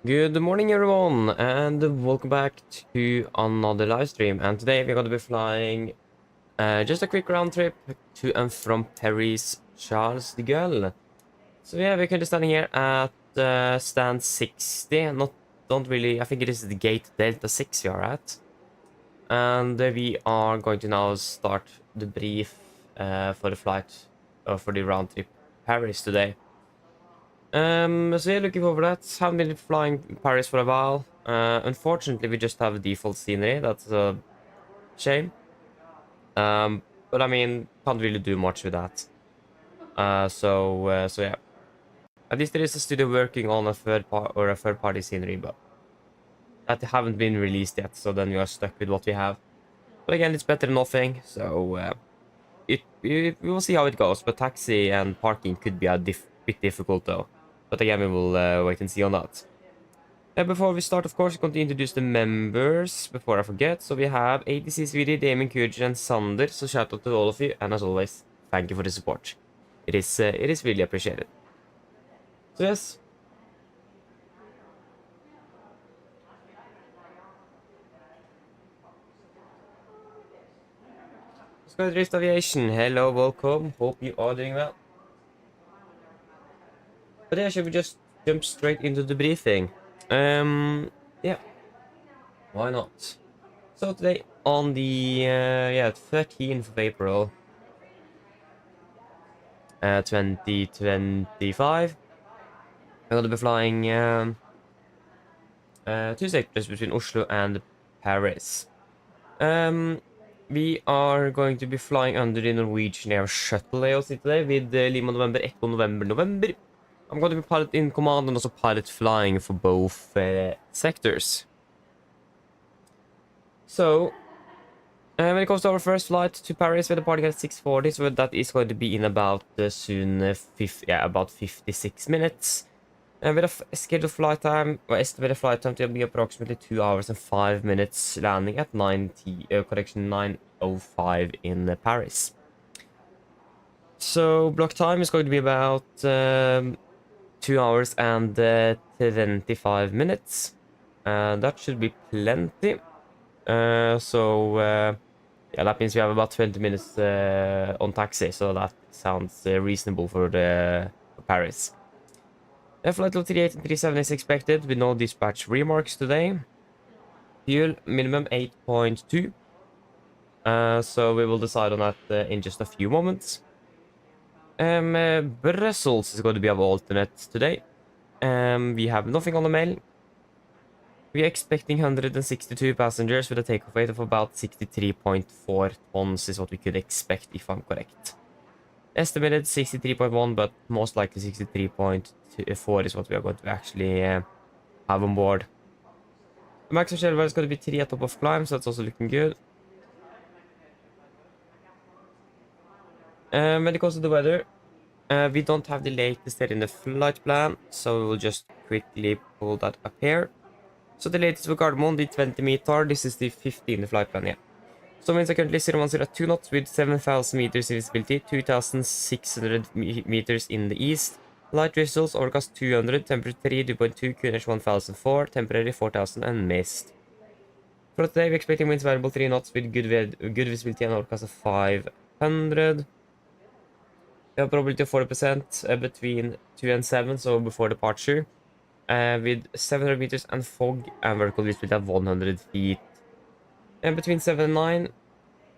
Good morning everyone and welcome back to another live stream, and today we're going to be flying just a quick round trip to and from Paris Charles de Gaulle. So yeah, we're currently standing here at stand 60, don't really, I think it is the gate Delta 6 we are at. And we are going to now start the brief for the flight, for the round trip Paris today. So yeah, looking forward to that. Haven't been flying Paris for a while. Unfortunately, we just have default scenery. That's a shame. But I mean, can't really do much with that. So yeah. At least there is a studio working on a third party scenery, but that haven't been released yet. So then we are stuck with what we have. But again, it's better than nothing. So we will see how it goes. But taxi and parking could be a bit difficult though. But again, we will wait and see on that. Before we start, of course, I'm going to introduce the members before I forget. So we have ATC Svidi, Damon, Kuj, and Sander. So shout out to all of you, and as always, thank you for the support. It is really appreciated. So yes. Skydrift Aviation, hello, welcome. Hope you are doing well. But yeah, should we just jump straight into the briefing? Yeah. Why not? So today on the 13th of April 2025, I'm going to be flying two sectors between Oslo and Paris. We are going to be flying under the Norwegian Air Shuttle AOC today with Lima November, Echo November. I'm going to be pilot in command and also pilot flying for both sectors. So, when it comes to our first flight to Paris, we're departing at 6:40, so that is going to be in about about 56 minutes. And with a scheduled flight time, or estimated flight time, will be approximately 2 hours and 5 minutes, landing at 9:05 in Paris. So block time is going to be about 2 hours and 25 minutes. That should be plenty. Yeah, that means we have about 20 minutes on taxi, so that sounds reasonable for Paris. Flight level 38 and 37 is expected with no dispatch remarks today. Fuel minimum 8.2. So we will decide on that in just a few moments. Brussels is going to be our alternate today. We have nothing on the mail. We are expecting 162 passengers with a takeoff weight of about 63.4 tons is what we could expect if I'm correct. Estimated 63.1, but most likely 63.4 is what we are going to actually have on board. The maximum shell is going to be 3 at top of climb, so that's also looking good. When it comes to the weather, we don't have the latest here in the flight plan, so we will just quickly pull that up here. So the latest for Gardermoen, the 20 meter, this is the 50 in the flight plan, yeah. So winds are currently 0102 knots with 7,000 meters in visibility, 2,600 meters in the east. Light drizzles, overcast 200, temperature 3, dew point 2, QNH 1004, temporary 4,000, and mist. For today, we're expecting winds variable 3 knots with good visibility and overcast of 500. We have probability of 40% between 2 and 7, so before departure. With 700 meters and fog and vertical visibility at 100 feet. And between 7 and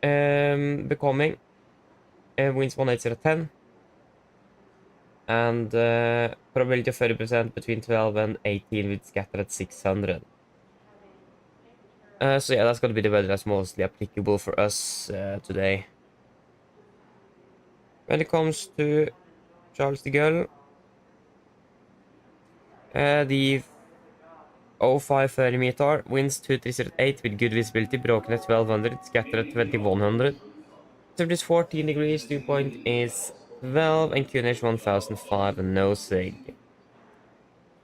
9, becoming winds 180-10. And probability of 30% between 12 and 18 with scatter at 600. So yeah, that's going to be the weather that's mostly applicable for us today. When it comes to Charles de Gaulle, the 0530 meter, winds 2308 with good visibility, broken at 1200, scatter at 2100. Temperature is 14 degrees, dew point is 12, and QNH 1005 and no sig.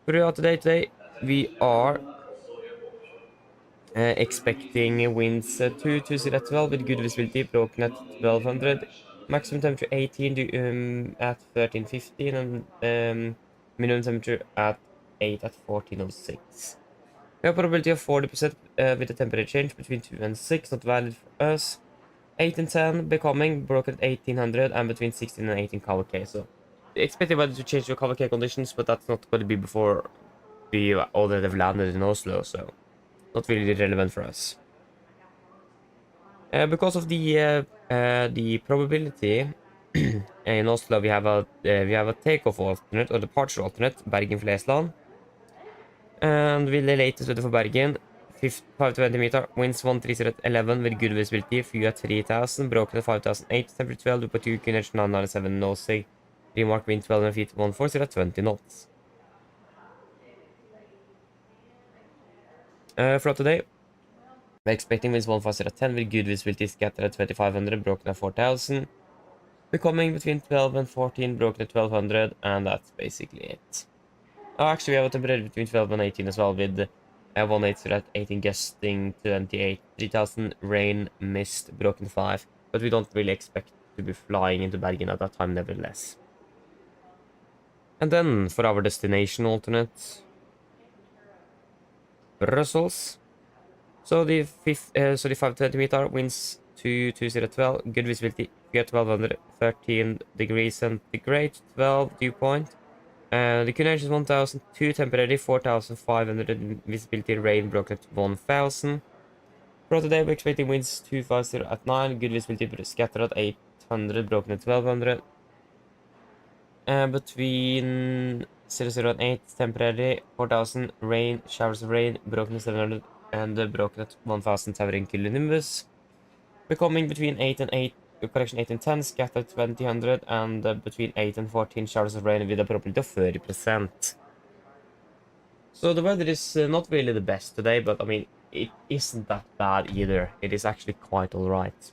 Throughout the day today, we are expecting winds 220 at 12 with good visibility, broken at 1200. Maximum temperature 18 at 1315, and minimum temperature at 8 at 14:06. We have probability of 40% with a temperature change between 2 and 6, not valid for us. 8 and 10 becoming broken at 1800 and between 16 and 18 cover K. So the expected weather to change to cover K conditions, but that's not going to be before we already have landed in Oslo, so not really relevant for us. Because of the probability in Oslo, we have a takeoff alternate or departure alternate, Bergen-Flesland, and with the latest weather for Bergen, 520 meter, winds 130 at 11 with good visibility, view at 3000, broken at 5008, temperature 12, dew point 2, QNH 997, no sig, remark wind 12 feet, 140 at 20 knots. For today, we're expecting winds 150 at 10 with good visibility, scattered at 2500, broken at 4000, becoming between 12 and 14, broken at 1200, and that's basically it. Oh, actually, we have a temperature between 12 and 18 as well, with 180 at 18, gusting 28, 3000, rain, mist, broken 5, but we don't really expect to be flying into Bergen at that time, nevertheless. And then, for our destination alternate, Brussels. So the 520 meter, winds 2012, good visibility, view at 1200, 13 degrees centigrade, 12 dew point. The QNH is 1002, temporary 4500, visibility, rain broken at 1000. For today, we're expecting winds 250 at 9, good visibility, scattered at 800, broken at 1200. Between 00 and 8, temporary 4000, rain, showers of rain, broken at 700, and broken at 1000, towering cumulonimbus. Becoming between 8 and 8, correction 8 and 10, scattered 2000, and between 8 and 14, showers of rain with a probability of 30%. So the weather is not really the best today, but I mean, it isn't that bad either. It is actually quite alright.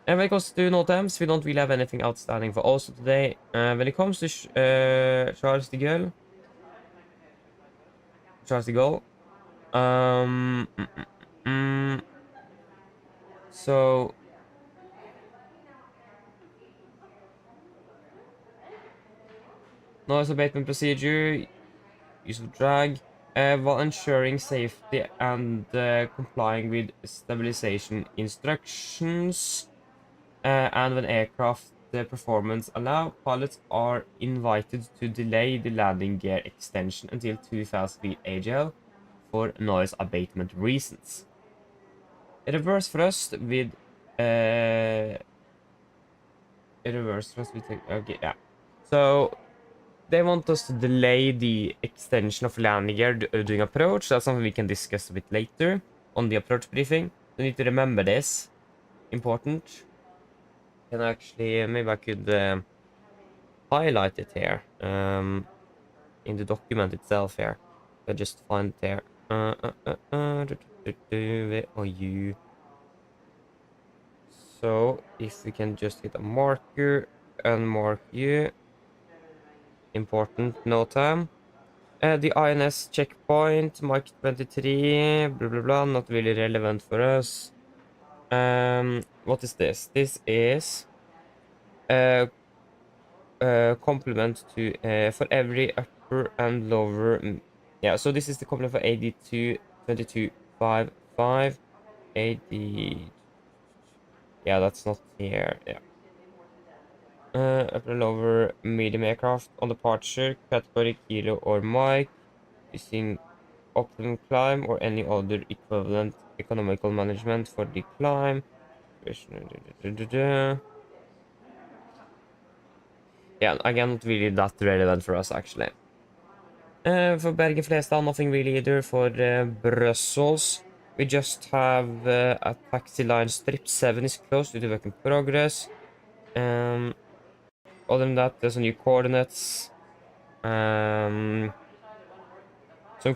And when it comes to NOTAMs, we don't really have anything outstanding for Oslo today. When it comes to Charles de Gaulle, um, mm, mm, mm, so noise abatement procedure, use of drag, while ensuring safety and complying with stabilization instructions. And when aircraft performance allow, pilots are invited to delay the landing gear extension until 2000 feet AGL for noise abatement reasons. Reverse thrust with okay, yeah. So they want us to delay the extension of landing gear during approach. That's something we can discuss a bit later on the approach briefing. You need to remember this. Important. Can actually, maybe I could highlight it here in the document itself here. I just find it there. Where are you? So if we can just hit a marker and mark you. Important, no time. The INS checkpoint, Mike 23, blah blah blah, not really relevant for us. What is this? This is complement to for every upper and lower. Yeah, so this is the complement for AD2 2255 AD. Yeah, that's not here. Yeah. Upper and lower medium aircraft on departure category kilo or Mike using optimum climb or any other equivalent economical management for the climb. Yeah, again, not really that relevant for us actually. For Bergen-Flesland, nothing really either. For Brussels, we just have a taxi line. Strip 7 is closed due to work in progress. Other than that, there's some new coordinates. Some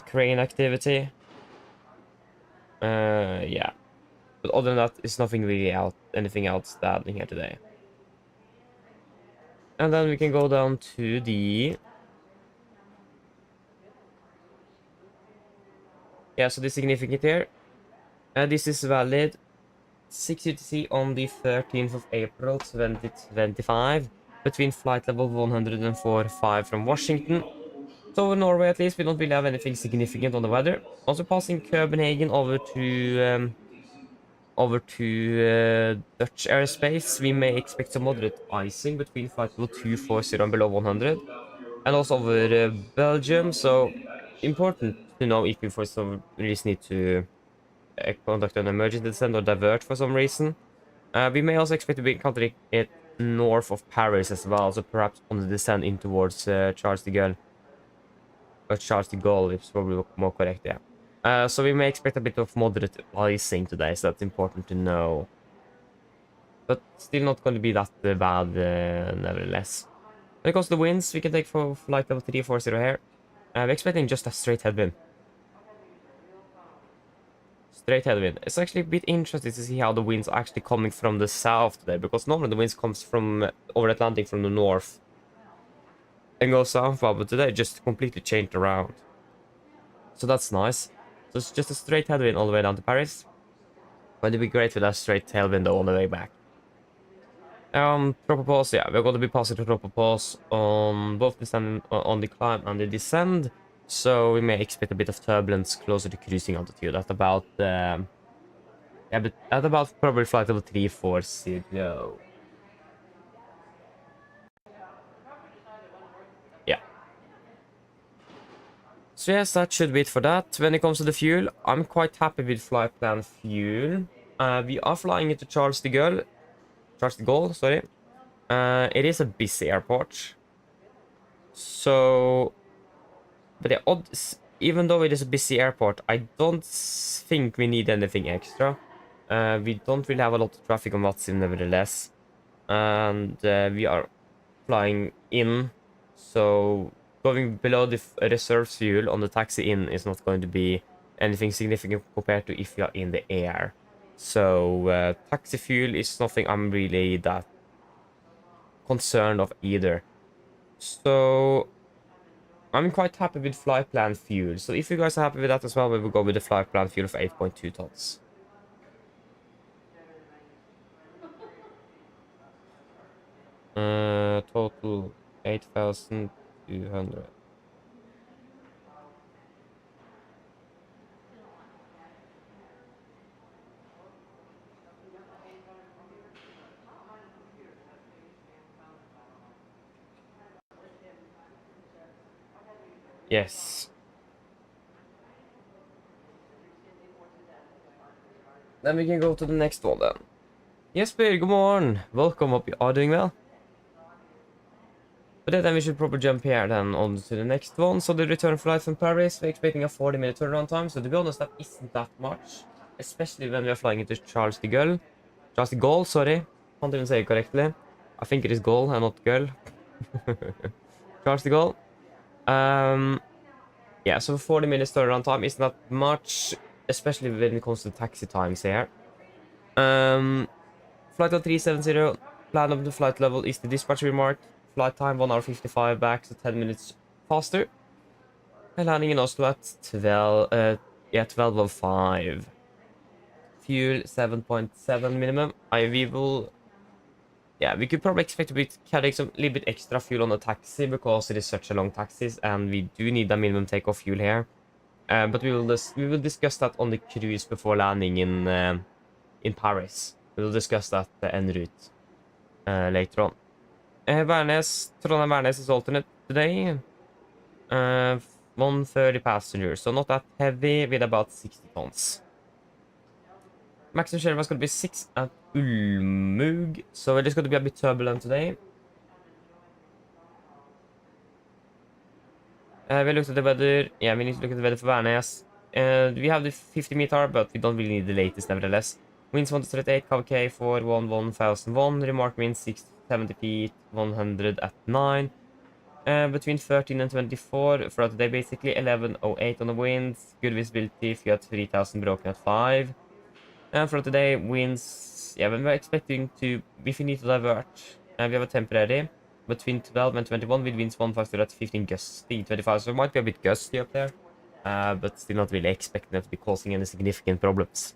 crane activity. Yeah. But other than that, it's nothing really anything outstanding here today. And then we can go down to the... Yeah, so the significant here. This is valid 6 UTC on the 13th of April 2025 between flight level 104.5 from Washington So in Norway, at least, we don't really have anything significant on the weather. Also passing Copenhagen over to Dutch airspace, we may expect some moderate icing between flight level 240 and below 100. And also over Belgium, so important to know if we for some reason need to conduct an emergency descent or divert for some reason. We may also expect to be encountering it north of Paris as well, so perhaps on the descent in towards Charles de Gaulle. Or Charles de Gaulle, it's probably more correct, yeah. So we may expect a bit of moderate icing today, so that's important to know. But still not going to be that bad, nevertheless. When it comes to the winds, we can take for flight level 340 here. We're expecting just a straight headwind. Straight headwind. It's actually a bit interesting to see how the winds are actually coming from the south today, because normally the winds comes from over Atlantic from the north and go southbound, but today it just completely changed around. So that's nice. So it's just a straight headwind all the way down to Paris. But it'd be great with a straight tailwind all the way back. Tropopause, yeah, we're going to be passing to Tropopause on both descent on the climb and the descent. So we may expect a bit of turbulence closer to cruising altitude at about yeah, but at about probably flight level 340. Yeah. So yes, that should be it for that. When it comes to the fuel, I'm quite happy with flight plan fuel. We are flying into Charles de Gaulle, sorry. It is a busy airport. So, but the odds, even though it is a busy airport, I don't think we need anything extra. We don't really have a lot of traffic on Watson, nevertheless. And we are flying in, so going below the reserve fuel on the taxi in is not going to be anything significant compared to if you are in the air. So taxi fuel is nothing I'm really that concerned of either. So I'm quite happy with flight plan fuel. So if you guys are happy with that as well, we will go with the flight plan fuel of 8.2 tons. Total 8,200. Yes. Then we can go to the next one then. Jesper, good morning. Welcome, hope you are doing well. But then we should probably jump here then on to the next one. So the return flight from Paris, we're expecting a 40-minute turnaround time. So to be honest, that isn't that much. Especially when we are flying into Charles de Gaulle. Charles de Gaulle, sorry. Can't even say it correctly. I think it is Gaulle and not Gaulle. Charles de Gaulle. Yeah, so 40 minutes turnaround time is not much, especially when it comes to taxi times here. Flight level 370, plan of the flight level is the dispatch remark. Flight time 1 hour 55 back, so 10 minutes faster. And landing in Oslo at 12:05. Fuel 7.7 minimum. Yeah, we could probably expect to be carrying some little bit extra fuel on the taxi because it is such a long taxi, and we do need a minimum takeoff fuel here. But we will discuss that on the cruise before landing in Paris. We will discuss that en route later on. Trondheim-Værnes is alternate today. 130 passengers, so not that heavy, with about 60 tons. Maximum share was going to be 6 at Ulmug, so it is going to be a bit turbulent today. We looked at the weather. Yeah, we need to look at the weather for Værnes. We have the 50 meter, but we don't really need the latest, nevertheless. Winds 1 to 38, KVK 411,001. Remark wind 670 feet, 100 at 9. Between 13 and 24 throughout the day, basically 11:08 on the winds. Good visibility if you had 3,000 broken at 5. And throughout the day, winds. Yeah, when we're expecting to, if we need to divert, we have a temporary between 12 and 21 with winds 150 at 15 gusty 25, so it might be a bit gusty up there, but still not really expecting it to be causing any significant problems.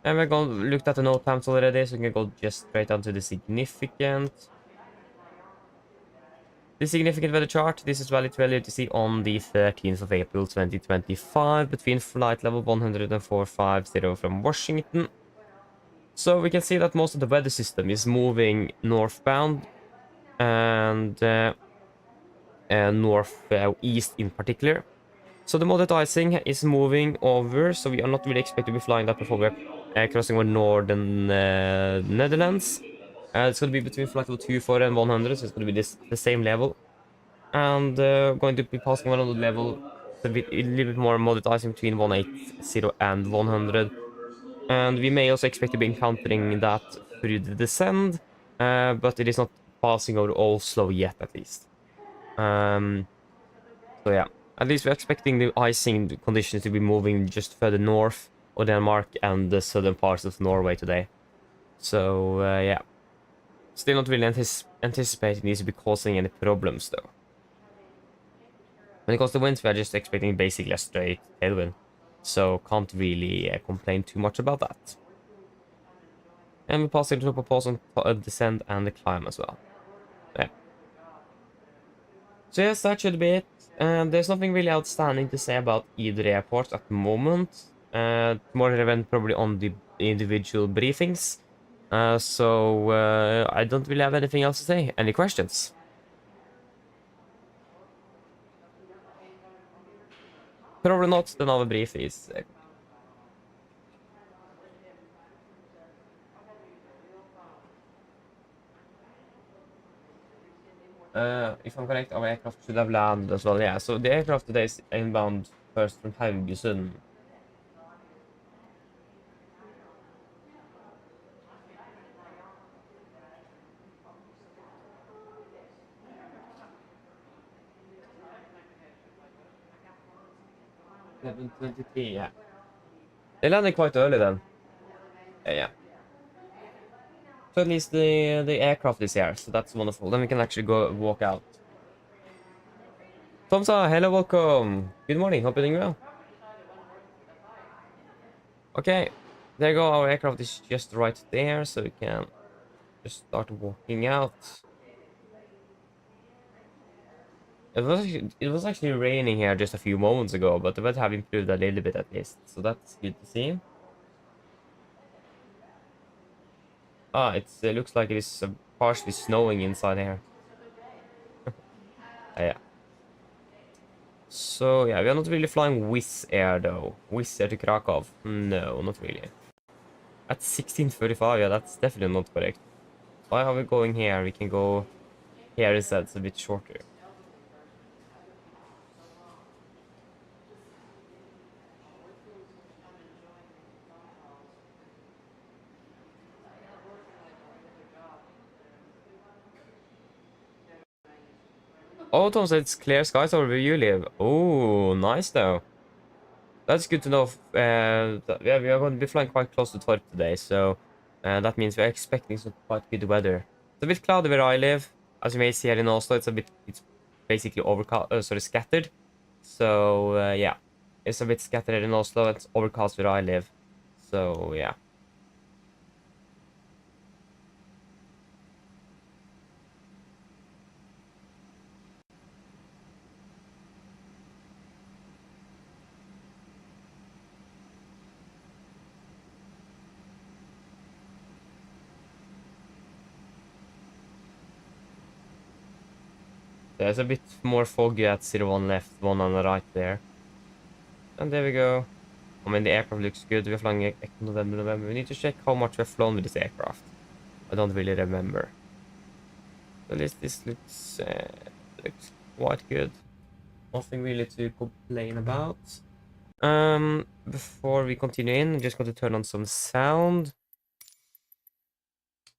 And we're going to look at the note times already, so we can go just straight on to the significant. The significant weather chart, this is valid to see on the 13th of April 2025 between flight level 10450 from Washington. So we can see that most of the weather system is moving northbound and northeast in particular. So the moderate icing is moving over, so we are not really expected to be flying that before we're crossing over northern Netherlands. It's going to be between flight level 24 and 100, so it's going to be the same level. And going to be passing one on the level a little bit more moderate icing between 180 and 100. And we may also expect to be encountering that through the descent, but it is not passing over Oslo yet, at least. So yeah, at least we're expecting the icing conditions to be moving just further north of Denmark and the southern parts of Norway today. So yeah, still not really anticipating these to be causing any problems though. When it comes to winds, we are just expecting basically a straight tailwind, so can't really complain too much about that. And we're passing to propose on descent and the climb as well. Yeah. So yes, that should be it. And there's nothing really outstanding to say about either airport at the moment. More relevant probably on the individual briefings. So I don't really have anything else to say. Any questions? Probably not. Then our brief is if I'm correct, our aircraft should have landed as well. Yeah, so the aircraft today is inbound first from Haugesund. $7:23, yeah. They landed quite early then. Yeah. So at least the aircraft is here, so that's wonderful. Then we can actually go walk out. Tomsa, hello, welcome. Good morning, hope you're doing well. Okay, there you go. Our aircraft is just right there, so we can just start walking out. It was actually raining here just a few moments ago, but the weather have improved a little bit at least, so that's good to see. Ah, it looks like it is partially snowing inside here. Yeah. So yeah, we are not really flying Wizz Air though. Wizz Air to Krakow. No, not really. At 16:35, yeah, that's definitely not correct. Why are we going here? We can go here instead, it's a bit shorter. Oh, Tom said it's clear skies over where you live. Oh, nice though. That's good to know. Yeah, we are going to be flying quite close to Torp today, so that means we're expecting some quite good weather. It's a bit cloudy where I live. As you may see here in Oslo, it's basically overcast, scattered. So yeah, it's a bit scattered in Oslo. It's overcast where I live. So yeah. There's a bit more foggy at 01 left, one on the right there. And there we go. I mean, the aircraft looks good. We're flying November. We need to check how much we've flown with this aircraft. I don't really remember. At least this looks quite good. Nothing really to complain about. Before we continue in, I'm just going to turn on some sound.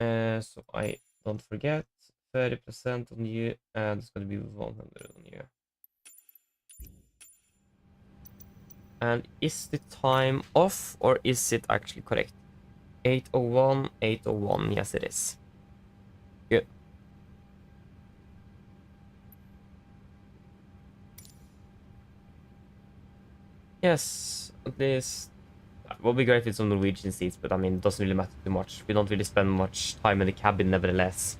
So I don't forget. 30% on you, and it's going to be 100 on you. And is the time off, or is it actually correct? 8:01, 8:01. Yes, it is. Good. Yes, at least it would be great with some Norwegian seats, but I mean, it doesn't really matter too much. We don't really spend much time in the cabin, nevertheless.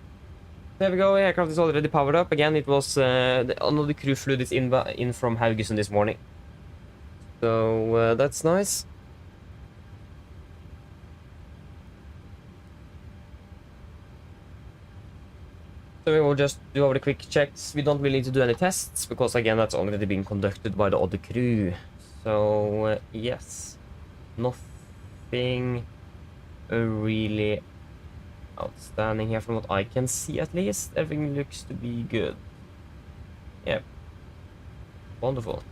There we go, aircraft is already powered up. Again, it was another crew flew this in from Haugesund this morning. So that's nice. So we will just do our quick checks. We don't really need to do any tests because again, that's already being conducted by the other crew. So yes, nothing really outstanding here from what I can see at least. Everything looks to be good. Yeah, wonderful.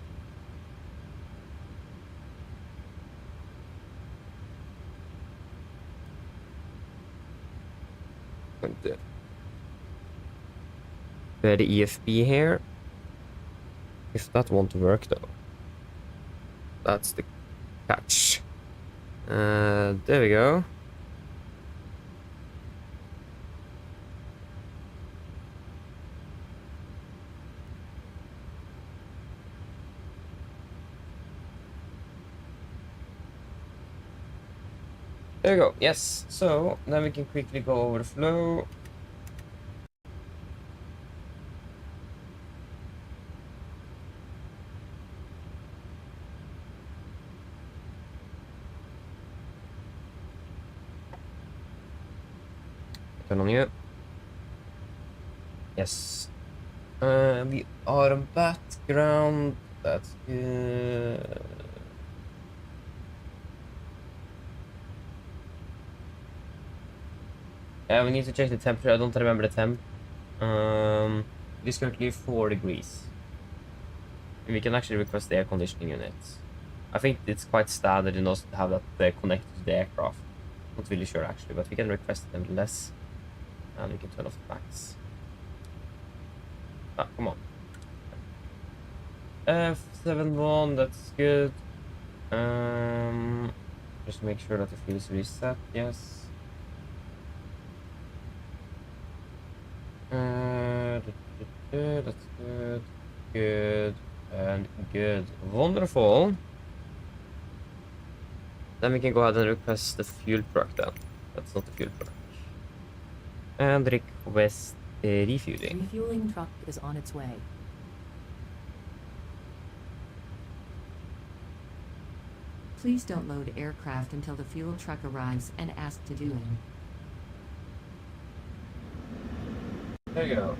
The EFB here. If that won't work though. That's the catch. There we go. There we go. Yes. So then we can quickly go over the flow. Turn on you. Yes. We are on background. That's good. Yeah, we need to check the temperature. I don't remember the temp. It is currently 4 degrees. And we can actually request the air conditioning unit. I think it's quite standard in us to have that connected to the aircraft. Not really sure actually, but we can request it nonetheless. And we can turn off the backs. Ah, come on. F71, that's good. Just make sure that the fuel is reset, yes. That's good. Good. And good. Wonderful. Then we can go ahead and request the fuel truck then. That's not the fuel truck. And request refueling. Refueling truck is on its way. Please don't load aircraft until the fuel truck arrives and ask to do it. There you go.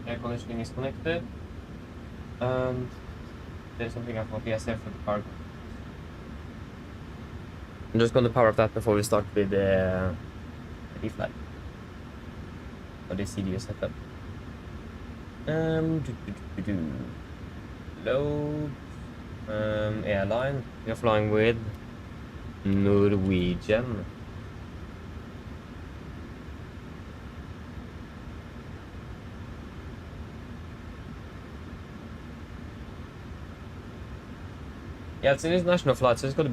Air conditioning is connected. And there's something up on PSF for the cargo. I'm just going to power up that before we start with the reflag. Or the CDU setup. Load. Airline. We are flying with Norwegian. Yeah, it's an international flight, so there's got to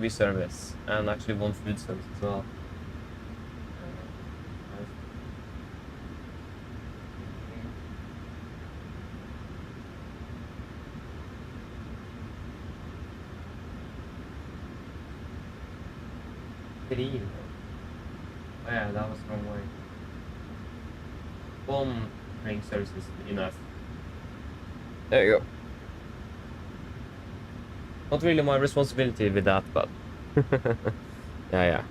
be service, and actually one food service as well. Three. Oh yeah, that was the wrong way. One drink service is enough. There you go. Not really my responsibility with that, but yeah.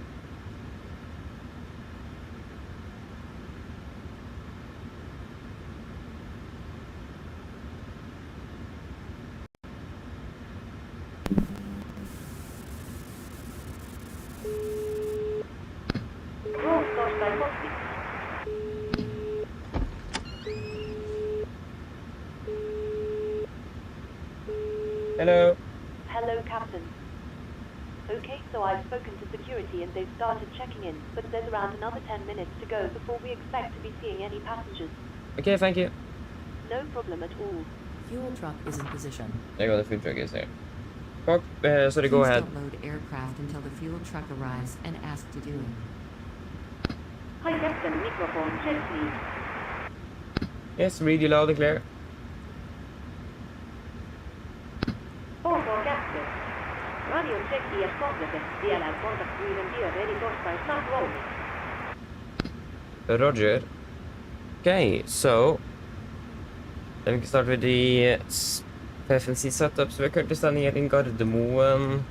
Hello. Hello, Captain. Okay, so I've spoken to security and they've started checking in, but there's around another 10 minutes to go before we expect to be seeing any passengers. Okay, thank you. No problem at all. Fuel truck is in position. There you go, the food truck is there. Sorry, go Please ahead. don't load aircraft until the fuel truck arrives and ask to do it. Hi, Captain. Microphone check, please. Yes, read you loud and clear. OK, Captain. Radio check is completed. Vielä kontaktuiden tie ready for snap rolling. Roger. Okay, so then we can start with the FNC setup. So we're currently standing here in Gardermoen,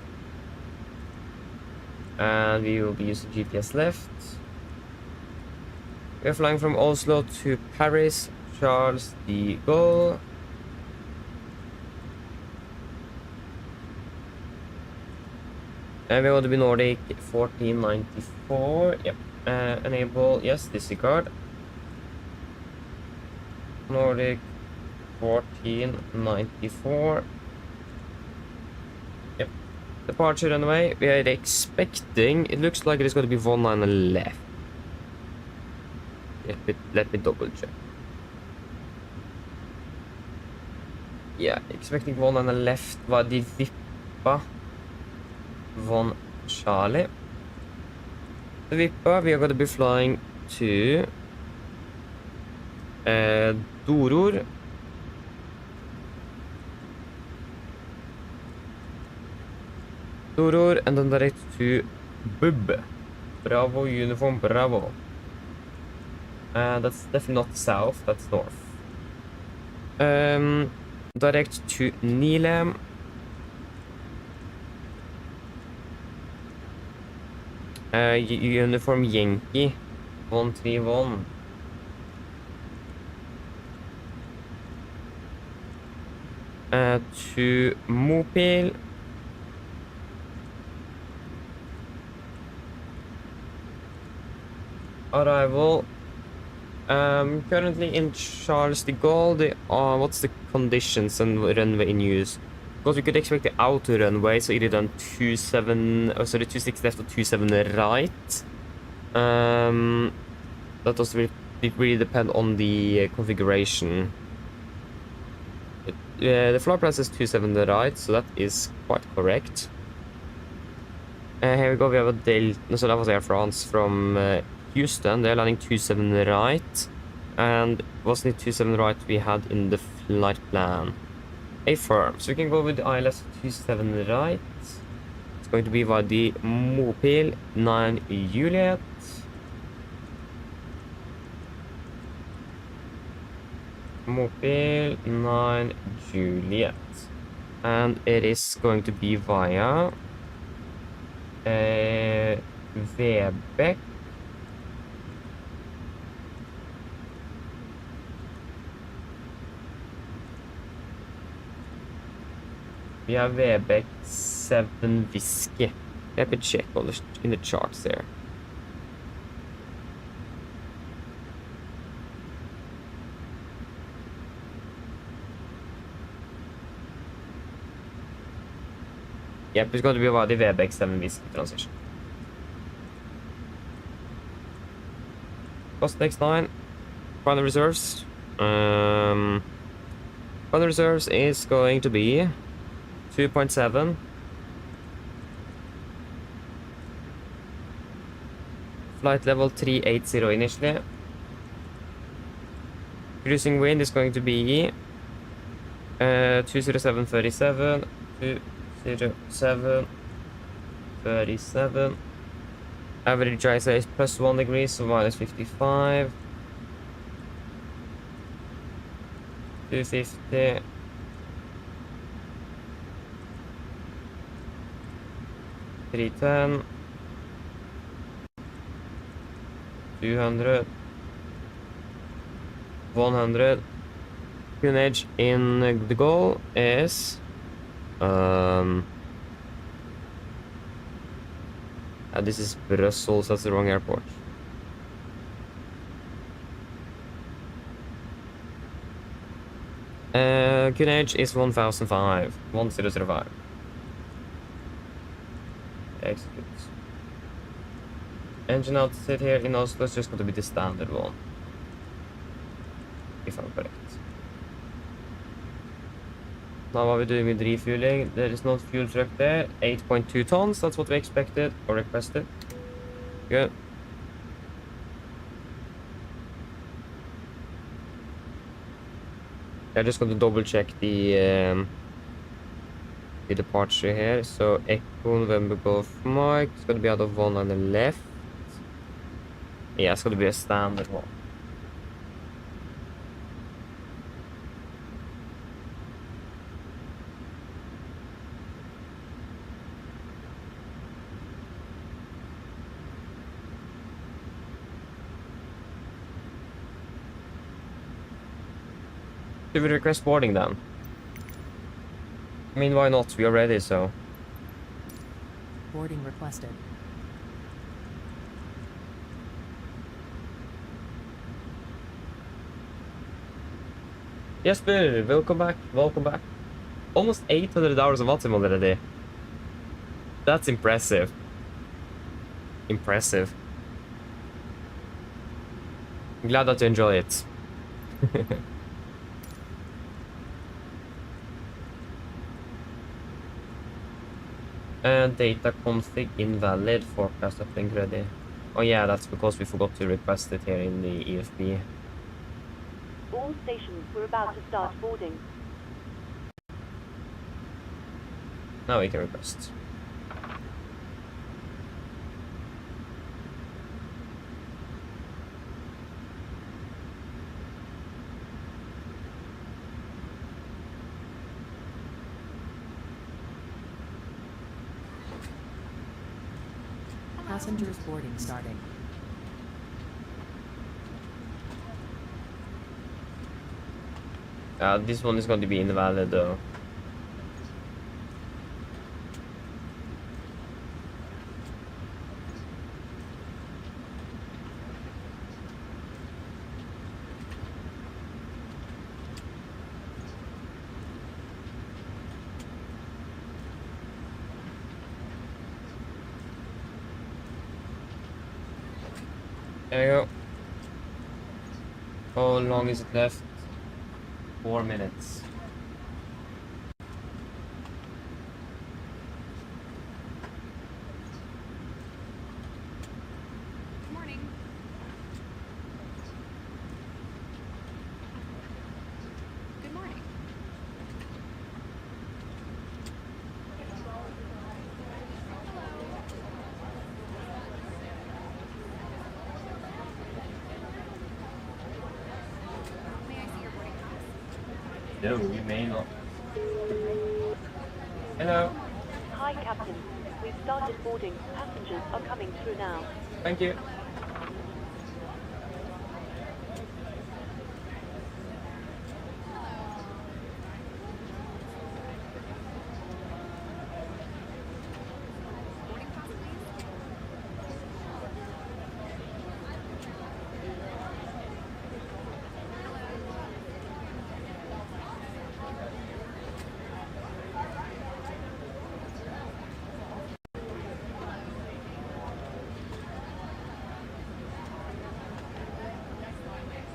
and we will be using GPS left. We are flying from Oslo to Paris, Charles de Gaulle. And we want to be Nordic 1494. Yep. Enable, yes, disregard. Nordic 1494. Yep. Departure runway. We are expecting, it looks like it is going to be 19 left. Let me double check. Yeah, expecting 19 left var de vippa 1 Charlie. The vippa, we are going to be flying to Doror. Doror, and then direct to Bub. Bravo, uniform, bravo. That's definitely not south, that's north. Direct to Nilem. Uniform Yankee 131. To Mopil. Arrival. Currently in Charles de Gaulle. What's the conditions and runway in use? Because we could expect the outer runway, so either done 26 left or 27 right. That does really depend on the configuration. The flight plan says 27 right, so that is quite correct. Here we go, we have a Delta, so that was Air France from Houston. They're landing 27 right, and wasn't it 27 right we had in the flight plan? Affirm. So we can go with the ILS 27 right. It's going to be via the Mopil 9 Juliet. Mopil 9 Juliet. And it is going to be via Vebeck. We have Vebeck 7 Whiskey. Let me check all in the charts there. Yep, it's going to be about the Vebeck 7 Whiskey transition. Cost X9. Final reserves. Final reserves is going to be 2.7. Flight level 380 initially. Cruising wind is going to be 207.37, 207.37. Average ISA is +1 degree, so -55. 250. 310. 200. 100. Tonnage in the goal is this is Brussels, that's the wrong airport. Tonnage is 1005. 1005. Execute. Engine outfit here in Oslo is just going to be the standard one, if I'm correct. Now what are we doing with refueling? There is no fuel truck there. 8.2 tons, that's what we expected or requested. Good. I'm just going to double check the departure here. So Echo November Golf Mike, it's going to be out of 1 on the left. Yeah, it's going to be a standard one. Should we request boarding then? I mean, why not? We are ready, so. Boarding requested. Jesper, welcome back, welcome back. Almost 800 hours of Ultim already. That's impressive. Impressive. I'm glad that you enjoy it. Data config invalid, forecast uplink ready. Oh yeah, that's because we forgot to request it here in the EFB. All stations were about to start boarding. Now we can request. Passengers boarding starting. This one is going to be invalid though. There you go. How long is it left? 4 minutes. Good morning. Good morning. May I see your boarding pass? No, we may not. Hello. Hi, Captain. We've started boarding. Passengers are coming through now. Thank you. Boarding pass, please.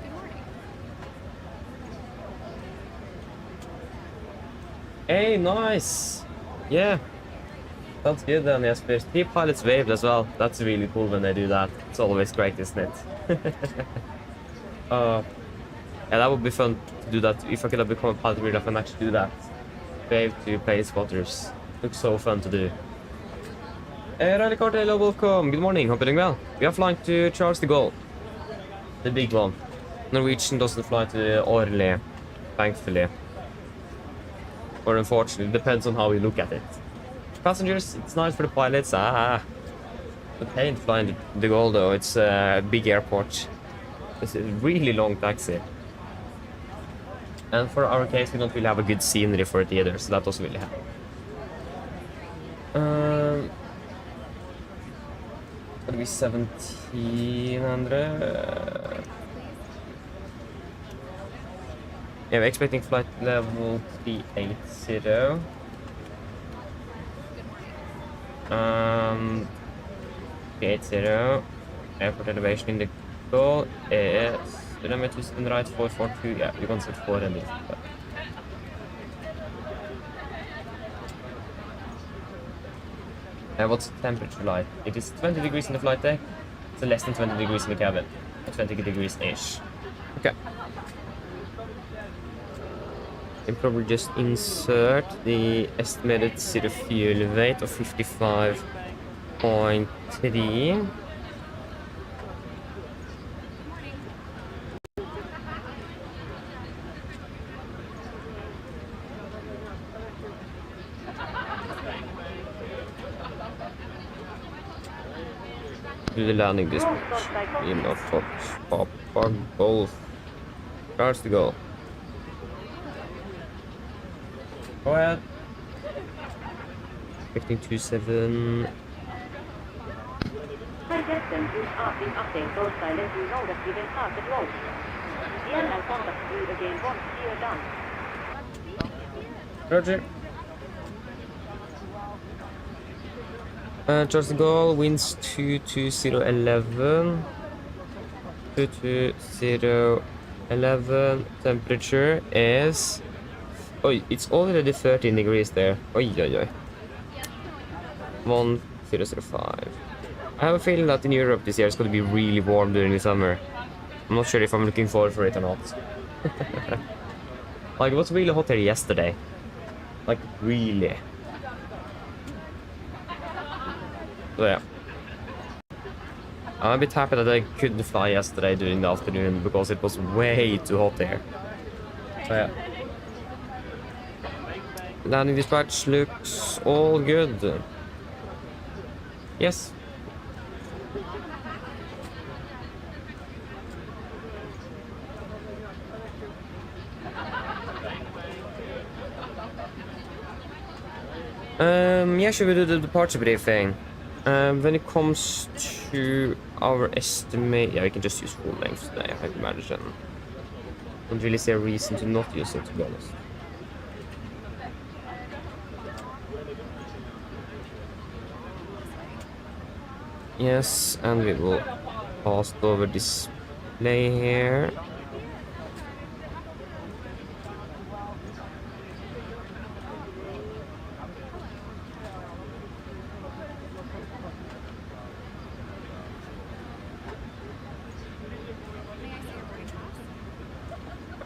Good morning. Hey, nice. Yeah. Sounds good then, Jesper. 3 pilots waved as well. That's really cool when they do that. It's always great, isn't it? Yeah, that would be fun to do that. If I could have become a pilot real life and actually do that. Wave to plane spotters. Looks so fun to do. Riley Carter, hello, welcome. Good morning, hope you're doing well. We are flying to Charles de Gaulle. The big one. Norwegian doesn't fly to Orly, thankfully. Or unfortunately, depends on how you look at it. Passengers, it's nice for the pilots. The pain flying de Gaulle though, it's a big airport. It's a really long taxi. And for our case, we don't really have a good scenery for it either, so that doesn't really happen. It's gonna be 1700. Yeah, we're expecting flight level 380. 380. Airport elevation in the goal is kilometers and right 442. Yeah, we can set 400. What's the temperature like? It is 20 degrees in the flight deck, so less than 20 degrees in the cabin. 20 degrees-ish. Okay. You can probably just insert the estimated zero fuel weight of 55.3. Do the landing dispatch. In of Papa Golf. Cars to go. Go ahead. 1527. Suggestion to being update both I let you know that we will start the road. Ian, I'll contact you again once we are done. Roger. Charles de Gaulle wins 22011. 22011. Temperature is. Oh, it's already 13 degrees there. Oi, oi, oi. 1005. I have a feeling that in Europe this year is going to be really warm during the summer. I'm not sure if I'm looking forward for it or not. Like, it was really hot here yesterday. Like, really. So, yeah. I'm a bit happy that I couldn't fly yesterday during the afternoon because it was way too hot there. So, yeah. Landing dispatch looks all good. Yes. Yeah, should we do the departure briefing? When it comes to our estimate, yeah, we can just use full length today, I imagine. Don't really see a reason to not use it, to be honest. Yes, and we will pass over display here.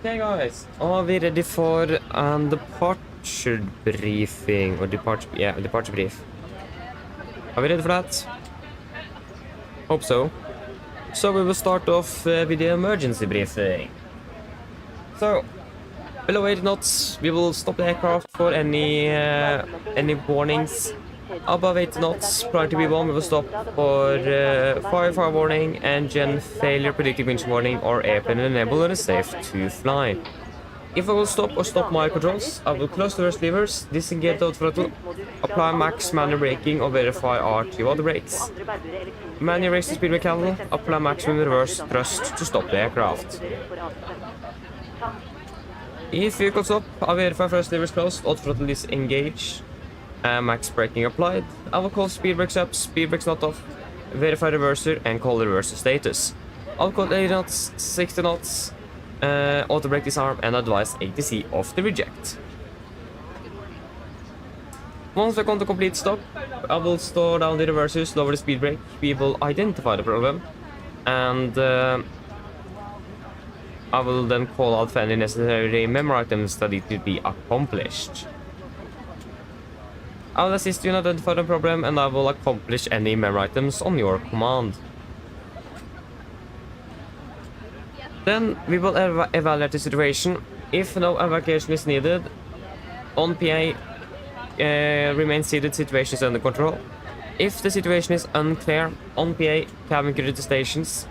Okay guys, are we ready for departure briefing or departure brief? Are we ready for that? Hope so. So we will start off with the emergency briefing. So, below 80 knots, we will stop the aircraft for any warnings. Above 80 knots, prior to B1, we will stop for fire warning, engine failure, predictive engine warning, or airplane enable and is safe to fly. If I will stop or stop my controls, I will close the reverse levers, disengage the throttle, apply max manual braking, or verify RTO of the brakes. Manual raise the speed brake handle, apply maximum reverse thrust to stop the aircraft. If vehicle stop, I verify first levers closed, auto throttle is engaged. Max braking applied. I will call speed brakes up, speed brakes not off, verify reverser, and call the reverser status. I'll call 80 knots, 60 knots, auto brake disarm, and advise ATC off the reject. Once we come to complete stop, I will slow down the reversers, lower the speed brake, we will identify the problem, and I will then call out for any necessary memo items that need to be accomplished. I will assist you in identifying the problem, and I will accomplish any memo items on your command. Then we will evaluate the situation. If no evacuation is needed, on PA remain seated, situation is under control. If the situation is unclear, on PA, cabin crew to stations.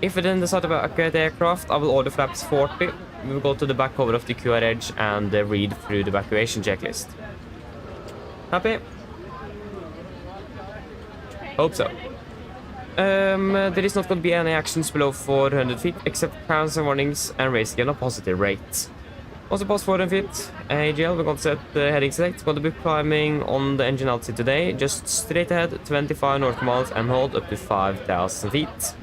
If we then decide to evacuate the aircraft, I will order flaps 40. We will go to the back cover of the QR edge and read through the evacuation checklist. Happy? Hope so. There is not going to be any actions below 400 feet except crowns and warnings and racing on a positive rate. Also past 400 feet, AGL, we're going to set the heading select. Going to be climbing on the engine altitude today, just straight ahead, 25 nautical miles and hold up to 5,000 feet.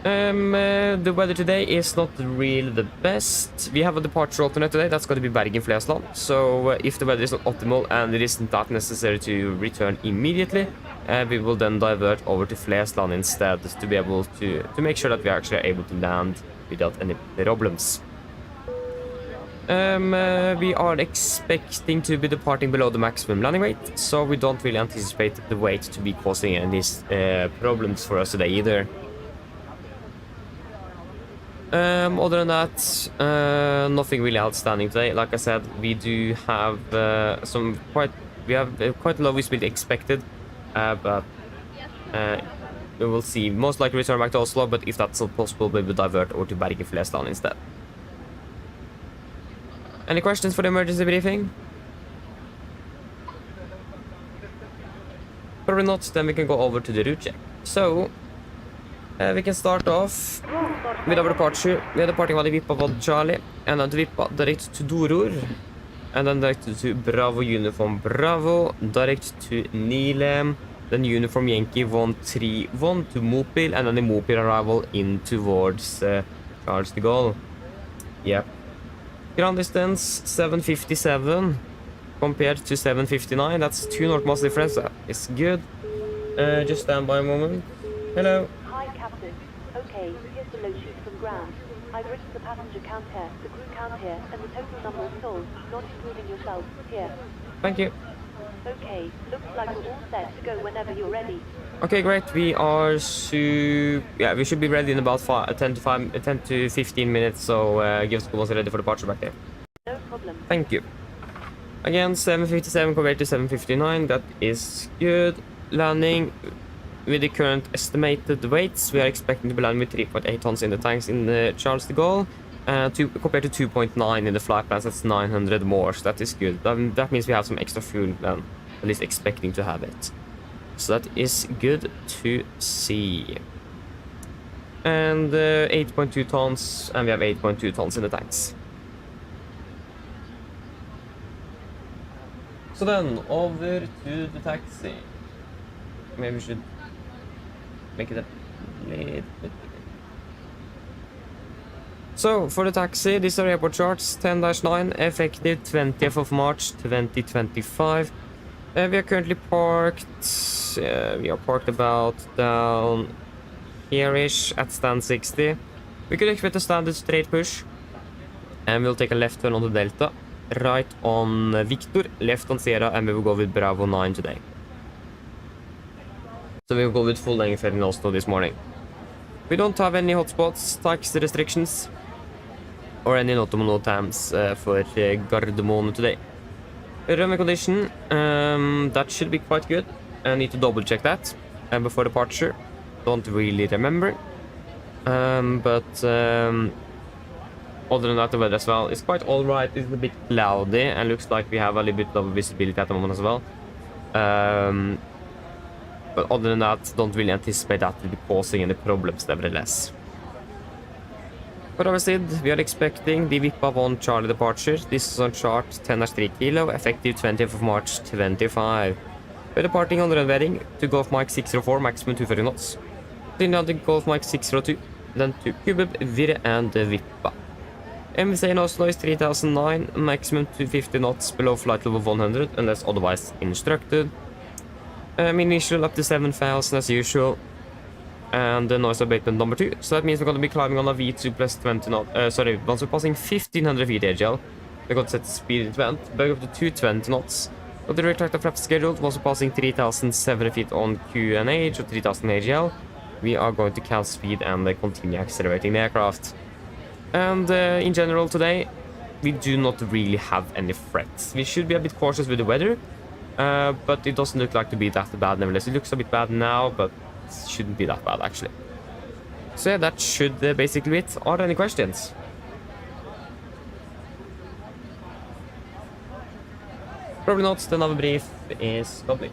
The weather today is not really the best. We have a departure alternate today, that's going to be Bergen-Flesland. So if the weather is not optimal and it isn't that necessary to return immediately, we will then divert over to Flesland instead to be able to make sure that we are actually able to land without any problems. We are expecting to be departing below the maximum landing weight, so we don't really anticipate the weight to be causing any problems for us today either. Other than that, nothing really outstanding today. Like I said, we do have quite low visibility expected, but we will see. Most likely return back to Oslo, but if that's not possible, we will divert over to Bergen-Flesland instead. Any questions for the emergency briefing? Probably not, then we can go over to the route check. So, we can start off with our departure. We are departing on the Vippa Vod Charlie, and then the Vippa direct to Doror, and then direct to Bravo Uniform Bravo, direct to Nilem, then Uniform Yankee 131 to Mopil, and then the Mopil arrival in towards Charles de Gaulle. Yep. Ground distance 757 compared to 759. That's 2 knot mass difference. That is good. Just stand by a moment. Hello. Hi, Captain. Okay, here's the low sheet from ground. I've written the passenger count here, the crew count here, and the total number of souls, not including yourself, here. Thank you. Okay, looks like we're all set to go whenever you're ready. Okay, great. We are we should be ready in about 10 to 15 minutes. So give us a call once you're ready for departure back there. No problem. Thank you. Again, 757 compared to 759. That is good. Landing with the current estimated weights, we are expecting to be landing with 3.8 tons in the tanks in the Charles de Gaulle, compared to 2.9 in the flight plans. That's 900 more. So that is good. That means we have some extra fuel than at least expecting to have it. So that is good to see. And 8.2 tons, and we have 8.2 tons in the tanks. So then, over to the taxi. Maybe we should make it a little bit bigger. So, for the taxi, these are airport charts, 10-9, effective 20th of March 2025. We are currently parked, we are parked about down here-ish at stand 60. We could expect a standard straight push, and we'll take a left turn on the Delta, right on Victor, left on Sierra, and we will go with Bravo 9 today. So we'll go with full length in Oslo this morning. We don't have any hotspots, taxi restrictions, or any no TAMs for Gardermoen today. Runway condition, that should be quite good. I need to double check that before departure. Don't really remember. Other than that, the weather as well is quite alright. It's a bit cloudy and looks like we have a little bit of visibility at the moment as well. But other than that, don't really anticipate that to be causing any problems nevertheless. For our SID, we are expecting the Vippa 1 Charlie departure. This is on chart 10-3 kilo, effective 20th of March 25. We're departing on the runway to Golf Mike 604, maximum 240 knots. Then down to Golf Mike 602, then to Kubeb, Virre, and Vippa. MVC in Oslo is 3009, maximum 250 knots below flight level 100, unless otherwise instructed. Initial up to 7000 as usual. And the noise abatement number 2. So that means we're going to be climbing on a V2 plus 20 knots. Once we're passing 1500 feet AGL, we're going to set the speed to 20, back up to 220 knots. But the retractor flap scheduled, once we're passing 3700 feet on QNH or 3000 AGL, we are going to count speed and continue accelerating the aircraft. And in general today, we do not really have any threats. We should be a bit cautious with the weather, but it doesn't look like to be that bad nevertheless. It looks a bit bad now, but it shouldn't be that bad actually. So yeah, that should basically be it. Are there any questions? Probably not. The nav brief is complete.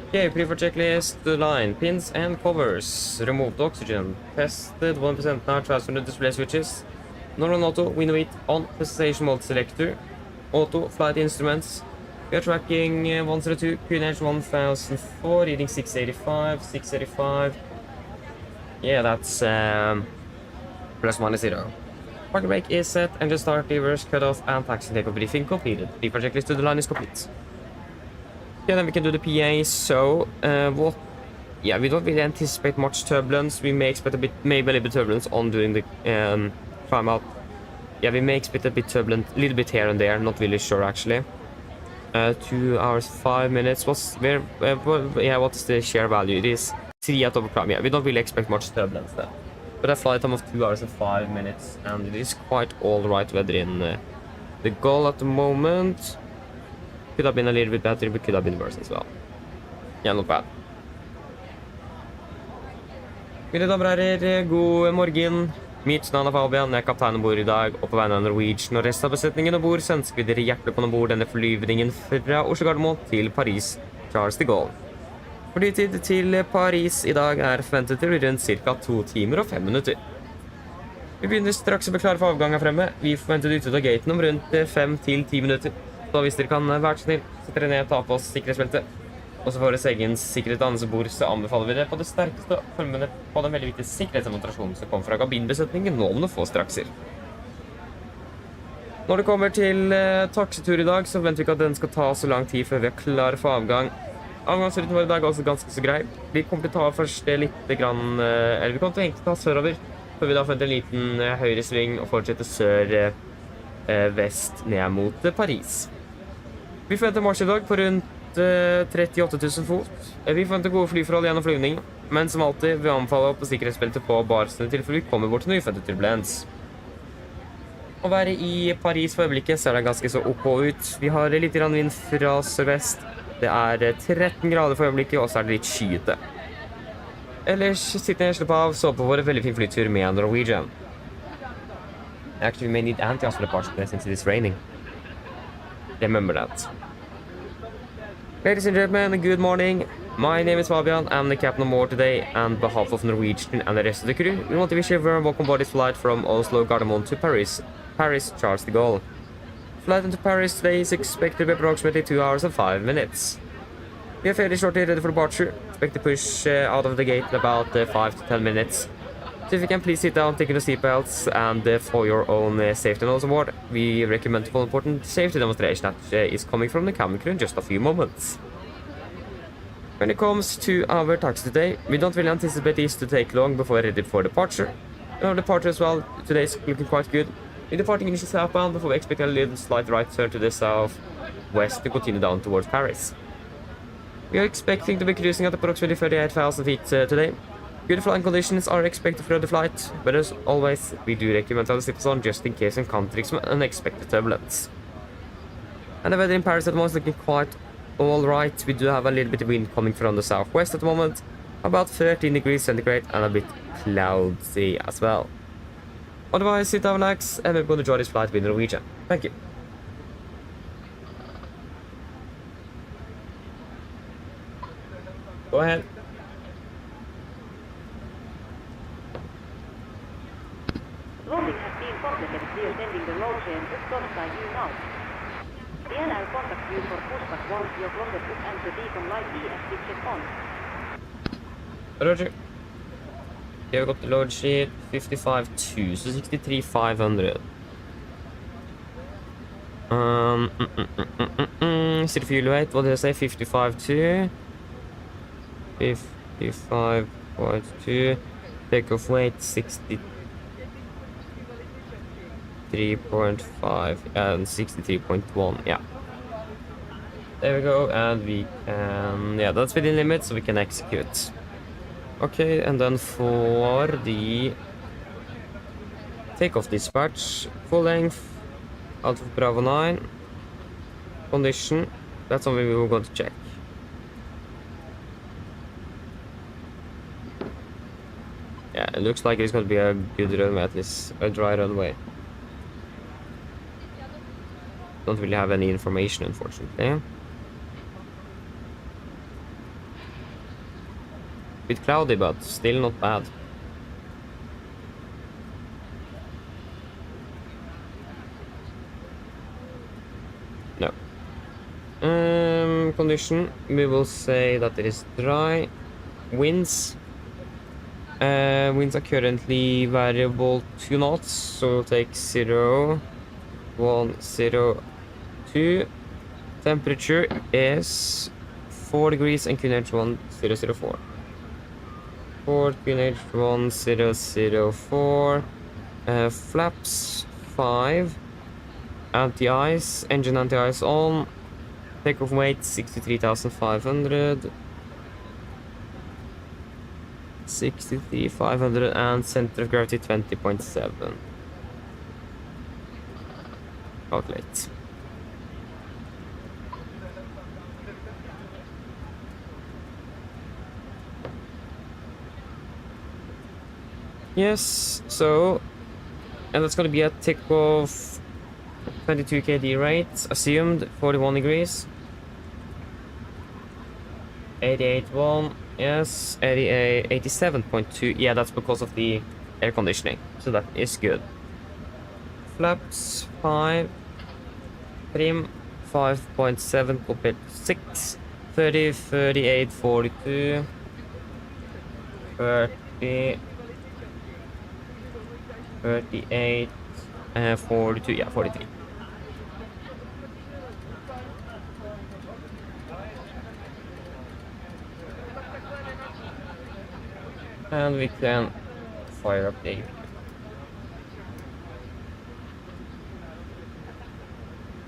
Okay, pre-for checklist, the line, pins and covers, removed oxygen, tested 1% now, transfer the display switches, normal auto, window it on, presentation mode selector, auto, flight instruments. We are tracking 102, QNH 1004, reading 685. Yeah, that's plus minus 0. Parking brake is set, engine start, levers, cut off, and taxi takeoff briefing completed. Pre-for checklist to the line is complete. Yeah, then we can do the PA. So, we don't really anticipate much turbulence. We may expect maybe a little bit turbulence on during the climb out. Yeah, we may expect a bit turbulent, a little bit here and there. Not really sure actually. 2 hours 5 minutes. What's the share value? It is 3 out of prime. Yeah, we don't really expect much turbulence there. But a flight time of 2 hours and 5 minutes, and it is quite alright weather in the Gulf at the moment. Could have been a little bit better, but could have been worse as well. Yeah, not bad. Mine damer og herrer, god morgen. Mitt navn er Fabian, jeg er kaptein ombord i dag, og på vegne av Norwegian og resten av besetningen ombord, så ønsker vi dere hjertelig på ombord denne flyvningen fra Oslo Gardermoen til Paris, Charles de Gaulle. Flytid til Paris i dag er forventet til rundt ca. 2 timer og 5 minutter. Vi begynner straks å bli klare for avgang her fremme. Vi forventer ute av gaten om rundt 5 til 10 minutter. Så hvis dere kan være så snill, sette dere ned og ta på oss sikkerhetsbeltet. Og så for deres egen sikkerhet og andre bord, så anbefaler vi det på det sterkeste formene på den veldig viktige sikkerhetsdemonstrasjonen som kommer fra kabinbesetningen nå om noen få strakser. Når det kommer til taxitur i dag, så forventer vi ikke at den skal ta så lang tid før vi er klare for avgang. Avgangsruten vår i dag er også ganske så grei. Vi kommer til å ta først litt grann, eller vi kommer til å egentlig ta sørover, før vi da forventer en liten høyresving og fortsetter sør-vest ned mot Paris. Vi forventer marsj i dag på rundt 38 000 fot. Vi forventer gode flyforhold gjennom flyvning, men som alltid vil anbefale på sikkerhetsbeltet på barsene til fly kommer bort til noe uventet turbulens. Å være i Paris for øyeblikket ser det ganske så OK ut. Vi har litt vind fra sørvest. Det er 13 grader for øyeblikket, og så er det litt skyete. Ellers sitter jeg slapp av, så på våre veldig fin flytur med Norwegian. Actually, we may need anti-gas for the parts since it is raining. Remember that. Ladies and gentlemen, good morning. My name is Fabian. I'm the captain on board today, and on behalf of Norwegian and the rest of the crew, we want to wish you a very welcome aboard this flight from Oslo Gardermoen to Paris, Charles de Gaulle. Flight into Paris today is expected to be approximately 2 hours and 5 minutes. We are fairly shortly ready for departure. Expect to push out of the gate in about 5 to 10 minutes. So if you can please sit down, take your seatbelts, and for your own safety and also aboard, we recommend an important safety demonstration that is coming from the cabin crew in just a few moments. When it comes to our taxi today, we don't really anticipate this to take long before we're ready for departure. Our departure as well today is looking quite good. We're departing initially southbound before we expect a little slight right turn to the southwest to continue down towards Paris. We are expecting to be cruising at approximately 38,000 feet today. Good flying conditions are expected for the flight, but as always, we do recommend to sit on just in case encountering some unexpected turbulence. And the weather in Paris at the moment is looking quite alright. We do have a little bit of wind coming from the southwest at the moment, about 13 degrees centigrade and a bit cloudy as well. Otherwise, sit down, relax, and we're going to enjoy this flight with Norwegian. Thank you. Go ahead. Loading has been completed. We are sending the road train stopped by you now. DNR contact you for pushback once your closet is and the beacon light ESP check on. Roger. Okay, we got the load sheet 55.2, so 63,500. City fuel weight, what did I say? 55.2. 55.2. Takeoff weight 63.5 and 63.1. Yeah. There we go, and we can. Yeah, that's within limits, so we can execute. Okay, and then for the takeoff dispatch, full length, out of Bravo 9, condition, that's something we were going to check. Yeah, it looks like it's going to be a good runway, at least a dry runway. Don't really have any information, unfortunately. Bit cloudy, but still not bad. No. Condition, we will say that it is dry. Winds. Winds are currently variable 2 knots, so we'll take 0, 1, 0, 2. Temperature is 4 degrees and QNH 1004. 4 QNH 1004. Flaps 5. Anti-ice, engine anti-ice on. Takeoff weight 63,500. 63,500 and center of gravity 20.7. Calculate. Yes, so, and that's gonna be a takeoff 22 kd rate, assumed 41 degrees. 88.1, yes, 88, 87.2, yeah, that's because of the air conditioning, so that is good. Flaps 5, trim 5.7 compared to 6, 30, 38, 42, 30, 38, 42, yeah, 43. And we can fire up the APU.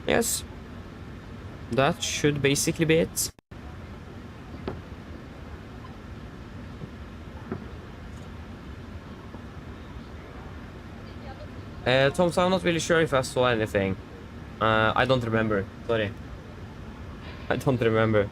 Yes, that should basically be it. Tom, so I'm not really sure if I saw anything. I don't remember. Sorry. I don't remember.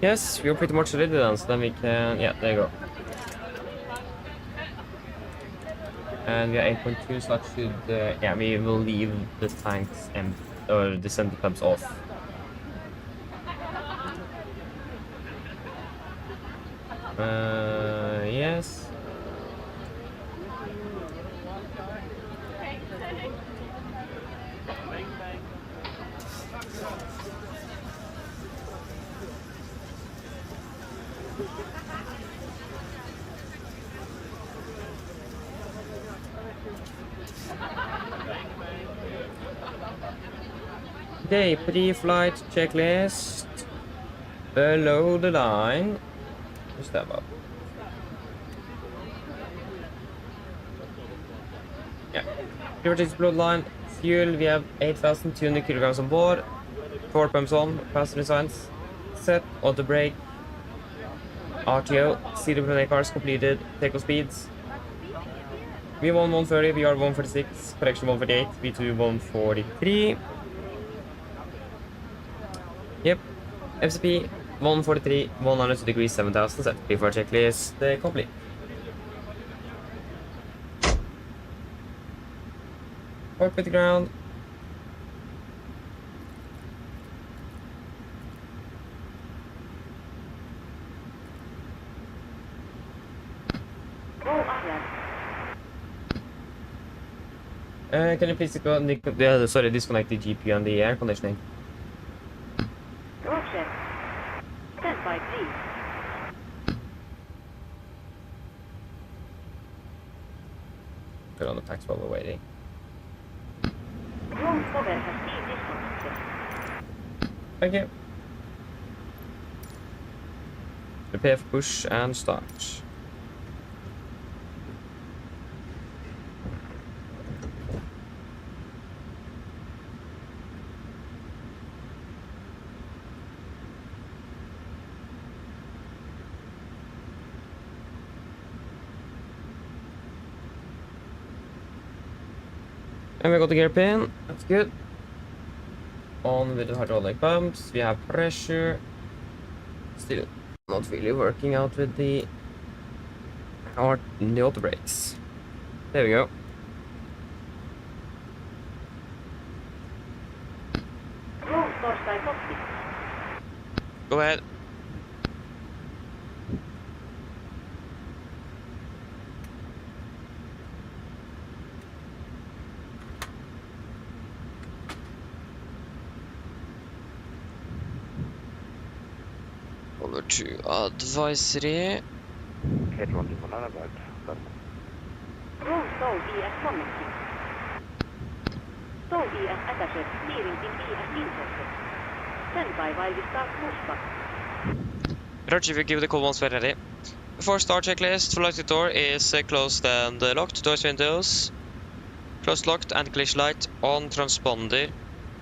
Yes, we're pretty much ready then, so then we can... Yeah, there you go. And we are 8.2, so that should... yeah, we will leave the tanks and... or the center pumps off. Yes. Okay, pre-flight checklist. Below the line. What's that about? Yeah. Priority blood line. Fuel, we have 8,200 kilograms on board. 4 pumps on. Passenger signs. Set. Auto brake. RTO. 0 cars completed. Takeoff speeds. V1 130, VR 146, correction 148, V2 143. Yep. FCP 143, 100 degrees 7000, set before checklist complete. Park with the ground. Roll ahead. Can you please disconnect the GPU and the air conditioning? Roger. Stand by, please. Put on the packs while we're waiting. Ground cover has been disconnected. Thank you. Prepare for push and start. And we got the gear pin, that's good. On with the hydraulic pumps, we have pressure. Still not really working out with the auto brakes. There we go. Roll start by cockpit. Go ahead. Over to advisory. Headroom is 100 about. Roll stall ES connected. Stall ES attached, steering in ES inserted. Stand by while we start pushback. Roger, we give the call once we're ready. Before start checklist, flight door is closed and locked. Doors, windows closed, locked, and glitch light on. Transponder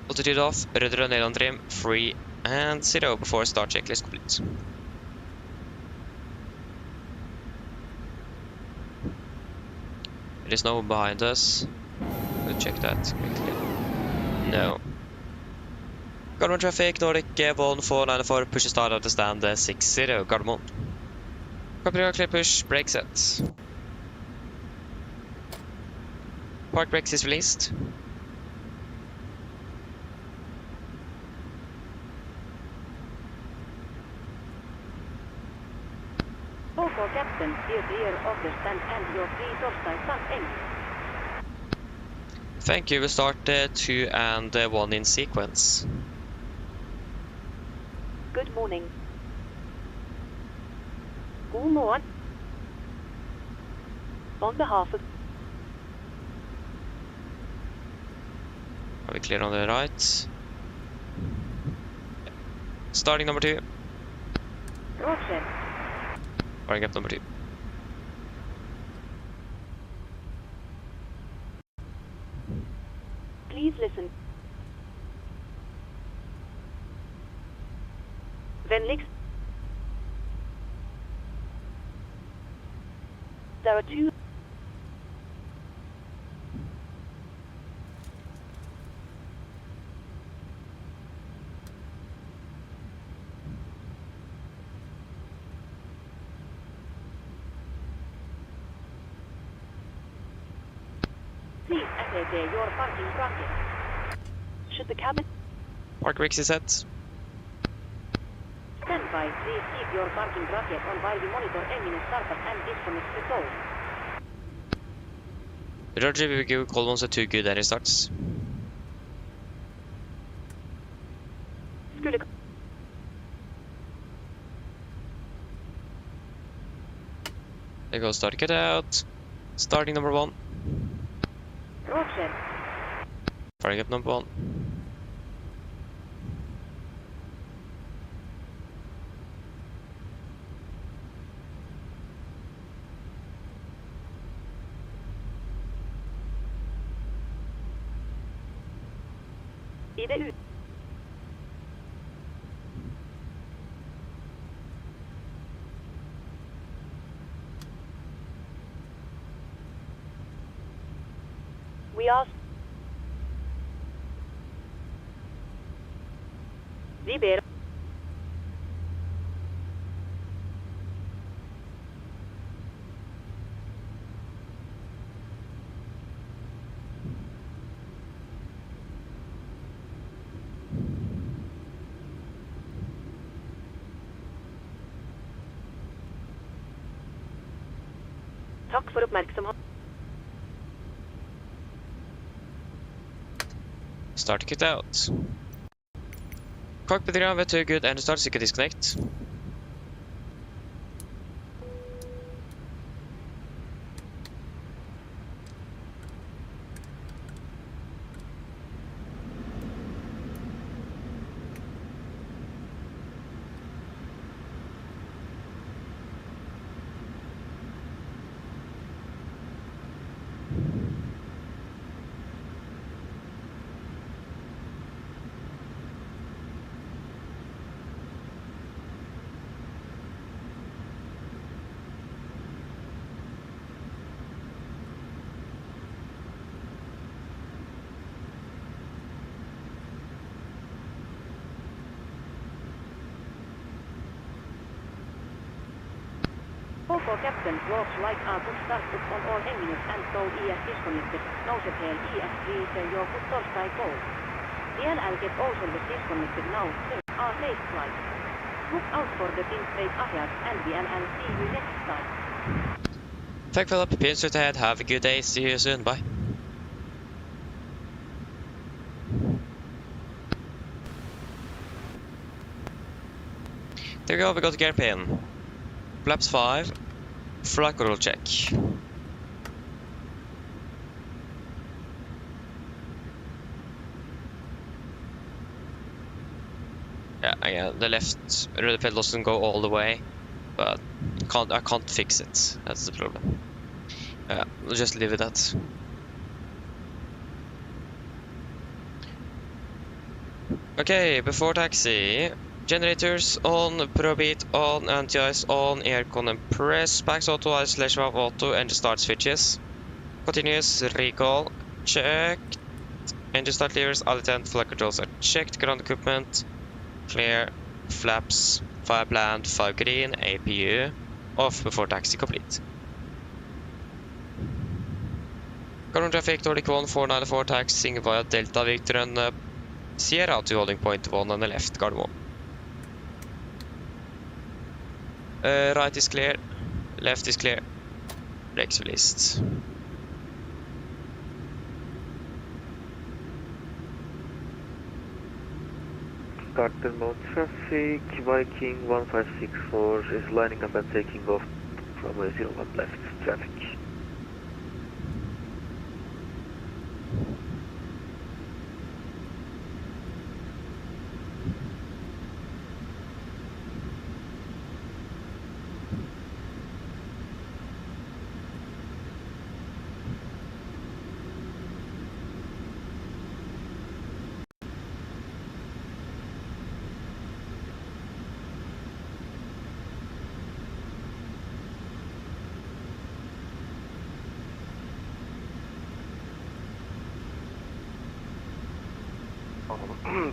altitude off. Rudder and on trim free and 0 before start checklist complete. There is no one behind us. We'll check that quickly. No. Gardermoen traffic, Nordic 1494 push start of the stand 60 Gardermoen. Copy, clear push, brake set. Park brakes is released. OK Captain, steer clear of the stand and your free Torstai sun engine. Thank you, we'll start 2 and 1 in sequence. Good morning. God morgon. On behalf of Are we clear on the right? Starting number 2. Roger. Firing up number 2. Please listen. Vänligst. There are 2. Please assay your parking bracket. Should the cabin Park brakes is set. stand by, please keep your parking bracket on while we monitor engine startup and disconnect the tow. Roger, we will give call once 2 good and restarts. Skulle There goes start, get out. Starting number 1. Roger. Firing up number 1. Ide ut. We are. Vi ber. Takk for oppmerksomhet. Start to get out. Cockpit ground, 2 good and start, so you can disconnect. OK Captain, walks like are put start up on all engines and tow ES disconnected. Nouset heel ES freezer your put Torstai go. Vielä älkeet Oselves disconnected now, sir. Are safe flight. Look out for the pin straight ahead and we'll see you next time. Thank Philip, pin straight ahead, have a good day, see you soon, bye. There we go, we got gear pin. Flaps 5. Flight control check. Yeah, again, the left rudder pedal doesn't go all the way, but I can't fix it. That's the problem. We'll just leave it at. Okay, before taxi, generators on, probeat on, anti-ice on, aircon and press, packs auto, isolation valve auto, engine start switches. Continuous, recall, checked. Engine start levers, all tent, flight controls are checked, ground equipment, clear, flaps, 5 land, 5 green, APU, off before taxi complete. Current traffic, Nordic 1, 494, taxiing via Delta Victor and Sierra to holding point 1 on the left, guard 1. Right is clear, left is clear, brakes released. Starter mode traffic, Viking 1564 is lining up and taking off from a 01 left traffic.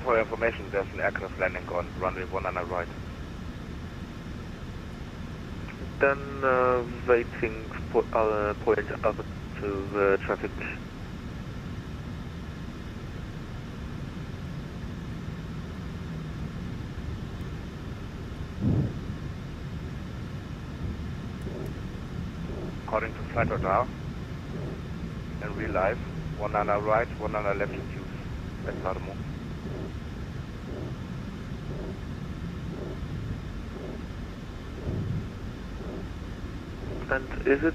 For your information, there's an aircraft landing on runway 1 on the right. Then waiting point up to traffic. According to flight radar, in real life, 1 on the right, 1 on the left is used. That's not a move. And is it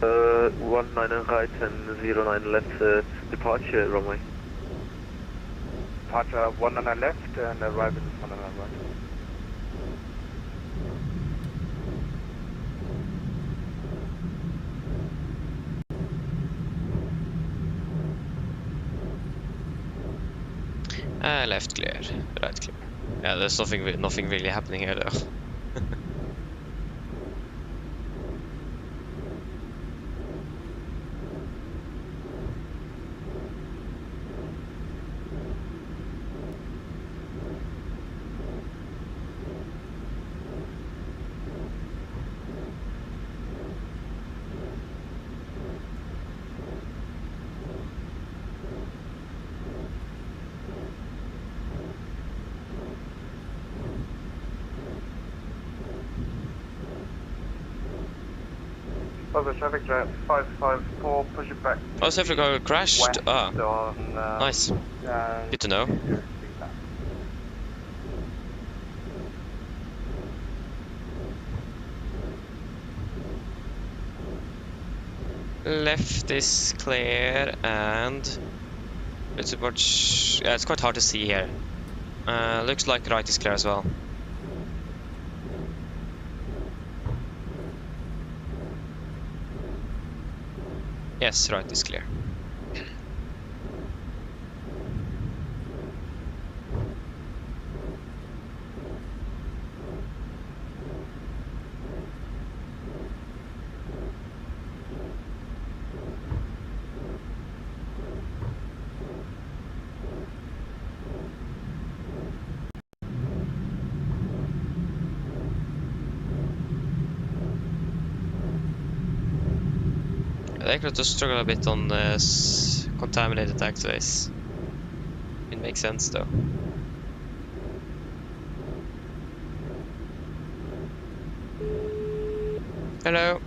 19 right and 09 left departure runway? Departure 1 on the left and arrival is 1 on the right. Left clear, right clear. Yeah, there's nothing really happening here though. Other traffic jet 554, push it back. Oh, so if we go crashed? West Ah, on, nice. Good to know. Left is clear and it's about yeah, it's quite hard to see here. Looks like right is clear as well. Yes, right is clear. They could just struggle a bit on contaminated taxiways. It makes sense though. Hello.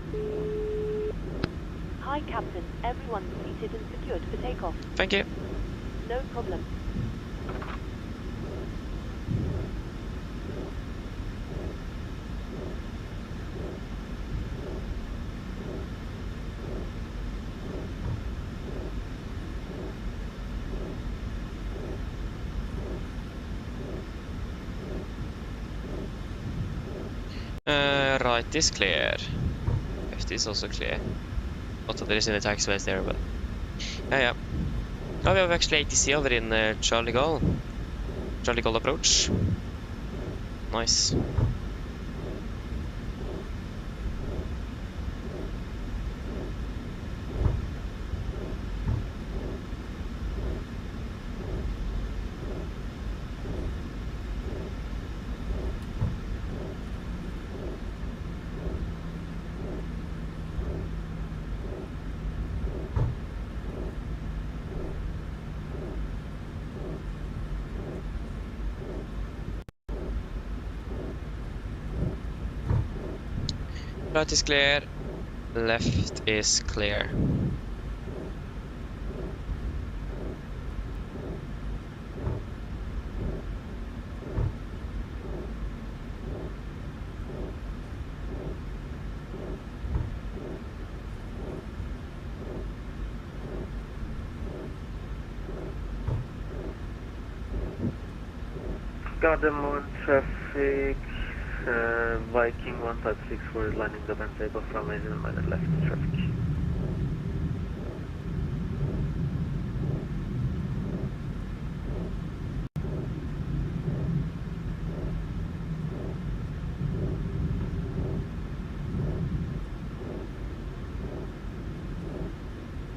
Hi, Captain. Everyone seated and secured for takeoff. Thank you. No problem. Right is clear. Left is also clear. Not that there is any taxiways there, but... Ja. Ja, vi har växlat ATC over in Charlie Gaulle. Charlie Gaulle approach. Nice. Right is clear. Left is clear. Gardermoen traffic, Viking 1564 is lining up and takeoff from Radeon minor left traffic.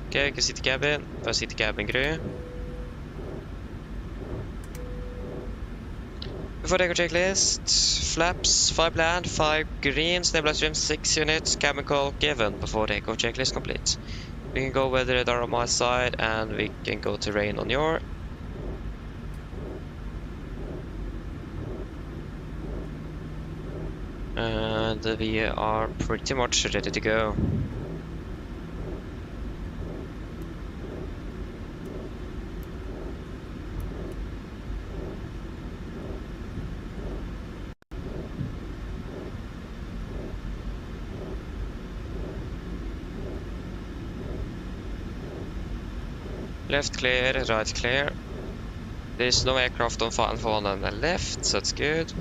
Okay, you can see the cabin. First see the cabin crew. Before deco checklist, flaps 5 land, 5 green, stabilize trim 6 units, cabin call given before deco checklist complete. We can go weather radar on my side and we can go terrain on your. And we are pretty much ready to go. Left clear, right clear. There's no aircraft on one on the left, so that's good.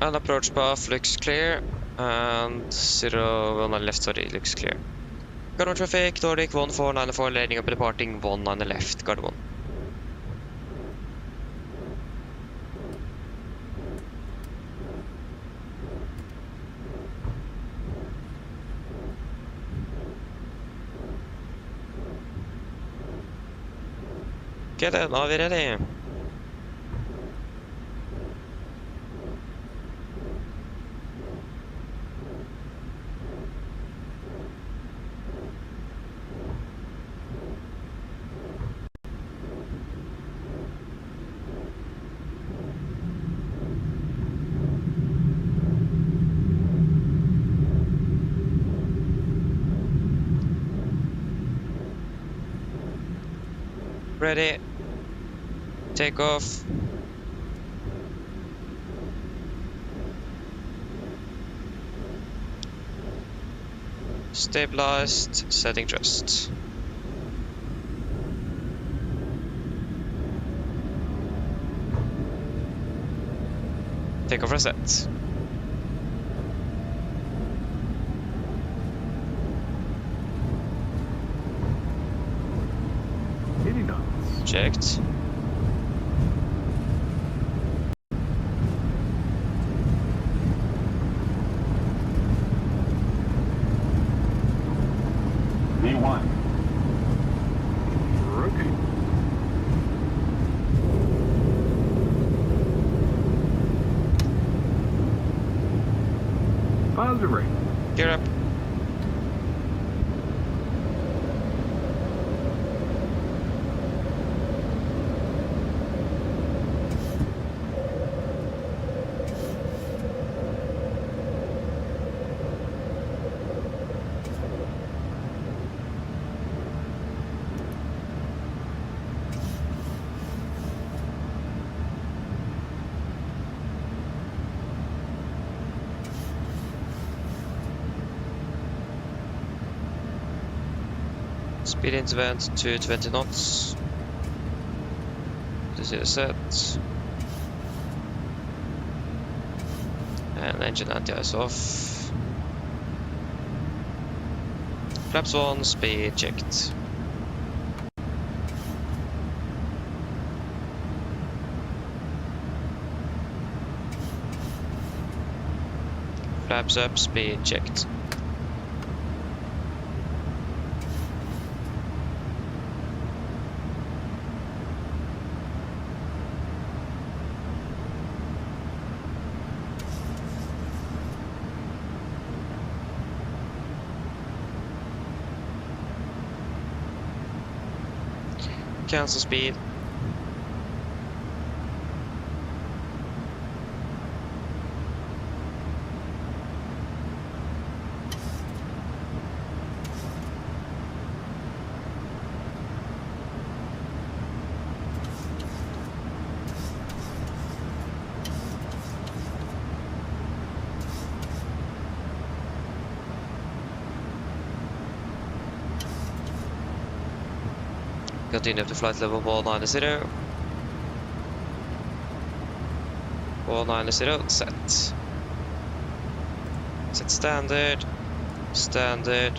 And approach path looks clear, and 0 on the left side looks clear. Gardermoen traffic, Nordic 1494, landing up departing 1 on the left, Gardermoen. Okay then, now we're ready. Ready. Take off. Stabilized, setting thrust. Take off reset. Checked. V1. Rookie. Positive rate. Gear up. Speed interval to 20 knots. This is set. And engine anti-ice off. Flaps on, speed checked. Flaps up, speed checked. Cancel speed. Continue up to flight level 190. 190, set. Set standard. Standard.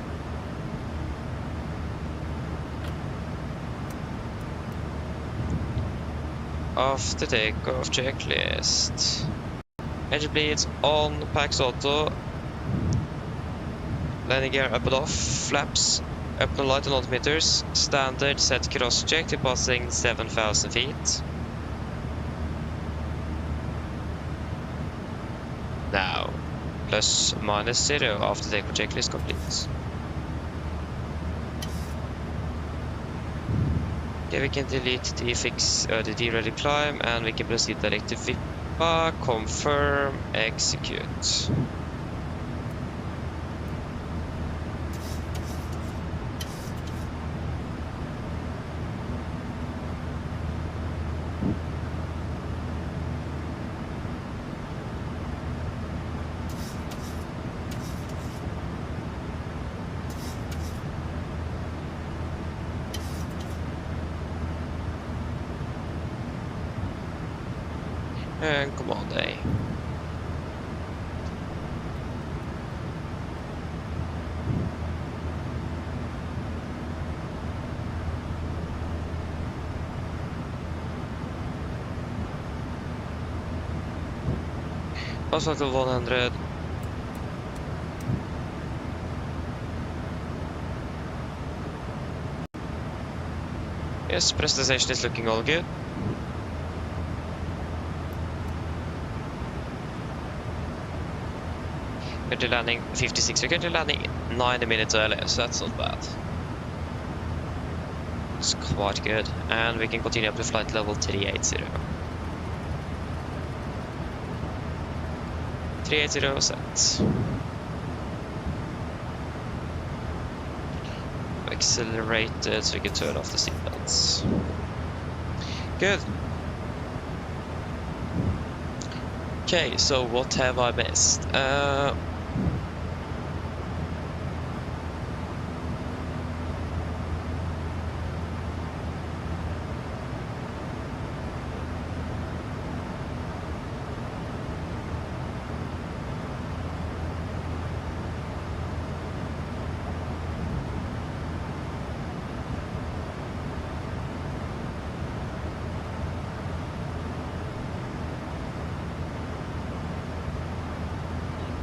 Off the takeoff checklist. Engine bleeds on, packs auto. Landing gear up and off, flaps. Up and light on altimeters. Standard set cross check to passing 7,000 feet. Now, plus minus 0 after takeoff checklist complete. Okay, we can delete the the D-ready climb and we can proceed direct to VIPA, confirm, execute. And command A. Oslo to 100. Yes, prestation is looking all good. Currently landing 56, we're currently landing 90 minutes early, so that's not bad. It's quite good, and we can continue up to flight level 380. 380 set. Accelerated so we can turn off the seatbelts. Good. Okay, so what have I missed?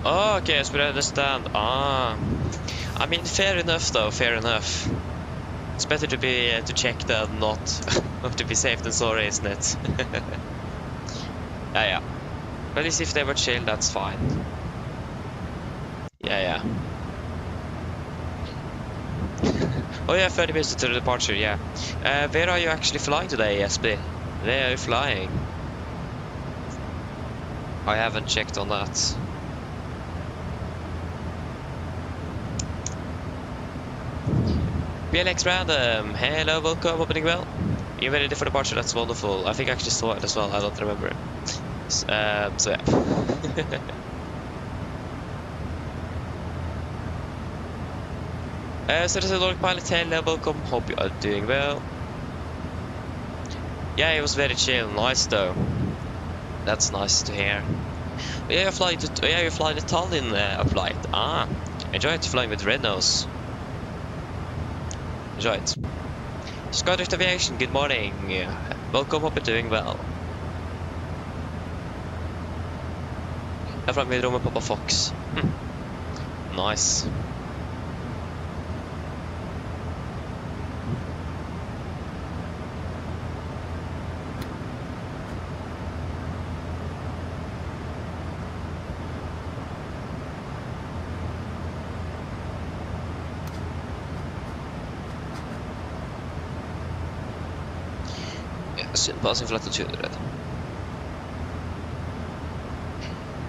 Oh, okay, so I understand. I mean, fair enough though, fair enough. It's better to be to check than not, to be safe than sorry, isn't it? Yeah. But at least if they were chill, that's fine. Yeah. Oh yeah, 30 minutes to the departure, yeah. Where are you actually flying today, SB? Where are you flying? I haven't checked on that. BLX Random, hello, welcome, opening well. You ready for departure? That's wonderful. I think I actually saw it as well, I don't remember. So yeah. So there's a log pilot. Hello, welcome. Hope you are doing well. Yeah, it was very chill, nice though. That's nice to hear. Yeah, you fly to Tallinn flight. Ah, enjoyed flying with Red Nose. Enjoy it. Scottish Aviation, good morning. Welcome, hope you're doing well. Jag flyger med rummet Papa Fox. Nice. Passing flight to 200.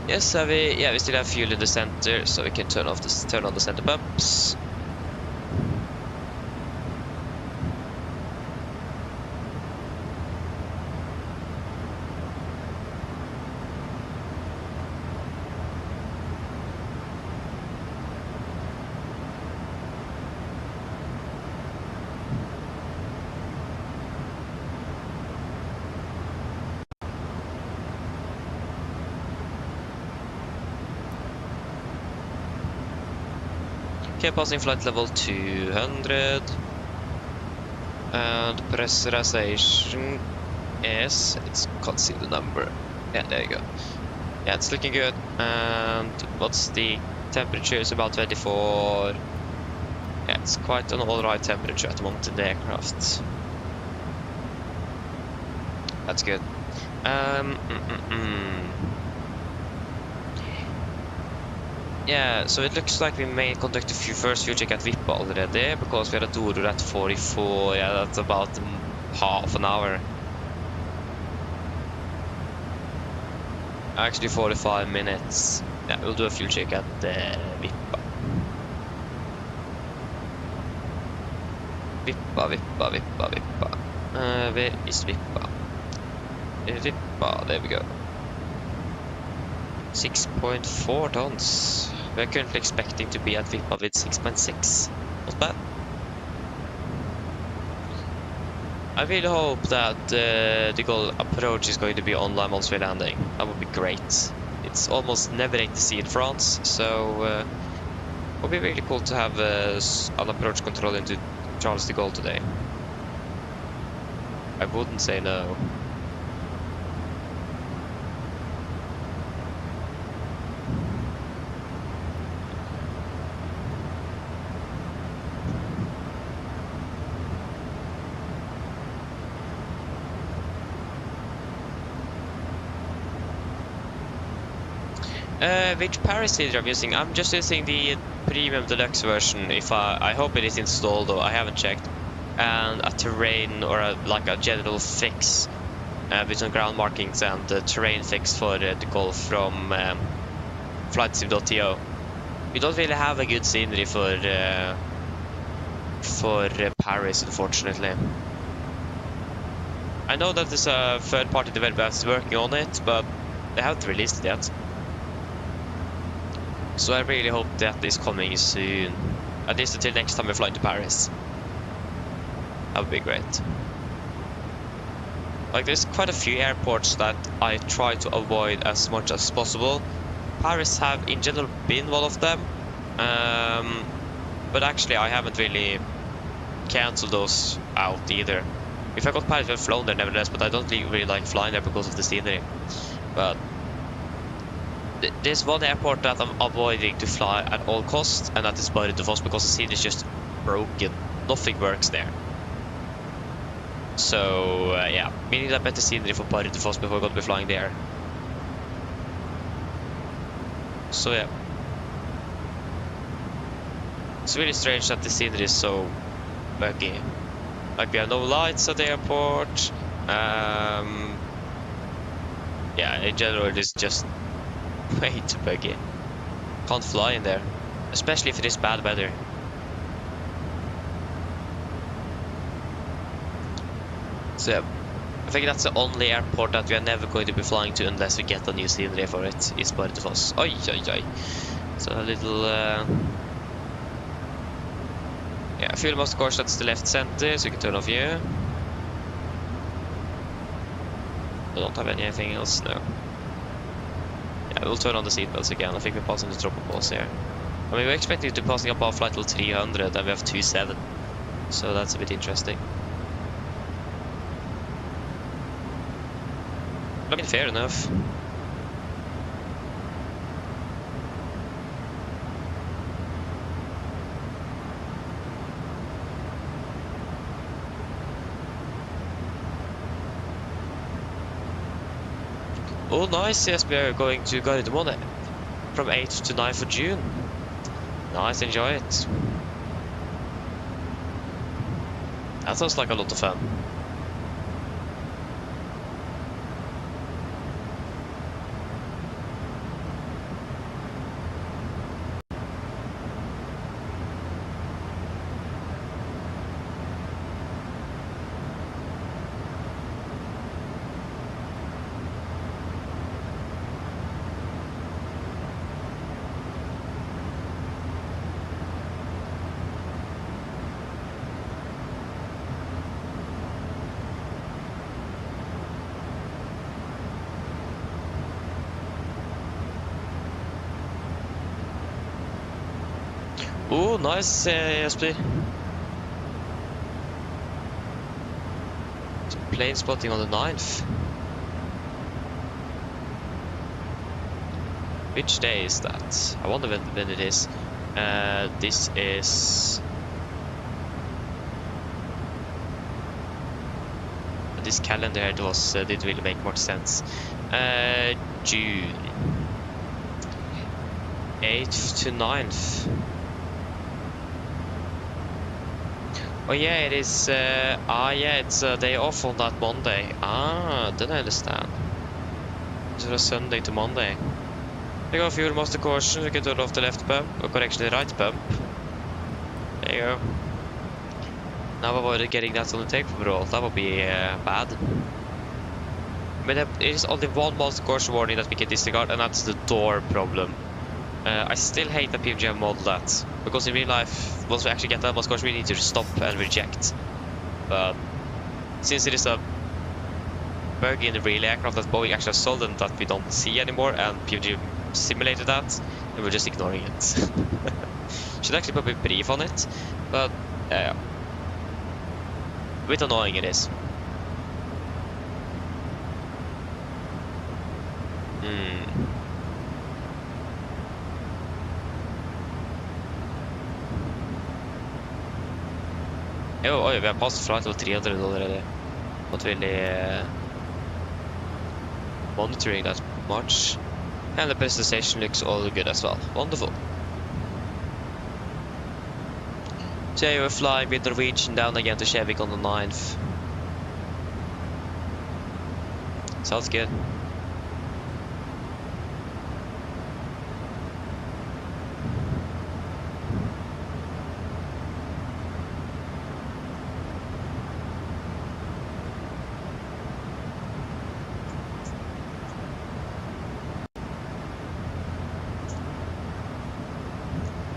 Yes, we still have fuel in the center, so we can turn on the center pumps. Okay, passing flight level 200. And pressurization is, can't see the number. Yeah, there you go. Yeah, it's looking good. And what's the temperature? It's about 24. Yeah, it's quite an alright temperature at the moment in the aircraft. That's good. Yeah, so it looks like we may conduct a first fuel check at Vippa already, because we had a Dodo at 44, yeah, that's about half an hour. Actually 45 minutes. Yeah, we'll do a fuel check at Vippa. Vippa. Where is Vippa? Vippa, there we go. 6.4 tons. We're currently expecting to be at Vippa with 6.6. Not bad. I really hope that the goal approach is going to be online once we're landing. That would be great. It's almost never to see in France, so it would be really cool to have an approach control into Charles de Gaulle today. I wouldn't say no. Which Paris seeder I'm using? I'm just using the premium deluxe version. If I hope it is installed, though I haven't checked. And a terrain or like a general fix with some ground markings and the terrain fix for the Golf from flightsim.to. We don't really have a good scenery for Paris, unfortunately. I know that there's a third-party developer that's working on it, but they haven't released it yet. So I really hope that is coming soon. At least until next time we fly to Paris. That would be great. Like, there's quite a few airports that I try to avoid as much as possible. Paris have in general been one of them. But actually I haven't really cancelled those out either. If I got Paris, I've flown there nevertheless, but I don't really like flying there because of the scenery. But there's one airport that I'm avoiding to fly at all costs, and that is Bardufoss, because the scene is just broken. Nothing works there. So yeah, we need a better scenery for Bardufoss before we're going to be flying there. So yeah, it's really strange that the scenery is so buggy. Like, we have no lights at the airport. Yeah, in general it is just way too buggy. Can't fly in there, especially if it is bad weather. So yeah, I think that's the only airport that we are never going to be flying to unless we get a new scenery for it, is Bardufoss. Oi. So a little Yeah, fuel must course, that's the left center, so you can turn off view. I don't have anything else, no. Yeah, we'll turn on the seatbelts again. I think we're passing the droppables here. I mean, we're expecting to passing up our flight till 300 and we have 27. So that's a bit interesting. I mean, fair enough. Oh, nice. Yes, we are going to Gardermoen from 8th to 9th of June. Nice, enjoy it. That sounds like a lot of fun. Oh, nice, ESP. Some plane spotting on the 9th. Which day is that? I wonder when it is. This is... This calendar it was didn't really make much sense. June 8th to 9th. Oh yeah, it is. Yeah, it's a day off on that Monday. Then I understand. It's a Sunday to Monday. We go fuel master caution. We can turn off the left pump, or correction, the right pump. There you go. Now avoid getting that on the takeoff roll. That would be bad. But there is only one master caution warning that we can disregard, and that's the door problem. I still hate that PMDG have modeled that, because in real life, once we actually get that master caution, we need to stop and reject. But since it is a bug in the real aircraft that Boeing actually has solved and that we don't see anymore, and PMDG simulated that, and we're just ignoring it. Should actually put a brief on it, but a bit annoying it is. Oi, vi har passat flight till 300 already. Not really monitoring that much. And the presentation looks all good as well. Wonderful. Today we're flying with Norwegian down again to Kjevik on the 9th. Sounds good.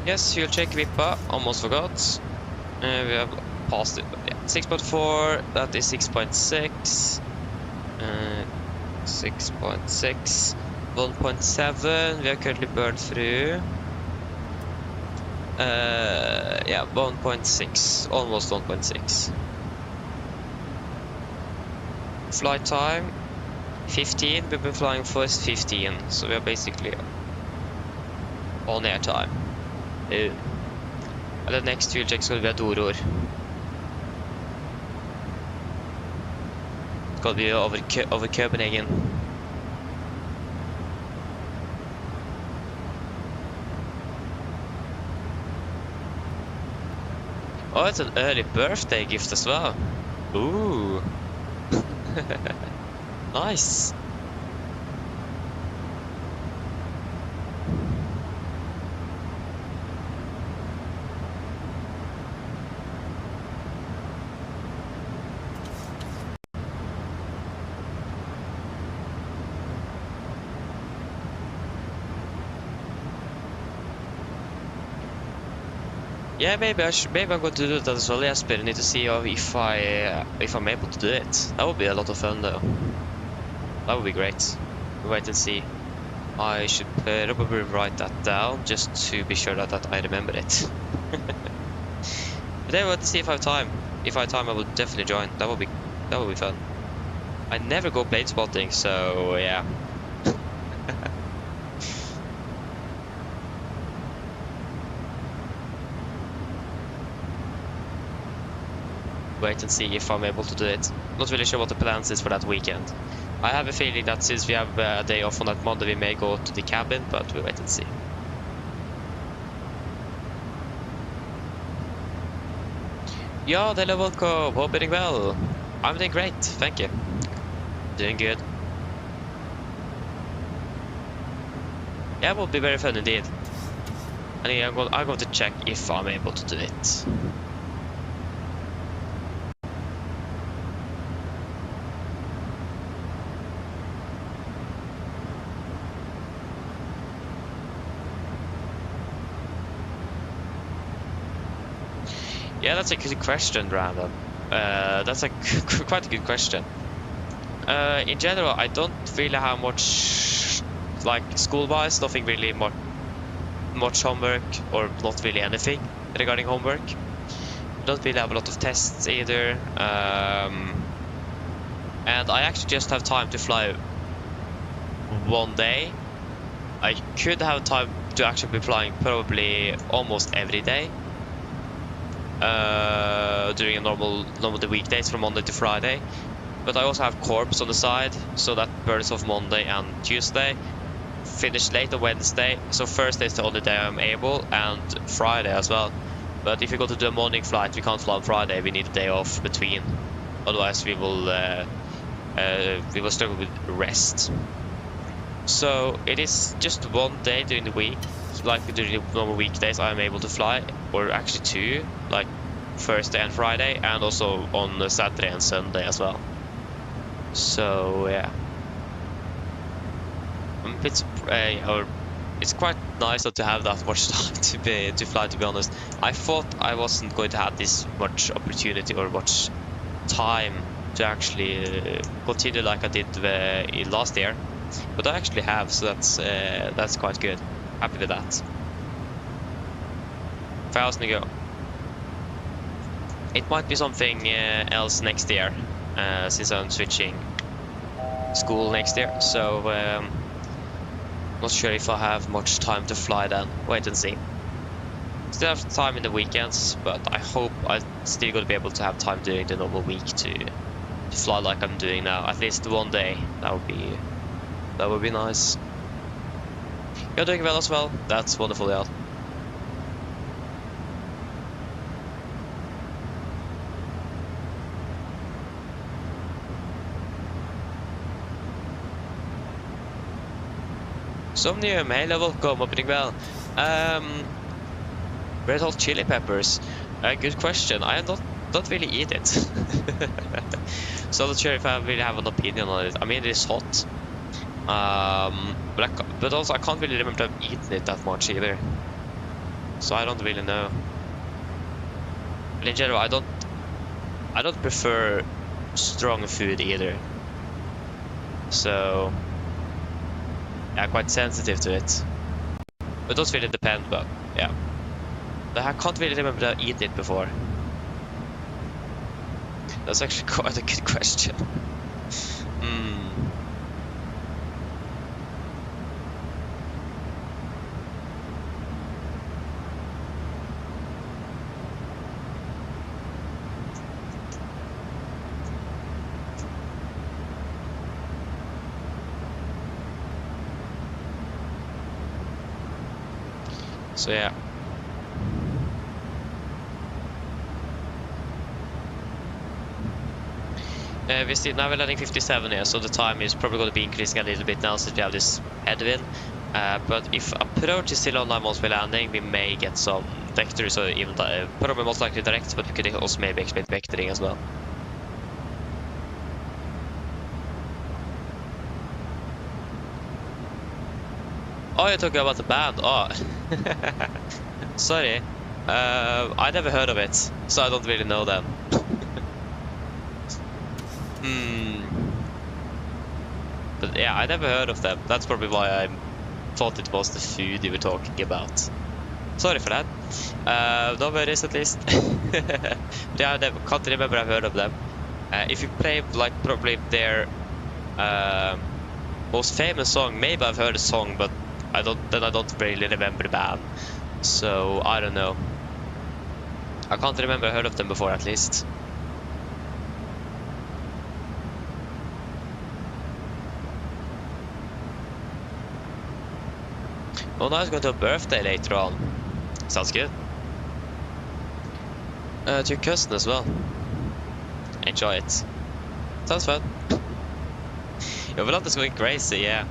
Yes, fuel check Vippa, almost forgot. We have passed it, yeah. 6.4, that is 6.6. 6.6. 1.7, we are currently burned through. Yeah, 1.6, almost 1.6. Flight time, 15, we've been flying first 15, so we are basically on air time. The next fuel check skal vi ha Doror. Skal vi over Copenhagen. Oh, it's an early birthday gift as well. Ooh. Nice. Yeah, maybe I'm going to do that as well. Yes, but I need to see if I'm able to do it. That would be a lot of fun, though. That would be great. Wait and see. I should probably write that down just to be sure that I remember it. But then we'll see if I have time. If I have time, I will definitely join. That would be fun. I never go plane spotting, so yeah. Wait and see if I'm able to do it. Not really sure what the plans is for that weekend. I have a feeling that since we have a day off on that Monday, we may go to the cabin, but we'll wait and see. Ja, hello, welcome. Hope you're doing well. I'm doing great, thank you. Doing good. Yeah, it will be very fun indeed. And yeah, I'm going to check if I'm able to do it. Yeah, that's a good question, Brandon. That's a quite a good question. In general, I don't really have much, like school-wise, nothing really much homework, or not really anything regarding homework. Don't really have a lot of tests either. And I actually just have time to fly one day. I could have time to actually be flying probably almost every day. During a normal the weekdays from Monday to Friday, but I also have corps on the side, so that burns off Monday and Tuesday. Finish late on Wednesday, so Thursday is the only day I'm able, and Friday as well. But if you go to do a morning flight, we can't fly on Friday. We need a day off between, otherwise we will struggle with rest. So it is just one day during the week, like during the normal weekdays, I am able to fly, or actually two, like Thursday and Friday, and also on Saturday and Sunday as well. So yeah, it's quite nice to have that much time to fly. To be honest, I thought I wasn't going to have this much opportunity or much time to actually continue like I did last year, but I actually have, so that's quite good. Happy with that. 1,000 ago. It might be something else next year, since I'm switching school next year. So not sure if I have much time to fly then. Wait and see. Still have time in the weekends, but I hope I'm still going to be able to have time during the normal week to fly like I'm doing now. At least one day. That would be nice. You're doing well as well. That's wonderful, yeah. Somnium, hello, welcome, hope you're doing well. Red hot chili peppers. Good question. I don't really eat it. So I'm not sure if I really have an opinion on it. I mean, it is hot. But also I can't really remember to have eaten it that much either. So I don't really know. But in general, I don't prefer strong food either. So yeah, quite sensitive to it. But those really depend, but yeah. But I can't really remember to have eaten it before. That's actually quite a good question. So yeah. We see now we're landing 57 here, so the time is probably going to be increasing a little bit now since we have this headwind. But if approach is still online once we're landing, we may get some vectors, or even probably most likely direct, but we could also maybe expect vectoring as well. Oh, you're talking about the band. Oh, sorry. I never heard of it, so I don't really know them. But yeah, I never heard of them. That's probably why I thought it was the food you were talking about. Sorry for that. No worries at least. Yeah, I can't remember I've heard of them. If you play like probably their most famous song, maybe I've heard a song, but I don't really remember the band. So I don't know. I can't remember I heard of them before at least. Oh, now it's going to a birthday later on. Sounds good. To your cousin as well. Enjoy it. Sounds fun. Your Volant is going crazy, yeah.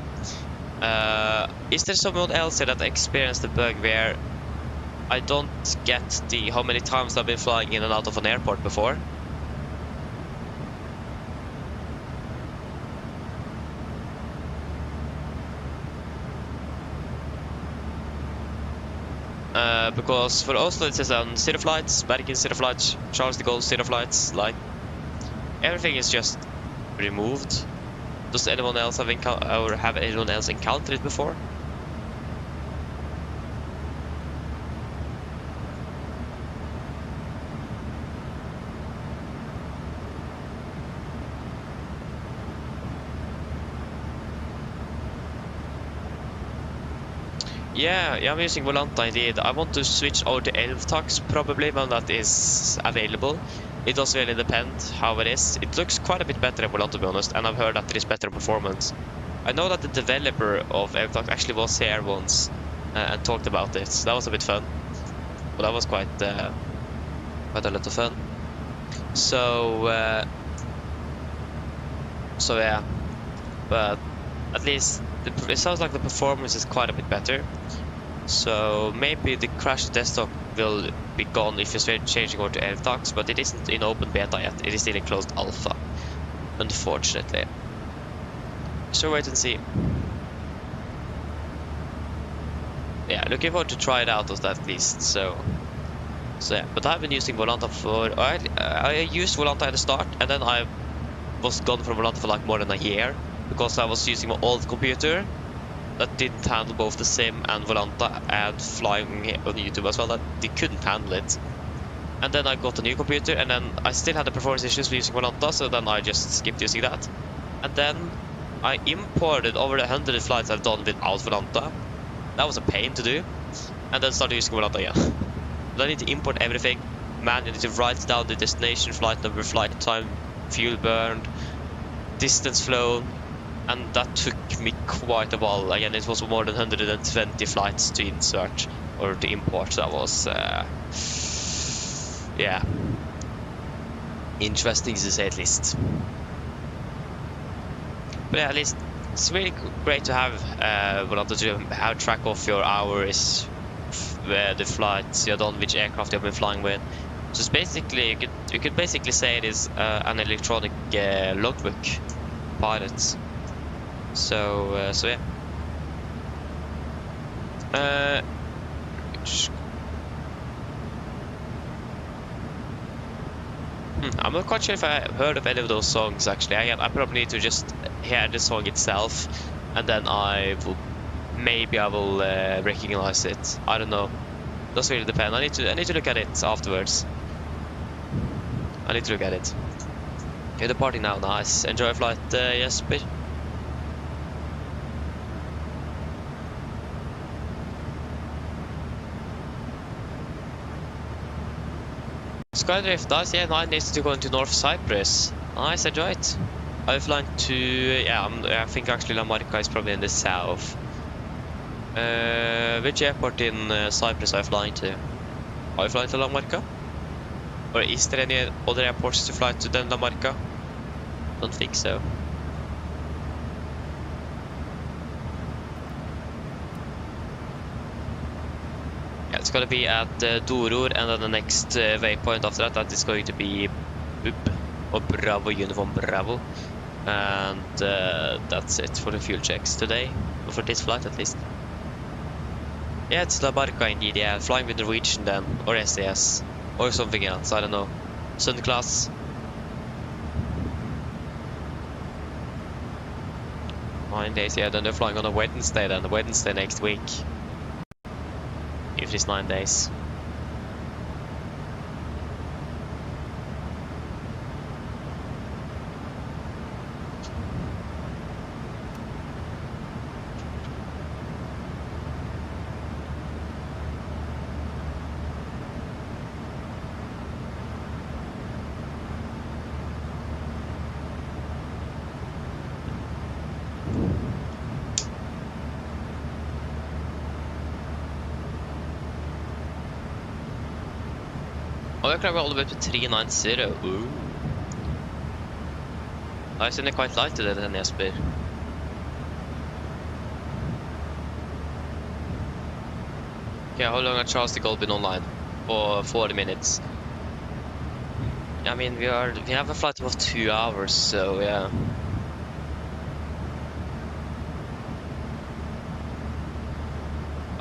Is there someone else here that experienced the bug where I don't get the how many times I've been flying in and out of an airport before? Because for Oslo it says on 0 flights, Bergen 0 flights, Charles de Gaulle 0 flights, like everything is just removed. Does anyone else have anyone else encountered it before? Yeah, I'm using Volanta indeed. I want to switch over to Elvtax probably when that is available. It does really depend how it is. It looks quite a bit better in Volanta, to be honest, and I've heard that there is better performance. I know that the developer of Elvtax actually was here once and talked about it. That was a bit fun. But that was quite a lot of fun. So yeah, but at least it sounds like the performance is quite a bit better. So maybe the crash desktop will be gone if you're changing over to Elvtax, but it isn't in open beta yet. It is still in closed alpha, unfortunately. So wait and see. Yeah, looking forward to try it out at least. So yeah, but I've been using Volanta for I used Volanta at the start, and then I was gone from Volanta for like more than a year because I was using my old computer that didn't handle both the sim and Volanta and flying on YouTube as well. That they couldn't handle it. And then I got a new computer, and then I still had the performance issues with using Volanta, so then I just skipped using that. And then I imported over the 100 flights I've done without Volanta. That was a pain to do. And then started using Volanta again. Then I need to import everything. Man, you need to write down the destination, flight number, flight time, fuel burned, distance flown. And that took me quite a while. Again, it was more than 120 flights to insert or to import. That was, yeah, interesting to say at least. But yeah, at least it's really great to have Volanta to have track of your hours, where the flights you've done, which aircraft you've been flying with. So it's basically you could basically say it is an electronic logbook pilot. So yeah. I'm not quite sure if I heard of any of those songs actually. I probably need to just hear the song itself, and then I will recognize it. I don't know. Does really depend. I need to look at it afterwards. I need to look at it. Okay, departing now. Nice. Enjoy flight. Yes, please. Skydrift, nice, yeah, 9 days to go into North Cyprus. Nice, enjoy it. I'm flying to, yeah, I think actually La Marca is probably in the south. Which airport in Cyprus are you flying to? Are you flying to La Marca? Or is there any other airports to fly to than La Marca? Don't think so. It's going to be at Doror, and then the next waypoint after that is going to be UB, or Bravo, Uniform Bravo. And that's it for the fuel checks today, or for this flight at least. Yeah, it's La Barca indeed, yeah. Flying with Norwegian then, or SAS, or something else, I don't know. Sun class. Nine days, yeah, then they're flying on a Wednesday then, Wednesday next week. If it's 9 days. Oh, jag klarar all the way to 390. Ooh. I think they're quite light today then, Jesper. Okay, how long has Charles de Gaulle been online? For 40 minutes. I mean, we have a flight of 2 hours, so yeah.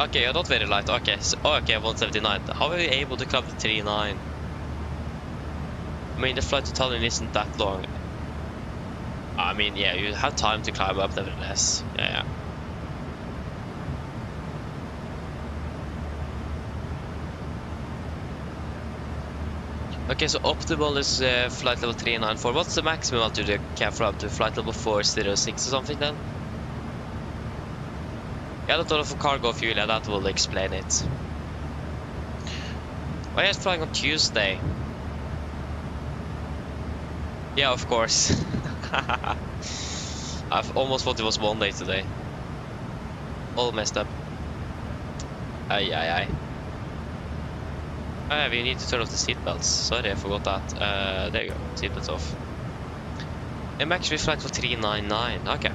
Okay, you're not very light. Okay, so, okay, 179. How are you able to climb the 39? I mean, the flight to Tallinn isn't that long. I mean, yeah, you have time to climb up nevertheless. Yeah. Okay, so optimal is flight level 394. What's the maximum altitude you can fly up to? Flight level 406 or something then? Yeah, I don't know for cargo fuel, yeah, that will explain it. Why is flying on Tuesday? Yeah, of course. I've almost thought it was Monday today. All messed up. Aye. We need to turn off the seatbelts. Sorry, I forgot that. There you go. Seatbelts off. I'm actually flight for 399. Okay.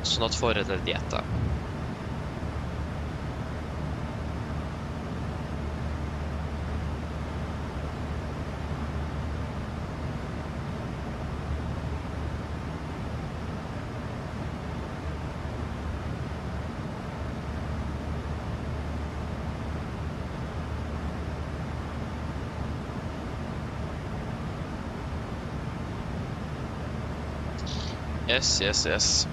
Så not forberedt yet da. Yes.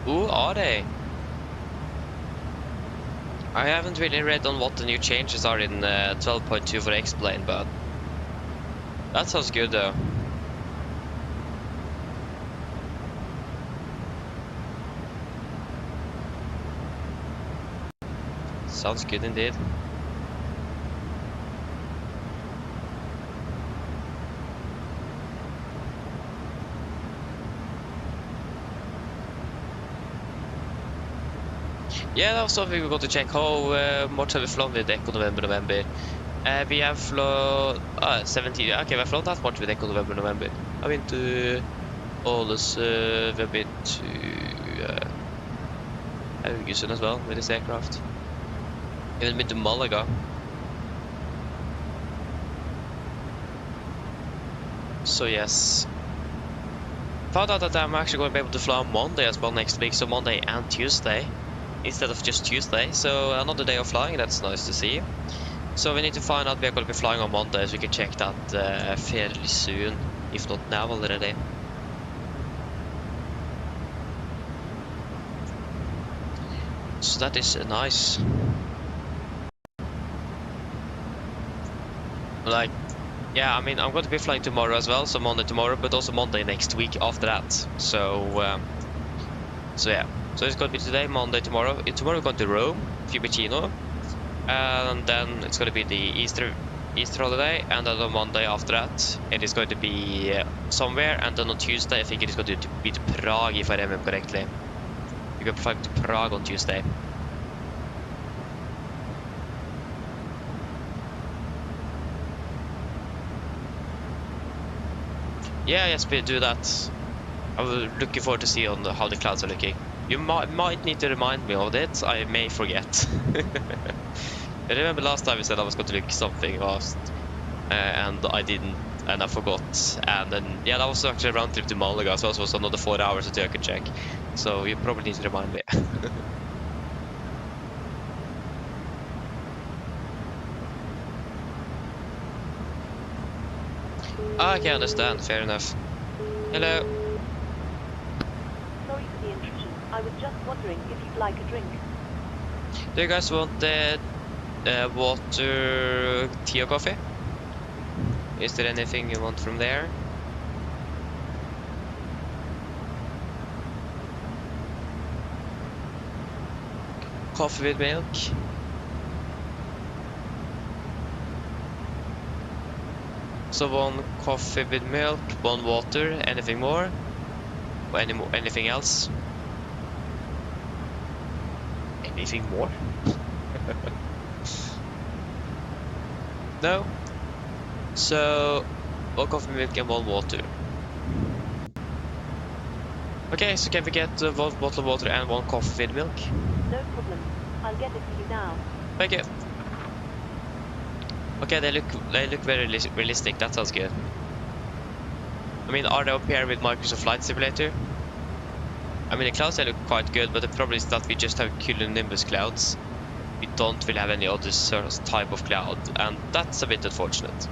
Who are they? I haven't really read on what the new changes are in 12.2 for X-Plane, but that sounds good though. Sounds good indeed. Yeah, that was something we got to check. How much have we flown with Echo November? We have flown 17. Okay, we have flown that much with Echo November. I've been to Ålesund. We have been to Haugesund as well with this aircraft. Even been to Malaga. So yes. Found out that I'm actually going to be able to fly on Monday as well next week. So Monday and Tuesday, instead of just Tuesday. So another day of flying, that's nice to see. So we need to find out we're going to be flying on Monday, so we can check that fairly soon, if not now already. So that is nice. Like, yeah, I mean, I'm going to be flying tomorrow as well, so Monday tomorrow, but also Monday next week after that. So, so yeah. So it's going to be today, Monday, tomorrow. Tomorrow we're going to Rome, Fiumicino, and then it's going to be the Easter holiday, and then on Monday after that it is going to be somewhere, and then on Tuesday I think it is going to be to Prague, if I remember correctly. We're going to fly to Prague on Tuesday. Yeah, yes, we do that. I'm looking forward to see on how the clouds are looking. You might need to remind me of it. I may forget. I remember last time you said I was going to look something fast, and I didn't. and I forgot. And then, yeah, that was actually a round trip to Malaga, so it was another 4 hours until I could check. So you probably need to remind me. I can understand, fair enough. Hello. Sorry for the intrusion. I was just wondering if you'd like a drink. Do you guys want water, tea or coffee? Is there anything you want from there? Coffee with milk? So 1 coffee with milk, 1 water, anything more? Or anything else? Anything more? No? So 1 coffee milk and 1 water. Okay, so can we get 1 bottle of water and 1 coffee with milk? No problem. I'll get it for you now. Thank you. Okay, they look very realistic. That sounds good. I mean, are they up here with Microsoft Flight Simulator? I mean, the clouds they look quite good, but the problem is that we just have cumulonimbus clouds. We don't really have any other type of cloud, and that's a bit unfortunate.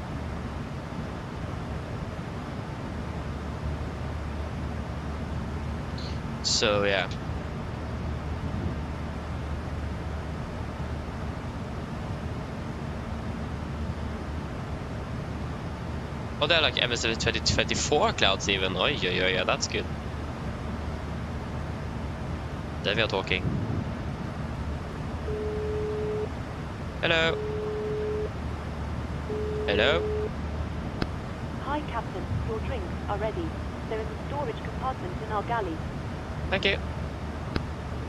So yeah. Oh, they're like MSFS2020 clouds even. Oh, yeah, that's good. There we are talking. Hello. Hello. Hi, Captain. Your drinks are ready. They're in the storage compartment in our galley. Thank you.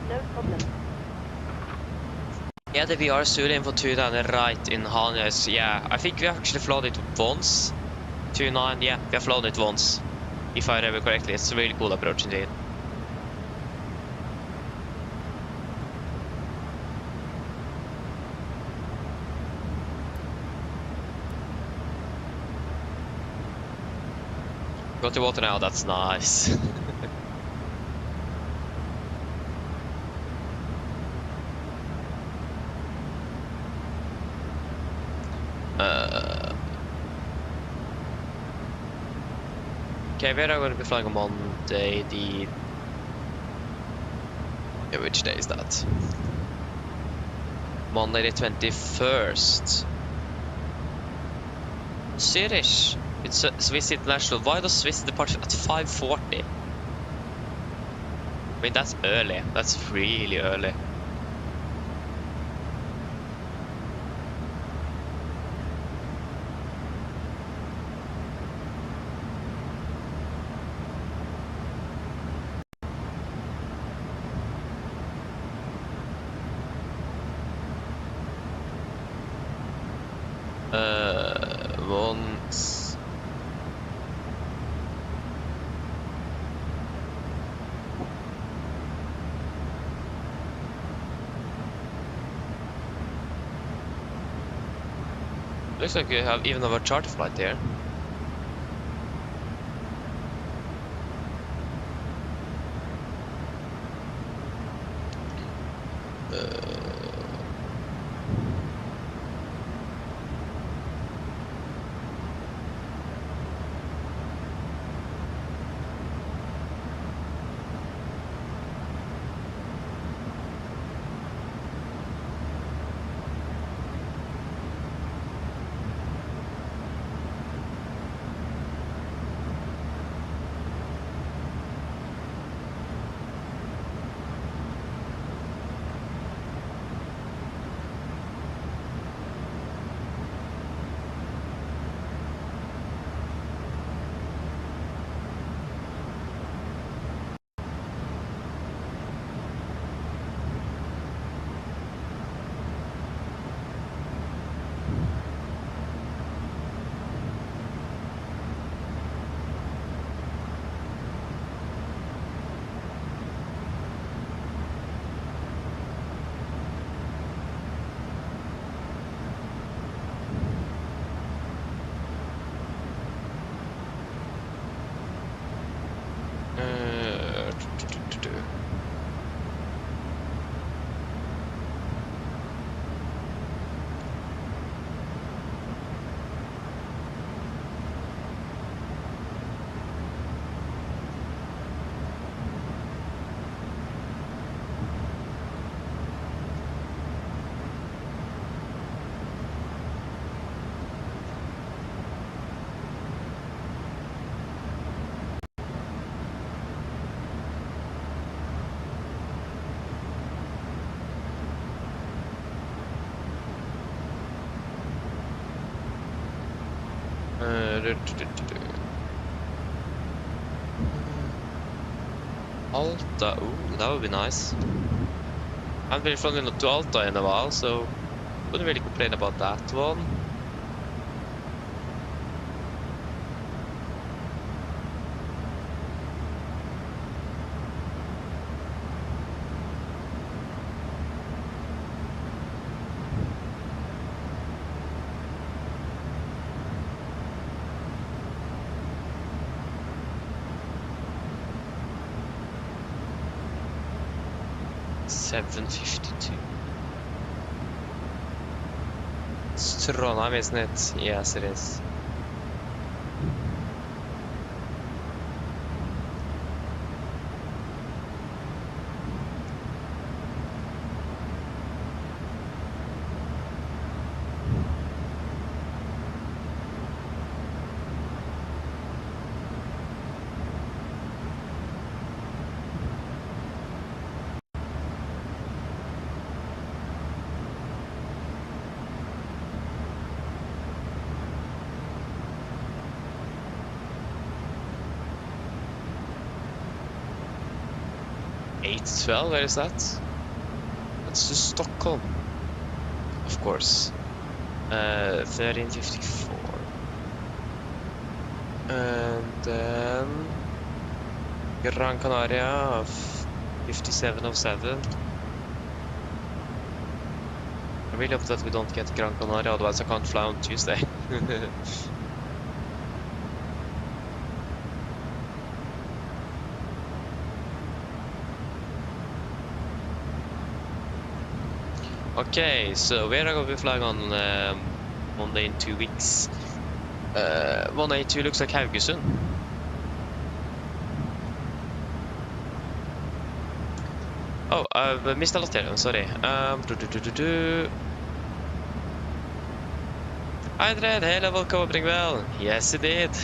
No problem. Yeah, the VR stood in for 2 down right in harness. Yeah, I think we actually flown it once. 2-9, yeah, we have flown it once. If I remember correctly, it's a really cool approach indeed. Got the water now, that's nice. Okay, we are going to be flying on Monday, yeah, which day is that? Monday the 21st. Zurich. It's Swiss International. Why does Swiss depart at 5:40? I mean, that's early. That's really early. Once. Looks like you have even a charter flight there. Alta, ooh, that would be nice. I haven't been flown to Alta in a while, so wouldn't really complain about that one. $752. It's Trondheim, isn't it? Yes, it is. $812, where is that? That's to Stockholm, of course. 1354. And then Gran Canaria, 5707. I really hope that we don't get Gran Canaria, otherwise I can't fly on Tuesday. Okay, so we are going to be flying on Monday in 2 weeks. 182 looks like Haugesund. Oh, I've missed a lot here, I'm sorry. Hi Dred, hello, welcome aboard well. Yes, it did.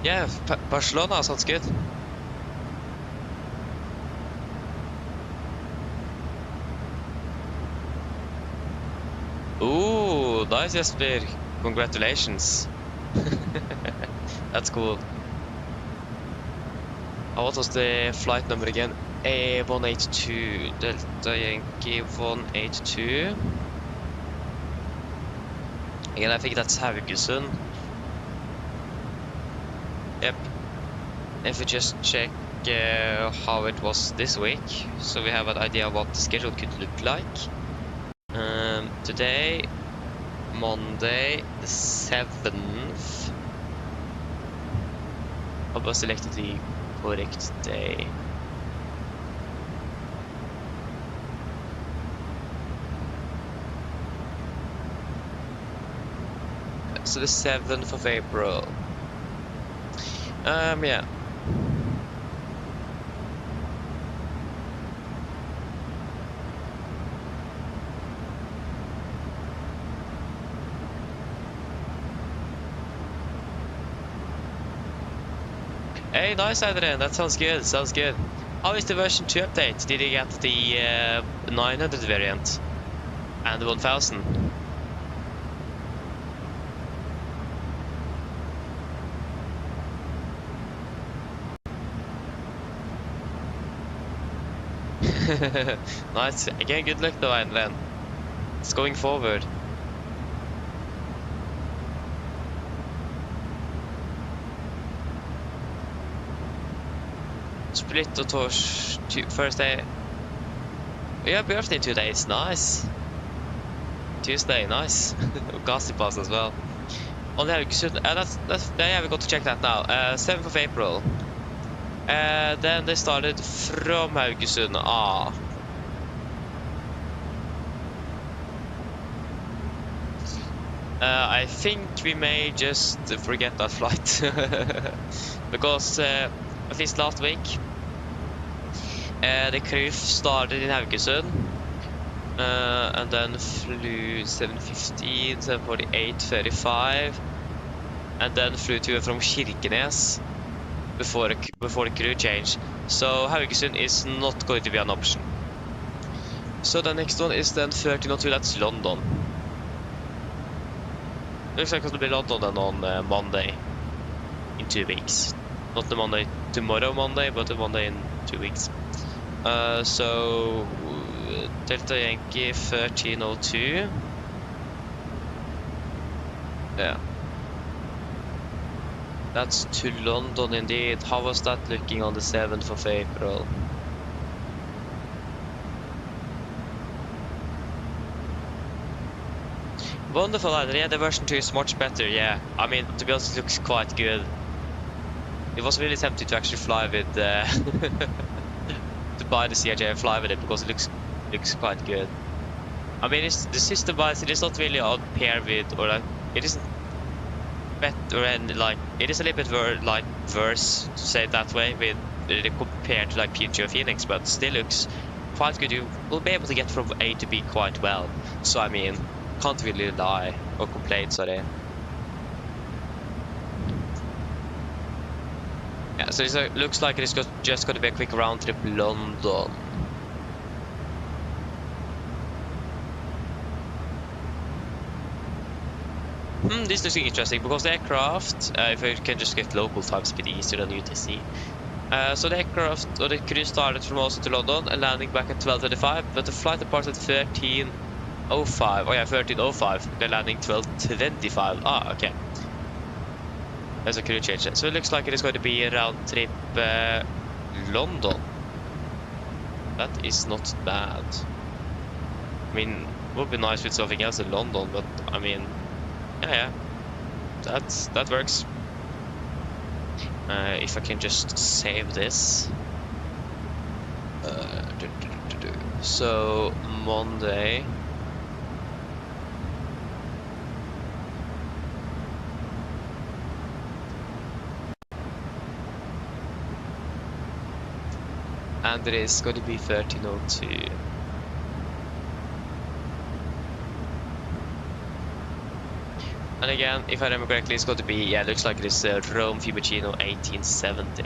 Yeah, Barcelona sounds good. Ooh, nice Jesper. Congratulations. That's cool. Oh, what was the flight number again? A182, Delta Yankee 182. Again, I think that's Haugesund. Yep. If we just check how it was this week, so we have an idea of what the schedule could look like. Today, Monday the 7th. I was selected the correct day. So the 7th of April. Yeah. Hey, nice Adrian, that sounds good, sounds good. How is the version 2 update? Did you get the 900 variant and the 1000? Nice. Again, good luck though, Adrian. It's going forward. Split or first day. Yeah, birthday 2 days. Nice. Tuesday, nice. Gossip pass as well. On the Haugesund, yeah, we got to check that now. 7th of April. Then they started from Haugesund. I think we may just forget that flight. Because at least last week the crew started in Haugesund and then flew 7:15, 7:48, 35, and then flew to and from Kirkenes before the crew change. So Haugesund is not going to be an option. So the next one is then 1302, that's London. Looks like it'll be London then on Monday in 2 weeks. Not the Monday tomorrow Monday, but the Monday in 2 weeks. So Delta Yankee 1302. Yeah. That's to London indeed. How was that looking on the 7th of April? Wonderful, yeah, the version 2 is much better, yeah. I mean, to be honest, it looks quite good. It was really tempting to actually fly with to buy the CRJ and fly with it because it looks quite good. I mean, the system wise, it is not really on pair with, or like, it isn't better, and like, it is a little bit like worse, to say it that way, with compared to like PG or Phoenix, but still looks quite good. You will be able to get from A to B quite well. So I mean, can't really lie or complain, sorry. Yeah, so it looks like it's just going to be a quick round trip London. This looks interesting because the aircraft, if I can just get local times, a bit easier than UTC. So the aircraft or the cruise started from Oslo to London and landing back at 12:35, but the flight departed at 13:05. Oh yeah, 13:05. They're landing 12:25. Ah, okay. There's a crew change. So it looks like it is going to be a round trip London. That is not bad. I mean, it would be nice with something else in London, but I mean, yeah, that works. If I can just save this. So Monday. And it is going to be 13:02. And again, if I remember correctly, it's going to be, yeah, it looks like it is Rome Fiumicino 1870.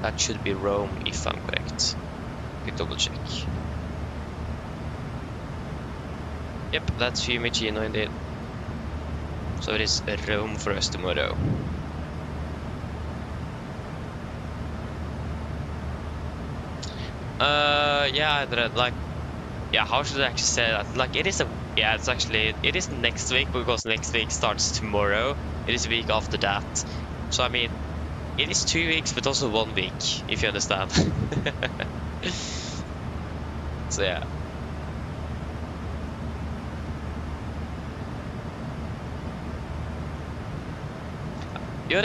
That should be Rome, if I'm correct. Quick double check. Yep, that's Fiumicino indeed. So it is Rome for us tomorrow. Yeah, like, yeah, how should I actually say that? Like, it is a, yeah, it's actually, it is next week because next week starts tomorrow. It is a week after that. So, I mean, it is 2 weeks, but also 1 week, if you understand. So, yeah. You're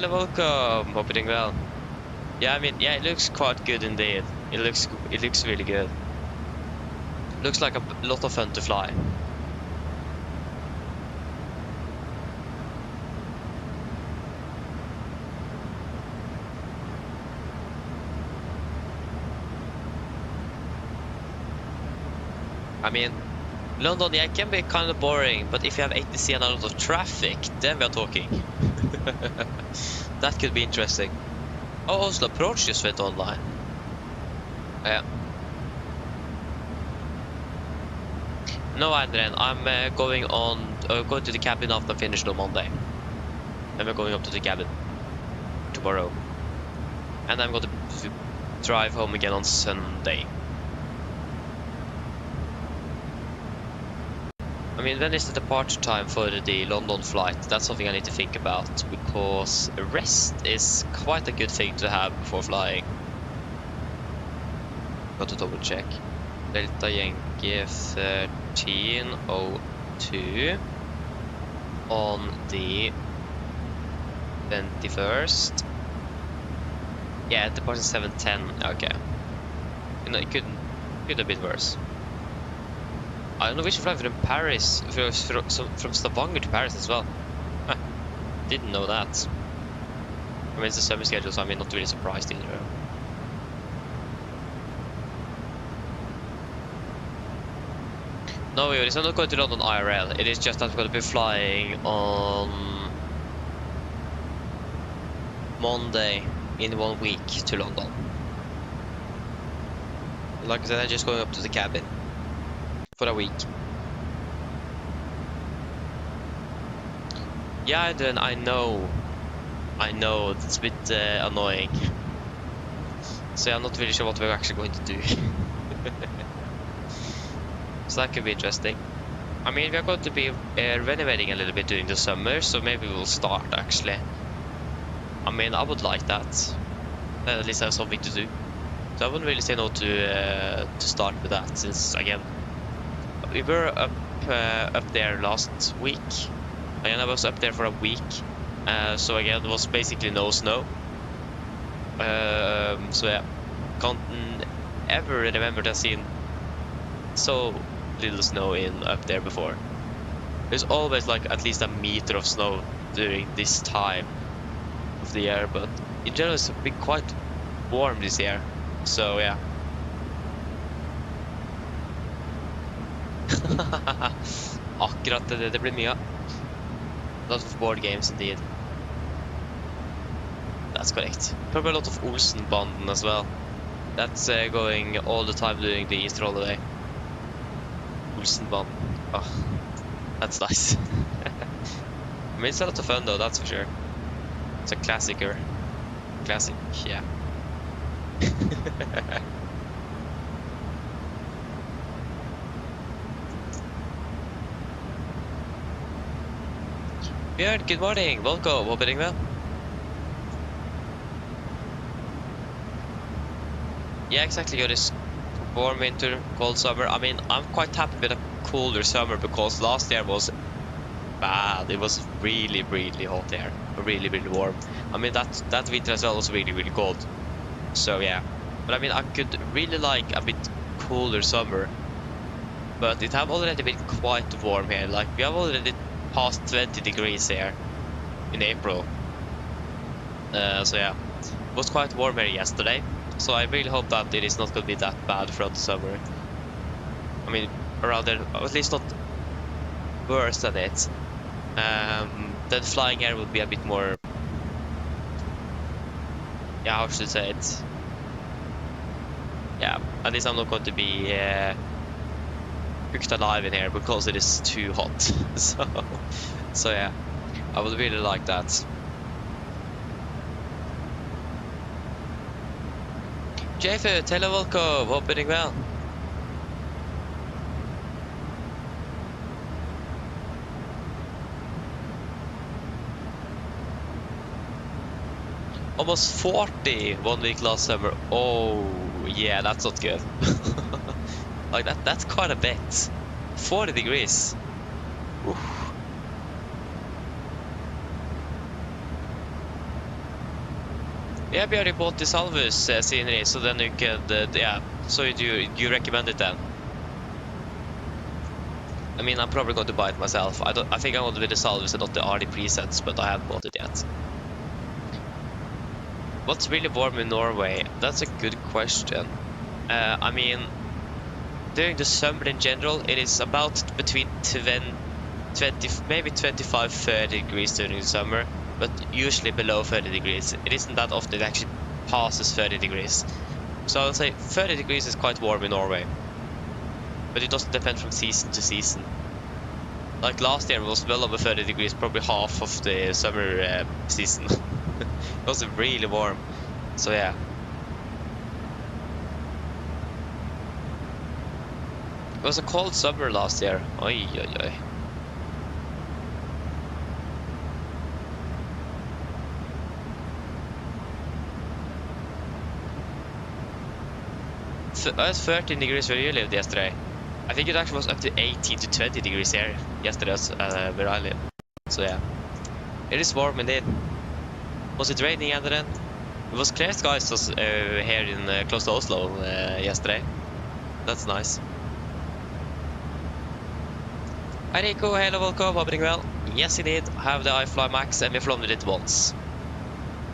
welcome. Hope you're doing well. Yeah, I mean, yeah, it looks quite good indeed. It looks really good. Looks like a lot of fun to fly. I mean, London, yeah, it can be kind of boring, but if you have ATC and a lot of traffic, then we're talking. That could be interesting. Oh, Oslo Approach just went online. Yeah. No, Adrian, I'm going to the cabin after I finish on Monday. Then we're going up to the cabin tomorrow. And I'm going to drive home again on Sunday. I mean, when is the departure time for the London flight? That's something I need to think about, because rest is quite a good thing to have before flying. Got to double check. Delta Yankee 13:02 on the 21st. Yeah, departure 7:10. Okay. You know, it could have been worse. I don't know which flight from Paris, from Stavanger to Paris as well. Huh. Didn't know that. I mean, it's a summer schedule, so I'm not really surprised either. No, it's not going to London IRL. It is just that we're going to be flying on Monday in 1 week to London. Like I said, I'm just going up to the cabin for a week. Yeah, then I know it's a bit annoying. So I'm not really sure what we're actually going to do. So that could be interesting. I mean, we are going to be renovating a little bit during the summer, so maybe we'll start actually. I mean, I would like that. At least have something to do. So I wouldn't really say no to start with that, since again we were up there last week. Again, I was up there for a week, so again it was basically no snow. So yeah, can't ever remember to have seen so little snow up there before. There's always like at least a meter of snow during this time of the year, but in general it's been quite warm this year. So yeah. Akkurat det blir mye. A lot of board games indeed. That's correct. Probably a lot of Olsen-banden as well. That's going all the time during the Easter holiday. Olsen-banden. Oh, that's nice. I mean, it's a lot of fun though, that's for sure. It's a classicer. Classic, yeah. Björn, good morning. Welcome. Hope you're doing well. Yeah, exactly. Got this warm winter, cold summer. I mean, I'm quite happy with a colder summer because last year was bad. It was really, really hot here. Really, really warm. I mean, that winter as well was really, really cold. So yeah. But I mean, I could really like a bit cooler summer. But it have already been quite warm here. Like, we have already past 20 degrees here in April. So yeah, it was quite warm here yesterday. So I really hope that it is not going to be that bad throughout the summer. I mean, around there, at least not worse than it. Then flying air will be a bit more, yeah, how should I say it? Yeah, at least I'm not going to be cooked alive in here because it is too hot. So yeah, I would really like that. Jeffet, hello, welcome. Hope you're doing well. Almost 40 1 week last summer. Oh yeah, that's not good. Like that's quite a bit. 40 degrees. Oof. Yeah, we already bought the Salvus scenery, so then you can, yeah, so you recommend it then? I mean, I'm probably going to buy it myself. I think I want to be the Salvus and not the RD presets, but I haven't bought it yet. What's really warm in Norway? That's a good question. I mean, during the summer in general, it is about between 20, maybe 25, 30 degrees during the summer, but usually below 30 degrees. It isn't that often it actually passes 30 degrees. So I would say 30 degrees is quite warm in Norway. But it doesn't depend from season to season. Like last year it was well over 30 degrees, probably half of the summer season. It was really warm. So yeah. It was a cold summer last year. Oi, oi, oi. I was 13 degrees where you lived yesterday. I think it actually was up to 18 to 20 degrees here yesterday where I live. So yeah, it is warm indeed. Was it raining at the end? It was clear skies here in close to Oslo yesterday. That's nice. Hi Rico, hello, welcome, hope you're doing well. Yes indeed, I have the iFly Max and we've flown with it once.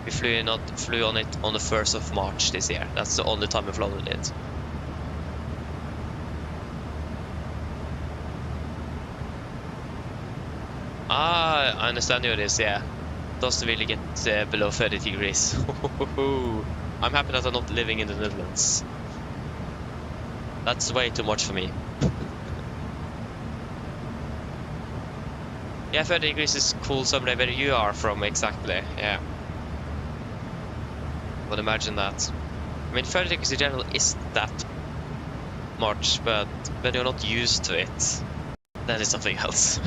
We flew on it on the 1st of March this year. That's the only time we've flown with it. Ah, I understand what it is, yeah. Doesn't really get below 30 degrees. I'm happy that I'm not living in the Netherlands. That's way too much for me. Yeah, 30 degrees is cool somewhere where you are from exactly, yeah. Would imagine that. I mean, 30 degrees in general isn't that much, but when you're not used to it, then it's something else.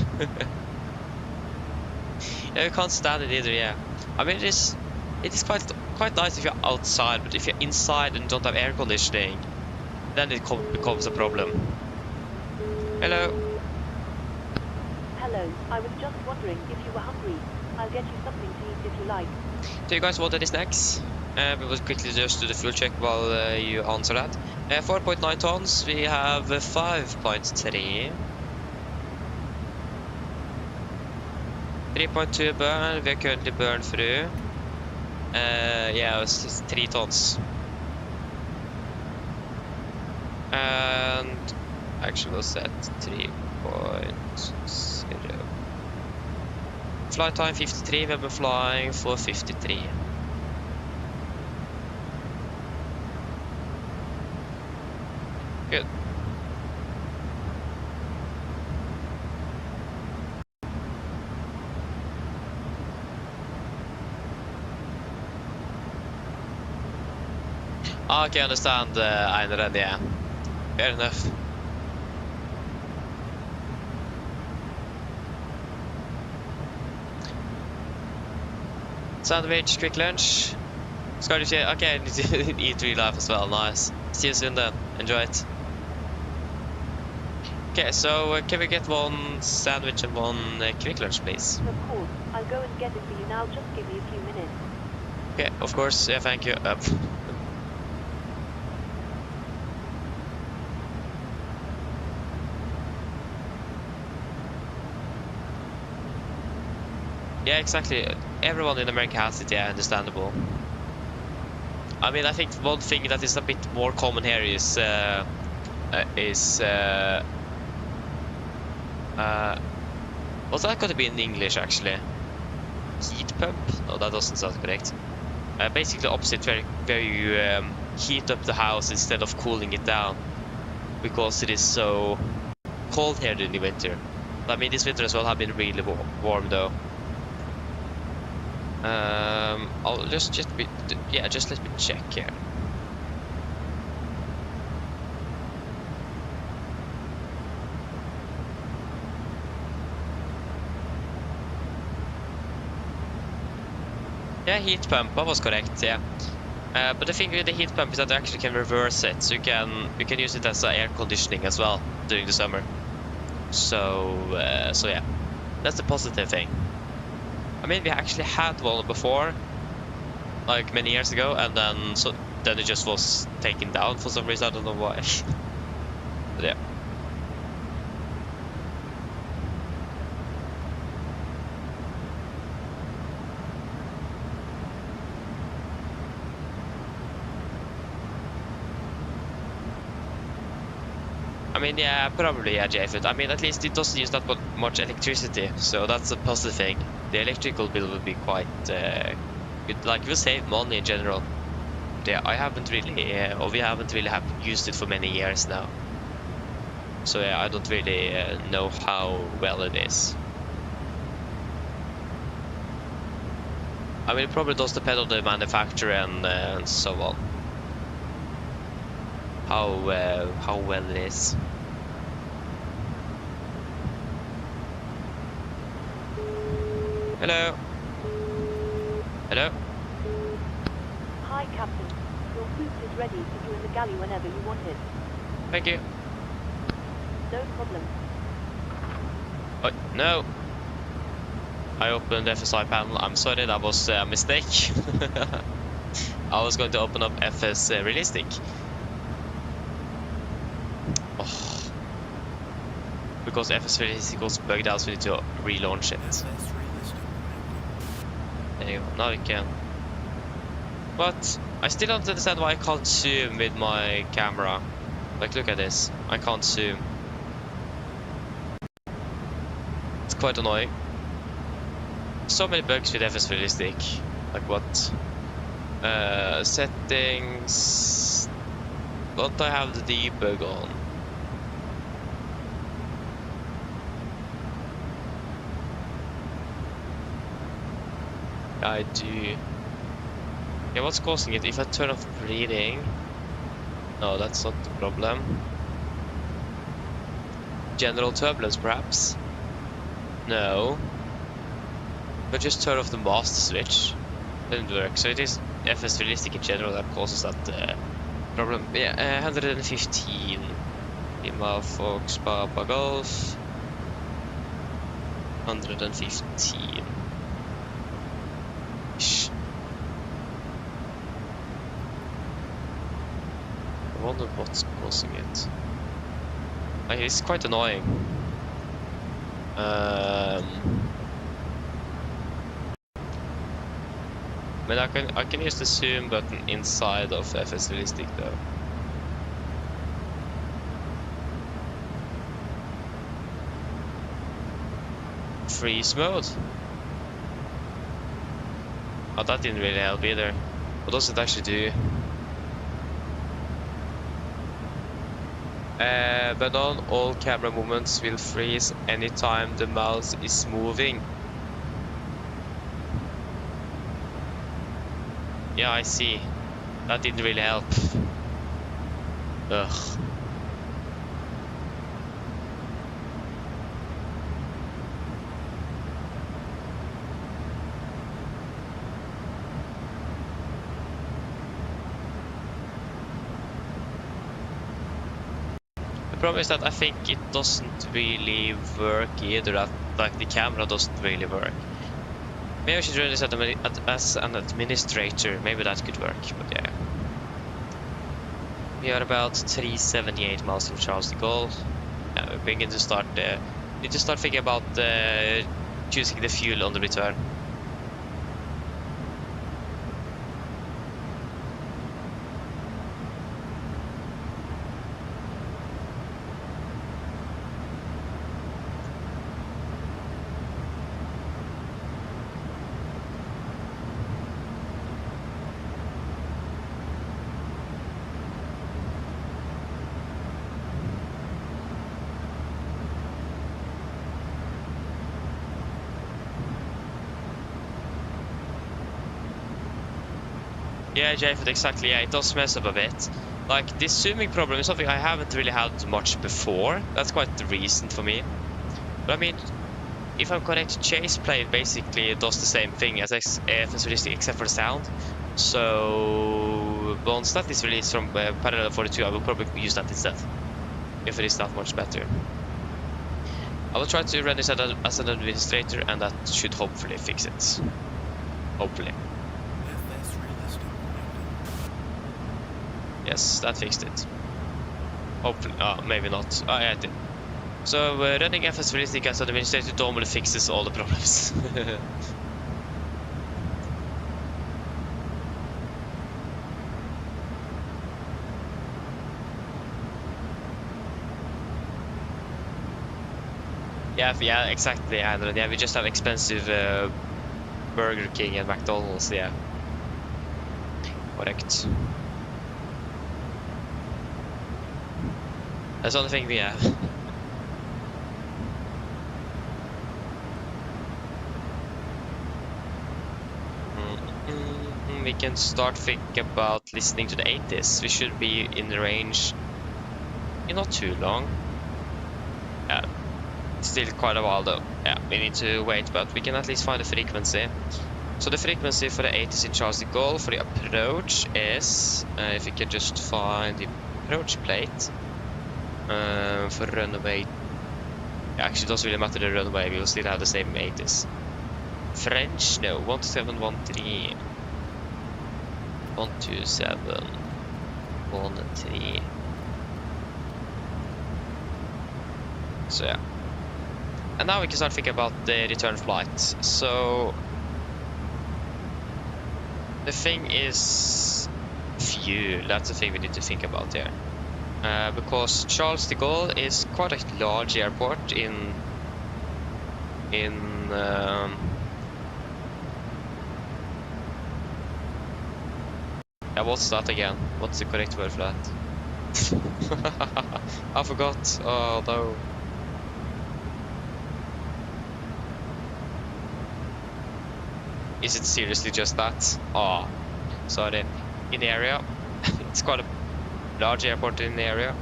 Yeah, you can't stand it either, yeah. I mean, it is quite nice if you're outside, but if you're inside and don't have air conditioning, then it becomes a problem. Hello. Hello, I was just wondering if you were hungry. I'll get you something to eat if you like. Do you guys want any snacks? We will quickly just do the fuel check while you answer that. 4.9 tons, we have 5.3. 3.2 burn, we are currently burned through. Yeah, it's 3 tons. And actually we'll set 3.0. Flight time 53, we've been flying for 53. Good. Okay, I understand, Einar, yeah. Fair enough. Sandwich, quick lunch. Scottish, okay, I need to eat real life as well, nice. See you soon then, enjoy it. Okay, so can we get one sandwich and one quick lunch, please? Of course, I'll go and get it for you now, just give me a few minutes. Okay, of course, yeah, thank you. Yeah, exactly. Everyone in America has it, yeah, understandable. I mean, I think one thing that is a bit more common here is what's that going to be in English, actually? Heat pump? No, that doesn't sound correct. Basically opposite, where you heat up the house instead of cooling it down, because it is so cold here during the winter. I mean, this winter as well have been really warm though. I'll just let me check here. Yeah, heat pump, that was correct, yeah. But the thing with the heat pump is that you actually can reverse it, so you can use it as air conditioning as well during the summer. So yeah, that's the positive thing. I mean, we actually had one before, like many years ago, and then it just was taken down for some reason. I don't know why. But yeah. I mean, yeah, probably, yeah, Jafet. I mean, at least it doesn't use that much electricity, so that's a positive thing. The electrical bill will be quite good. Like, we'll save money in general. But yeah, I haven't really, or we haven't really used it for many years now. So yeah, I don't really know how well it is. I mean, it probably does depend on the manufacturer and so on. How well it is. Hello. Hello. Hi, Captain. Your food is ready for you in the galley whenever you want it. Thank you. No problem. Oh, no. I opened the FSI panel. I'm sorry, that was a mistake. I was going to open up FS Realistic. Oh. Because FS Realistic was bugged out, so we need to relaunch it. There you go, now you can. But I still don't understand why I can't zoom with my camera. Like, look at this. I can't zoom. It's quite annoying. So many bugs with FS Realistic. Like what? Settings. Don't I have the debug on? I do. Yeah, what's causing it? If I turn off breathing... No, that's not the problem. General turbulence, perhaps? No. But just turn off the master switch. Didn't work. So it is FS realistic in general that causes that problem. Yeah, 115. Lima Fox Papa Golf. 115. Shh. I wonder what's causing it. Like, it's quite annoying. I mean, I can use the zoom button inside of FS Realistic though. Freeze mode. Oh, that didn't really help either. What does it actually do? But on all camera movements will freeze anytime the mouse is moving. Yeah, I see. That didn't really help. Ugh. The problem is that I think it doesn't really work either, that like the camera doesn't really work. Maybe I should run this as an administrator, maybe that could work, but yeah. We are about 378 miles from Charles de Gaulle. Yeah, we begin to start, need to start thinking about choosing the fuel on the return. Yeah, Jayford, exactly. Yeah, it does mess up a bit. Like, this zooming problem is something I haven't really had much before. That's quite recent for me. But I mean, if I'm correct, Chase Plane basically does the same thing as FS Realistic except for the sound. So once that is released from Parallel 42, I will probably use that instead. If it is that much better. I will try to run this as an administrator, and that should hopefully fix it. Hopefully. Yes, that fixed it. Hopefully, maybe not. Oh, yeah, it did. So, running FS Realistic as an administrator normally fixes all the problems. Yeah, exactly, Andrew. Yeah, we just have expensive Burger King and McDonald's, yeah. Correct. That's the only thing we have. We can start thinking about listening to the 80s. We should be in the range in not too long. Yeah, still quite a while though. Yeah, we need to wait, but we can at least find the frequency. So the frequency for the 80s in Charles de Gaulle for the approach is, if we can just find the approach plate. For runway, actually it doesn't really matter the runway, we will still have the same 80s. French, no, 1713. 12713. So yeah. And now we can start thinking about the return flight. So the thing is fuel, that's the thing we need to think about here. Because Charles de Gaulle is quite a large airport in yeah, what's that again? What's the correct word for that? I forgot. Oh no. Is it seriously just that? Oh, sorry. In the area, it's quite a large airport in the area.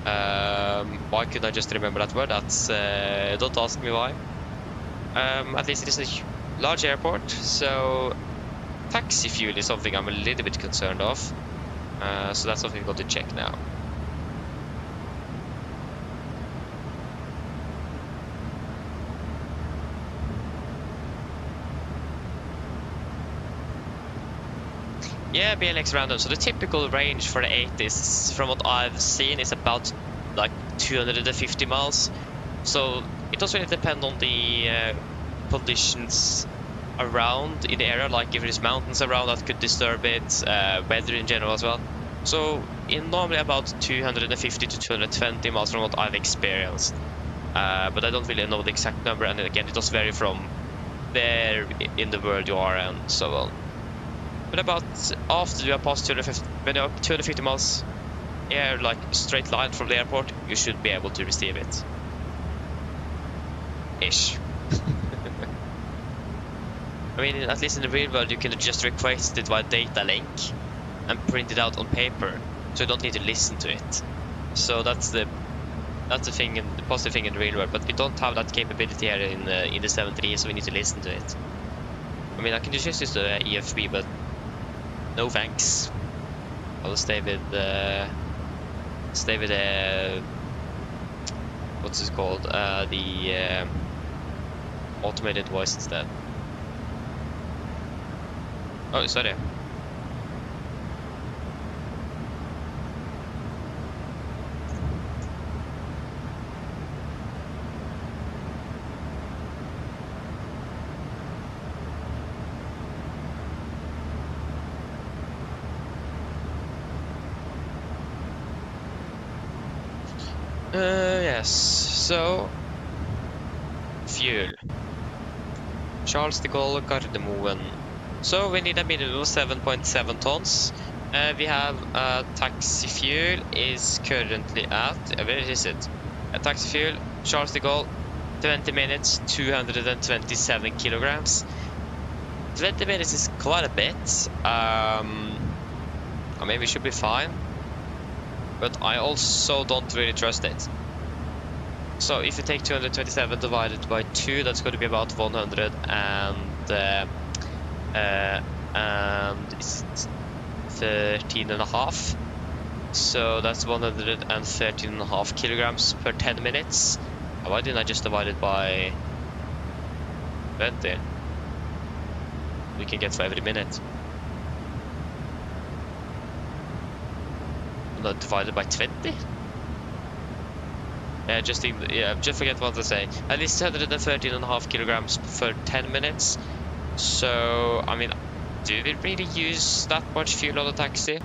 Why couldn't I just remember that word? That's don't ask me why. At least it is a large airport, so taxi fuel is something I'm a little bit concerned of. So that's something we've got to check now. Yeah, BLX random. So the typical range for the 80s, from what I've seen, is about like 250 miles. So it does really depend on the conditions around in the area, like if there's mountains around that could disturb it, weather in general as well. So in normally about 250 to 220 miles from what I've experienced. But I don't really know the exact number, and again it does vary from where in the world you are and so on. But about after you are past 250, when you're up 250 miles air, like straight line from the airport, you should be able to receive it. Ish. I mean, at least in the real world, you can just request it via data link and print it out on paper, so you don't need to listen to it. So that's the thing, and the positive thing in the real world. But we don't have that capability here in the 7.3, so we need to listen to it. I mean, I can just use the EFB, but no thanks. I'll stay with what's it called? The automated voice instead. Oh, sorry. Yes, so fuel. Charles de Gaulle, Gardermoen. So we need a minimum of 7.7 tons. We have taxi fuel is currently at, where is it? Taxi fuel, Charles de Gaulle, 20 minutes, 227 kilograms. 20 minutes is quite a bit. I mean, we should be fine. But I also don't really trust it. So if you take 227 divided by 2, that's going to be about 100 and it's 13.5. So that's 113.5 kilograms per 10 minutes. Why didn't I just divide it by 20? We can get for every minute. Not divided by 20? Yeah, just forget what to say. At least 113.5 kilograms for 10 minutes. So, I mean, do we really use that much fuel on a taxi?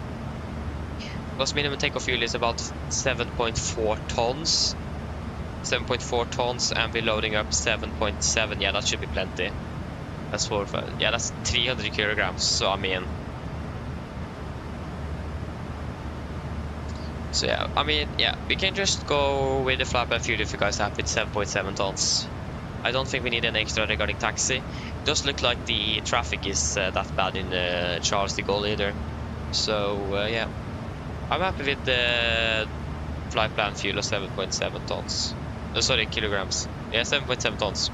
Because minimum takeoff fuel is about 7.4 tons. 7.4 tons, and we're loading up 7.7. Yeah, that should be plenty. That's 4, yeah, that's 300 kilograms. So, I mean, so yeah, I mean, yeah, we can just go with the flatbed fuel if you guys have with 7.7 tons. I don't think we need any extra regarding taxi. It does look like the traffic is that bad in Charles de Gaulle either. So yeah, I'm happy with the flight plan fuel of 7.7 tons. Sorry, kilograms. Yeah, 7.7 tons.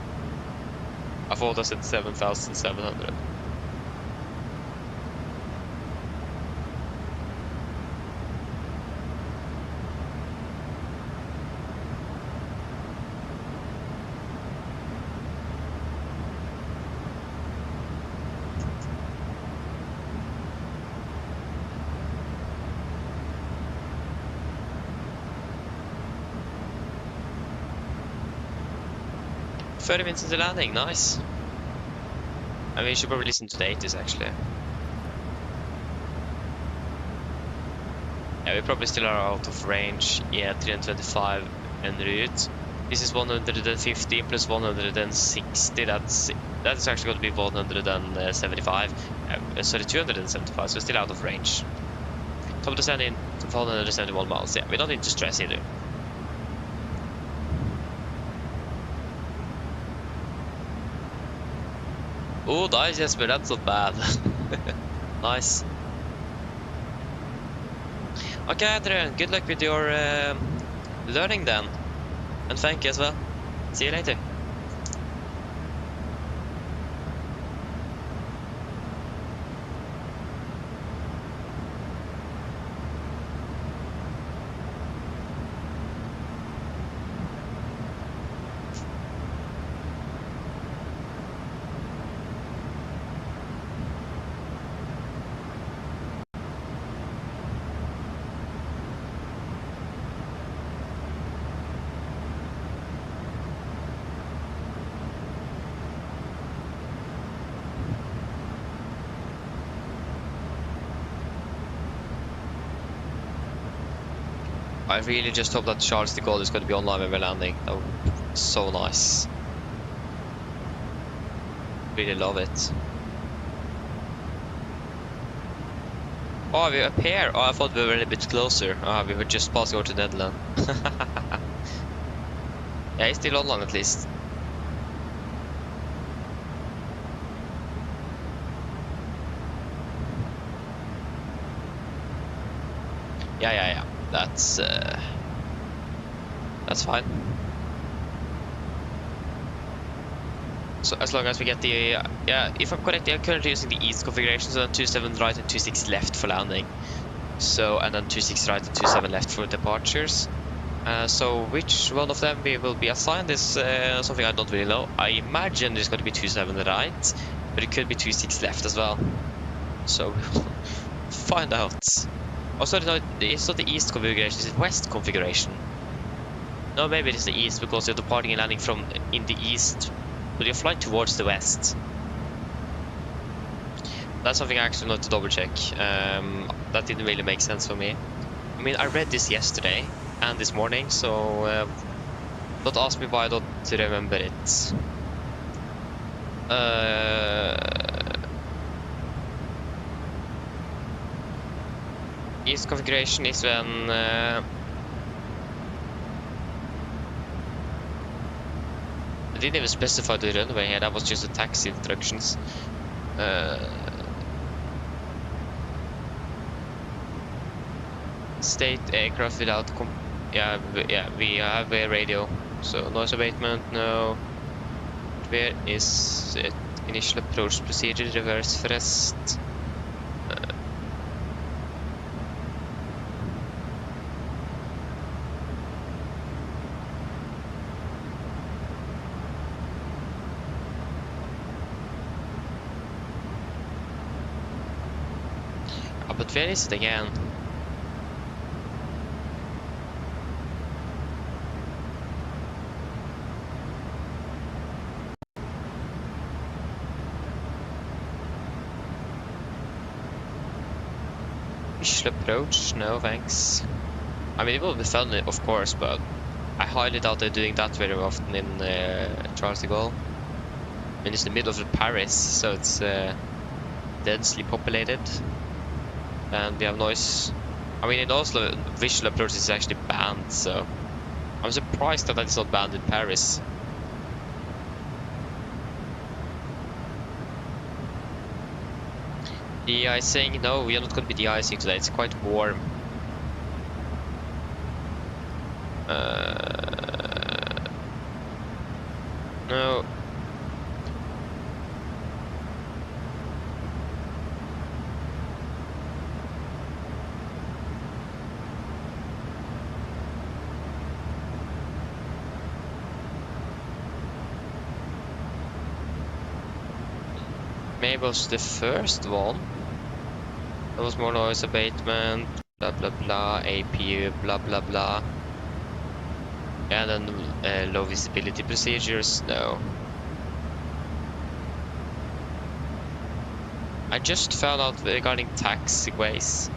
I thought I said 7,700. Thirty minutes into landing, nice. I mean, you should probably listen to the 80s actually. Yeah, we probably still are out of range. Yeah, 325 en route. This is 115 plus 160. That's actually going to be 175. Sorry, 275. So still out of range. Top descending to 471 miles. Yeah, we don't need to stress either. Oh, nice, Jesper, that's not bad. Nice. Okay, Adrian, good luck with your learning then. And thank you as well. See you later. I really just hope that Charles de Gaulle is going to be online when we're landing. That would be so nice. Really love it. Oh, we're up here. Oh, I thought we were a bit closer. We were just passing over to Netherlands. Yeah, he's still online at least. Yeah. That's fine. So as long as we get the yeah, if I'm correct, I'm currently using the east configuration, so then 27 right and 26 left for landing. So and then 26 right and 27 left for departures. So which one of them we will be assigned is something I don't really know. I imagine there's going to be 27 right, but it could be 26 left as well. So we'll find out. Also, no, it's not the east configuration, it's the west configuration. No, maybe it is the east because you're departing and landing from in the east, but you're flying towards the west. That's something I actually need to double check. That didn't really make sense for me. I mean, I read this yesterday and this morning, so don't ask me why I don't remember it. East configuration is when I didn't even specify the runway here, that was just the taxi instructions. State aircraft without yeah, we have a radio, so noise abatement, no. Where is it? Initial approach procedure, reverse thrust. But where is it again? Initial approach? No thanks. I mean, it will be fun, of course, but I highly doubt they're doing that very often in Charles de Gaulle. I mean, it's the middle of Paris, so it's densely populated. And we have noise. I mean, in Oslo, visual approach is actually banned, so I'm surprised that it's not banned in Paris. De-icing? No, we are not going to be de-icing today. It's quite warm. No. Maybe it was the first one. There was more noise abatement, blah blah blah, APU, blah blah blah. And then low visibility procedures, no. I just found out regarding taxiways.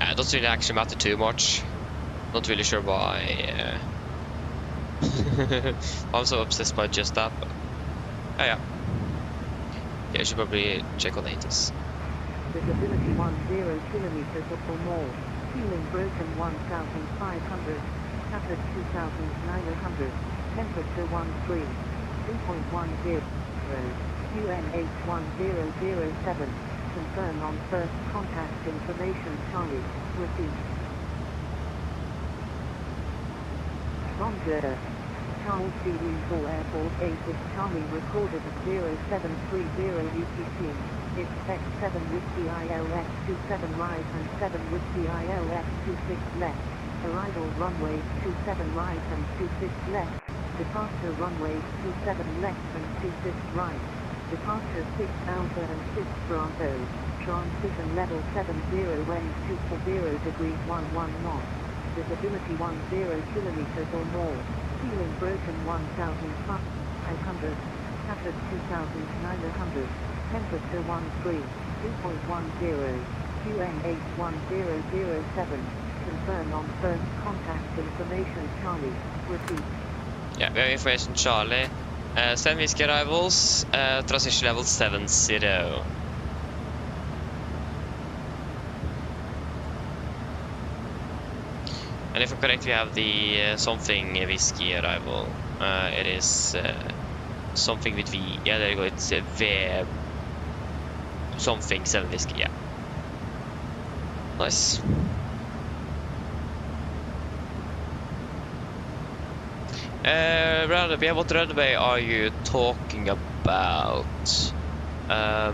It doesn't really actually matter too much. Not really sure why. I'm so obsessed by just that. But, yeah. Yeah, I should probably check on 80s. Visibility 10 kilometers or more. Fueling broken 1,500. Hazard 2,900. Temperature 13. 2.10. UNH1007. Confirm on first contact information Charlie. Repeat. Roger. Charles C. Airport 8 is Charlie recorded at 0730 UTC. Expect 7 Whiskey ILS 27 right and 7 Whiskey ILS 26 left. Arrival runway 27 right and 26 left. Departure runway 27 left and 26 right. Departure 6 Alpha and 6 Bravo. Transition level 70 wind 240 degrees 11 knots. Visibility 10 kilometers or more. Fueling broken 1,500. Hazard 2,900. Temperature 13. 2.10. QNH1007. Confirm on first contact information Charlie. Repeat. Yeah, we have information Charlie. 7 Whiskey arrivals, transition level 70. And if I'm correct, we have the something Whiskey arrival. It is something with V. Yeah, there you go. It's V something 7 Whiskey. Yeah. Nice. Runway, what runway are you talking about? Yeah,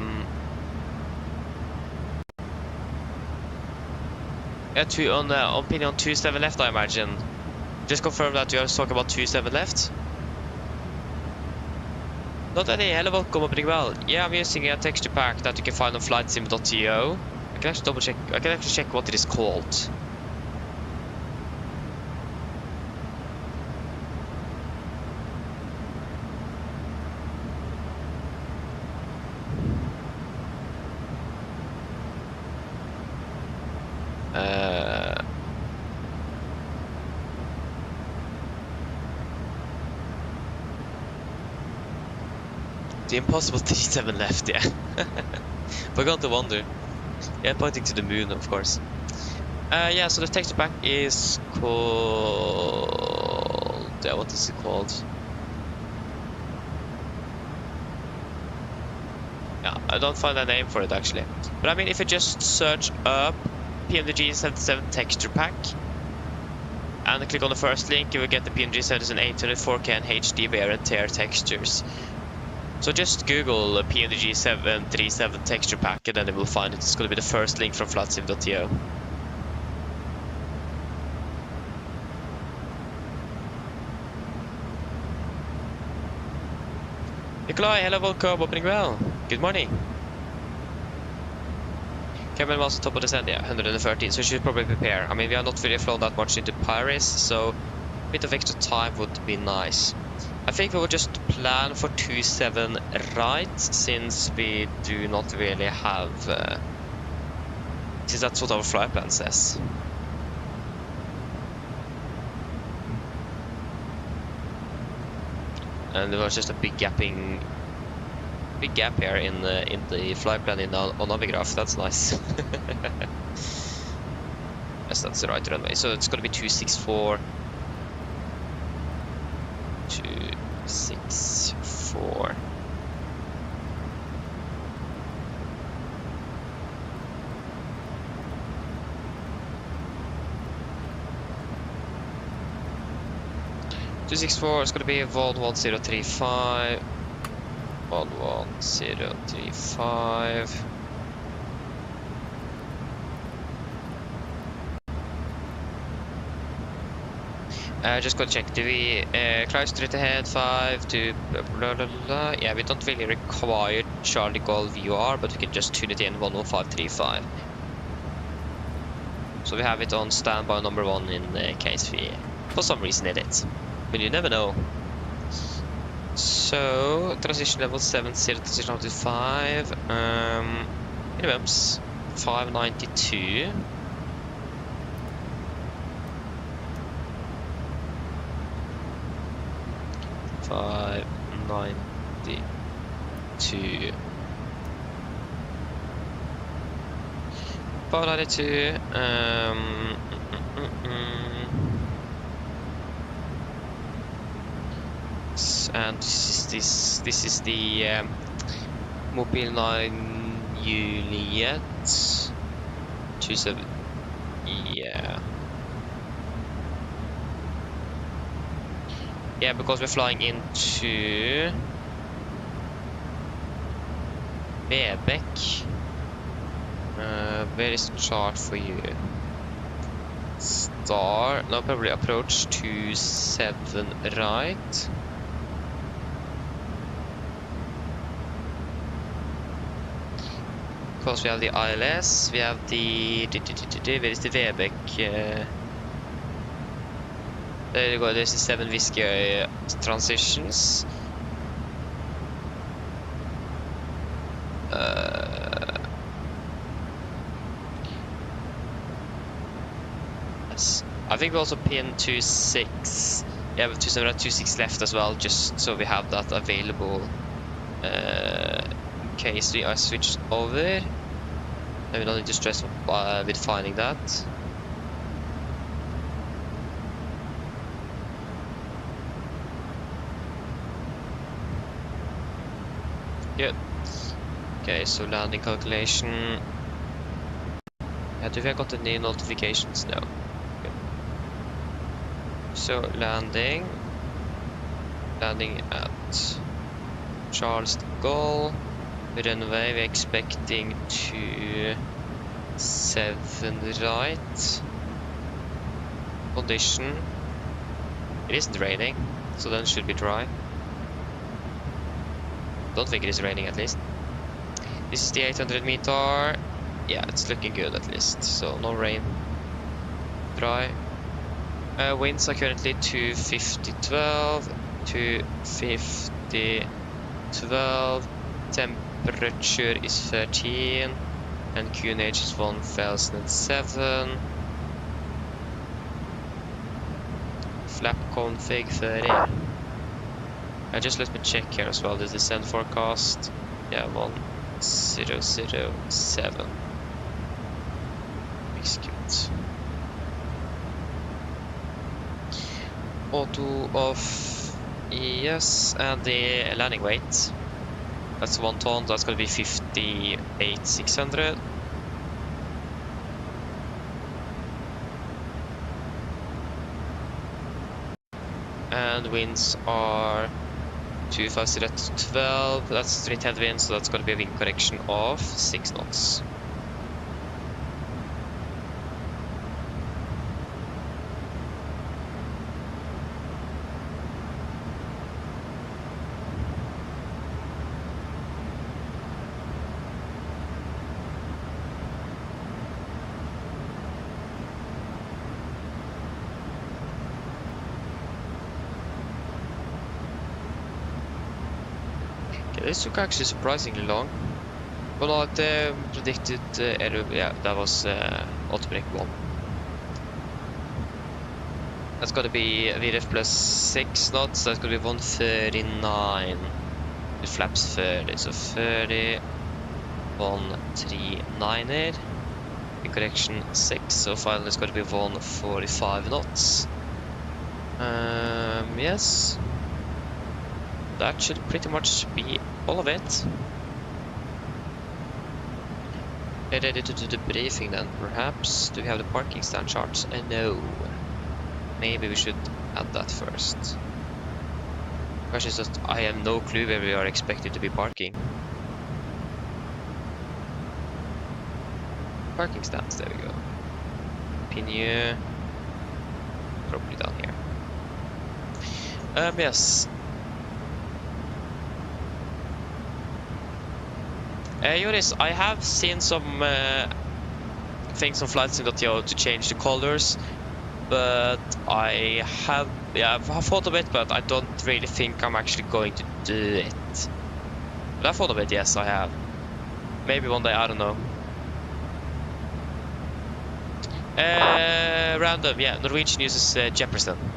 on pin on 27 left, I imagine. Just confirm that you are talking about 27 left. Not any hello, welcome opening well. Yeah, I'm using a texture pack that you can find on flightsim.to. I can actually double check. I can actually check what it is called. The impossible T7 left, yeah. Forgot to wonder. Yeah, pointing to the moon, of course. Yeah, so the texture pack is called... Yeah, what is it called? Yeah, I don't find a name for it actually. But I mean, if you just search up PMDG 77 texture pack and click on the first link, you will get the PMDG 77 800 4K and HD wear and tear textures. So just Google PMDG 737 texture pack and then you will find it. It's going to be the first link from flightsim.to. Nikolai, hello, welcome, opening well. Good morning. Camera was on top of the sand, yeah, 113, so you should probably prepare. I mean, we are not really flown that much into Paris, so a bit of extra time would be nice. I think we will just plan for 27 right, since we do not really have... since that's what our flight plan says. And there was just a big gap here in the flight plan on Navigraph. That's nice. Yes, that's the right runway. So it's gonna be 264. 264. Is going to be Vol 1035. Vol 1035. Just gonna check. Do we climb straight ahead 5 to blah blah blah? Yeah, we don't really require Charlie Golf VOR, but we can just tune it in 11535. So we have it on standby number 1 in case we for some reason need it. But you never know. So transition level 70, transition level 5. Minimums 592. $592. 492. And this is the Mobil 9 Juliet 27. Yeah. Yeah, because we're flying into Bebek. Where is the chart for you? Star, no, probably approach 27 right. Because we have the ILS, we have the where is the Vebek? There you go, there's the 7 Whiskey transitions. Yes. I think we also pinned 26. Yeah, with 2726 left as well, just so we have that available in case we are switched over. And we don't need to stress with finding that. Good. Okay, so landing calculation. Yeah, do we have got any notifications? No. Good. So landing at Charles de Gaulle. Runway, we're expecting to 7 right. Condition. It isn't raining, so then it should be dry. Don't think it is raining at least. This is the 800 meter. Yeah, it's looking good at least. So no rain. Dry. Winds are currently 250 12, 250 12. Temperature is 13, and QNH is 1007. Flap config 30. Just let me check here as well. The descent forecast. Yeah, 1007. Execute. Auto off. Yes, and the landing weight. That's 1 ton. That's gonna be 58,600. And winds are 250 at 12, that's straight headwind, so that's going to be a wind correction of 6 knots. This took actually surprisingly long. Well, not predicted error. Yeah, that was automatic 1. That's gonna be VRF plus 6 knots. That's gonna be 139. It flaps 30, so 30, 139. In correction 6, so finally it's gonna be 145 knots. Yes. That should pretty much be all of it. Ready to do the briefing then, perhaps? Do we have the parking stand charts? No. Maybe we should add that first. Question is that I have no clue where we are expected to be parking. Parking stands, there we go. Continue. Probably down here. Yes. Joris, I have seen some things on flightsim.io to change the colors, but I have thought of it, but I don't really think I'm actually going to do it. But I thought of it, yes, I have. Maybe one day, I don't know. Random, yeah, Norwegian uses Jefferson.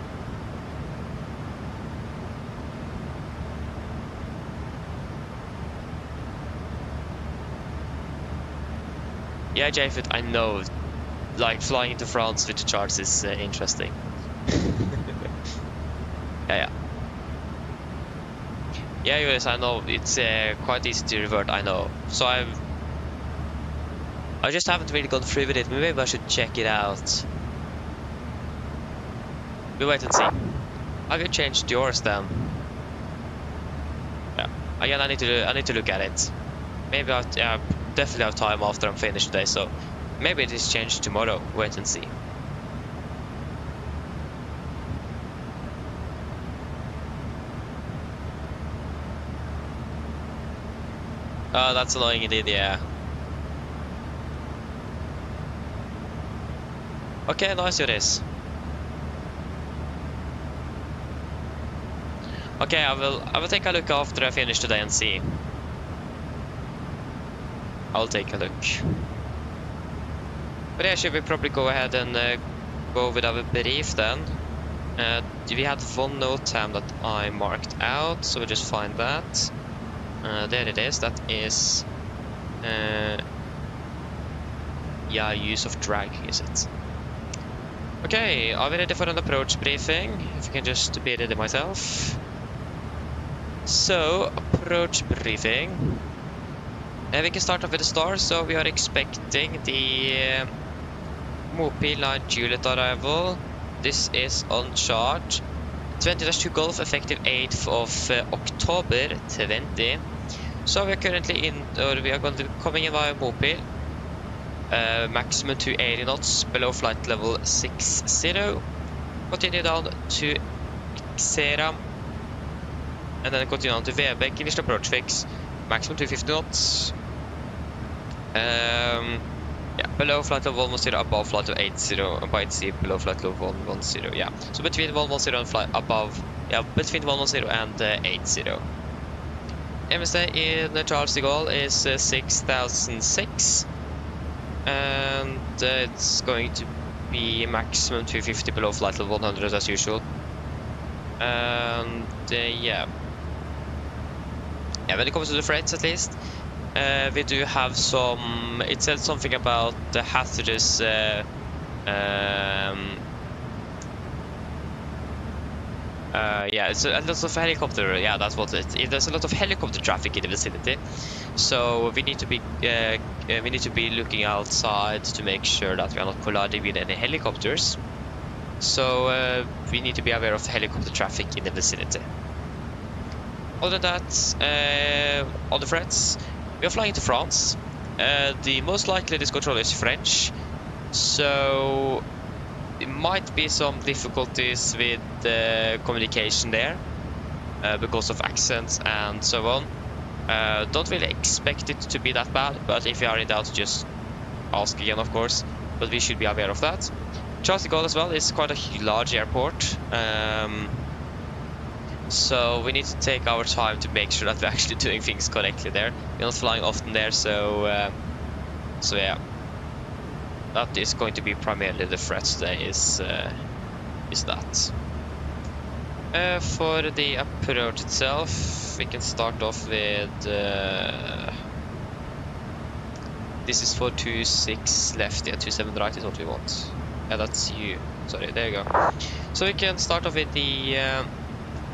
Yeah, Jafet, I know. Like, flying into France with the charts is interesting. Yeah. Yeah, yes, I know. It's quite easy to revert, I know. So I just haven't really gone through with it. Maybe I should check it out. We'll wait and see. I will change yours then. Yeah. Again, I need to look at it. Maybe I'll definitely have time after I'm finished today, so maybe it is changed tomorrow. Wait and see. Oh, that's annoying indeed, yeah. Okay, nice it is. Okay, I will take a look after I finish today and see. I'll take a look. But yeah, should we probably go ahead and go with our brief then? We had one note time that I marked out, so we'll just find that. There it is. That is yeah, use of drag, is it? Okay, are we ready for an approach briefing? If I can just be ready myself. So, approach briefing. We can start off with the stars. So we are expecting the Mopi Line Juliet arrival. This is on chart 20-2 Golf, effective 8th of October 20. So we are currently in, or we are going to be coming in via Mopi. Maximum to 80 knots, below flight level 60. Continue down to Xera. And then continue on to Vebek, initial approach fix. Maximum to 50 knots. Yeah, below flight level 110, above flight level 80, by sea below flight level 110, yeah. So between 110 and flight above, yeah, between 110 and 80. MSA in Charles de Gaulle is 6006, and it's going to be maximum 250 below flight level 100 as usual. And yeah. Yeah, when it comes to the freights at least, we do have some, it said something about the hazardous yeah, it's a lot of helicopter, yeah, that's what it is. There's a lot of helicopter traffic in the vicinity, so we need to be looking outside to make sure that we are not colliding with any helicopters. So we need to be aware of helicopter traffic in the vicinity. Other than that, on the threats, we are flying to France. The most likely this controller is French, so there might be some difficulties with communication there because of accents and so on. Don't really expect it to be that bad, but if you are in doubt, just ask again, of course. But we should be aware of that. Charles de Gaulle as well is quite a large airport. So we need to take our time to make sure that we're actually doing things correctly there. We're not flying often there, so yeah, that is going to be primarily the threat today. Is that. For the approach itself, we can start off with. This is for 26 left, yeah, 27 right is what we want. Yeah, that's you. Sorry, there you go. So we can start off with the.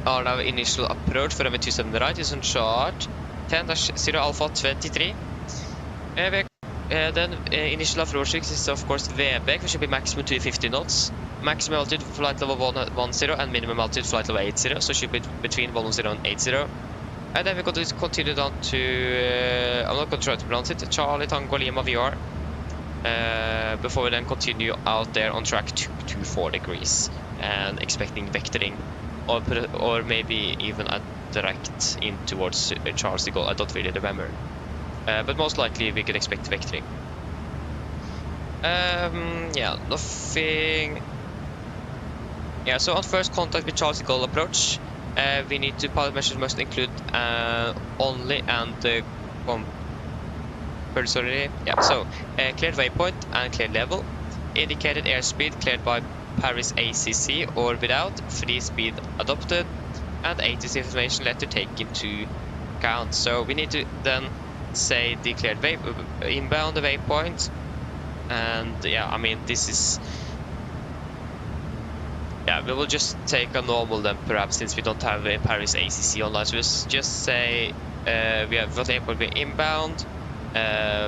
Our initial approach for ME27 right is on chart 10-0 Alpha 23. Then initial approach is of course Vebek, which should be maximum 250 knots. Maximum altitude flight level 110 and minimum altitude flight level 80, so it should be between 110 and 80. And then we're going to continue down to, I'm not going to try to pronounce it, Charlie Tango Lima VR. Before we then continue out there on track 24 degrees and expecting vectoring. Or maybe even a direct in towards Charles de Gaulle. I don't really remember, but most likely we can expect vectoring. Yeah, nothing. Yeah, so on first contact with Charles de Gaulle approach, we need to pilot measures must include only and compulsory. Yeah, so cleared waypoint and cleared level, indicated airspeed cleared by Paris ACC or without, free speed adopted, and ATC information letter taken into account. So we need to then say declared inbound waypoint And yeah, I mean, this is... Yeah, we will just take a normal then, perhaps, since we don't have a Paris ACC online. So we'll just say we have what airport we're inbound,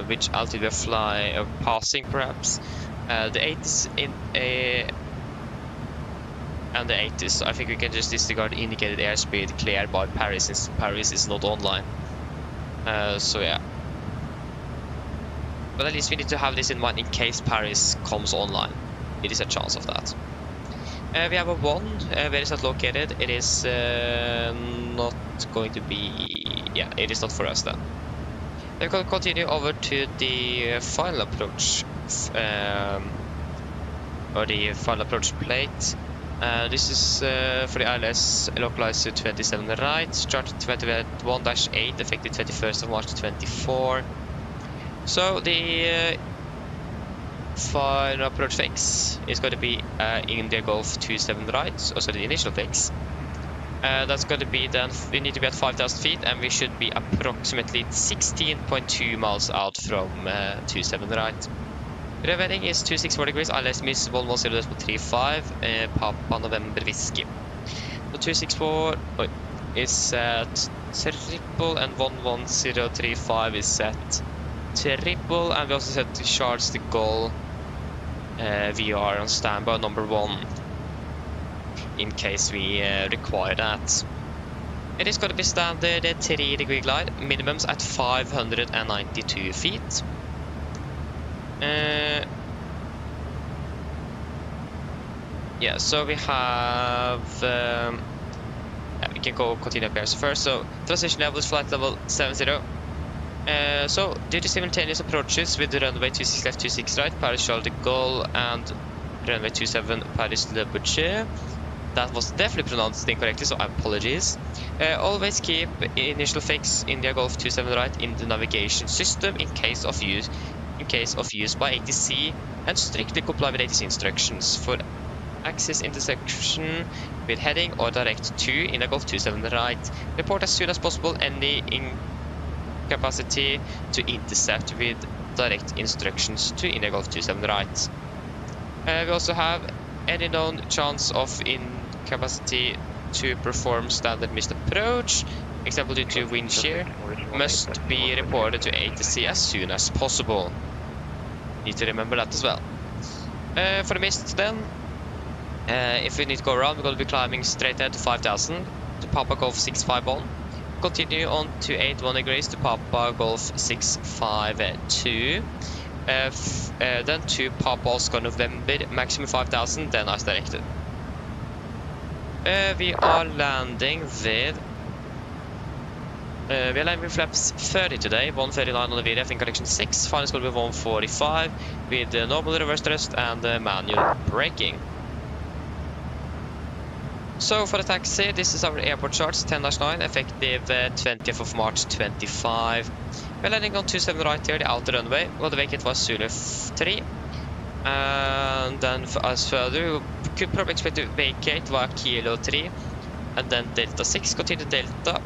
which altitude we're flying, passing perhaps. The 80s in a... And the 80s, so I think we can just disregard indicated airspeed cleared by Paris, since Paris is not online. So yeah. But at least we need to have this in mind in case Paris comes online. It is a chance of that. We have a 1. Where is that located? It is not going to be... Yeah, it is not for us then. We're going to continue over to the final approach. Or the final approach plate. This is for the ILS localized to 27 right. Start 21-8, effective 21st of March 24. So the final approach fix is going to be India Golf 27 right, also the initial fix. That's going to be then, we need to be at 5,000 feet and we should be approximately 16.2 miles out from 27 right. The heading is 264 degrees, ILS miss 110.35, Papa November Whiskey. So 264 is at triple and 11035 is set triple, and we also set to charge the goal VR on standby number 1 in case we require that. It is going to be standard 3-degree glide, minimums at 592 feet. Yeah, so we have we can go continue up here. So first, so transition level is flight level 70. So due to simultaneous approaches with the runway 26 left, 26 right, Paris Charles de Gaulle and runway 27 Paris Le Bourget. That was definitely pronounced incorrectly, so apologies. Always keep initial fix India Golf 27 right in the navigation system in case of use by ATC, and strictly comply with ATC instructions. For axis intersection with heading or direct to India Golf 27 right, report as soon as possible any incapacity to intercept with direct instructions to India Golf 27 right. We also have any known chance of incapacity to perform standard missed approach, example due to wind shear, must be reported to ATC as soon as possible. Need to remember that as well. For the mist then, if we need to go around, we're going to be climbing straight ahead to 5,000 to Papa Golf 651. Continue on to 81 degrees to Papa Golf 652. Then to Papa Oslo November, maximum 5,000, then as directed. We are landing with... we are landing with flaps 30 today, 139 on the VDF in correction 6. Final is going to be 145 with normal reverse thrust and manual braking. So for the taxi, this is our airport charts, 10-9, effective 20th of March 25. We're landing on 27 right here, the outer runway. Well, the vacate was Zulu 3. And then as further, we could probably expect to vacate via Kilo 3. And then Delta 6, continue Delta.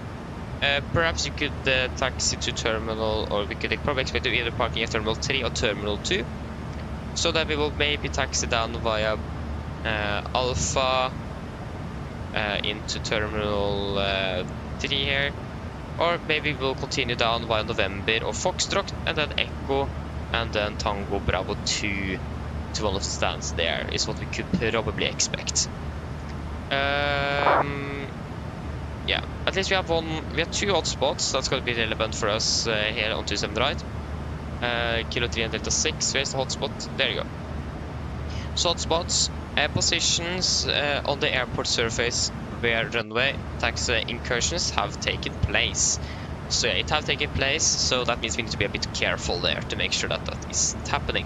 Perhaps you could taxi to terminal, or we could probably expect to either parking at terminal 3 or terminal 2. So that we will maybe taxi down via Alpha into terminal 3 here. Or maybe we'll continue down via November or Foxtrot, and then Echo, and then Tango Bravo 2 to one of the stands there, is what we could probably expect. Yeah, at least we have 2 hotspots that's going to be relevant for us here on 27 right. Kilo 3 and Delta 6, where's the hotspot? There you go. So hotspots, positions on the airport surface where runway taxi incursions have taken place. So yeah, it have taken place, so that means we need to be a bit careful there to make sure that that isn't happening.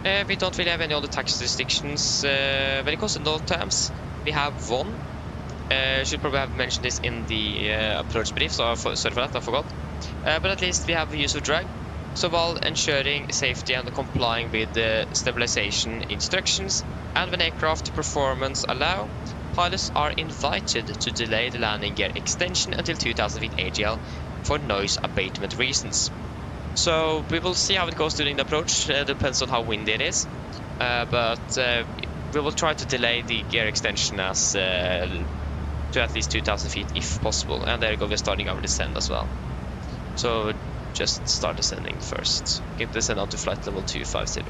We don't really have any other taxi restrictions. When it comes to note times, we have 1. Should probably have mentioned this in the approach brief, so sorry for that, I forgot. But at least we have use of drag. So while ensuring safety and complying with the stabilization instructions, and when aircraft performance allow, pilots are invited to delay the landing gear extension until 2000 feet AGL for noise abatement reasons. So we will see how it goes during the approach. Depends on how windy it is. But we will try to delay the gear extension as to at least 2,000 feet if possible. And there you go, we're starting our descent as well. So just start descending first. Get descend out to flight level 250.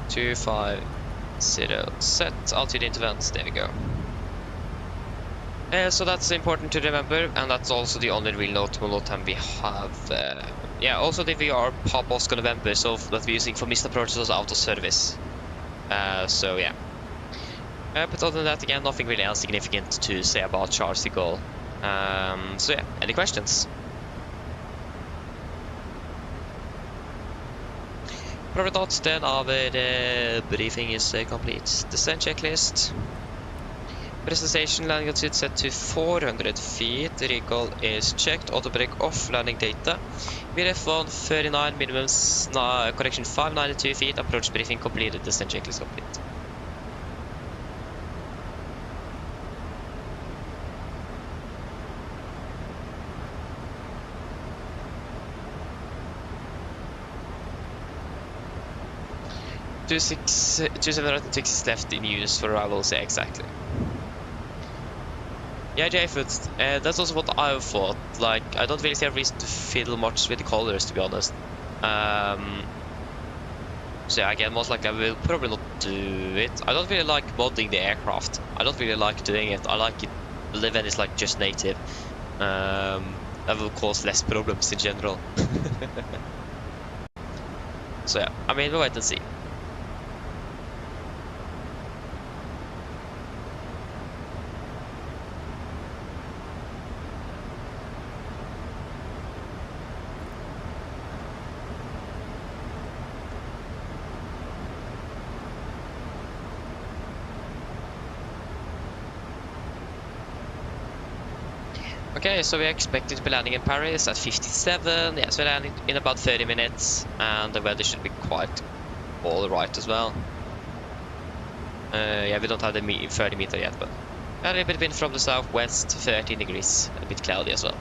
250. Set altitude into vents. There we go. So that's important to remember, and that's also the only real notable time we have. Yeah, also the VR pop Oslo November, so that we're using for missed approaches was out of service. So yeah. But other than that, again, nothing really else significant to say about Charles de Gaulle. So yeah, any questions? Probably not. Then our briefing is complete. Descent checklist. Presentation landing altitude set to 400 feet. Recall is checked. Auto brake off. Landing data. VRF 139 minimum correction 592 feet. Approach briefing completed. Descent checklist complete. Two 706 is left in use for arrivals. Yeah, exactly. Yeah, J-Foot, that's also what I thought. Like, I don't really see a reason to fiddle much with the colors, to be honest. So yeah, again, most likely I will probably not do it. I don't really like modding the aircraft. I don't really like doing it. I like it when it's like just native. That will cause less problems in general. So yeah, I mean, we'll wait and see. Okay, so we're expected to be landing in Paris at 57. Yeah, so we're landing in about 30 minutes, and the weather should be quite alright as well. Yeah, we don't have the 30 meter yet, but a little bit of wind from the southwest, 13 degrees, a bit cloudy as well.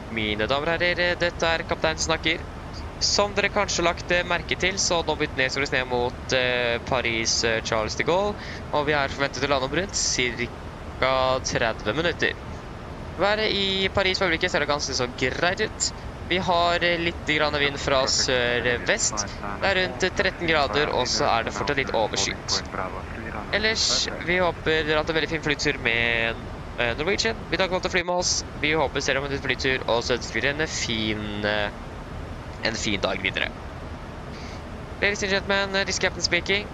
Mine damer og herrer, dette kaptein som snakker. Som dere kanskje har lagt merke til, så nå bytter nedsåles ned mot Paris Charles de Gaulle, og vi forventet å lande om rundt ca. 30 minutter. Været i Paris for øyeblikket ser det ganske så greit ut. Vi har litt grann vind fra sør-vest. Det rundt 13 grader, og så det fortsatt litt overskyet. Ellers, vi håper at det veldig fin flytur med Norwegian. Vi tar godt å fly med oss. Vi håper ser om en flytur, og så blir det en fin dag videre. Ladies and gentlemen, this is Captain speaking.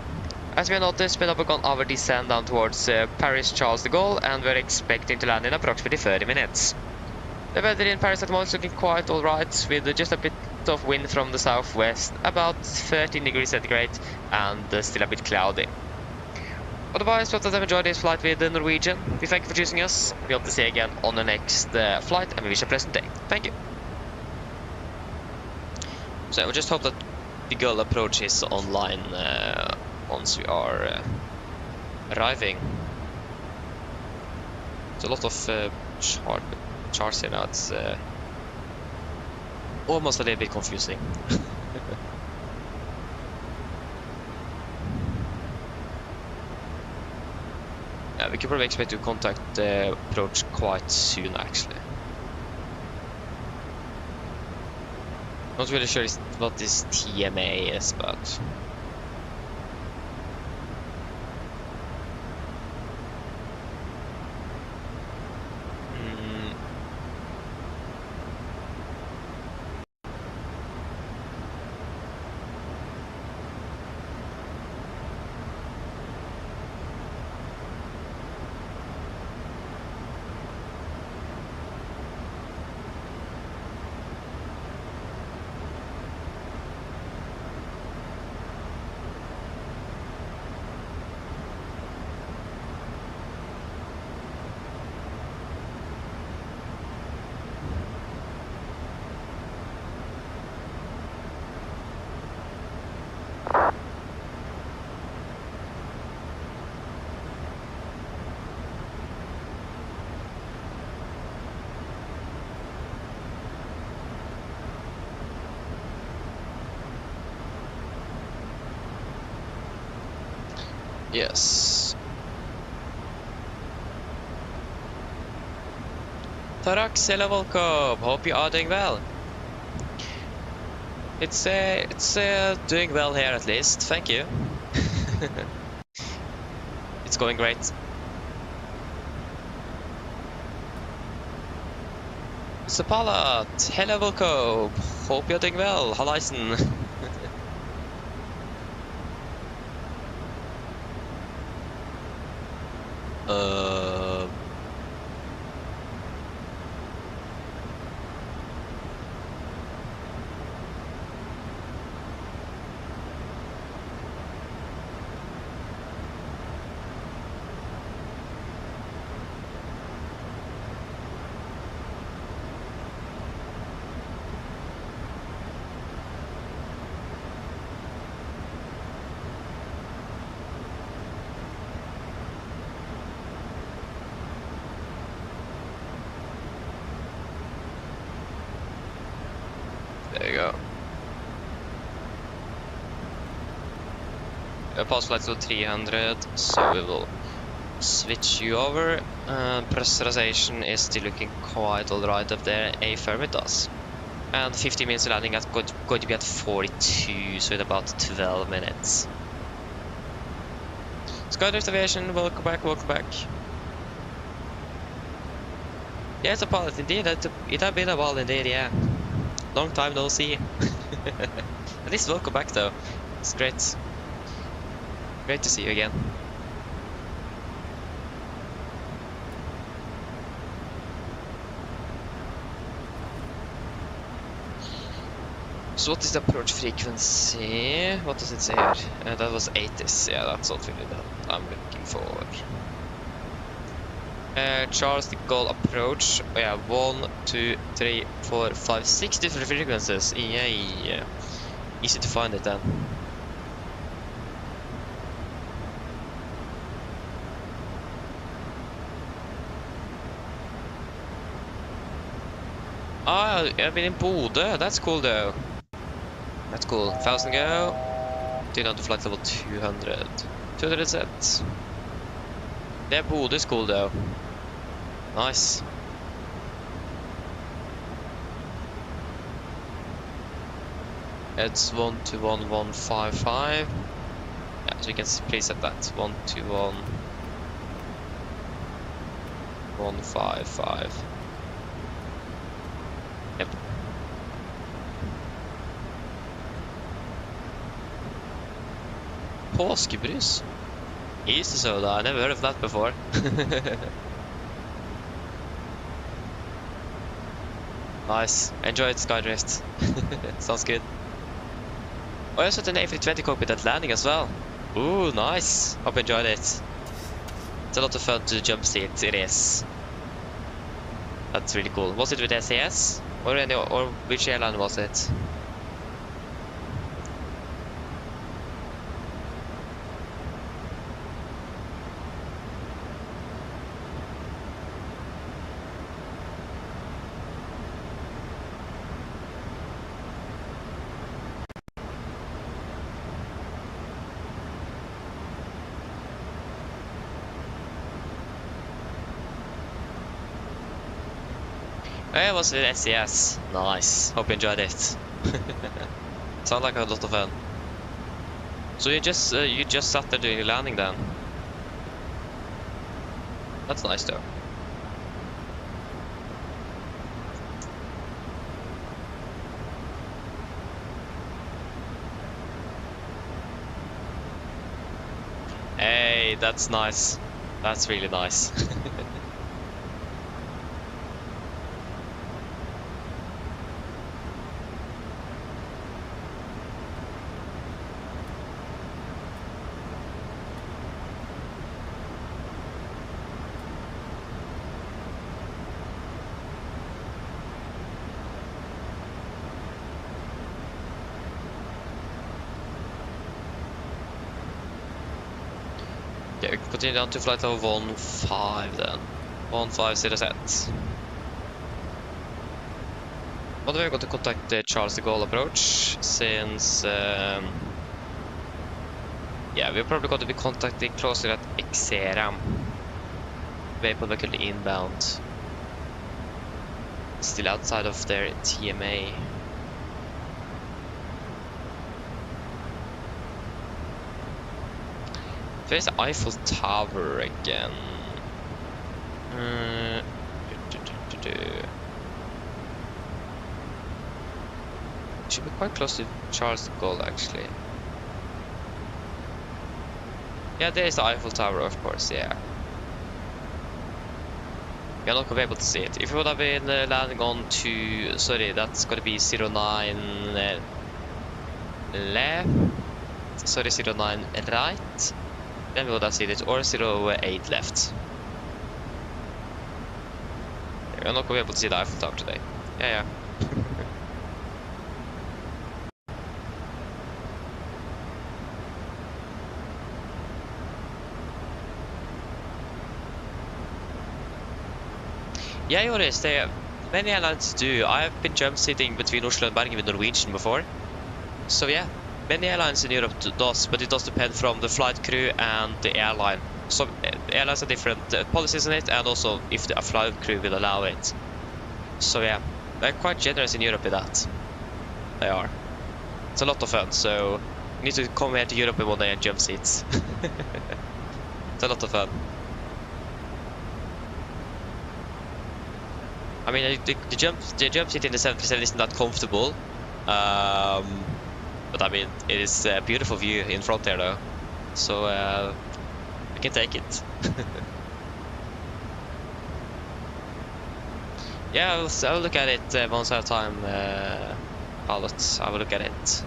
As we noticed, we have gone over descent down towards Paris Charles de Gaulle, and we're expecting to land in approximately 30 minutes. The weather in Paris at the moment is looking quite alright, with just a bit of wind from the southwest, about 13 degrees centigrade, and still a bit cloudy. Otherwise, we hope that you enjoyed this flight with Norwegian. We thank you for choosing us. We hope to see you again on the next flight, and we wish you a pleasant day. Thank you. So we just hope that the Gaulle approach is online once we are arriving. There's a lot of charts here now. It's almost a little bit confusing. Yeah, we could probably expect to contact the approach quite soon, actually. Not really sure what this TMA is, but Yes. Tarax, hello, welcome. Hope you are doing well. It's doing well here at least. Thank you. It's going great. Sapalat, hello, welcome. Hope you're doing well. Hallaisen. There you go. Past flight to 300, so we will switch you over. Pressurization is still looking quite alright up there. A firm it does. And 50 minutes landing at going to be at 42, so in about 12 minutes. Skydrift Aviation, welcome back, welcome back. Yeah, it's a pilot indeed. It has been a while indeed, yeah. Long time no see. At least welcome back though. It's great. Great to see you again. So what is the approach frequency? What does it say here? That was 80s. Yeah, that's what I'm looking for. Charles de Gaulle approach. Oh, yeah, 1, 2, 3, 4, 5, 6 different frequencies. Yeah. Easy to find it then. Ah, I've been in Bodø. That's cool though. That's cool. 1000 go. Down to flight level 200. 200 set. Yeah, Bodø is cool though. Nice. It's 121155. Yeah, so you can preset that. 121155. Yep. Påskebrus? Easter soda, I never heard of that before. Nice, enjoy it, Skydrift. Sounds good. Oh, I also had an A320 cockpit at landing as well. Ooh, nice. Hope you enjoyed it. It's a lot of fun to jump seat, it is. That's really cool. Was it with SAS? Or which airline was it? It was with SAS. Nice. Hope you enjoyed it. Sounds like a lot of fun. So you just sat there doing the landing then? That's nice though. Hey, that's nice. That's really nice. Okay, we can continue down to flight level 15 then. 15 set. But we're going to contact the Charles de Gaulle approach since Yeah, we're probably going to be contacting closer at Xeram. Maple currently inbound. Still outside of their TMA. There's the Eiffel Tower again. Should be quite close to Charles de Gaulle, actually. Yeah, there's the Eiffel Tower, of course, yeah. You're not going to be able to see it. If you would have been landing on to... Sorry, that's going to be 09 left. Sorry, 09 right. Then we would have seen it. Or 08 left. You're not going to be able to see the Eiffel Tower today. Yeah. Yeah, Joris, many airlines do. I've been jump sitting between Oslo and Bergen with Norwegian before. So yeah, many airlines in Europe does, but it does depend from the flight crew and the airline. Some airlines have different policies on it, and also if the flight crew will allow it. So yeah, they're quite generous in Europe with that. They are. It's a lot of fun, so you need to come here to Europe one day and jump seats. It's a lot of fun. I mean, the jump seat in the 737 isn't that comfortable, but I mean, it is a beautiful view in front there, though, so I can take it. Yeah, I will look at it once I have time, pilot. I will look at it.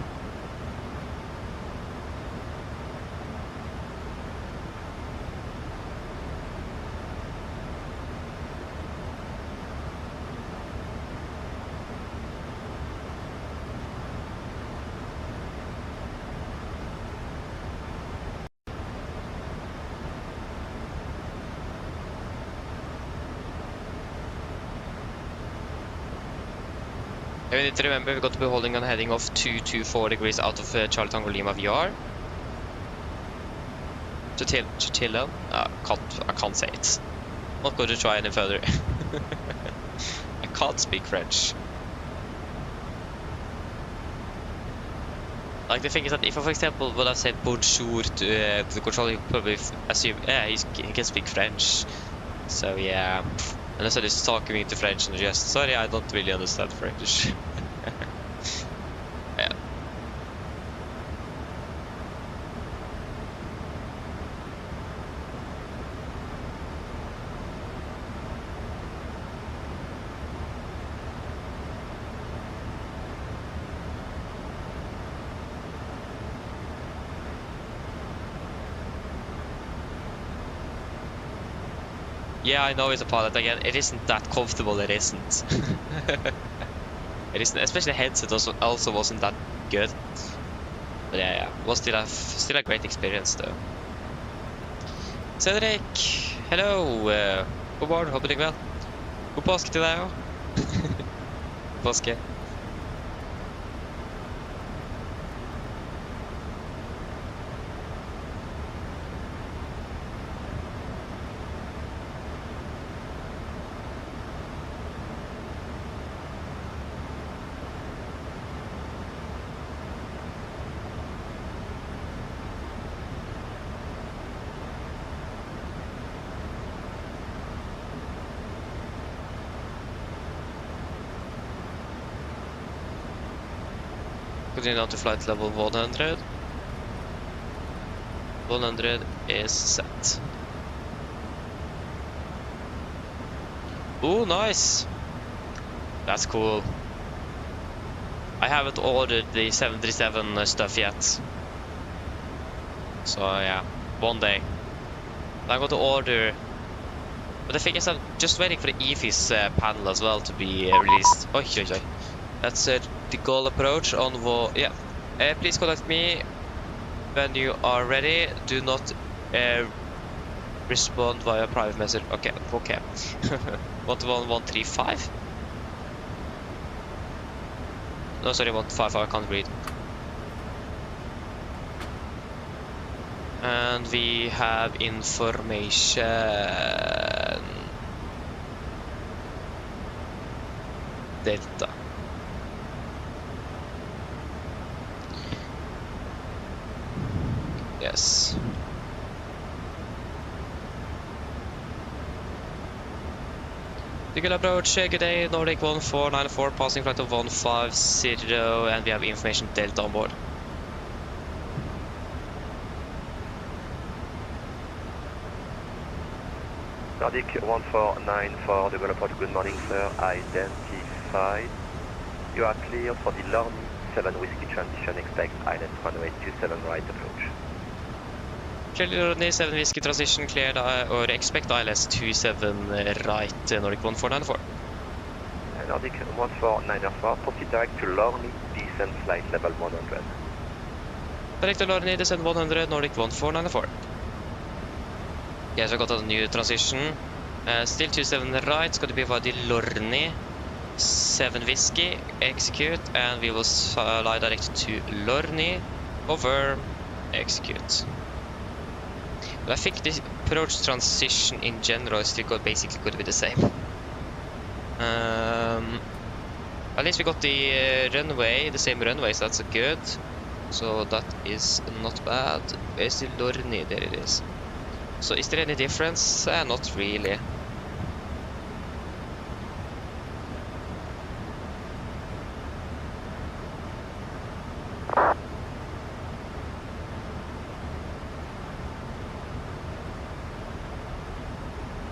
We need to remember we've got to be holding on heading off 224 degrees out of Charlie Tango Lima VR. To Tillon. I can't say it. Not going to try any further. I can't speak French. Like, the thing is that if I, for example, would have said bonjour to the controller, he would probably assume, yeah, he can speak French. So yeah. Unless I just talking into French and just, sorry, I don't really understand French. Yeah. Yeah, I know it's a pilot again. It isn't that comfortable. It isn't. It isn't, especially the headset also wasn't that good. But yeah, was still a great experience though. Cedric, hello. God morgen, håper det går vel. God påske til deg også. Påske. Continue on to flight level 100. 100 is set. Oh, nice! That's cool. I haven't ordered the 737 stuff yet. So yeah, one day. I'm going to order... But the thing is, I'm just waiting for the EFIS panel as well to be released. Oi. That's the goal approach on yeah. Please contact me when you are ready. Do not respond via private message. Okay. 12135. No, sorry, 155. I can't read. And we have information. Delta. Yes. Good approach, good day, Nordic 1494, passing flight of 150, and we have information Delta on board. Nordic 1494, double approach, good morning sir, identified. You are clear for the Lorny 7 Whiskey transition, expect island runway 27 right approach. Clearly 7 Whiskey transition cleared or expect ILS 27 right, Nordic 1494. Nordic 1494, proceed direct to Lorny, descent flight level 100. Direct to Lorny, descent 100, Nordic 1494. Yes, I got a new transition. Still 27 right, it's going to be via the Lorny 7 Whiskey, execute, and we will fly direct to Lorny, over, execute. But I think the approach transition in general is still basically going to be the same. At least we got the runway, the same runway, so that's good. So that is not bad. Where's the Lorny? There it is. So is there any difference? Not really.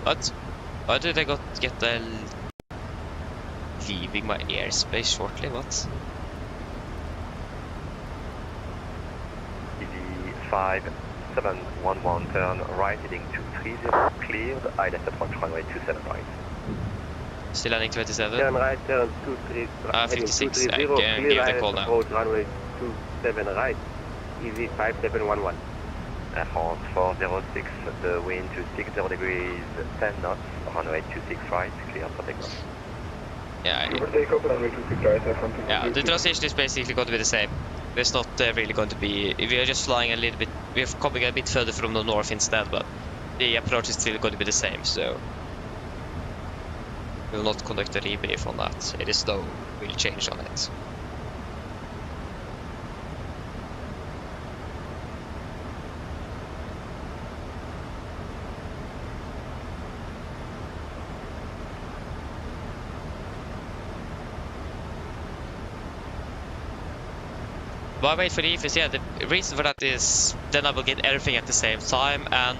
What? Why did I get the leaving my airspace shortly? What? EV 5711, turn right heading 230, cleared, ILS approach runway 27 right. Still landing 27? Turn right, turn 23, 56, I heading can 230, give the cleared, call ILS now. approach runway 27 right, EV 5711. France 406, the wind to 60 degrees, 10 knots, runway 26 right, clear for takeoff. Yeah, Takeoff, runway 26 right, yeah, the transition is basically going to be the same. There's not really going to be... We are just flying a little bit... We're coming a bit further from the north instead, but the approach is still going to be the same, so... We will not conduct a rebrief on that. It is no real change on it. Why wait for the EFS? Yeah, the reason for that is then I will get everything at the same time, and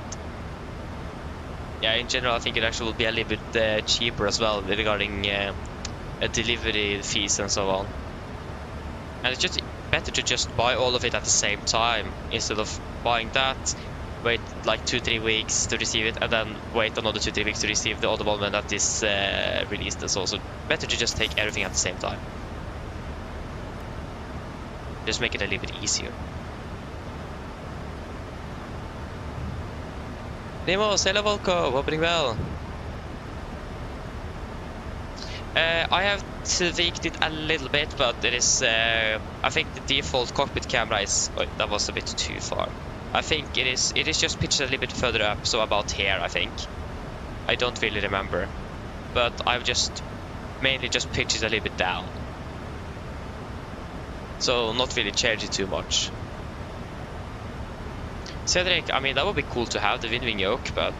yeah, in general I think it actually will be a little bit cheaper as well regarding delivery fees and so on. And it's just better to just buy all of it at the same time instead of buying that, wait like 2-3 weeks to receive it, and then wait another 2-3 weeks to receive the other one when that is released. It's also better to just take everything at the same time. Just make it a little bit easier. Nemo, hello Volko, hoping well. I have tweaked it a little bit, but it is, I think the default cockpit camera is, oh, that was a bit too far. I think it is just pitched a little bit further up, so about here I think. I don't really remember, but I've just mainly just pitched it a little bit down. So not really change it too much. Cedric, I mean that would be cool to have the wing yoke, but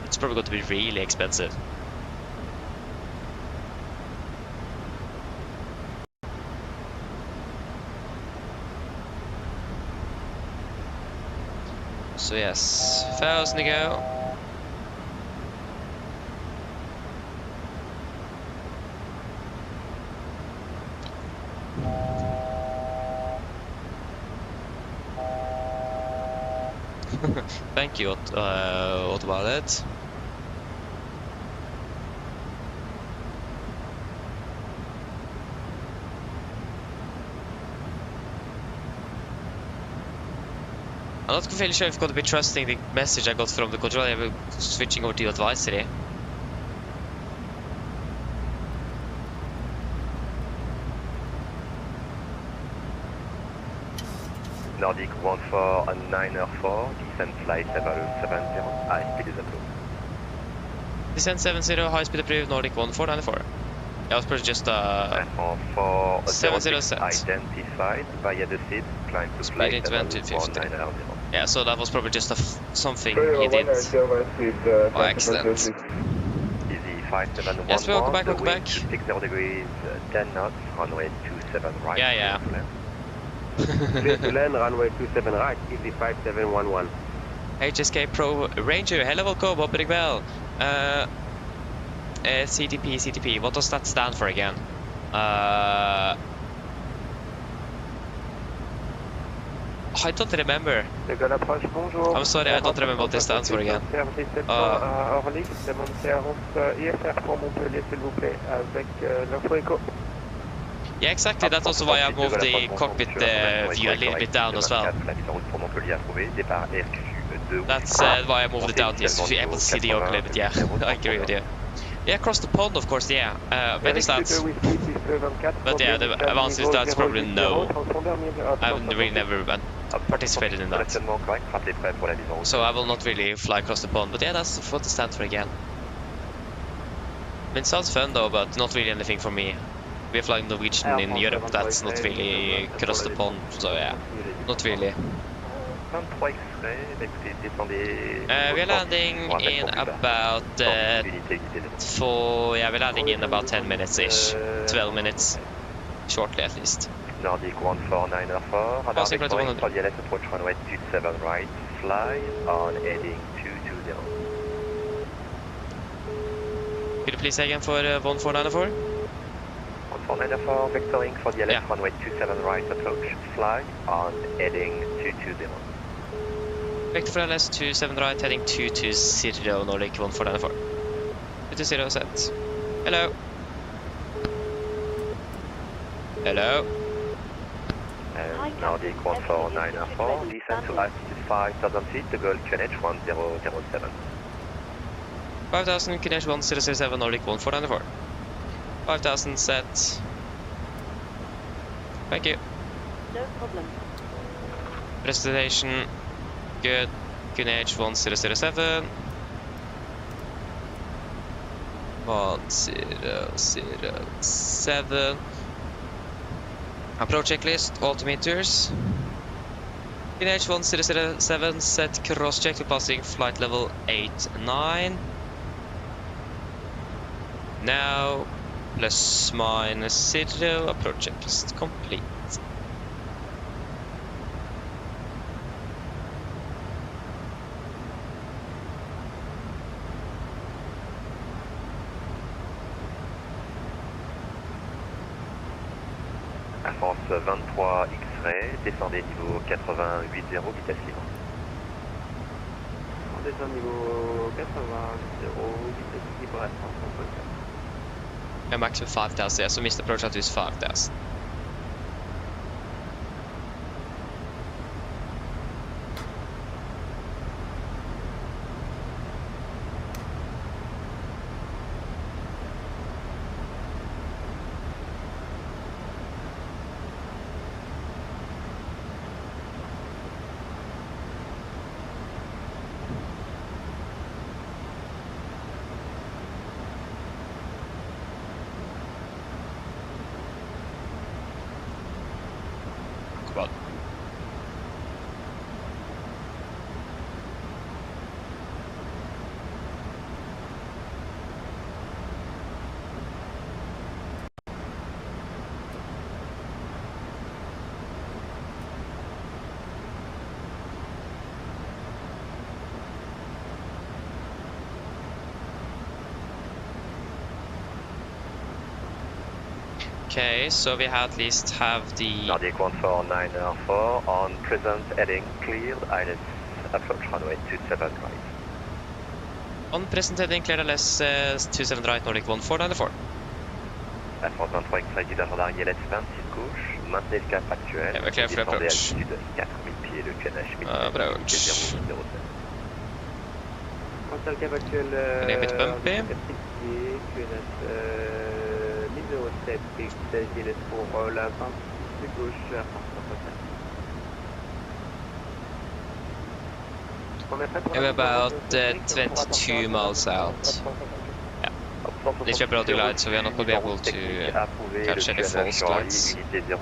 it's probably going to be really expensive. So yes, 1,000 to go. Thank you, what about it? I'm not really sure if I'm going to be trusting the message I got from the controller. I'm switching over to advisory. Nordic 14904, descent flight level 70, high speed is approved. Descent 70, high speed approved, Nordic 1494. Yeah, it was probably just 406 set. identified via the seat, climb to Speed flight into level 2050. 1900. Yeah, so that was probably just something he did by accident. Easy 5711, Yes, welcome back, the welcome wind back. 60 degrees, 10 knots, runway 27 right. Yeah. Clear to land, runway 27 right, easy 5711. HSK Pro Ranger, hello, welcome, håper deg vel. CTP, what does that stand for again? I don't remember. I'm sorry, I don't remember what this stands for again. Yeah, exactly, that's also why I moved the cockpit view a little bit down as well. That's why I moved it down, yes, to be able to see the yoke a little bit, yeah. I agree with you. Yeah, across the pond, of course, yeah. Many stats. But yeah, the advanced stats probably no. I've really never participated in that. So I will not really fly across the pond, but yeah, that's what it stands for again. I mean, it sounds fun though, but not really anything for me. We're flying Norwegian in Europe, that's not really across the pond, so yeah, not really. We're landing in about we're landing in about 10 minutes-ish, 12 minutes, shortly at least. Nordic 14904, radar deploying for the LS approach runway 27 right, fly on heading 220. Could you please say again for 14904? 14904, vectoring for the LS runway 27 right approach, fly on heading 220. Vector for LS 27 right, heading 220, Nordic 14904. 220 set. Hello. Hello. Nordic 14904, descend to altitude 5,000 feet, the Gulf QNH 1007. 5000, QNH 1007, Nordic 14904. 5000 set. Thank you. No problem. Presentation. Good. QNH 1007. 1007. Approach checklist, altimeters. QNH 1007, set cross check to passing flight level 89. Now, plus minus 0, approach checklist complete. France 23 X-ray, descendez niveau 88.0, vitesse libre. Descend niveau 88.0, vitesse libre à 100. Yeah, maximum 5,000, yeah, so missed approach altitude is 5,000. Well, okay, so we at least have the Nordic 14904 on present heading cleared, ILS approach runway 27 right. on present heading clear LS 27 right, Nordic 1494. La France 23 X-ray du radar ILS 26 gauche, maintenez le cap actuel. Yeah, we're clear for Descendez approach. altitude 4000 pieds, le QNH 1007. Approach. 007. Quant au cap actuel, A little bit bumpy. QNH 1007, et il laisse pour la 26 de gauche à France 23. We're about 22 miles out. Yeah. If we're broad light, so we are not going to be able to catch any false flags. Unité 008,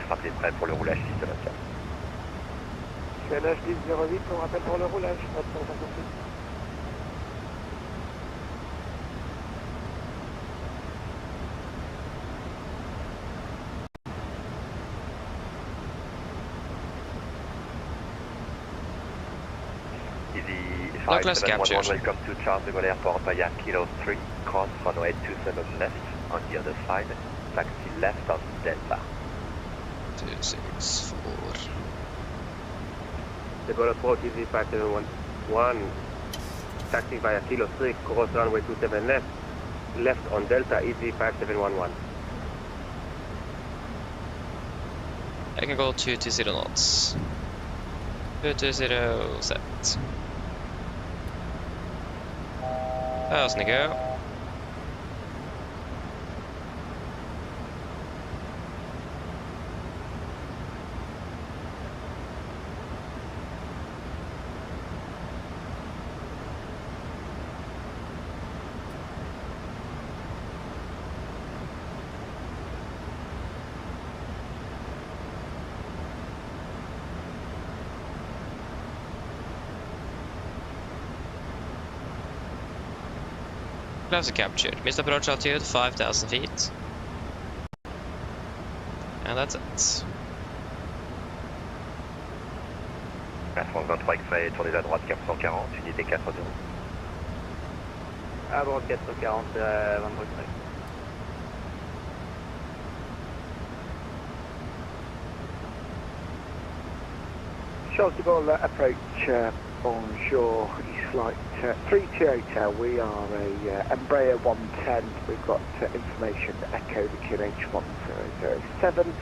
rappelez prêt pour le roulage 6 de 24. QNH 1008, on rappelle pour le roulage, 458. No class capture. Welcome to Charles de Gaulle Airport via Kilo 3, cross runway 27 left on the other side, taxi left on Delta. 264. The Gaulle approach is 5711, taxi via Kilo 3, cross runway 27 left, left on Delta, easy 5711. I can go 220 knots. 220 set. There's Nico. Closer captured. Missed approach altitude 5,000 feet. And that's it. Air France 23 X-ray, tournez à droite 440, unité 40. À droite 440, 23. Charles de Gaulle approach, bonjour, flight 328 Hotel. We are a Embraer 110. We've got information Echo the QNH 1007.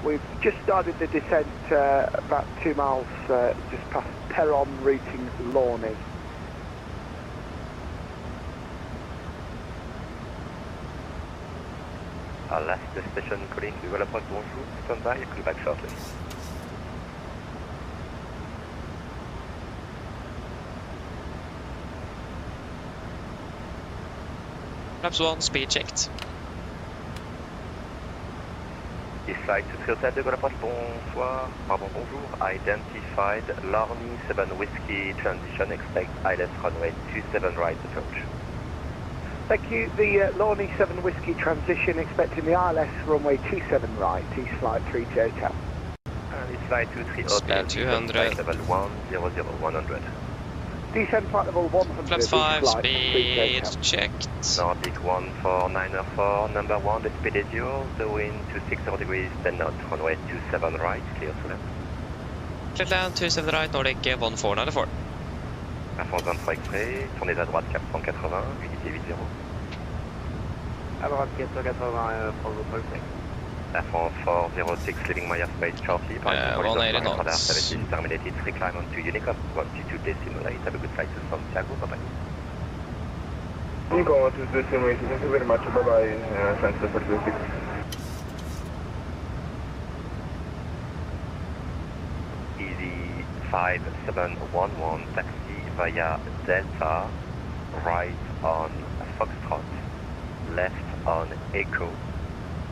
We've just started the descent about 2 miles just past Perron, routing Lawney. Last station calling de Gaulle approach, bonjour, stand by, call back shortly. Flaps 1, speed checked. East flight to Hotel de Gaulle approach, bonsoir, pardon, bonjour, identified Larny 7 Whiskey transition, expect ILS runway 27 right approach. Thank you. The Lawney 7 Whiskey transition, expecting the ILS runway 27 right, East flight 30 Hotel. East flight 23 Hotel, Speed 200. level 100. Descent flight level 100. Flaps 5, East flight, speed 30 Hotel. checked. Nordic 14904, number 1, the speed is yours, the wind 260 degrees, 10 knots, runway 27 right, clear to land. Clear land 27 right, Nordic 1494. Air France 23 X-ray, tournez à droite 480, unité 80. À droite 480, Bravo Paul. Air France 406 leaving my airspace shortly. 180 knots. Radar services terminated, recline on to Unicom, 12.8. Have a good flight to Santiago, bye-bye. Unicom, 12.8, thank you very much, bye-bye, transfer for 26. Easy 5711, taxi via Delta, right on Foxtrot, left on Echo,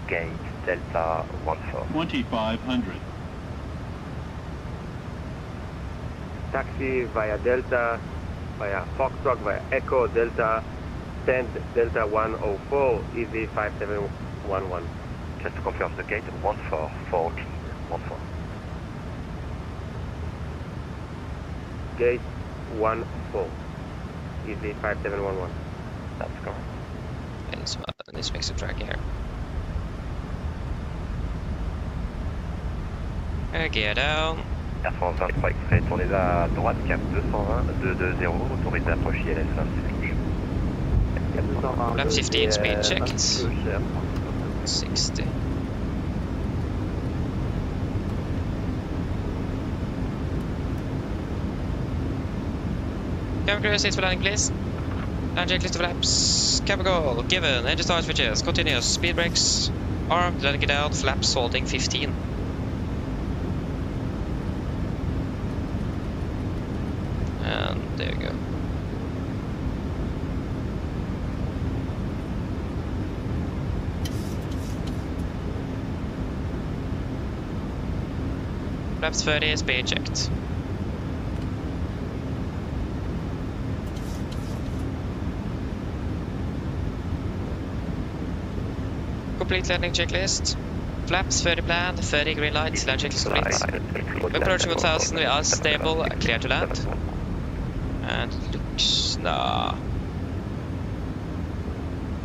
gate Delta 14. 2500. Taxi via Delta, via Foxtrot, via Echo, Delta, send Delta 104, easy 5711. Just to confirm the gate 1414. 14. Gate 14, easy 5711. That's correct. And this makes a track here. Gear down. Air France 23 X-ray, tournez à droite, cap 220, 220, autorisé approche ILS 26. Lap 15, speed checked. 60. Cabin crew, seats for landing, please. Land checklist of flaps. Cabin goal, given. Engine start switches. Continuous. Speed brakes. Armed. Letting it out. Flaps holding 15. and there you go. Flaps 30 is being checked. Complete landing checklist. Flaps 30 plan, 30 green lights, land checklist complete. Approaching 1000, we are stable, clear to land. And it looks... nah.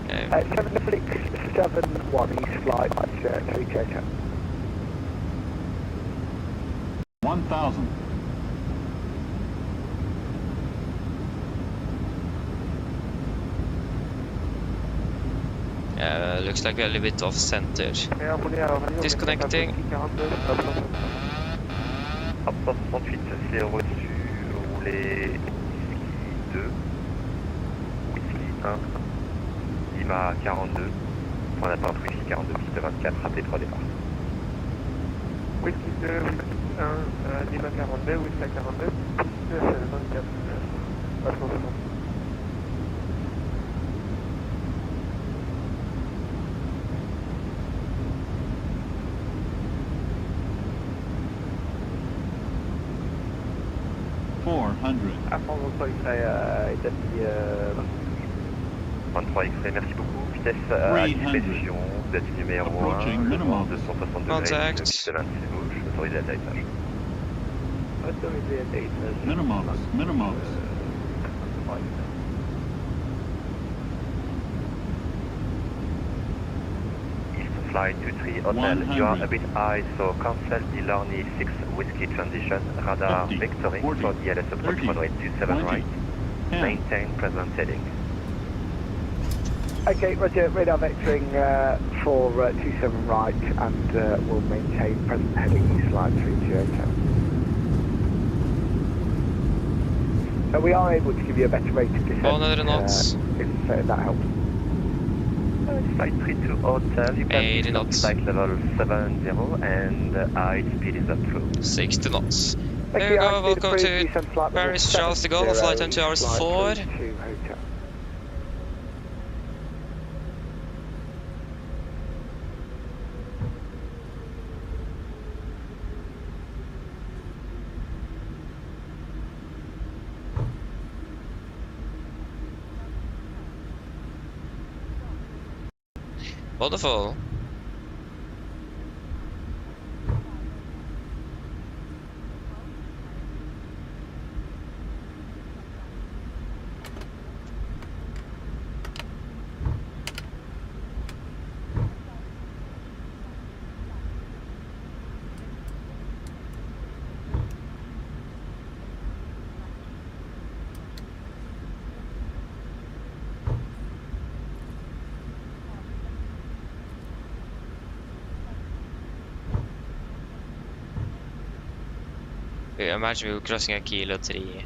Okay. 7671 East flight, 3 1,000. Looks like we're a little bit off center. Disconnecting. Absence 68, c'est reçu, roulé Whisky 2, Whisky 1, Lima 42, point d'attente Whisky 42, piste 24, raté 3 départ. Whisky 2, Whisky 1, Lima 42, Whisky 42, piste 24, Oslo. 400. Apollo identity 23 X-ray, merci beaucoup. Vitesse à disposition, vous êtes numéro 1, le vent 260 degrés, Contact. piste 26 gauche, autorisé atterrissage. Minimums. East flight 23 Hotel, you are a bit high, so cancel the Lorny 6 Whiskey transition, radar 50, vectoring 40, for the LS approach 30, runway 27 20, right, 10. maintain present heading. Okay, Roger, radar vectoring for 27 right and we'll maintain present heading East flight 320. We are able to give you a better rate of descent 100 knots. if that helps. Flight 32 Hotel, you can 80 see knots. flight level 70 and high speed is approved. 60 knots. Thank There you, you go, high speed welcome approved, to descent flight level Paris Charles de Gaulle, 70, flight time 2 hours flight 4. 32 hotel. Wonderful. Imagine we were crossing a kilo 3.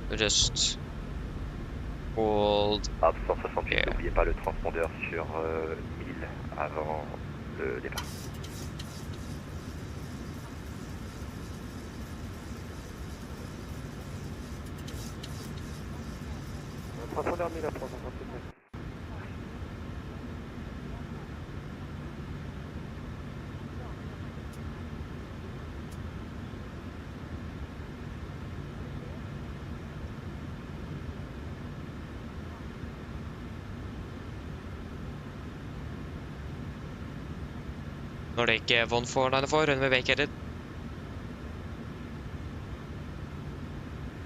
We just hold. Absence 68, Yeah. n'oubliez pas le transpondeur sur 1000 avant le départ. Transpondeur 1000 approche, s'il te plaît. Nordic 1494, runway vacated.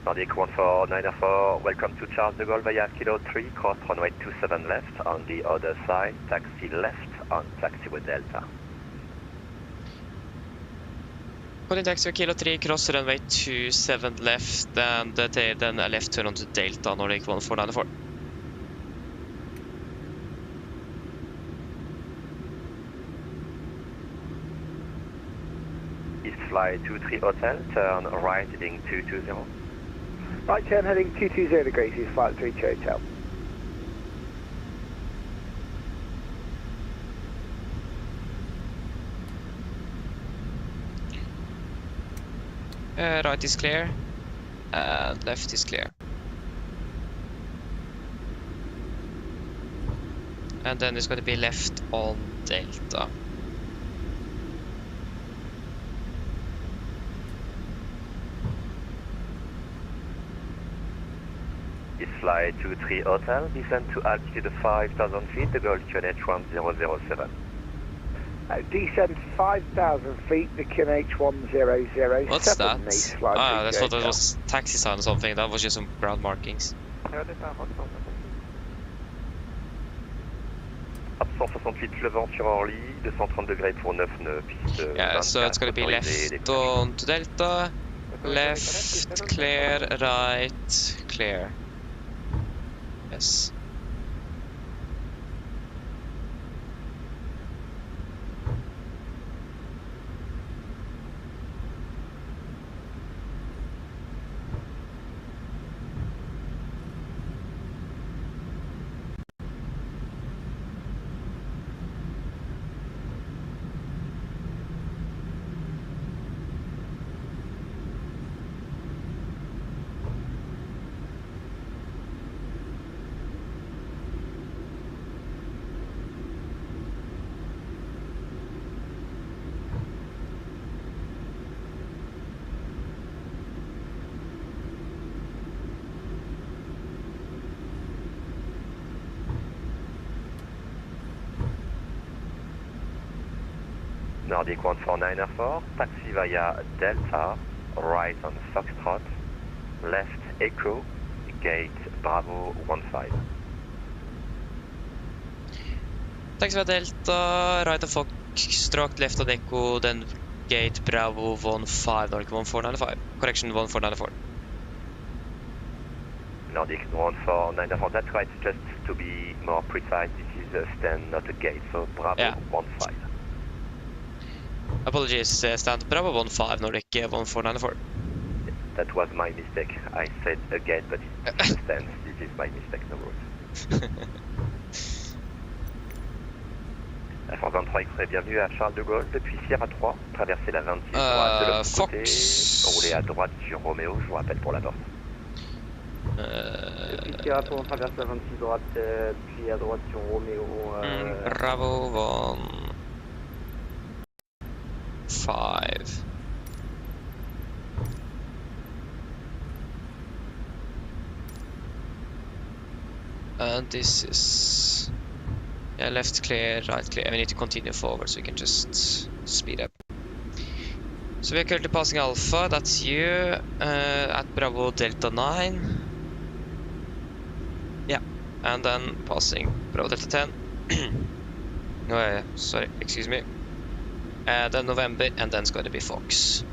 Nordic 1494, welcome to Charles de Gaulle via Kilo 3, cross runway 27 left, on the other side, taxi left on taxiway Delta. Calling taxi Kilo 3, cross runway 27 left, and then a left turn onto Delta, Nordic 1494. East flight 23 Hotel, turn right heading 220. Right turn heading 220 degrees, East flight 32 hotel. Right is clear. And left is clear. And then it's going to be left on Delta. It's flight 23 Hotel, descend to altitude of 5,000 feet, the goal to H1007. Descend 5,000 feet, the QNH1007. What's that? Ah, I thought that was taxi sign or something. That was just some ground markings. Absent 68 Levant sur Orly, 230 degrés pour 9 nœuds, piste Yeah, so it's going to be left on to Delta, left, clear, right, clear. Yes. Nordic 149 taxi via Delta, right on Foxtrot, left Echo, gate Bravo 15. Taxi via Delta, right on Foxtrot, left on Echo, then gate Bravo 15, Nordic 1495. Correction 1494. Nordic 149, that's right, just to be more precise, this is a stand, not a gate, so Bravo Yeah. 15. Apologies, stand Bravo 15, Nordic 1494. That was my mistake. I said a gate, but it's a stand. This is my mistake, no worries. La France 23, bienvenue à Charles de Gaulle, depuis Sierra 3, traversez la 26 droite de l'autre côté, roulez à droite sur Roméo, je vous rappelle pour la porte. Depuis Sierra 3, on traverse la 26 droite, puis à droite sur Roméo. Bravo 15. And this is left clear, right clear. We need to continue forward so we can just speed up. So we are currently passing Alpha, that's you, at Bravo Delta 9. Yeah, and then passing Bravo Delta 10. Oh, sorry, excuse me. Then November, and then it's going to be Fox.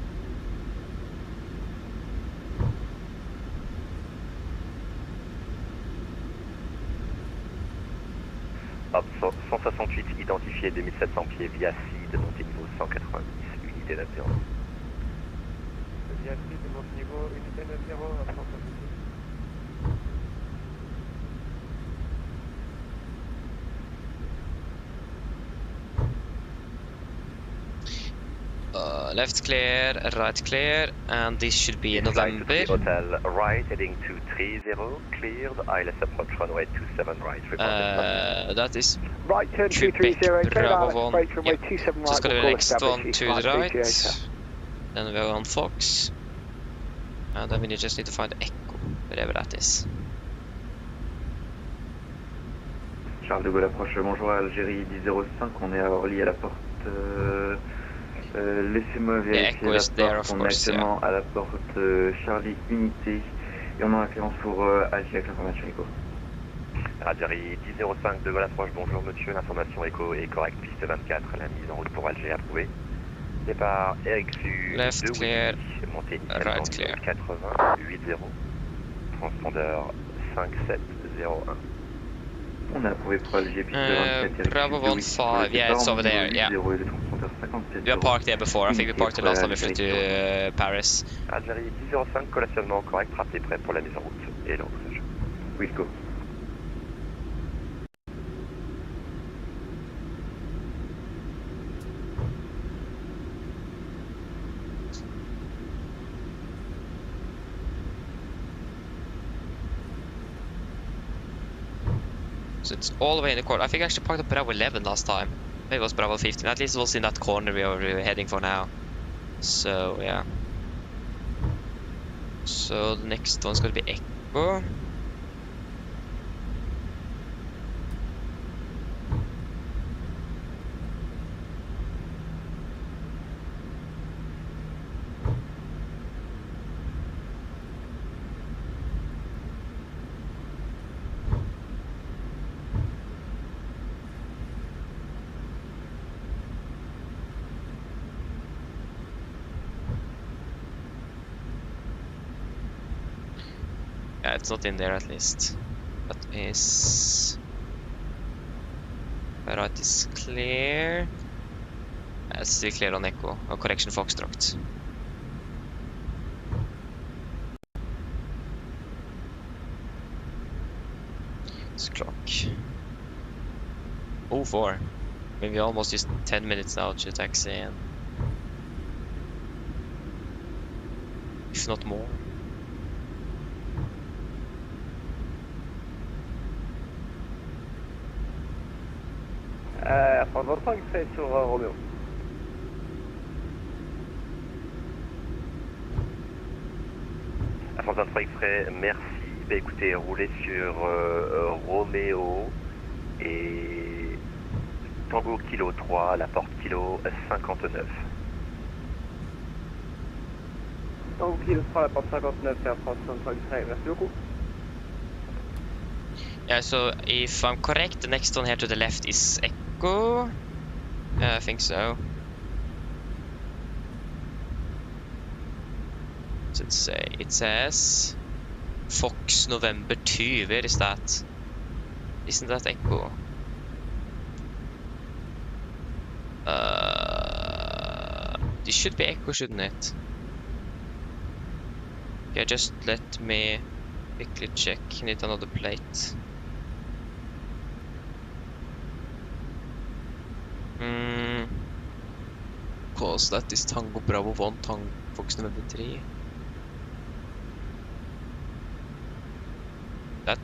Hop, 168 identifié 2700 pieds via CID, montée niveau 190, unité 9-0. Via CID, montée niveau, unité 9-0 à 170. Left clear, right clear, and this should be November. Hotel right, heading to 30, cleared, ILS approach runway 27 right. That is Right turn Quebec 230, Bravo 1. runway 27 right. So it's going to be we'll next call one to the right. Then we're on Fox. And then we just need to find Echo, wherever that is. Charles de Gaulle approche, bonjour à Algérie 1005, on est à Orly à la porte. Laissez-moi vérifier la porte, on est actuellement à la porte Charlie Unité et on a référence pour Alger avec l'information écho. Algérie 1005 de Gaulle approche, bonjour monsieur, l'information écho est correcte, piste 24, la mise en route pour Alger approuvée. Départ Eric Sud, Left clear, montée right clear. 80, 80, transpondeur 5701. On a approuvé pour Alger, piste 27. Bravo 15, yeah, it's over there, yeah. We are parked there before, I think we parked it last time we flew to Paris. Algérie 1005, collationnement correct, rappelez prêt pour la mise en route et l'embrayage. Oui, go. So it's all the way in the corner. I think I actually parked up Bravo 11 last time. Maybe it was Bravo 15. At least it was in that corner we were heading for now. So, yeah. So the next one's going to be Echo. Yeah, it's not in there at least. That is... Right is clear. Yeah, it's still clear on Echo. Or correction Foxtrot. It's clock. 04. Maybe almost just 10 minutes now to taxi in. If not more. Favor taxi sur Romeo. Alpha 23 X-ray, merci. Bah écoutez, roulez sur Romeo et Tango Kilo 3, la porte Kilo 59. Tango Kilo 3, la porte 59, Air France 23 X-ray, merci beaucoup. Yeah, so if I'm correct, the next one here to the left is Echo. I think so. What does it say? It says Fox November 2. Where is that? Isn't that Echo? This should be Echo, shouldn't it? Yeah, just let me quickly check. Need another plate. Because that is Tango Bravo 1, Tango Fox November 3. That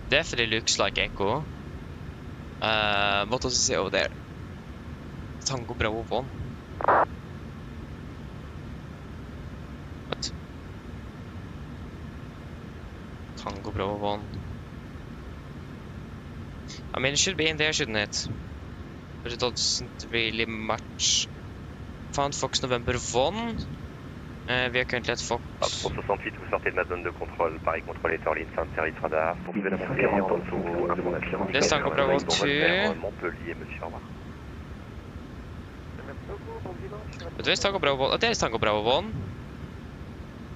definitely looks like Echo. What does it say over there? Tango Bravo 1. What? Tango Bravo 1. I mean, it should be in there, shouldn't it? But it doesn't really match. Found Fox November 1. We are currently at Fox. Pour 68, vous sortez de ma zone de contrôle. Paris, contrôle est hors ligne, fin de service radar. Poursuivez la montée en dessous, information. There's Tango Bravo 2. Montpellier, monsieur, au revoir. But there's Tango Bravo 1. Oh, there's Tango Bravo 1.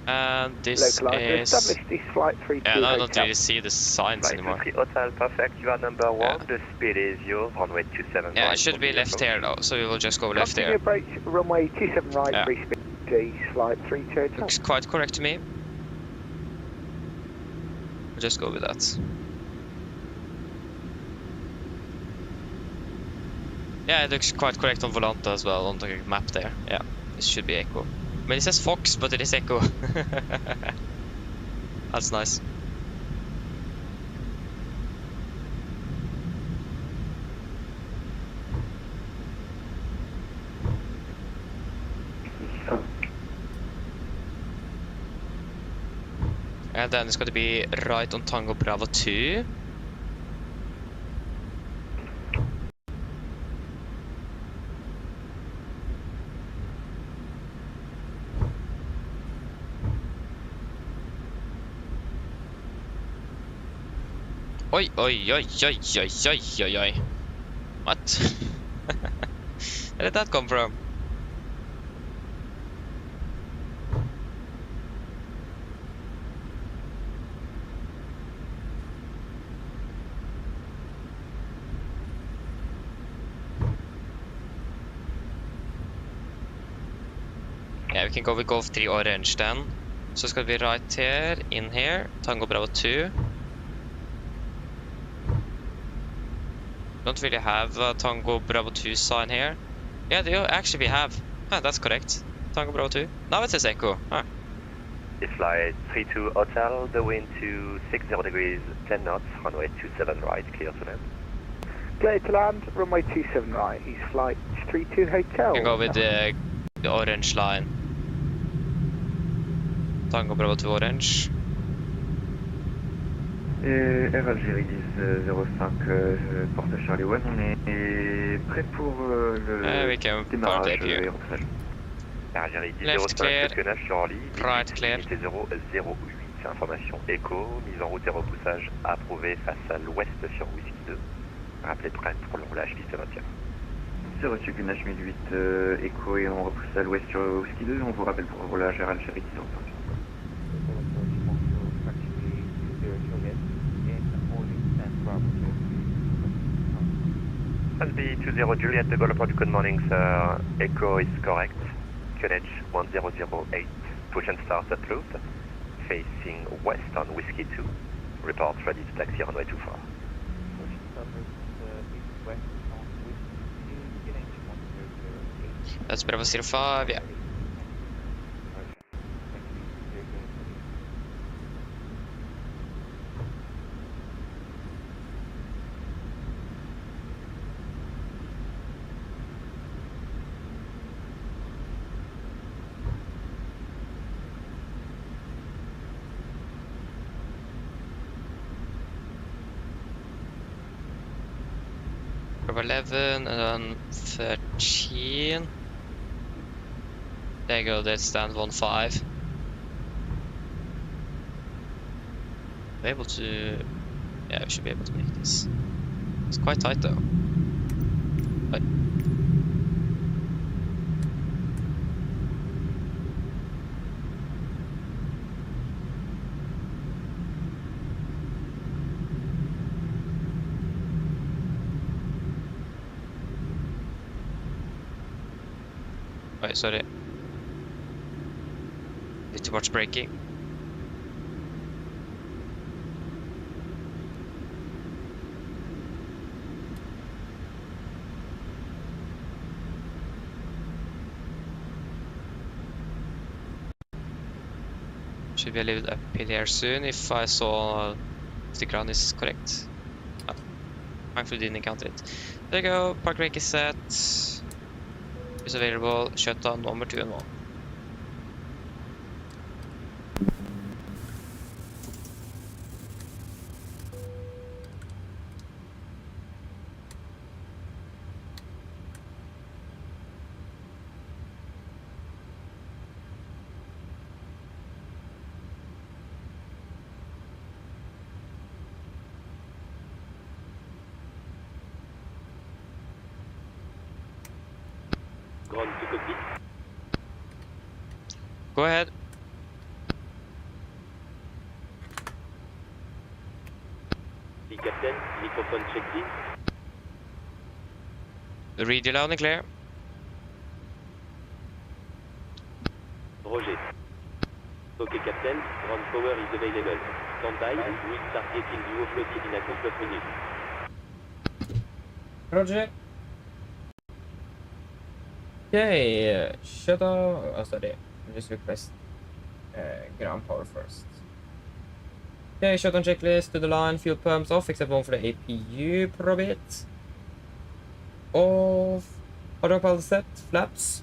And this is... This flight 32 Yeah, no, I don't really see the signs anymore. Hotel, perfect. You are number 1. The speed is yours. Runway 27 Yeah, right. it should be left here though, so we will just go left Continue here. approach runway 27 right, Yeah. free speed D, flight 32. Looks quite correct to me. We'll just go with that. Yeah, it looks quite correct on Volanta as well, on the map there. Yeah, this should be Echo. I mean, it says Fox, but it is Echo. That's nice. And then it's going to be right on Tango Bravo 2. Oi, oi, oi, oi, oi, oi, oi, oi. What? Where did that come from? Yeah, we can go with Golf 3 Orange then. So it's gonna be right here, in here, Tango Bravo 2. Don't really have a Tango Bravo 2 sign here. Yeah, actually we have. Ah, that's correct. Tango Bravo 2. Now it says Echo. Ah. It's flight 32 Hotel, the wind to 60 degrees, 10 knots, runway 27 right, clear to land. Clear to land, runway 27 right, East flight 32 Hotel. You can go with the orange line. Tango Bravo 2 orange. Et Air Algérie 10-05, porte Charlie 1, on est prêt pour le démarrage et repoussage. Algérie Left 10-05, clear, questionnaire sur Orly, right clear. unité 008, information écho, mise en route et repoussage approuvé face à l'ouest sur Whisky 2. Rappelez prête pour le roulage piste 21. C'est reçu Gunash 1008 écho et on repousse à l'ouest sur Whisky 2, on vous rappelle pour le roulage Air Algérie 10-05. SB 20 Juliet, de Gaulle Approach, good morning sir, echo is correct, QNH 1008, push and start approved, facing west on Whiskey 2, report ready to taxi runway 24. That's Bravo 05, yeah. Bravo 11 and then 13. There you go, that's stand 15. We're able to... Yeah, we should be able to make this. It's quite tight though. But... Wait, sorry. Did too much braking. Should be a little up in here soon if I saw if the ground is correct. Oh, thankfully didn't encounter it. There you go, park brake is set. Is available, shutdown number 2 and 1. Ground to cockpit. Go ahead. The captain, microphone check please. Read you loud and clear. Roger. Okay captain, ground power is available. Stand by, we'll start getting you offloaded in a couple of minutes. Roger. Okay, shut off. Oh, sorry. Just request ground power first. Okay, shutdown checklist to the line. Fuel pumps off, except one for the APU probit. Off. Autopilot set. Flaps.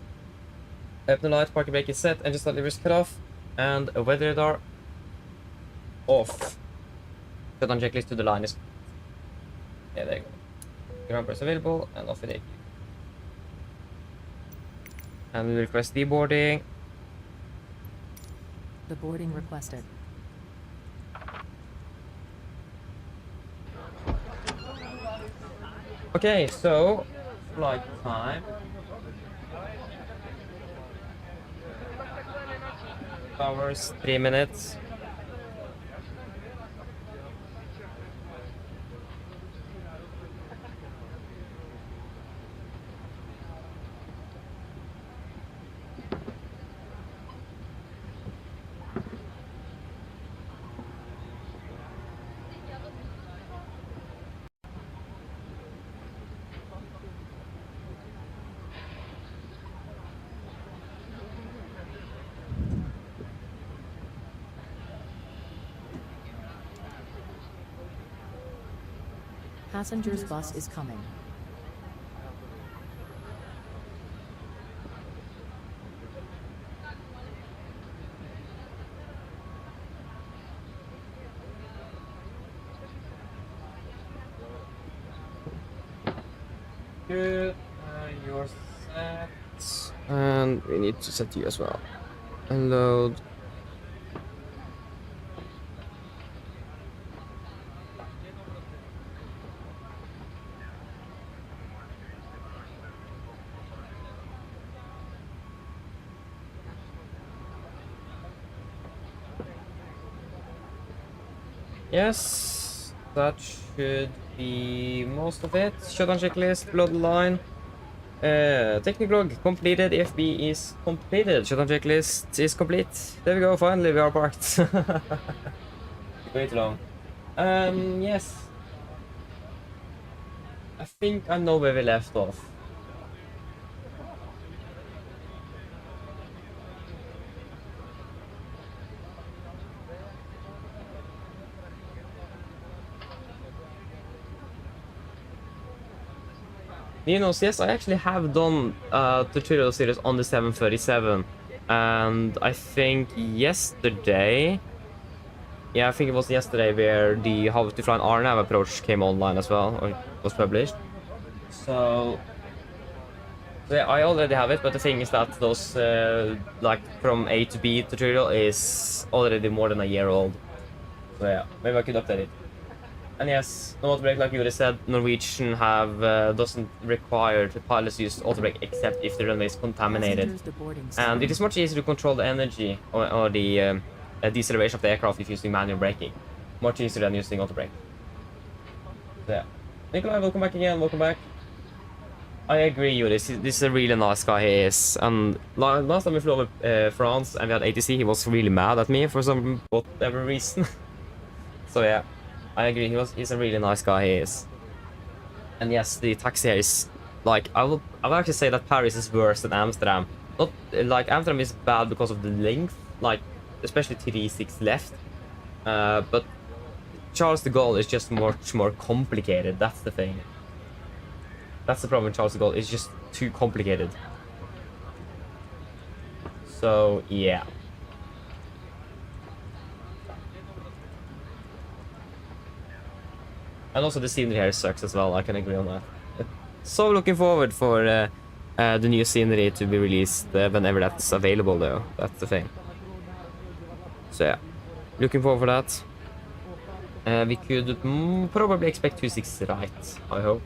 Open the light. Parking brake is set. Engine start levers cut off. And a weather radar off. Shutdown checklist to the line is. Yeah, there you go. Ground power is available and off with APU. And we request deboarding. The boarding requested. Okay, so flight time. Hours, 3 minutes. Passengers bus is coming. Good. You're set. And we need to set you as well. Unload. Yes, that should be most of it. Shutdown checklist, bloodline. Technical log completed. FB is completed. Shutdown checklist is complete. There we go. Finally, we are parked. Way too long. Yes. I think I know where we left off. Yes, I actually have done tutorial series on the 737, and I think yesterday, yeah, I think it was yesterday where the How to Fly an RNAV approach came online as well, or was published. So yeah, I already have it, but the thing is that those like from A to B tutorial is already more than a year old. So yeah, maybe I could update it. And yes, no autobrake, like you already said, Norwegian have doesn't require the pilots use autobrake except if the runway is contaminated. And it is much easier to control the energy or the deceleration of the aircraft if using manual braking. Much easier than using autobrake. So yeah. Nikolai, welcome back again, welcome back. I agree, Yuri, this is a really nice guy, he is. And last time we flew over France and we had ATC, he was really mad at me for some whatever reason. So yeah. I agree, he's a really nice guy, he is. And yes, the taxi here is, like, I would actually say that Paris is worse than Amsterdam. Not, like, Amsterdam is bad because of the length, like, especially TD6 left. But Charles de Gaulle is just much more complicated, that's the thing. That's the problem with Charles de Gaulle, it's just too complicated. So, yeah. And also the scenery here sucks as well, I can agree on that. So looking forward for the new scenery to be released whenever that's available though, that's the thing. So yeah, looking forward for that. We could probably expect 26 right, I hope.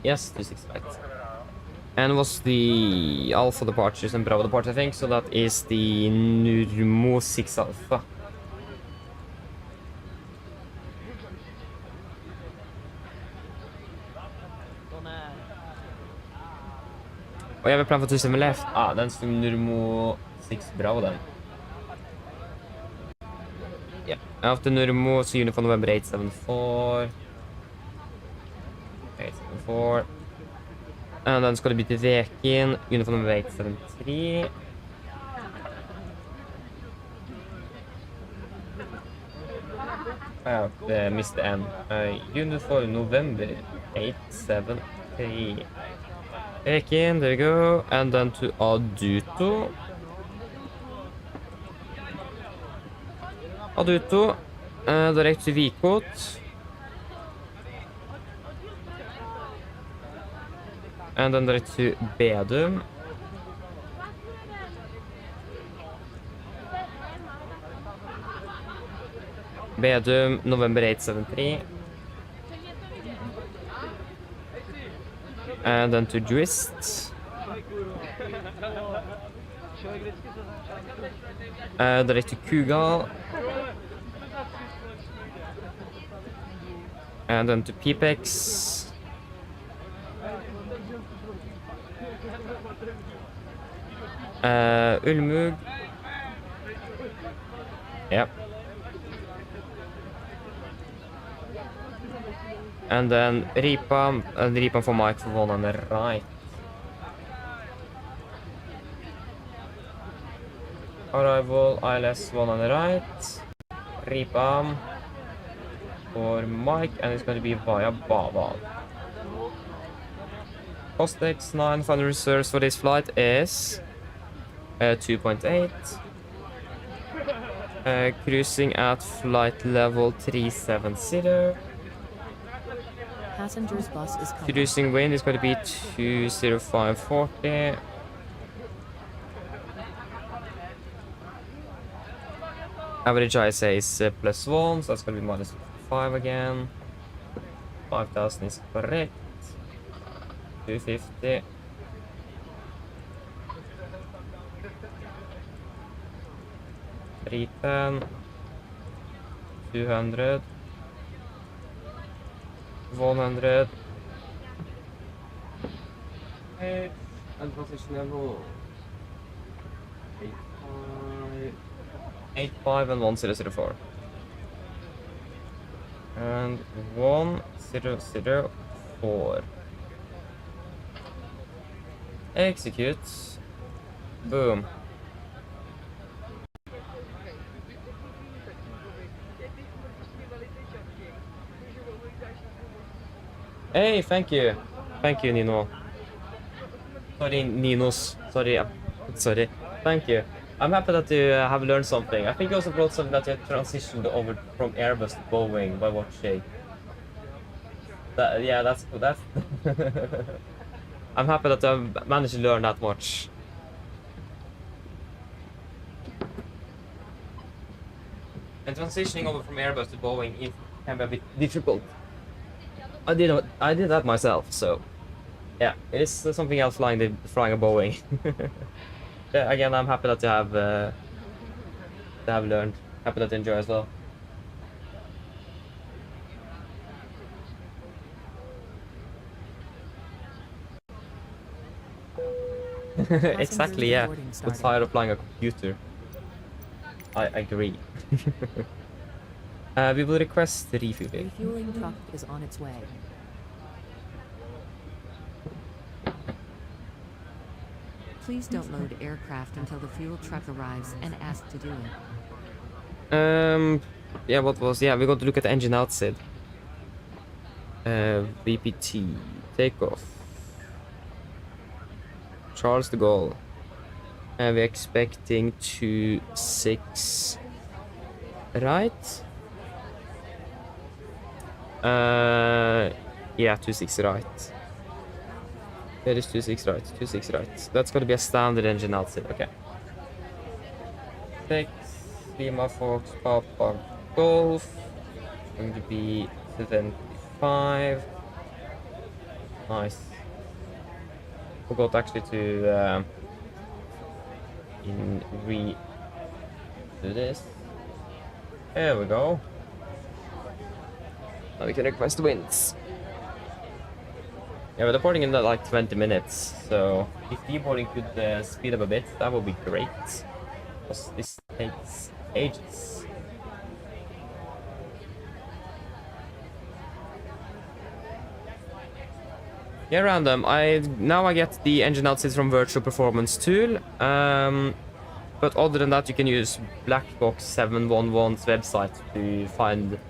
Yes, 26 right. And was the Alpha departures and Bravo departure, I think, so that is the Nurmo 6 Alpha. Oh, you have a plan for 27 left? Ah, that's the Nurmo 6 Bravo then. Yep, after Nurmo, so uniform November 874. 874. And then skal det bytte veken, uniform nummer 873. I missed the N. Uniform November 873. Veken, there we go. And then to Aduto. Aduto. Direct to Vikot. And then direct to Bedum. Bedum, November 873. And then to Juist. Direct to Kugal. And then to Pipex. Ulmug. Yep. And then Ripa, and Ripa for Mike for one on the right. Arrival ILS 1 on the right. Reap arm for Mike, and it's going to be via Bava. Costex 9 final reserves for this flight is 2.8. Cruising at flight level 370. Passengers bus is coming. Cruising wind is going to be 20540. Average ISA is +1, so that's going to be -5 again. 5000 is correct. 250. $310. 200. 100. And position level 85 and 1004. And 1004. Execute. Boom. Hey, thank you. Thank you, Nino. Sorry, Ninos. Sorry. Sorry. Thank you. I'm happy that you have learned something. I think you also brought something that you transitioned over from Airbus to Boeing by watching. Yeah, that's cool. That's I'm happy that I managed to learn that much. And transitioning over from Airbus to Boeing can be a bit difficult. I did that myself, so yeah, it is something else flying a Boeing. Yeah, again, I'm happy that you have learned. Happy that you enjoy as well. Exactly, yeah. I'm tired of flying a computer. I agree. We will request the refueling. Refueling truck is on its way. Please don't load aircraft until the fuel truck arrives and ask to do it. Yeah, we're going to look at the engine outside. VPT, takeoff. Charles de Gaulle. And we're expecting 26, right? Yeah, 26 right. There is 26 right, 26 right. That's gonna be a standard engine outside, okay. 6, Lima Fox, Papa Golf. Going to be 75. Nice. Forgot actually to do this. There we go. Now we can request winds. Yeah, we're departing in like 20 minutes, so if deboarding could speed up a bit, that would be great. Because this takes ages. Yeah, random. Now I get the engine outsides from Virtual Performance Tool. But other than that, you can use Blackbox 711's website to find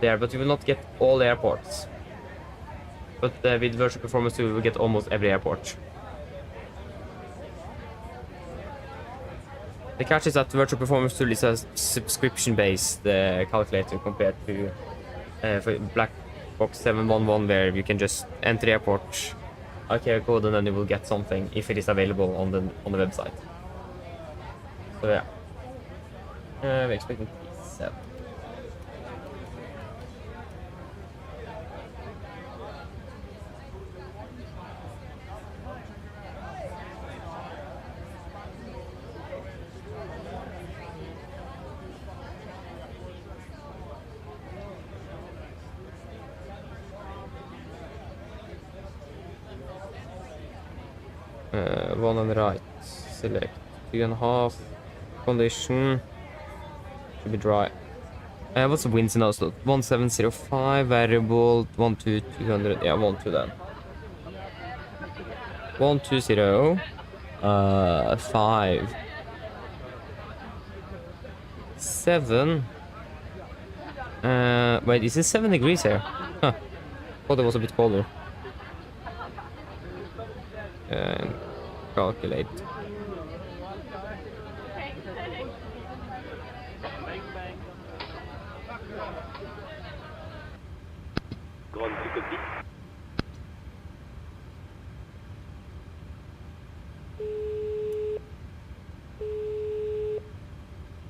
there, but you will not get all the airports. But with Virtual Performance Tool, you will get almost every airport. The catch is that Virtual Performance Tool is a subscription-based calculator compared to for Blackbox 711, where you can just enter the airport, ICAO code, and then you will get something if it is available on the website. So yeah, we're expecting 7. One on the right, select 2.5, condition, should be dry. What's the winds in Oslo? 1705, variable, 200, yeah, 12 then. 120, 5. 7. Wait, is it 7 degrees here? Huh. Thought it was a bit colder. Calculate.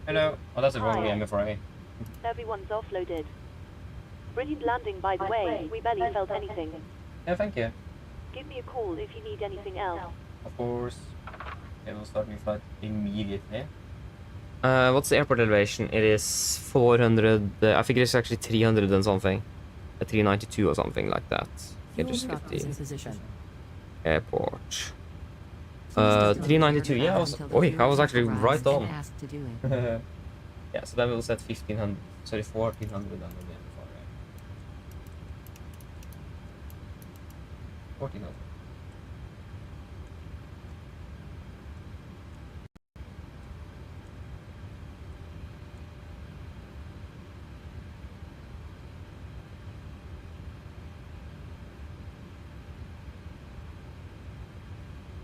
Hello. Oh, that's the wrong game before I. Everyone's offloaded. Brilliant landing, by the way. We barely felt anything. Yeah, thank you. Give me a call if you need anything else. Of course. Okay, we'll start new flight immediately. What's the airport elevation? It is 400. I think it's actually 300 and something. 392 or something like that. Okay, just get the airport. 392. Yeah, I was actually right on. Yeah, so then we'll set 1500. Sorry, 1400 then again. 1400.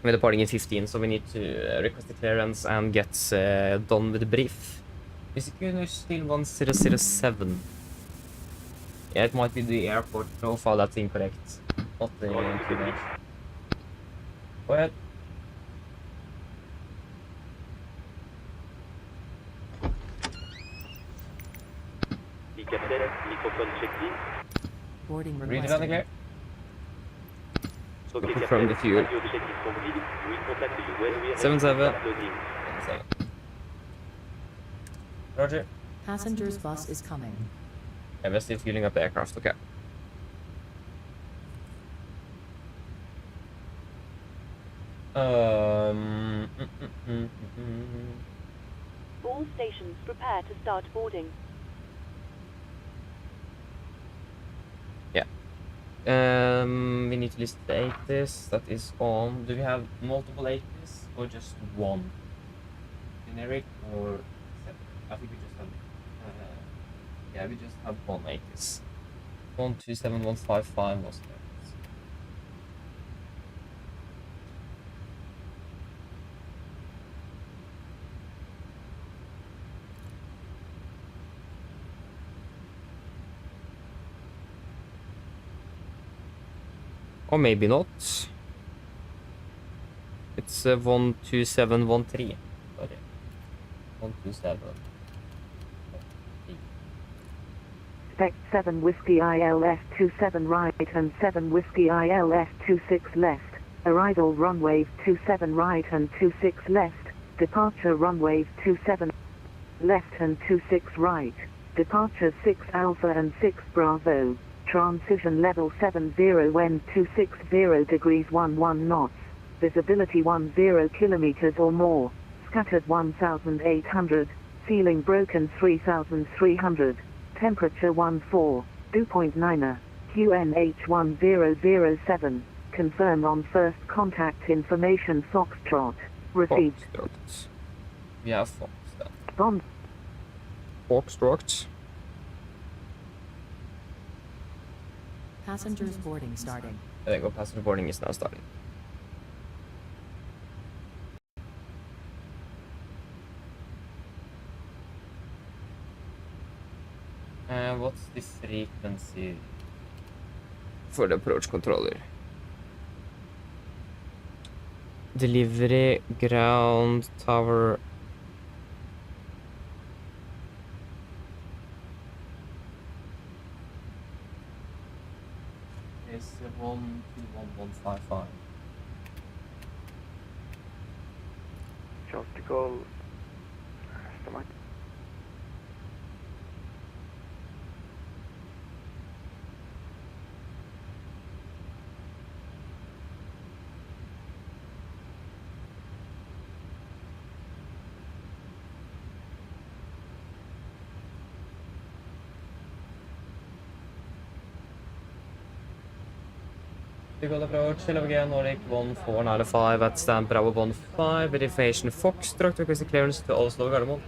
We're departing in 15, so we need to request the clearance and get done with the brief. Is it still 1007? Yeah, it might be the airport profile that's incorrect. Not the image. Go ahead. Boarding Read it on the clear. requested. Confirm the fuel. 77. Roger. Passengers bus is coming. Yeah, we're still fueling up the aircraft, okay. All stations prepare to start boarding. Yeah. We need to list the ATIS that is on. Do we have multiple ATIS or just one? Generic or separate? I think we just have. Yeah, we just have one ATIS. 127155 was there. Or maybe not. It's 12713. Sorry. 127. Expect 7 Whiskey ILS 27 right and 7 Whiskey ILS 26 left. Arrival runway 27 right and 26 left. Departure runway 27 left and 26 right. Departure 6 Alpha and 6 Bravo. Transition level 70 when 260 degrees 11 knots. Visibility 10 kilometers or more. Scattered 1800. Ceiling broken 3300. Temperature 14. Dew point 9. QNH 1007. Confirm on first contact information Foxtrot. Received. Foxtrot. Yeah, Foxtrot. Bond. Foxtrot. Passengers boarding starting. There you go, passenger boarding is now starting. What's the frequency for the approach controller? Delivery, ground, tower. Is 121155. Charles de Gaulle. Stomach. Good approach, again, Nordic 1495 at stand Bravo 15, verification Foxtrot, request clearance to Oslo Norwegian.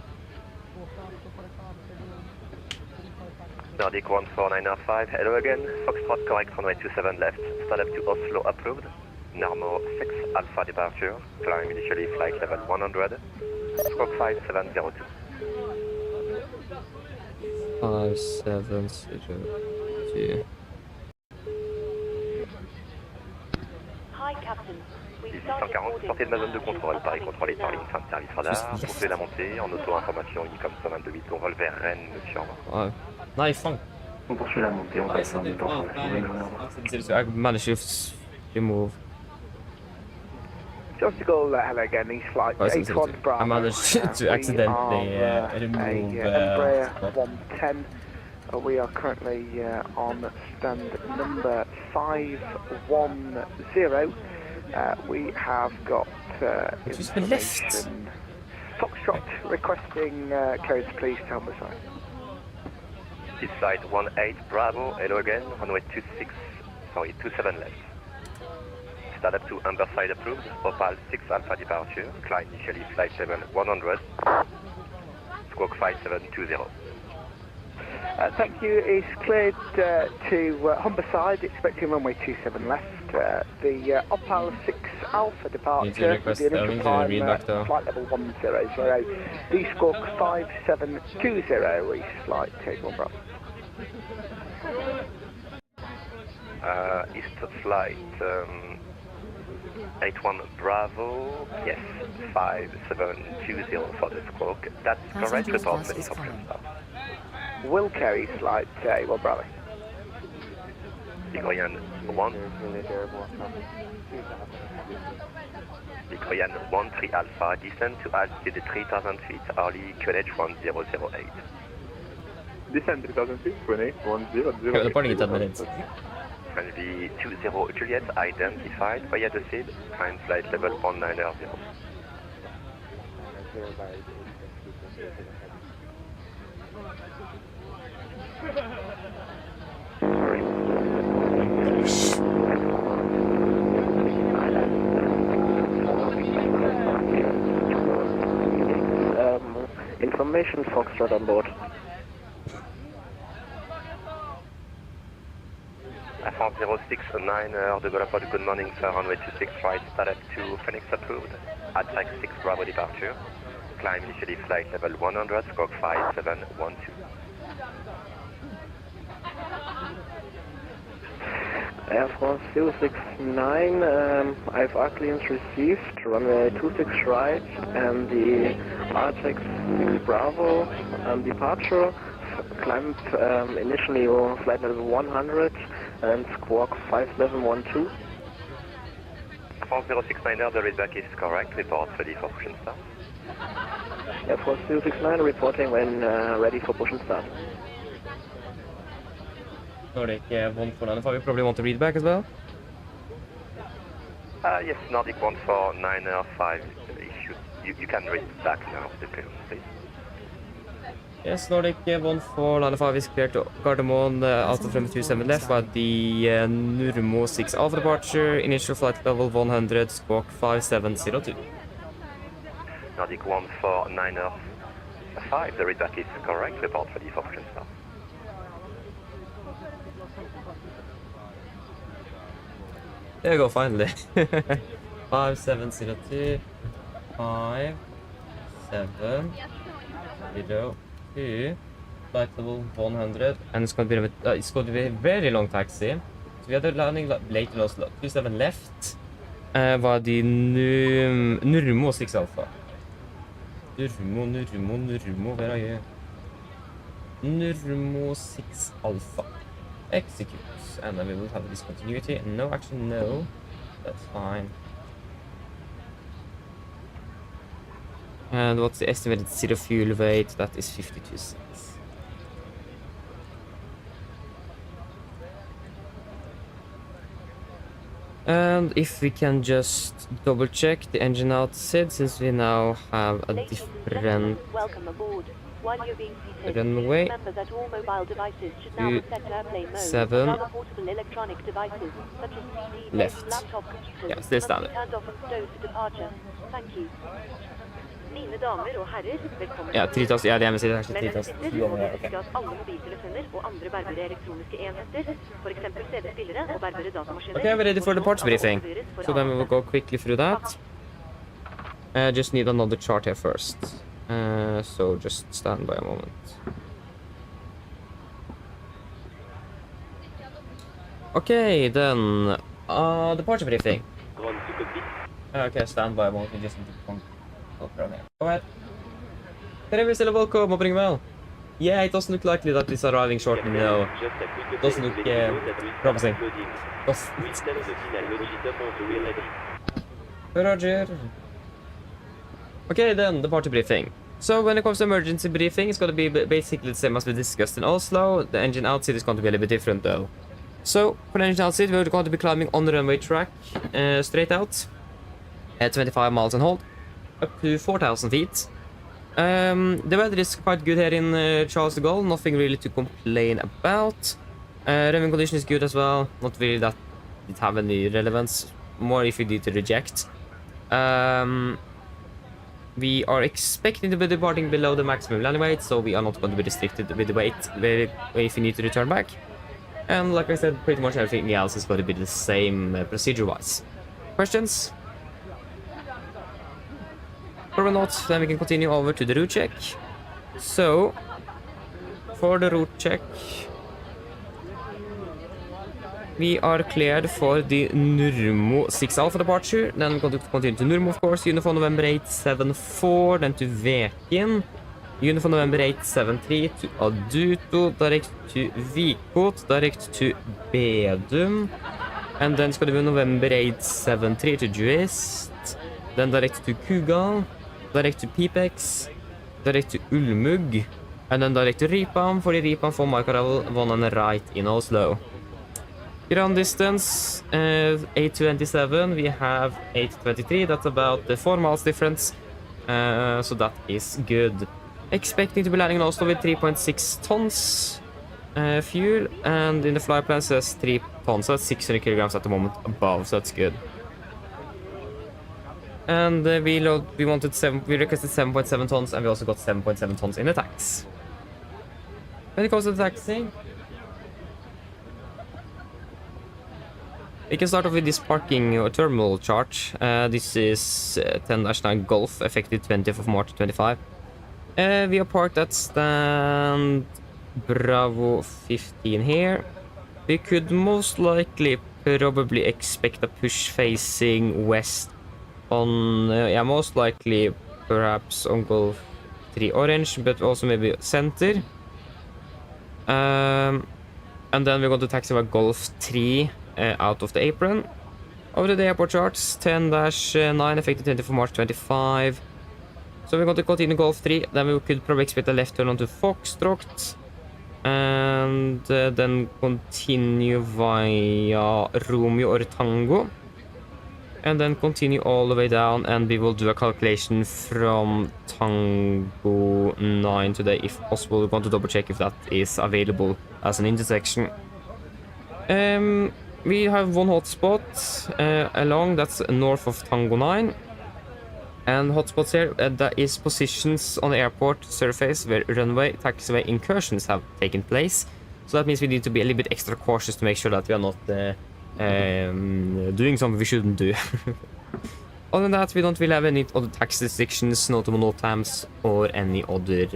Nordic 14905, hello again. Foxtrot correct runway 27 left. Start up to Oslo approved. Normal 6 Alpha departure. Climb initially flight level 100. Squawk 5702. 5702. Hi, Captain. We've 1840, sortez de ma zone de contrôle. Paris contrôlé par ligne fin de service radar. Poursuivez la montée en auto-information Unicom 122 ton vol vers Rennes, monsieur. Au revoir. Ouais. Nej, fan. On poursuit la montée, on passe en auto-information. I managed to remove. Just to go hello again, East Flight 81 Bravo. I managed to accidentally remove Embraer 110. We are currently on stand number 510. We have got information. Foxtrot requesting codes, please tell me sorry. This flight 18 Bravo, hello again, runway 27 left. Start up to Amberside approved, Opal 6 Alpha departure, climb initially flight level 100, squawk 5720. Thank you. It's cleared to Humberside, expecting runway 27 left. The Opal 6 Alpha departure, the initial climb, flight level 100, D-squawk 5720, East Flight 81 Bravo. East flight 81 Bravo, yes, 5720 for the squawk. That's correct, report ready for start. Wilco, East Flight 81 Bravo. Victorian 1. Victorian 13 Alpha, descend to altitude 3000 feet, early QNH 1008. Descend 3000 feet, QNH 1008. The reporting in 10 minutes. Runway 20 Juliet identified via the seed, climb flight level 1900. Information Foxtrot on board. France 069, de Golapod, good morning sir, runway 26 right, start up to Phoenix approved, at track 6 Bravo departure, climb initially flight level 100, squawk 5712. Air France 069, I've clearance received, runway 26 right, and the RTX 6 Bravo departure, climb initially flight level 100, and squawk 5712. France 069, the readback is correct, report ready for push and start. Air France 069 reporting when ready for push and start. Nordic 149, we probably want to read back as well. Yes, Nordic 14905, you can read back now, please. Yes, Nordic 14905 is clear to Gardermoen, out of runway 27 left by the Nurmo 6 Alpha departure, initial flight level 100, squawk 5702. Nordic 14905, the readback is correct, report ready for push and start. There we go, finally. 5702, 5702, flight level 100, and it's going to be a very long taxi. So we had a landing late in Oslo, 27 left, var the Nurmo 6 Alpha. Nurmo, where are you? Nurmo 6 Alpha. Execute, and then we will have a discontinuity. No, actually no, that's fine. And what's the estimated zero fuel weight? That is 52.6. And if we can just double check the engine out SID, since we now have a different welcome aboard. While you're being seated, runway, remember that all mobile devices should now be set to airplane mode. 7 Other portable electronic devices, such as PC, left. laptop computers, Yeah, still must be standard. turned off and stowed for departure. Thank you. Mine damer og herrer, velkommen. Ja, 3000, ja, det er med sitt Mens dere 3000. sitter, må dere huske at alle mobiltelefoner og andre bærbare elektroniske enheter, for eksempel CD-spillere og bærbare datamaskiner... Okay, we're ready for the parts briefing. So then we will go quickly through that. Just need another chart here first. So just stand by a moment. Okay, then the parts briefing. Okay, stand by a moment. We just need to go ahead. Very still welcome, opening well. Yeah, it doesn't look likely that it's arriving shortly now. Doesn't look promising. Roger. Okay, then the party briefing. So when it comes to emergency briefing, it's going to be basically the same as we discussed in Oslo. The engine outside is going to be a little bit different though. So for the engine outside, we're going to be climbing on the runway track straight out at 25 miles and hold up to 4,000 feet. The weather is quite good here in Charles de Gaulle, nothing really to complain about. Revving condition is good as well, not really that it have any relevance, more if you need to reject. We are expecting to be departing below the maximum landing weight, so we are not going to be restricted with the weight if you need to return back. And like I said, pretty much everything else is going to be the same procedure-wise. Questions? Or not, then we can continue over to the route check. So, for the route check, we are cleared for the Nurmo 6 Alpha departure. Then we're going to continue to Nurmo, of course, uniform November 874, then to Vekin. Uniform November 873 to Aduto, direct to Vikot, direct to Bedum. And then it's going to be November 873 to Juist. Then direct to Kugal, direct to Pipex, direct to Ulmug. And then direct to Ripam, for the Ripam for Micro 1 on the right in Oslo. Ground distance, 827, we have 823, that's about the 4 miles difference, so that is good. Expecting to be landing in Oslo with 3.6 tons fuel, and in the flight plan says 3 tons, so that's 600 kilograms at the moment above, so that's good. And we requested 7.7 tons, and we also got 7.7 tons in the tax. When it comes to the taxing, we can start off with this parking or terminal chart. This is 10-9 Golf, effective 20th of March 25. We are parked at stand Bravo 15 here. We could most likely probably expect a push facing west on, yeah, most likely perhaps on Golf 3 Orange, but also maybe center. And then we're going to taxi by Golf 3 out of the apron. Over to the airport charts, 10-9, effective 20th of March 25. So we're going to continue Golf 3, then we could probably expect a left turn onto Foxtrot. And then continue via Romeo or Tango. And then continue all the way down, and we will do a calculation from Tango 9 today, if possible. We're going to double check if that is available as an intersection. We have one hotspot along, that's north of Tango 9. And hotspots here, that is positions on the airport surface where runway, taxiway incursions have taken place. So that means we need to be a little bit extra cautious to make sure that we are not doing something we shouldn't do. Other than that, we don't really have any other tax restrictions, notable no times, or any other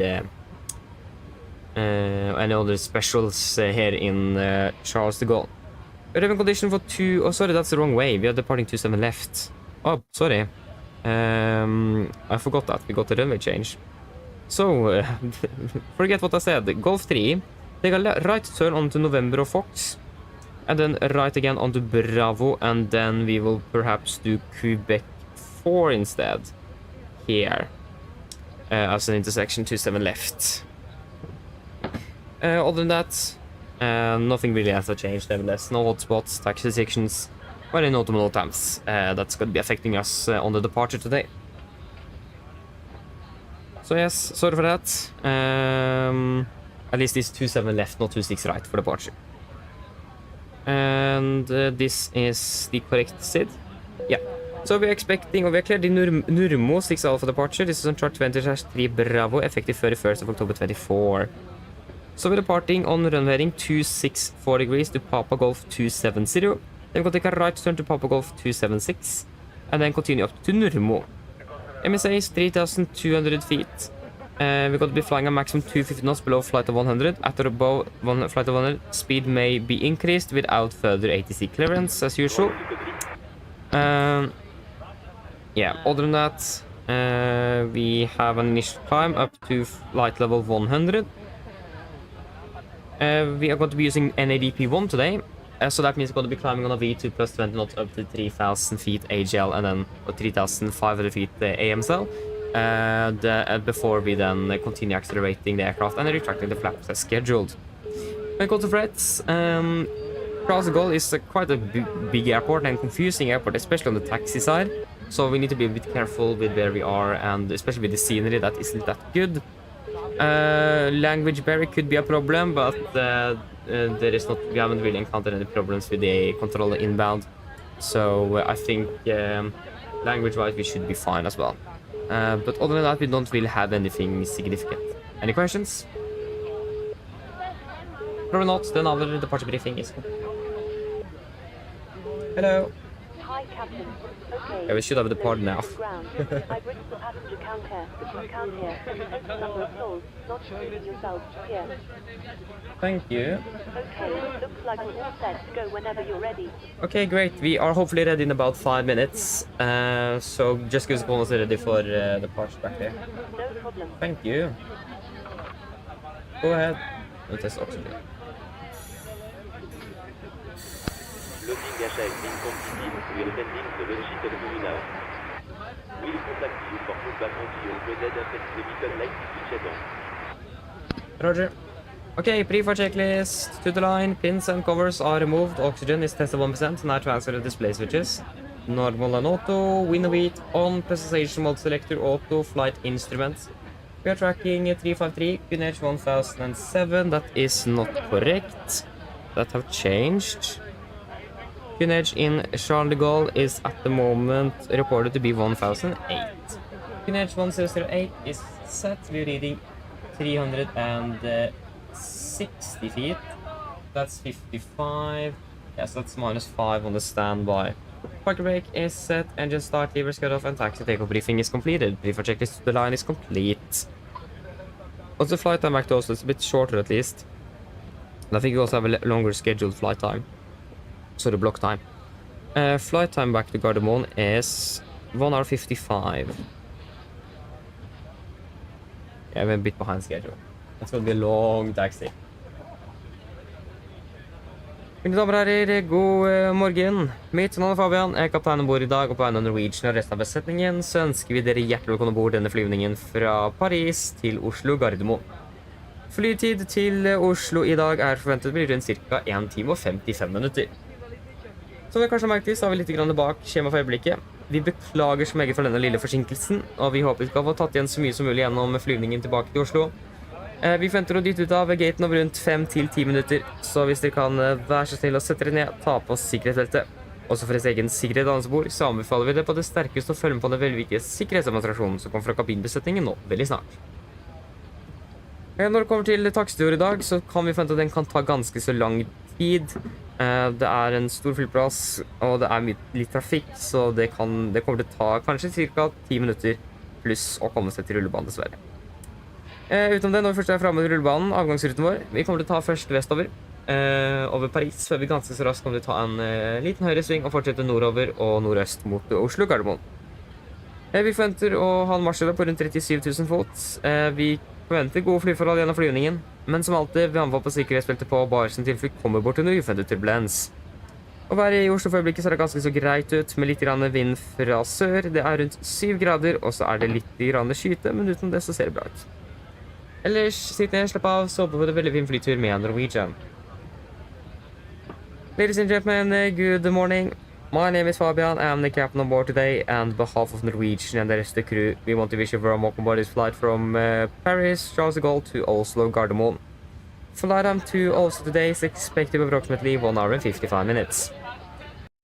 specials here in Charles de Gaulle. We have a condition for 2. Oh, sorry, that's the wrong way. We are departing 27 left. Oh, sorry. I forgot that. We got the runway change. So, forget what I said. Golf 3. Take a right turn onto November of Fox. And then right again onto Bravo. And then we will perhaps do Quebec 4 instead. Here. As an intersection, 27 left. Other than that, nothing really has to change. Nevertheless, no hotspots, taxi sections, or any notable times. That's going to be affecting us on the departure today. So yes, sorry for that. At least it's 27 left, not 26 right for departure. And this is the correct SID. Yeah, So we're expecting, or we are cleared in Nurmo 6 Alpha departure. This is on chart 20/3 Bravo, effective 31st of October 24. So we're departing on runway heading 264 degrees to Papa Golf 270. Then we're going to take a right turn to Papa Golf 276, and then continue up to Nurmo. MSA is 3,200 feet. We're going to be flying a maximum 250 knots below flight of 100. At or above flight of 100, speed may be increased without further ATC clearance, as usual. Yeah, other than that, we have an initial climb up to flight level 100. We are going to be using NADP1 today, so that means we're going to be climbing on a V2 plus 20 knots up to 3,000 feet AGL and then 3,500 feet AMSL. Before we then continue accelerating the aircraft and retracting the flaps as scheduled. When it comes to threats, Charles de Gaulle is quite a big airport and confusing airport, especially on the taxi side. So we need to be a bit careful with where we are, and especially with the scenery that isn't that good. Language barrier could be a problem, but we haven't really encountered any problems with the controller inbound. So I think language-wise we should be fine as well. But other than that, we don't really have anything significant. Any questions? Probably not. Then our departure briefing is. Hello. Hi, Captain. Okay. Yeah, we should have departed now. I've written the passenger count here, the crew count here, and the total number of souls, not including yourself, here. Thank you. Okay, looks like we're all set to go whenever you're ready. Okay, great. We are hopefully ready in about 5 minutes. So just give us a call ready for the departure back there. No problem. Thank you. Go ahead. We'll test oxygen. Loading HF incompatible with landing the logic terminal. We'll contact you for pushback until loaded and the vehicle light switch on. Roger. Okay, pre-flight checklist to the line. Pins and covers are removed. Oxygen is tested 1%. Now transfer the display switches. Normal and auto. Window weight on. Presentation mode selector auto. Flight instruments. We are tracking 353 QNH 1007. That is not correct. That have changed. QNH in Charles de Gaulle is at the moment reported to be 1008. QNH 1008 is set. We're reading 360 feet. That's 55. Yes, that's -5 on the standby. Parking brake is set. Engine start, levers cut off, and taxi takeoff briefing is completed. Pre-flight checklist to the line is complete. What's the flight time back to Oslo? It's a bit shorter at least. And I think you also have a longer scheduled flight time. So the block time. Flight time back to Gardermoen is 1 hour 55. Yeah, we're a bit behind schedule. It's gonna be a long taxi. Mine damer og herrer, god morgen. Mitt navn er Fabian, jeg er kaptein ombord I dag, og på vegne av Norwegian og resten av besetningen så ønsker vi dere hjertelig velkommen ombord denne flyvningen fra Paris til Oslo Gardermoen. Flytid til Oslo I dag er forventet å bli rundt ca. 1 time og 55 minutter. Som dere kanskje har merket, så har vi litt grann bak skjema for øyeblikket. Vi beklager så meget for denne lille forsinkelsen, og vi håper vi skal få tatt igjen så mye som mulig gjennom flyvningen tilbake til Oslo. Vi forventer å dytte ut av gaten om rundt 5 til 10 minutter, så hvis dere kan være så snill å sette dere ned, ta på sikkerhetsbeltet. Også for deres egen sikkerhet ansbord, så anbefaler vi det på det sterkeste å følge med på den veldig viktige sikkerhetsdemonstrasjonen som kommer fra kabinbesetningen nå veldig snart. Når det kommer til taxitur I dag, så kan vi forvente at den kan ta ganske så lang tid. Det er en stor flyplass, og det er litt trafikk, så det kommer til å ta kanskje ca. 10 minutter pluss å komme seg til rullebanen dessverre. Utenom det, når vi først er fremme til rullebanen, avgangsruten vår, vi kommer til å ta først vestover, over Paris, før vi ganske så raskt kommer til å ta en liten høyre sving og fortsette nordover og nordøst mot Oslo Gardermoen. Vi forventer å ha en marsjhøyde på rundt 37 000 fot. Vi forventer gode flyforhold gjennom flyvningen, men som alltid vil anfall på sikkerhetsbeltet på barsen til fly kommer bort til noe uventet turbulens. Å være I Oslo for øyeblikket ser det ganske så greit ut, med litt grann vind fra sør. Det er rundt 7 grader, og så er det litt grann skyte, men uten det så ser det bra ut. Ellers, sitt ned, slapp av, så håper vi på en veldig fin flytur med Norwegian. Ladies and gentlemen, good morning. My name is Fabian, I am the captain on board today, and on behalf of Norwegian and the rest of the crew, we want to wish you a warm welcome aboard this flight from Paris, Charles de Gaulle to Oslo Gardermoen. Flight time to Oslo today is expected approximately 1 hour and 55 minutes.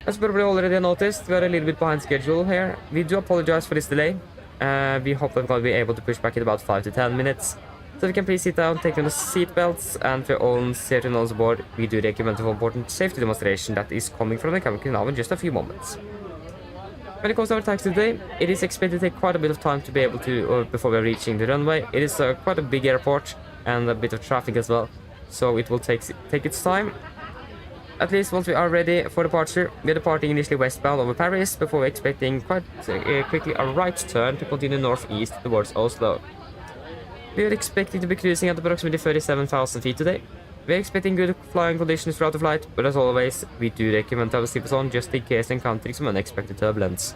As probably already noticed, we are a little bit behind schedule here. We do apologize for this delay. We hope that we're going to be able to push back in about 5 to 10 minutes. So if you can please sit down, take on the seat belts, and for your own safety and on board, we do recommend an important safety demonstration that is coming from the cabin now in just a few moments. When it comes to our taxi today, it is expected to take quite a bit of time to be able to, before we're reaching the runway. It is quite a big airport and a bit of traffic as well, so it will take its time. At least once we are ready for departure, we are departing initially westbound over Paris before we're expecting quite quickly a right turn to continue northeast towards Oslo. We are expecting to be cruising at approximately 37,000 feet today. We are expecting good flying conditions throughout the flight, but as always, we do recommend to have the seatbelts on just in case encountering some unexpected turbulence.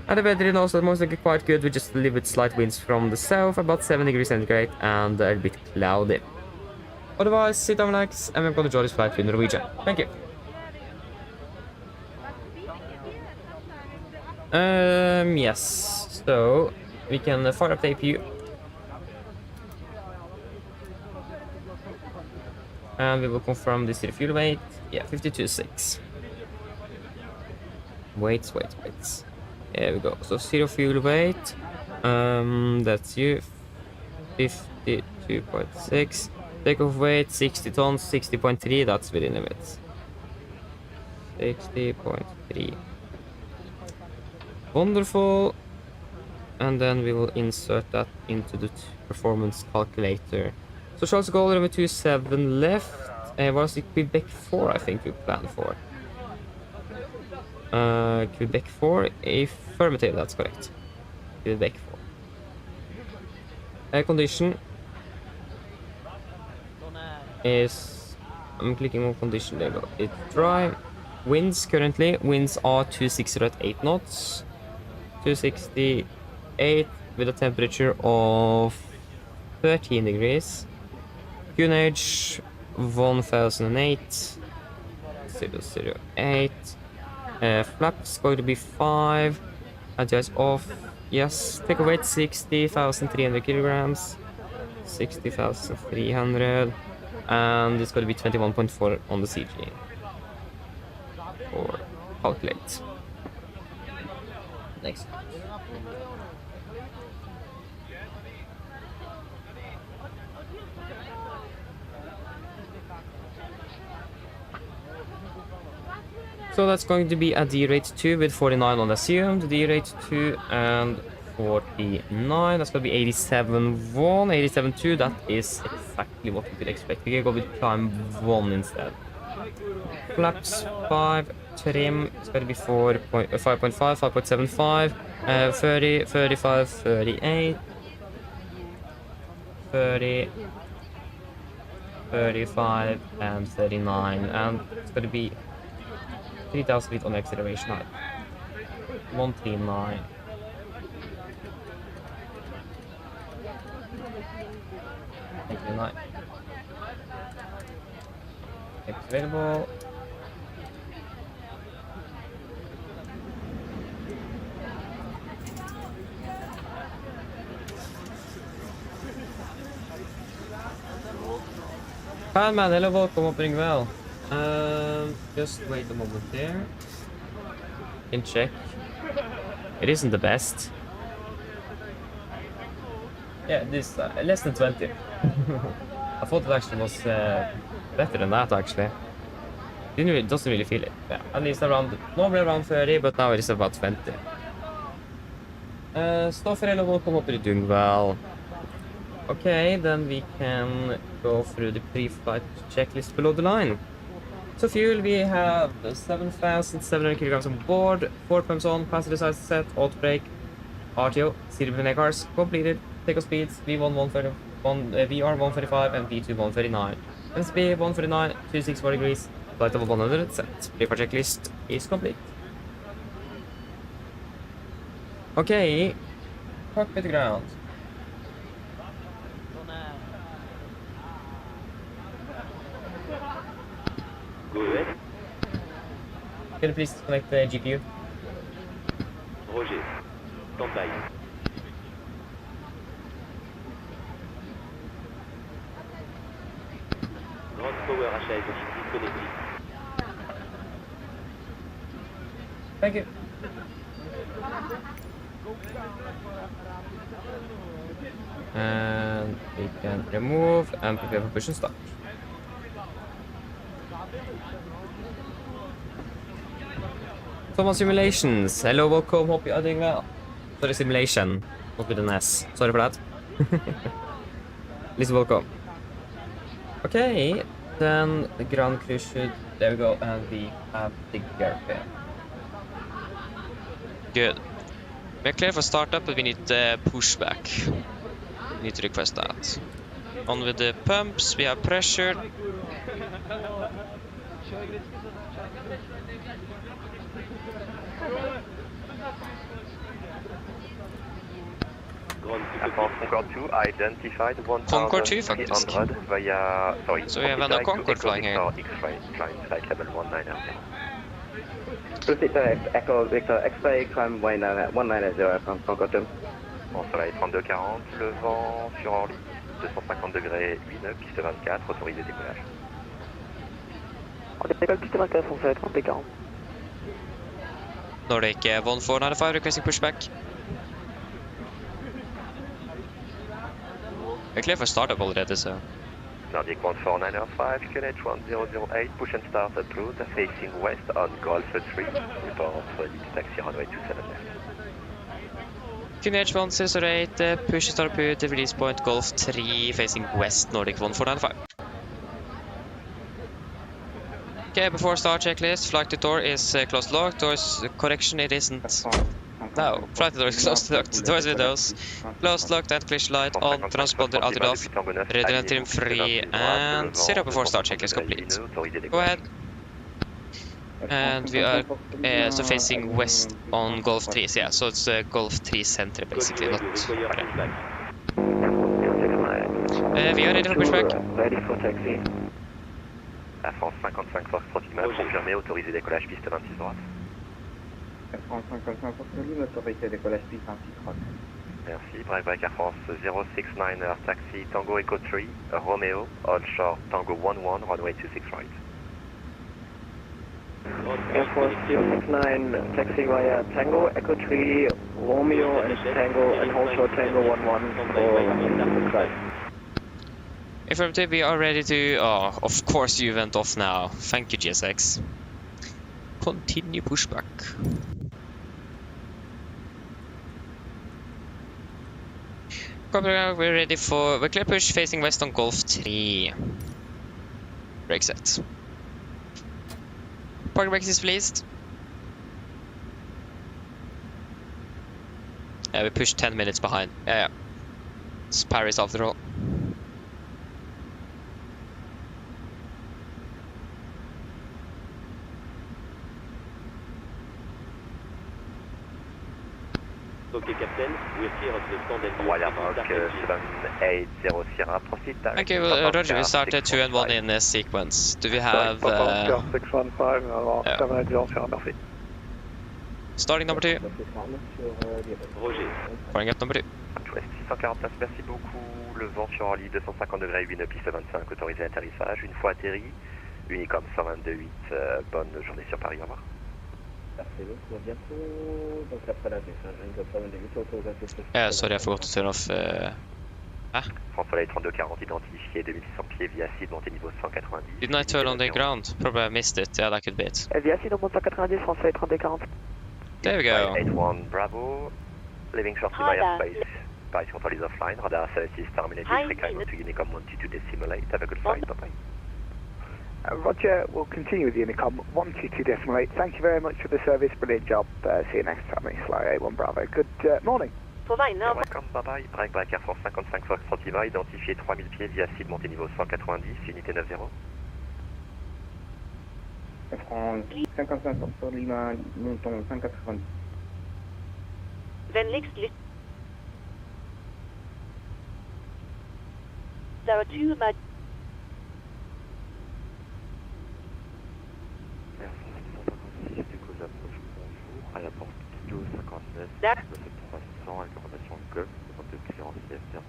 And the weather in Oslo is most likely quite good with just a little bit slight winds from the south, about 7 degrees centigrade, and a bit cloudy. Otherwise, sit down, relax, and we're going to enjoy this flight with Norwegian. Thank you. Yes. So, we can fire up the APU. And we will confirm the zero fuel weight. Yeah, 52.6. Weights. There we go. So, zero fuel weight. That's you. 52.6. Takeoff weight 60 tons, 60.3, that's within limits. 60.3. Wonderful. And then we will insert that into the performance calculator. So Charles de Gaulle, runway 27 left. Was it Quebec 4, I think we planned for. Quebec 4, affirmative, that's correct. Quebec 4. Air condition is, I'm clicking on condition, there we go. It's dry. Winds currently, winds are 260 at 8 knots. 268 with a temperature of 13 degrees. QNH 1008. 008. Flaps going to be 5. Adjust off. Yes, take a weight 60,300 kilograms. 60,300. And it's going to be 21.4 on the CG. Or calculate. Next. So that's going to be a D rate 2 with 49 on assumed. D rate 2 and 49. That's going to be 87.1, 87.2. That is exactly what we could expect. We can go with climb 1 instead. Flaps 5, trim. It's going to be 5.5, 5.75, 30, 35, 38, 30, 35, and 39. And it's going to be 3,000 feet on acceleration height. 139. It's available. Hi man, hello, welcome, opening well. Just wait a moment there. Can check. It isn't the best. Yeah, this less than 20. I thought it actually was better than that actually. It doesn't really feel it. Yeah, at least around, normally around 30, but now it is about 20. Stoffer, hello, welcome, hope you're doing well. Okay, then we can go through the pre-flight checklist below the line. So fuel, we have 7,700 kilograms on board, 4 pumps on, passenger side set, auto brake, RTO, seated between air cars, completed, takeoff speeds, V1 VR 135 and V2 139. MSP 139, 264 degrees, flight level 100 set. Pre-flight checklist is complete. Okay, cockpit ground. Go ahead. Can you please disconnect the GPU? Roger. Stand by. Ground power HAS disconnected. Thank you. And we can remove and prepare for push and start. Thomas Simulations, hello, welcome, hope you are doing well. Sorry, simulation, not with an S. Sorry for that. Please welcome. Okay, then the ground crew should, there we go, and we have the gear pair. Good. We're clear for startup, but we need pushback. We need to request that. On with the pumps, we have pressure. Concorde 2 identified Concorde 2 faktisk. 1,300 via, sorry, So we have another Concorde flying here. X-ray, flying flight level 19 Victor Echo Victor X-ray climb 190 from Concorde 2. Bon, soleil 3240, le vent sur Orly, 250 degrés 8 nœuds, piste 24, autorisé décollage. On décolle piste 24, on fait 30-40. Nordic 1495 requesting pushback. We're clear for startup already, so. Nordic 14905, QNH 1008, push and start approach, facing west on Golf 3, report lead taxi runway 27 left. QNH 1608, push and start approach, release point Golf 3, facing west, Nordic 1495. Okay, before start checklist, flight to door is closed locked, doors, correction it isn't. No, flight to door is closed locked, doors windows, closed locked and glitch light on, transponder altered off, Radeon trim free, and 0 before start checklist complete. Go ahead. And we are so facing west on Golf 3, so yeah, so it's Golf 3 center basically, not right. We are ready for pushback. Ready for taxi. Air France 55 Foxtrot, confirmé, autorisé décollage piste 26 droite. Air France 55 Foxtrot, autorisé décollage piste 26 droite. Merci, break Air France 069er, taxi Tango Echo 3, Romeo, hold short Tango 11, runway 26 right. Air France 069, taxi via Tango Echo 3, Romeo and Tango, and hold short Tango 11 for right. Affirmative, we are ready to... Oh, of course you went off now. Thank you, GSX. Continue pushback. We're ready for... We're clear push facing west on Golf 3. Brake set. Park brakes is released. Yeah, we pushed 10 minutes behind. Yeah. It's Paris after all. Okay, Captain, we're clear of the standard. Royal Mark 7800 Sierra, proceed direct. Okay, well, Roger, we started 2 and 1 in this sequence. Do we have... 615, 780 Sierra, merci. Starting number 2. Roger. Calling up number 2. West 649, merci beaucoup. Le vent sur Orly, 250 degrés 8 nœuds, piste 25, autorisé atterrissage. Une fois atterri, Unicom 122.8, bonne journée sur Paris, au revoir. Sorry, I forgot to turn off... France Soleil 3240, identifié 2600 pieds via Cid, montée niveau 190. Didn't I turn on the ground? Probably I missed it. Yeah, that could be it. Via Cid, on monte 190, France Soleil 3240. There we go. 81 Bravo, leaving shortly Hi via there. space. Paris control is offline, radar services terminated, Hi, frequent to Unicom 12 to simulate. Have a good flight, bye-bye. Roger, we'll continue with the Unicom 122.8. Thank you very much for the service, brilliant job. See you next time, it's fly A1 Bravo. Good morning. Pour You're welcome, bye-bye. Break Air France 55 Foxtrot Lima, identifié 3000 pieds via Cid, montée niveau 190, unité 90. Air France 55 Foxtrot Lima, montons 190. Vänligst lyssna. There are 2 med... À la porte Kilo 59, D'accord. 300, information Golf, demande de clearance CFR.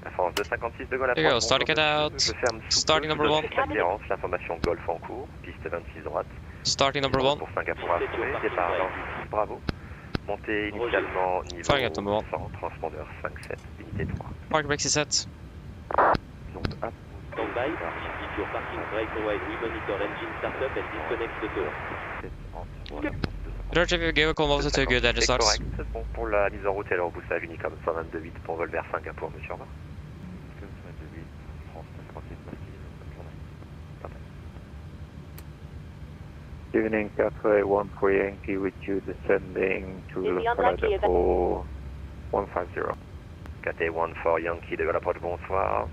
Air France 256 de Gaulle à There you go, 3. starting it out. Je ferme sous Starting peu, number je 1. notifie la clearance, l'information Golf en cours, piste 26 droite. Starting number 1. Pour Singapour approuvé, départ dans Bravo. Montée initialement niveau 100, transpondeur 57, unité 3. Park brakes is set. Donc up. Standby, if your parking brake while we monitor engine startup and disconnect the door. Roger, we give a call over to good engine starts. Correct, bon pour la mise en route et le repoussage Unicom 122.8 pour vol vers Singapour, monsieur, au revoir. Evening, Cafe 13 Yankee with you descending to Depot 150. Cathay 14 Yankee, de approach, bonsoir.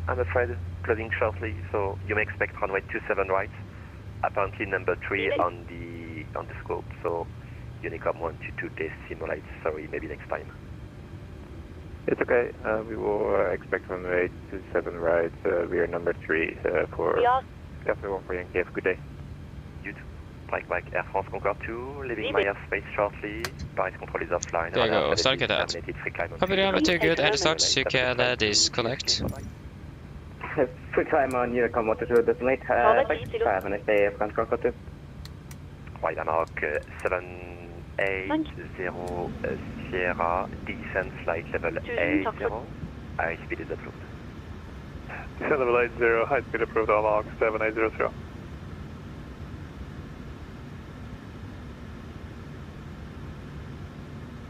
I'm afraid closing shortly, so you may expect runway 27 right. Apparently number 3 on the scope, so Unicom 122 decimolate, sorry, maybe next time. It's okay, we will expect runway 27 right, we are number 3 for Cafe 14 Yankee, have a good day. You too. Strike back Air France Concorde 2, leaving my airspace shortly. Paris control is offline. There you go, start get that. Copy the to good engine starts, you can disconnect. Free time on Unicom 122, detonate, have a nice day, France Concorde 2. Royal Mark 780 Sierra, descent flight level 80, high speed is approved. Descent level 80, high speed approved, Royal Mark 7800.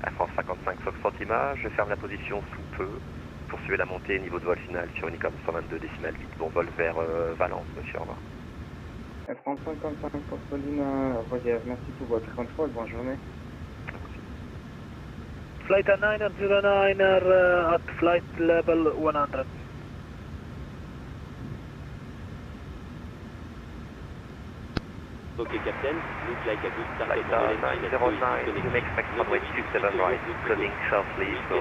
Air France 55 Foxtrot Image, je ferme la position sous peu. Poursuivez la montée, niveau de vol final sur Unicom 122 décimal 8, bon vol vers Valence, monsieur, au revoir. Air France 55 Foxtrot Lima, Roger, merci pour votre contrôle, bonne journée. Flight 909 at flight level 100. Okay, Captain, looks like a good start. Flight 909, you may expect runway 27 right, closing shortly, so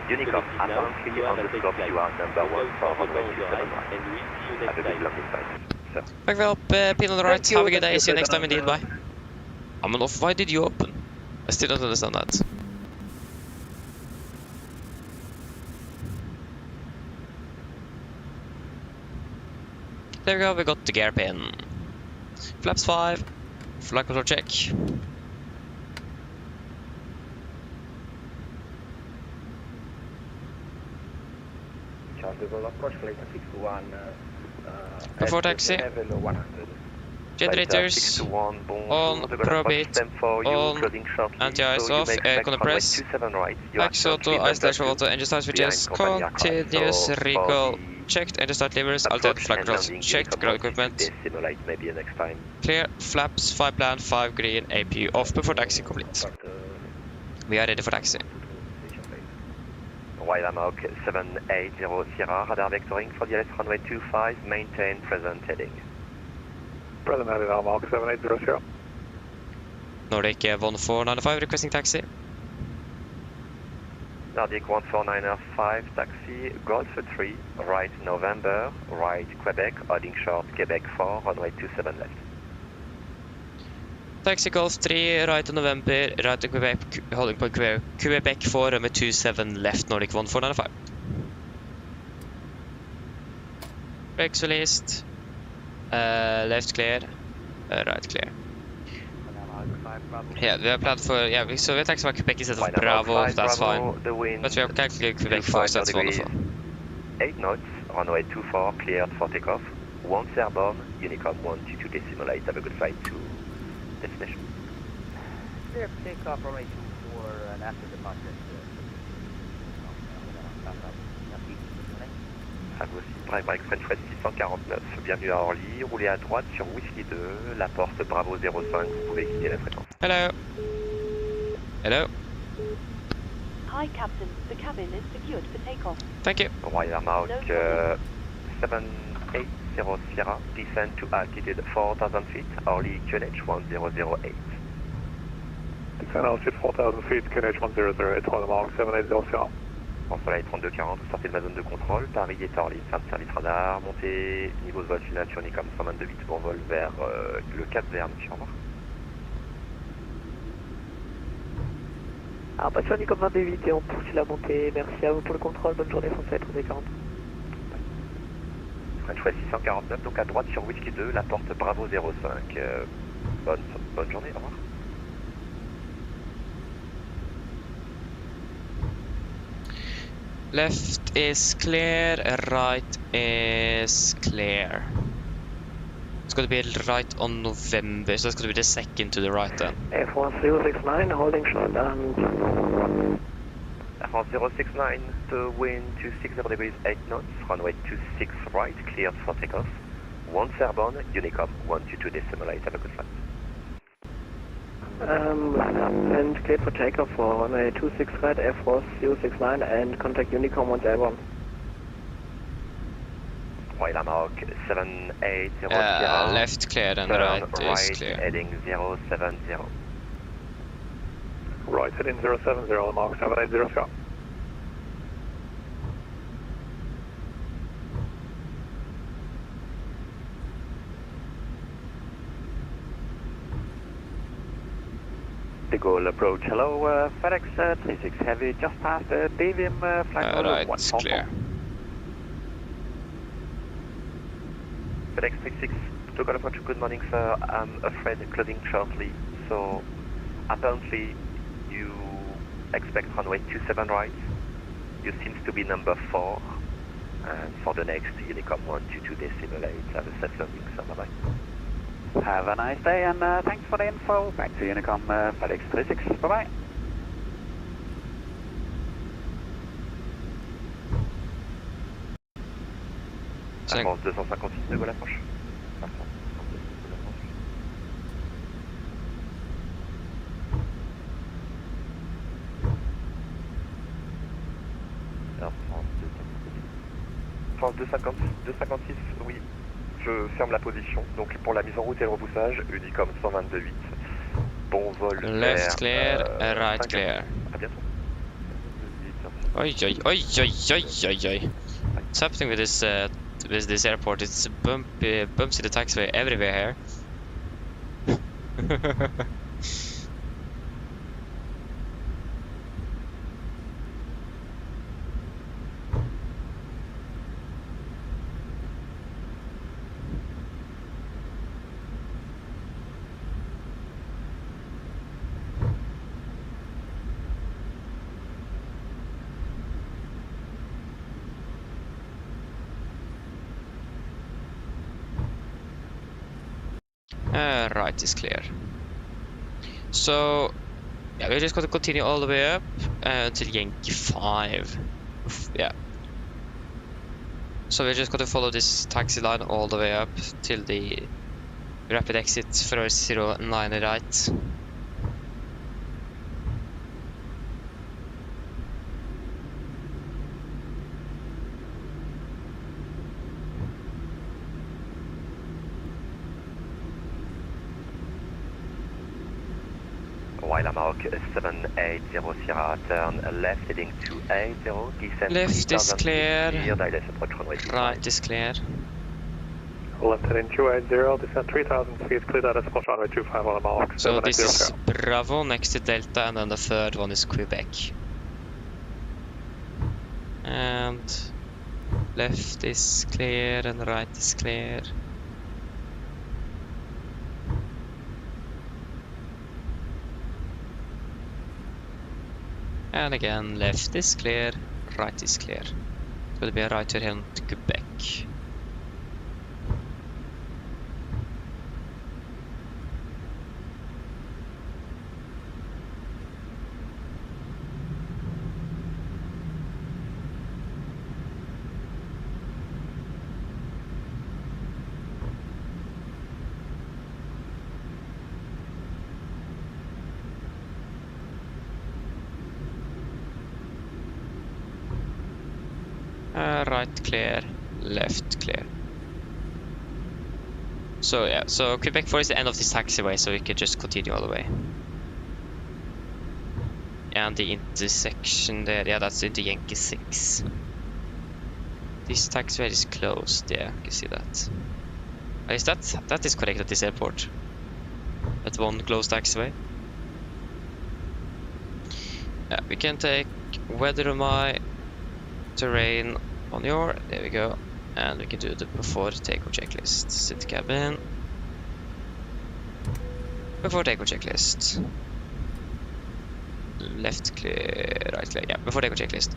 Unicom, apparently on the scope you are number 1 for runway 27 right. Have a good landing time. Back well up, pin on the right, have a good day, see you next time indeed, bye. I'm off, why did you open? I still don't understand that. There we go, we got the gear pin. Flaps 5, flight control check. Charles de Gaulle approach, flight 61. Before taxi. Generators on, probate on, anti-ice off, air compress, max auto, ice dash auto, engine start switches, continuous recall, checked, engine start levers, altered flight controls, checked, ground equipment, clear, flaps, 5 plan, 5 green, APU off before taxi complete. We are ready for taxi. Royal Mark 780 Sierra, radar vectoring for the LS runway 25, maintain present heading. Present heading Royal Mark 780 Sierra. Nordic 1495 requesting taxi. Nordic 1495 taxi, Golf 3, right November, right Quebec, holding short Quebec 4, runway 27 left. Taxi Golf 3, right November, right to Quebec, holding point Quebec 4, runway 27 left, Nordic 1495. Brakes released, left clear, right clear. Yeah, we have planned for, so we have taxi Quebec instead of Bravo, that's fine. But we have calculated Quebec 4, so that's wonderful. 8 knots, runway 24, cleared for takeoff. Once airborne, Unicom 122 decimal 8, have a good flight to destination. Clear for takeoff, runway 24, and after departure. À vous aussi, drive avec French West 649, bienvenue à Orly, roulez à droite sur Whiskey 2, la porte Bravo 05, vous pouvez quitter la fréquence. Hello. Hello. Hi, Captain. The cabin is secured for takeoff. Thank you. Royal Mark 780 Sierra, descend to altitude 4,000 feet, Orly QNH 1008. Descend altitude 4,000 feet, QNH 1008, Royal Mark 780 Sierra. En soleil 3240, sortez de ma zone de contrôle, Paris est Orly, fin de service radar, montez niveau de vol final sur Unicom 122.8, bon vol vers le Cap Vert, monsieur, au revoir. Alors, pas sur Unicom 22.8 et on poursuit la montée, merci à vous pour le contrôle, bonne journée, Français 3240. French West 649, donc à droite sur Whiskey 2, la porte Bravo 05, Bonne journée, au revoir. Left is clear, right is clear. It's going to be right on November, so it's going to be the second to the right then. F1069, holding short and F1069, to wind 260 degrees 8 knots, runway 26 right, cleared for takeoff. 1 airborne, Unicom 122.8, have a good flight. and cleared for takeoff for runway 26 right, F1069 and contact Unicom 1 airborne. Royal Mark 7800. Left clear and right is clear. Heading 070. Right, heading 070, Mark 7800. De Gaulle approach, hello, FedEx 36 Heavy, just past Davium flight level Right, 144. clear. FedEx 36, De Gaulle approach, good morning sir, I'm afraid closing shortly, so apparently you expect runway 27 right, you seems to be number 4, and for the next Unicom 122.8, have a safe landing, sir, bye bye. Have a nice day and thanks for the info. Back to Unicom FedEx 36. Bye bye. France 256 de Gaulle approche. France 256, oui. Je ferme la position, donc pour la mise en route et le repoussage, Unicom 122.8. Bon vol Left clear, right 5. clear. À bientôt. Oi, oi, oi, oi, oi, oi, oi. What's happening with this airport? It's bumpy, bumps in the taxiway everywhere here. Right is clear. So, yeah, we're just going to continue all the way up until Yankee 5. Yeah. So we're just going to follow this taxi line all the way up till the rapid exit for 09 right. Royal Mark 780 Sierra, turn left heading 280, descend Left is 3000 clear, feet, direct approach runway 25. right is clear. Left heading 280, descend 3000 feet, clear that approach runway 25 on the Mark. So this is Bravo next to Delta, and then the third one is Quebec. And left is clear and right is clear. And again, left is clear, right is clear. It's going to be a right turn to Quebec. Right clear, left clear. So yeah, so Quebec 4 is the end of this taxiway, so we can just continue all the way. And the intersection there, yeah, that's into Yankee 6. This taxiway is closed, yeah, you can see that. Is that is correct at this airport? That one closed taxiway. Yeah, we can take weather on my terrain on your, there we go, and we can do the before takeoff checklist. Sit cabin, Before takeoff checklist. Left clear, right clear. Yeah, before takeoff checklist.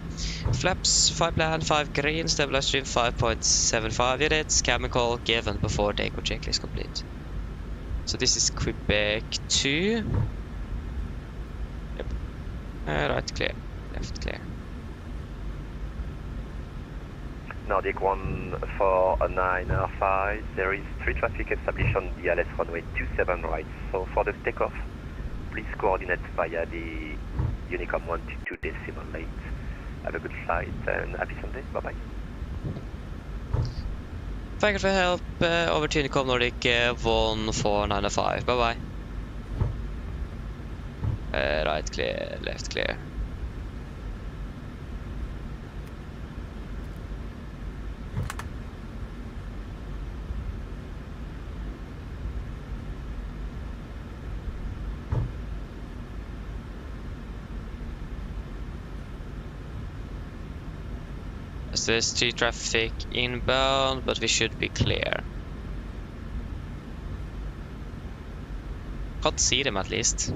Flaps 5 plan, 5 green, stabilizer stream 5.75 units, chemical given before takeoff checklist complete. So this is Quebec 2. Yep. Right clear, left clear. Nordic 149R5, there is 3 traffic established on the LS runway 27 right. So for the takeoff, please coordinate via the Unicom 122 decimal late. Have a good flight and happy Sunday. Bye-bye. Thank you for help. Over to Unicom Nordic 14905. Bye-bye. Right clear, left clear. So there's 3 traffic inbound, but we should be clear. Can't see them at least.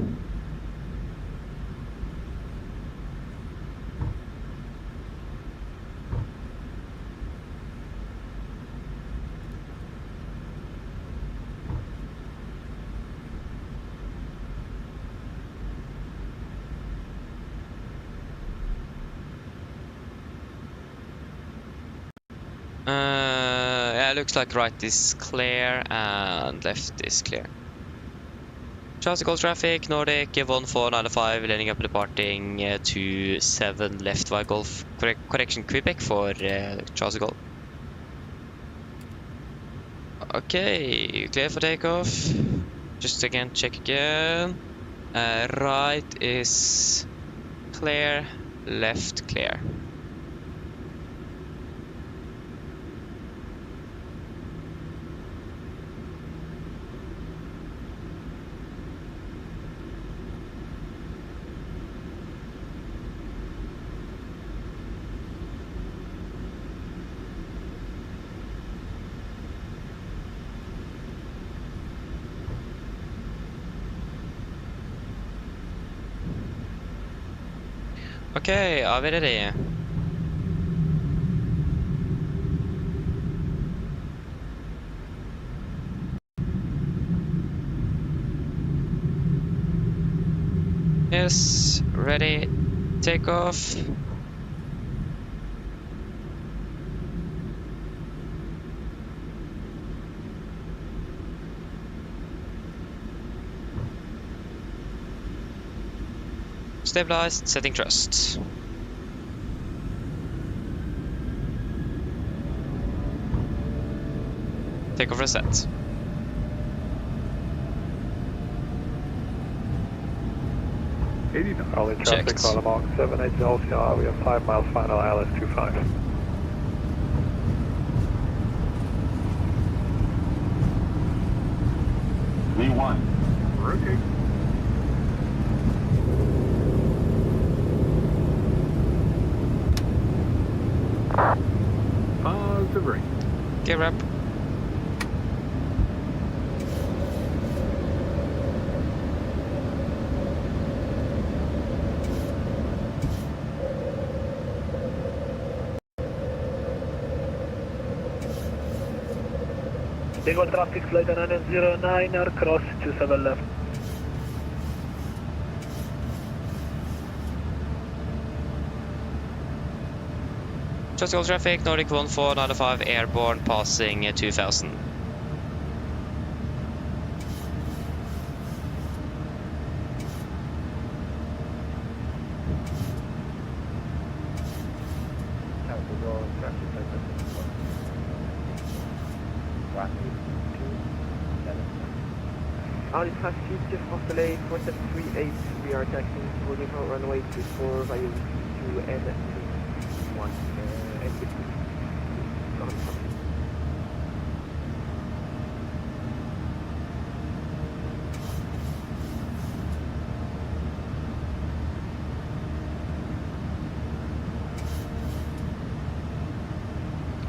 Yeah, looks like right is clear and left is clear. Charlie Golf traffic, Nordic 1495, landing up departing to 7 left by Golf. Correction, Quebec for Charlie Golf. Okay, clear for takeoff. Just again, check again. Right is clear, left clear. Okej, är vi ready? Yes, ready, take off. Stabilized, setting thrust. Takeoff reset. Early traffic on the Mark 78 LCR, we have 5 miles final LS25. V1. Rotate. Positive ring. Gear up. Bengal traffic flight 909 are cross 27 left. Total traffic, Nordic 1495 airborne passing 2000. Audi traffic, just delay 4738, we are taxiing to Vodafone runway 24 via to N1.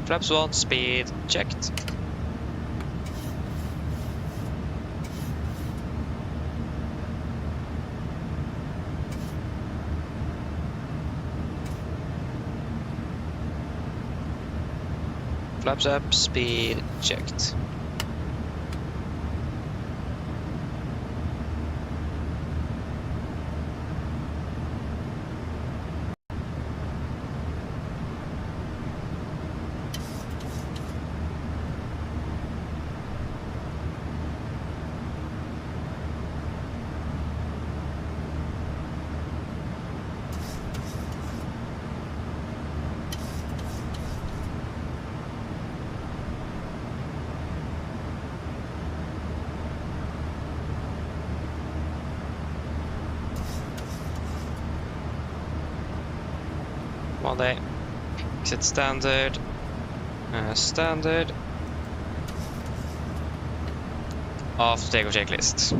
Flaps 1, speed checked. Flaps up, speed checked. One day. Exit standard. Standard. After takeoff checklist.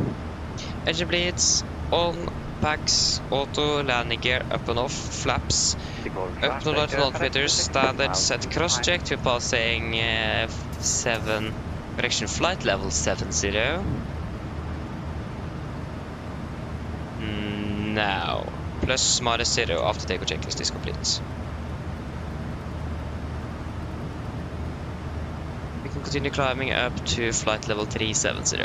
Engine bleeds. On. Packs. Auto. Landing gear. Up and off. Flaps. Up to large non-fitters. Standard. Set cross check to passing 7. Correction flight level 70. Now. Plus minus 0 after takeoff checklist is complete. We can continue climbing up to flight level 370.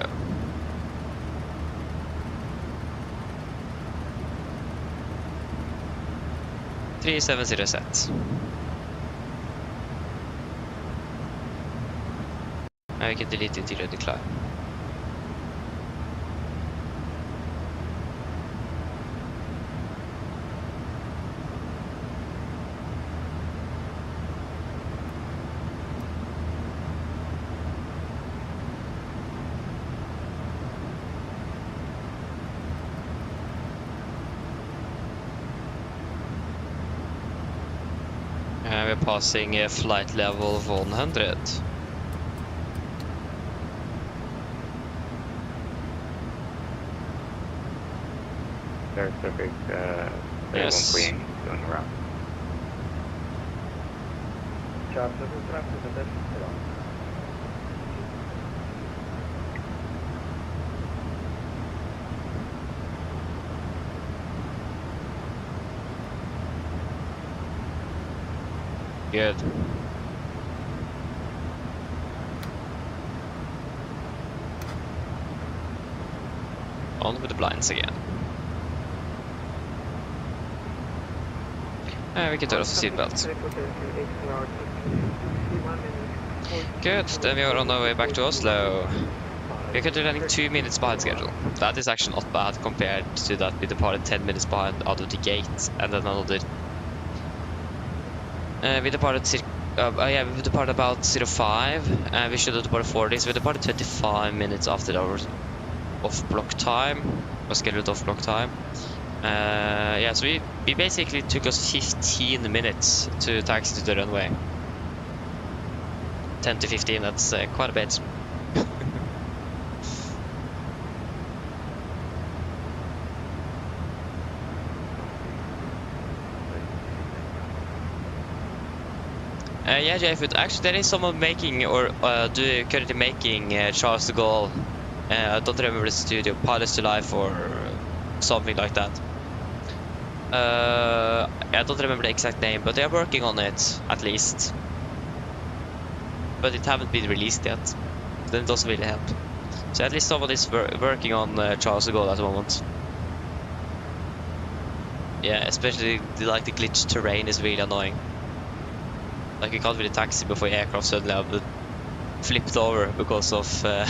Set. Now we can delete it during the climb. We're passing flight level 100. There's a big yes. Going around. Good. On with the blinds again. We can turn off the seatbelt. Good, then we are on our way back to Oslo. We're currently running 2 minutes behind schedule. That is actually not bad compared to that we departed 10 minutes behind out of the gate, and then another. We departed we departed about 05, and we should have departed 40, so we departed 25 minutes after our off-block time, or scheduled off-block time. Yeah, so we basically took us 15 minutes to taxi to the runway. 10 to 15, that's quite a bit. Yeah, Jayfoot, actually there is someone making, or currently making Charles de Gaulle, I don't remember the studio, Pilots to Life or something like that. I don't remember the exact name, but they are working on it, at least. But it haven't been released yet, then it doesn't really help. So at least someone is working on Charles de Gaulle at the moment. Yeah, especially the glitched terrain is really annoying. Like, you can't really taxi before your aircraft suddenly have flipped over because of the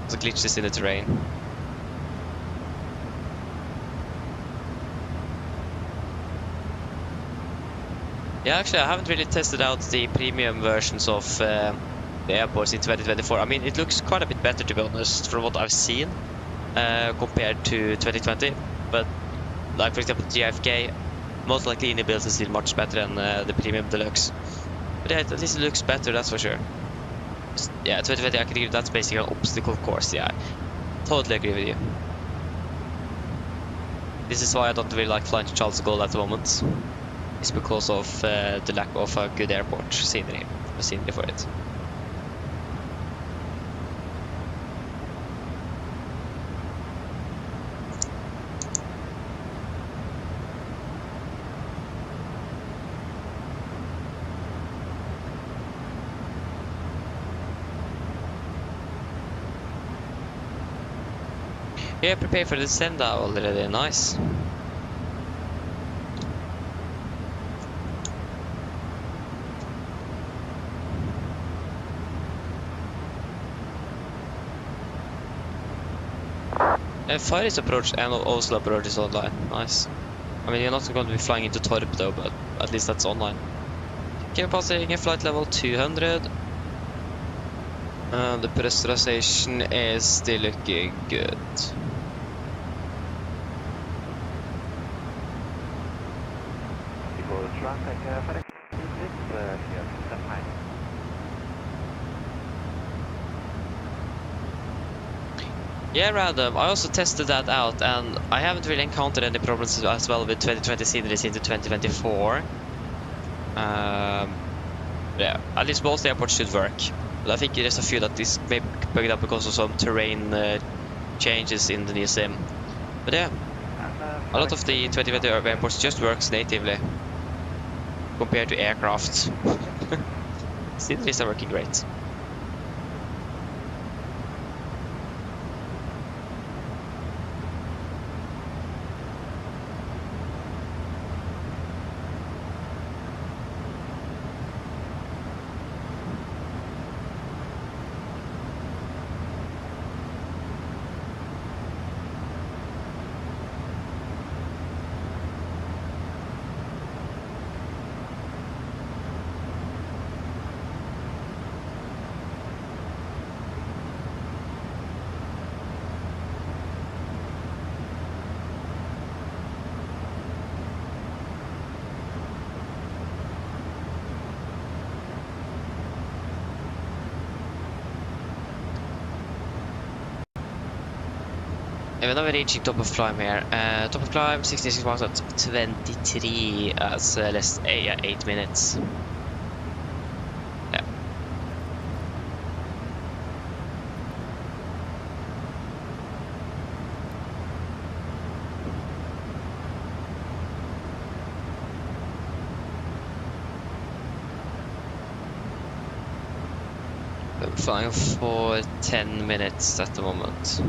glitches in the terrain. Yeah, actually, I haven't really tested out the premium versions of the airports in 2024. I mean, it looks quite a bit better, to be honest, from what I've seen compared to 2020. But, like, for example, JFK, most likely in the builds is still much better than the Premium Deluxe. But yeah, at least it looks better, that's for sure. Yeah, 2020, I can agree that's basically an obstacle course, yeah. Totally agree with you. This is why I don't really like flying to Charles de Gaulle at the moment. It's because of the lack of a good airport scenery for it. Yeah, prepare for the send out already. Nice. Fires approach and Oslo approach is online. Nice. I mean, you're not going to be flying into Torp though, but at least that's online. Okay, passing a flight level 200. The pressurization is still looking good. People traffic, FedEx 26, here, step high. Yeah, random. I also tested that out, and I haven't really encountered any problems as well with 2020 sceneries into 2024. Yeah, at least most airports should work. But I think there's a few that is maybe bugged up because of some terrain changes in the new sim. But yeah, a lot of the 2020 airports just works natively compared to aircraft. Sceneries are working great. We're now reaching top of climb here. Top of climb 66 miles at 23 as less 8 minutes. Yeah. I'm flying for 10 minutes at the moment.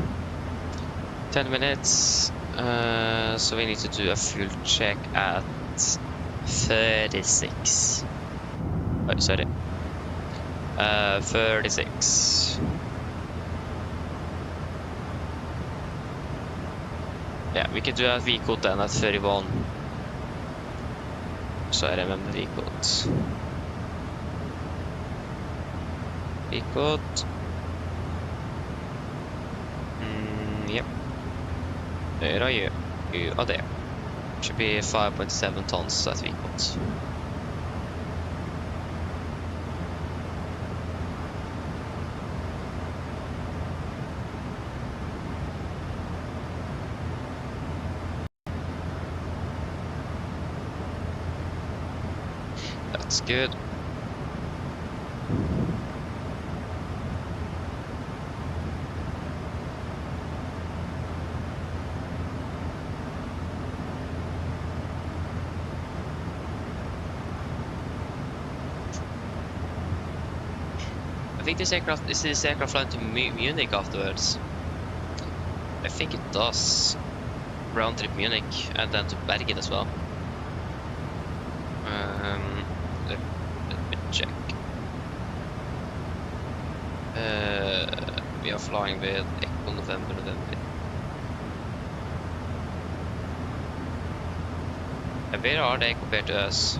10 minutes, so we need to do a fuel check at 36. Oh, sorry. 36. Yeah, we can do a V-code then at 31. So I remember V-code. V-code. Yep. There are you. You are there. Should be 5.7 tons at V-code. That's good. I think this aircraft flying to Munich afterwards. I think it does. Round trip Munich and then to Bergen as well. Let me check. We are flying with Echo November. And where are they compared to us?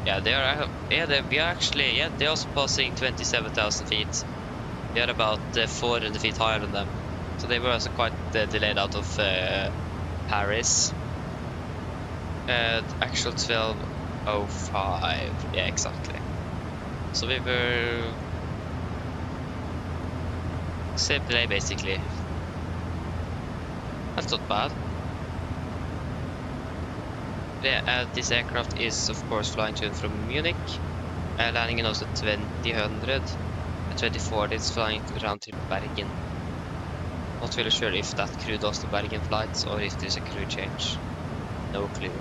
Yeah, they are. Yeah, we are actually. Yeah, they're also passing 27,000 feet. We are about 400 feet higher than them, so they were also quite delayed out of Paris. Actual 12:05. Yeah, exactly. So we were same delay basically. That's not bad. Yeah, this aircraft is of course flying to and from Munich, landing in also 2000. At 2040 it's flying around to Bergen. Not really sure if that crew does the Bergen flights or if there's a crew change. No clue.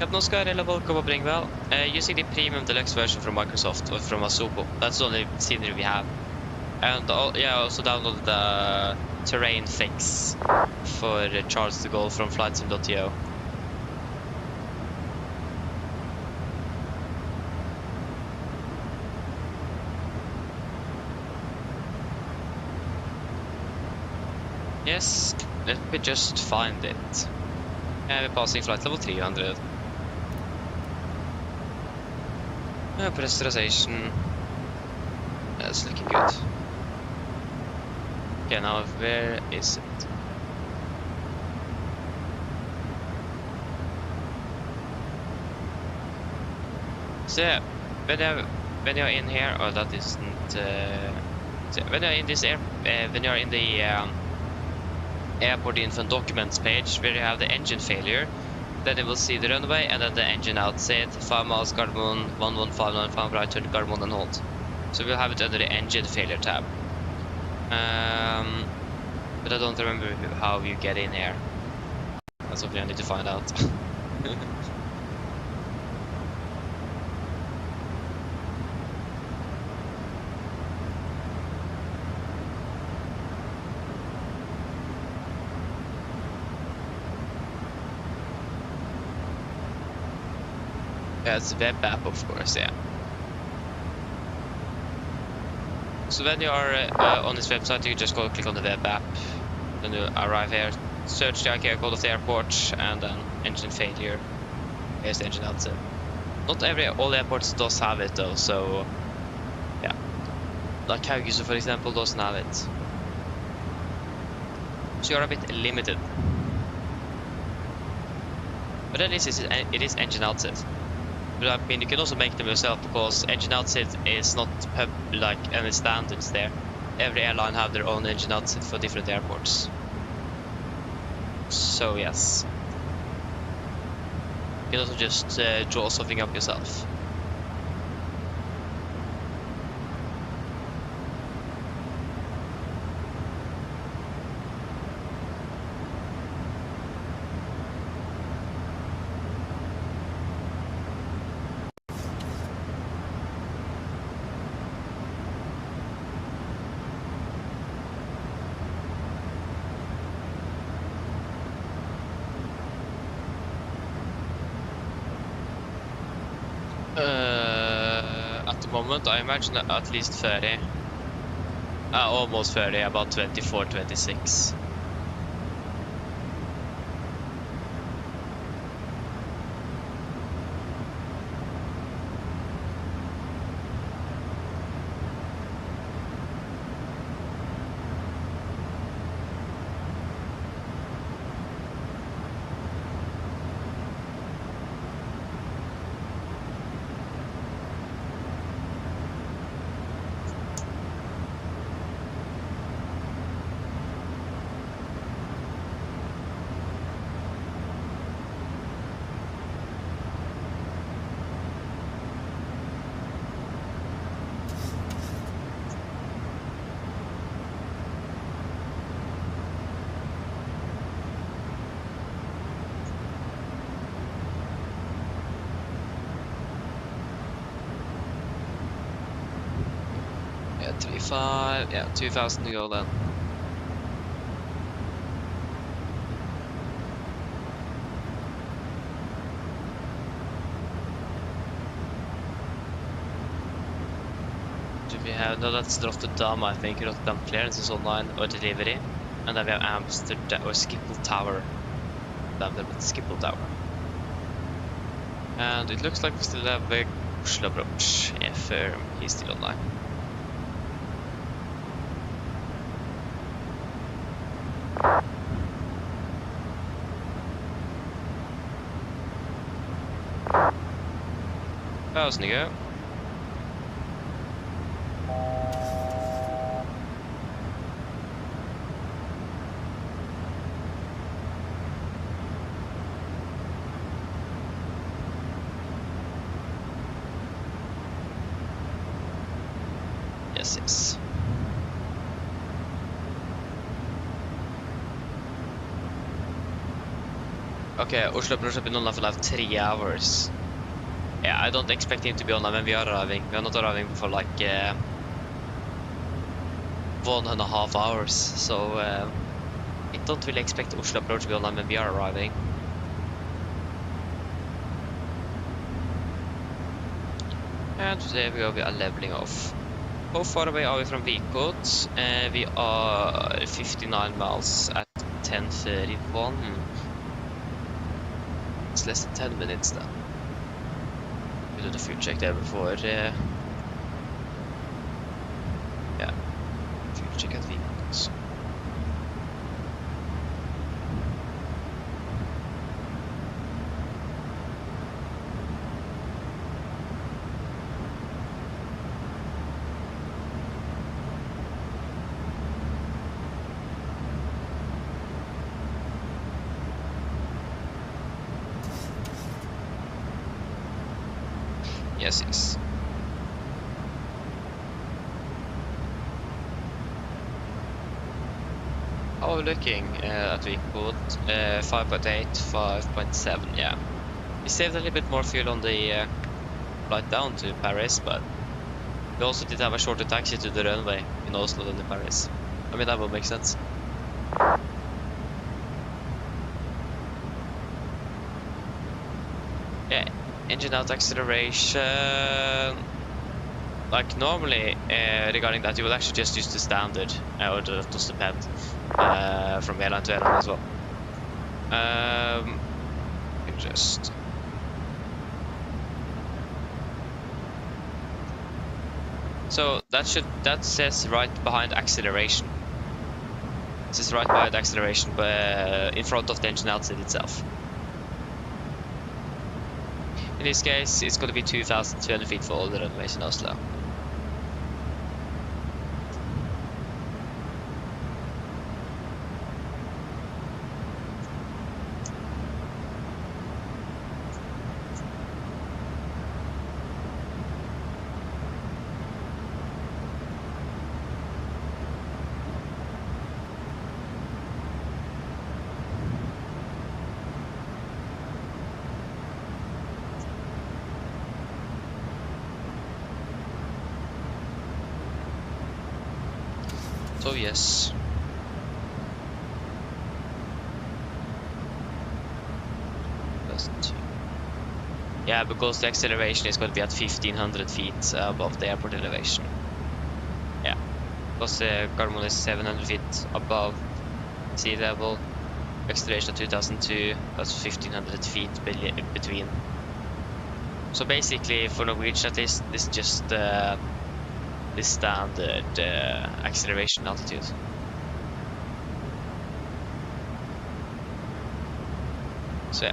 Captain Oscar, reliable Copa Bringwell. Using the premium deluxe version from Microsoft or from Asuko. That's the only scenery we have. And yeah, I also downloaded the terrain fix for Charles de Gaulle from flightsim.io. Yes, let me just find it. We're passing flight level 300. Pressurization. That's looking good. Okay, now where is it? So yeah, when you're in here, oh that isn't. So when you're in this when you're in the airport info documents page where you have the engine failure, then you will see the runway and then the engine outset 5 miles Gardermoen 11595 right turn Gardermoen and hold. So we'll have it under the engine failure tab. But I don't remember how you get in here. That's something I need to find out. Yeah, it's a web app, of course, yeah. So when you are on this website, you just go click on the web app. Then you arrive here, search the IKEA code of the airport, and then engine failure. Here's the engine outset. Not all airports does have it though, so yeah. Like Haugesund, for example, doesn't have it. So you're a bit limited. But at least it is engine outset. But I mean, you can also make them yourself because engine outset is not like any standards there. Every airline have their own engine outset for different airports. So yes, you can also just draw something up yourself. At the moment, I imagine at least 30. Almost 30, about 24, 26. Yeah, 35, yeah, 2,000 to go then. Do we have, no, that's Rotterdam, I think. Rotterdam clearance is online or delivery. And then we have Amsterdam or Schiphol Tower. Damn, they're Schiphol Tower. And it looks like we still have a Oslo approach if he's still online. Thousand to go. Yes, yes. Okay, Oslo approach has been online for like 3 hours. Yeah, I don't expect him to be online when we are arriving. We are not arriving for like 1.5 hours, so I don't really expect Oslo approach to be online when we are arriving. And there we go, we are leveling off. How far away are we from Vikot? We are 59 miles at 10:31. It's less than 10 minutes then. We did a fuel check there before. Yeah, fuel check at Vikot. Yes. How are we looking at Vikot? 5.8, 5.7, yeah. We saved a little bit more fuel on the flight down to Paris, but we also did have a shorter taxi to the runway in Oslo than in Paris. I mean, that will make sense. Yeah. Engine out, acceleration. Like normally, regarding that, you will actually just use the standard, or it does depend from airline to airline as well. Just so that says right behind acceleration. This is right behind acceleration, but in front of the engine outside itself. In this case, it's going to be 2,200 feet for all the runways in Oslo. So yes. Yeah, because the acceleration is going to be at 1,500 feet above the airport elevation. Yeah, because Gardermoen is 700 feet above sea level. Acceleration at 2002, that's 1,500 feet between. So basically, for Norwegian at least, this is just the standard acceleration altitude. So yeah,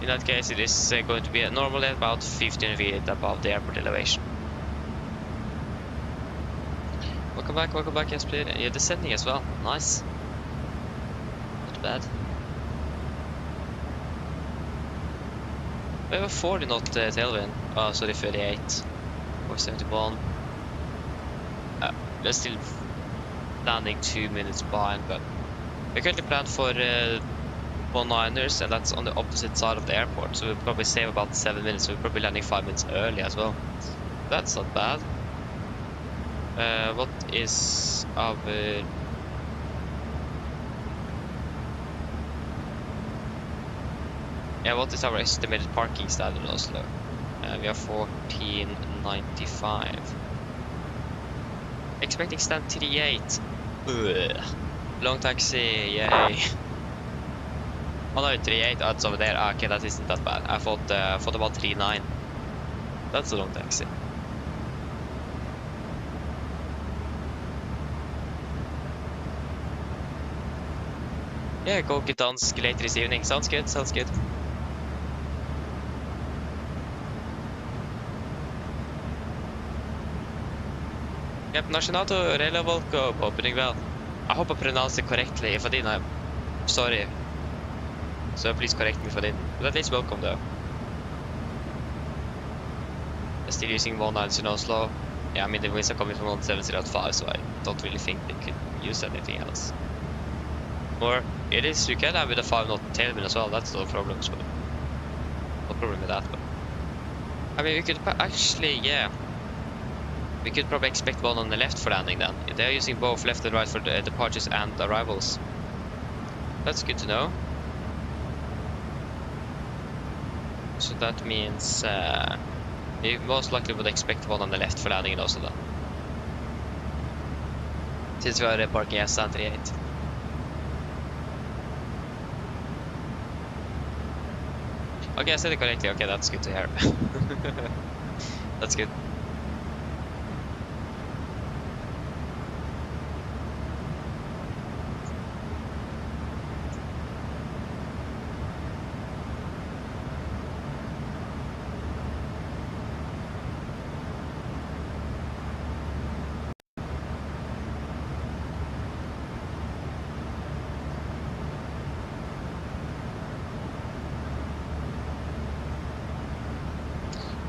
in that case it is going to be normally about 15 feet above the airport elevation. Welcome back, yes please. You're descending as well, nice. Not bad. We have a 40 knot tailwind, oh sorry 38, or 71. We're still landing 2 minutes behind, but we currently planned for 19ers, and that's on the opposite side of the airport, so we'll probably save about 7 minutes, so we're probably landing 5 minutes early as well. That's not bad. What is our... Yeah, what is our estimated parking standard in Oslo? We are 1495. Expecting stand 38. Ugh. Long taxi, yay. Oh no, 38, oh, it's over there. Ah, okay, that isn't that bad. I thought about 39. That's a long taxi. Yeah, go get dansk later this evening. Sounds good, sounds good. Yep, Nasjonato Rela Volko opening well. I hope I pronounced it correctly. If I didn't, I'm sorry. So please correct me if I didn't. But at least welcome though. I'm still using 19s in Oslo. Yeah, I mean the winds are coming from 1705, so I don't really think they could use anything else. Or it is, you can have with a 5 knot tailwind as well, that's no problem, so no problem with that. But I mean, we could actually, yeah, we could probably expect one on the left for landing then. They're using both left and right for the departures and arrivals. That's good to know. So that means we most likely would expect one on the left for landing also then. Since we are parking S38. Okay, I said it correctly. Okay, that's good to hear. That's good.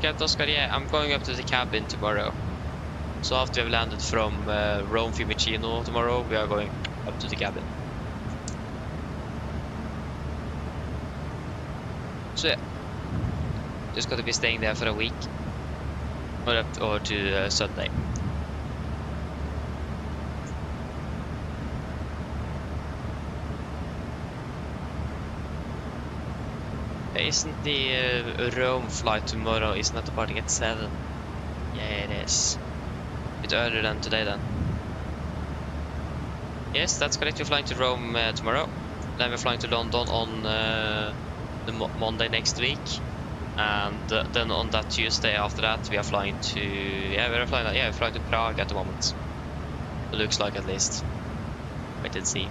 Okay, Oscar, yeah, I'm going up to the cabin tomorrow. So after we've landed from Rome Fiumicino tomorrow, we are going up to the cabin. So yeah, just got to be staying there for a week, or to Sunday. Isn't the Rome flight tomorrow, isn't that departing at 7? Yeah, it is. A bit earlier than today then. Yes, that's correct, we're flying to Rome tomorrow. Then we're flying to London on the Monday next week. And then on that Tuesday after that we are flying to... we're flying to Prague at the moment. It looks like, at least. Wait and see.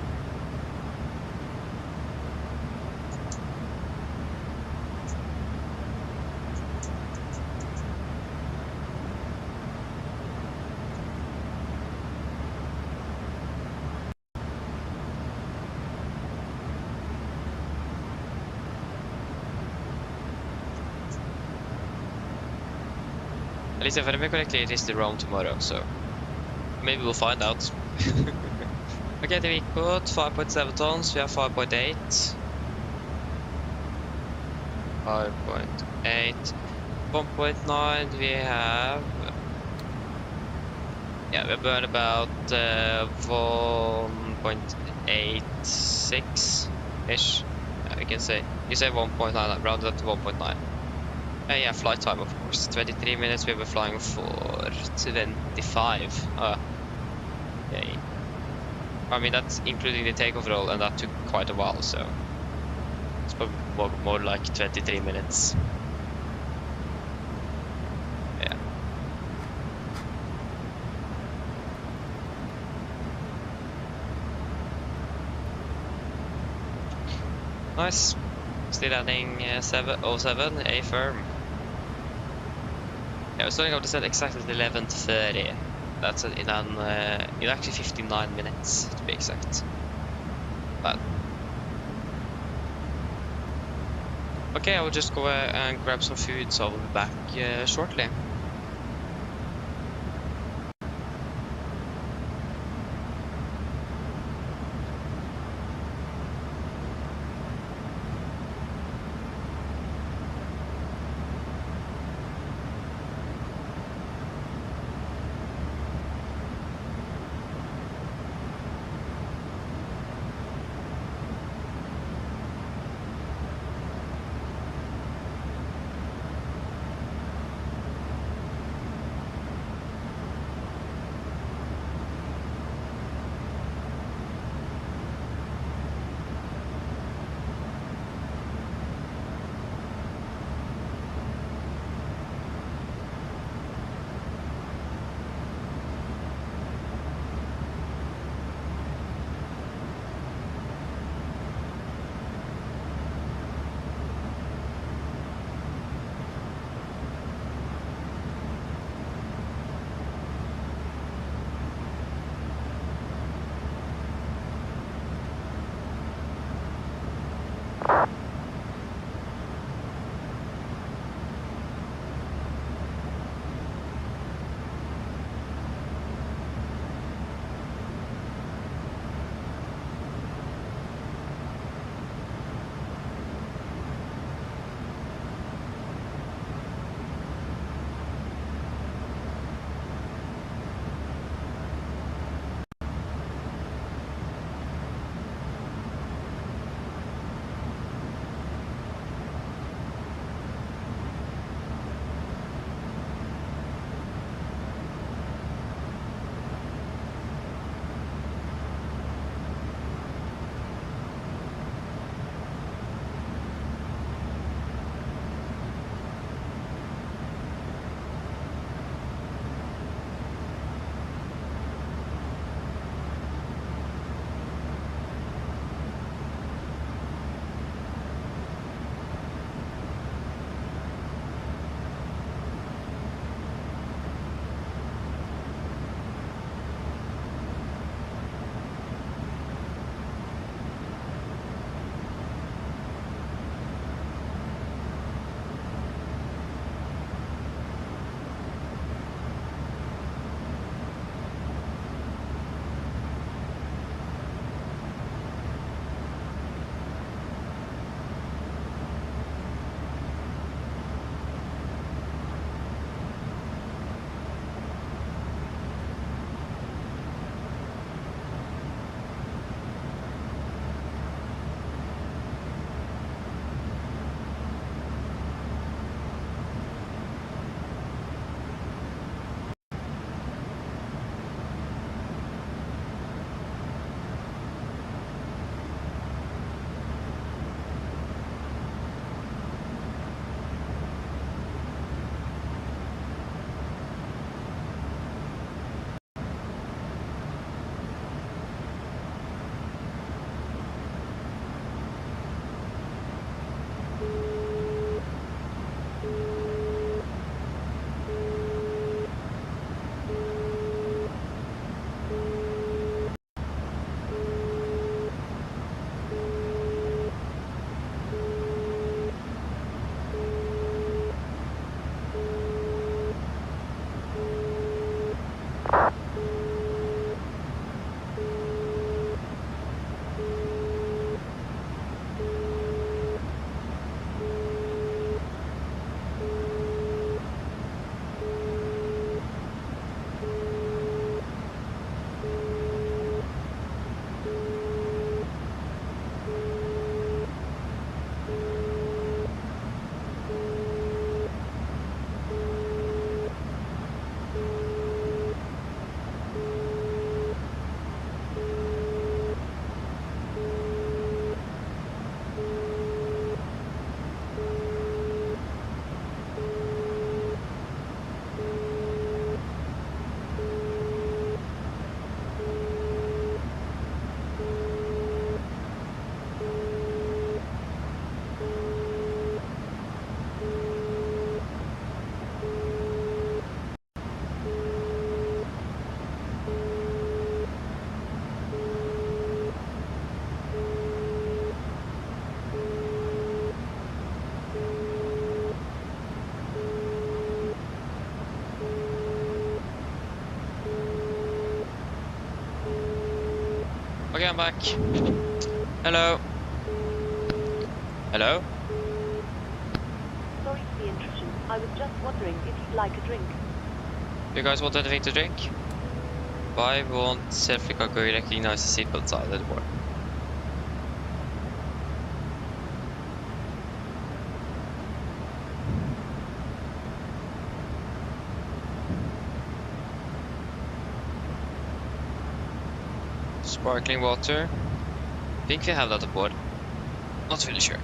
At least if I remember correctly, it is the Rome tomorrow, so maybe we'll find out. Okay, the week put 5.7 tons, we have 5.8. 5.8. 1.9 we have... Yeah, we burn about 1.86-ish, we can say. You say 1.9, round up to 1.9. Yeah, flight time, of course. 23 minutes, we were flying for 25. Okay. I mean, that's including the takeoff roll, and that took quite a while, so it's probably more like 23 minutes. Yeah. Nice. Still landing 07, A firm. Yeah, we're starting off the set exactly at 11:30. That's in actually 59 minutes to be exact. But okay, I will just go and grab some food, so I'll be back shortly. Okay, I'm back. Hello. Hello? Sorry for the intrusion. I was just wondering if you'd like a drink. You guys want anything to drink? Why won't self-recovery recognize the seatbelt side anymore? Sparkling water. I think we have that aboard. Not really sure.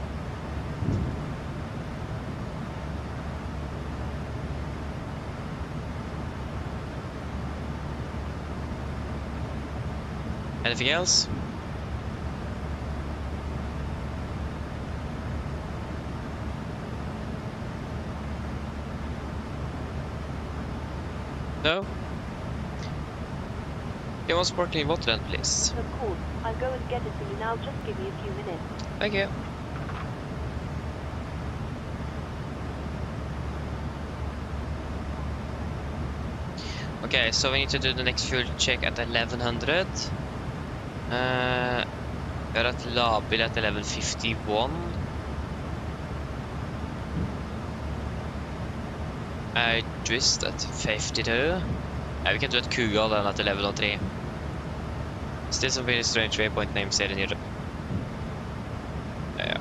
Anything else? No? You want sparkling water then, please? Of course. I'll go and get it for you now. Just give me a few minutes. Thank you. Okay, so we need to do the next fuel check at 1100. We're at Labil at level 51. Just at 52. We can do it Kugal then at level 3. Still some very strange waypoint names here in Europe. Yeah.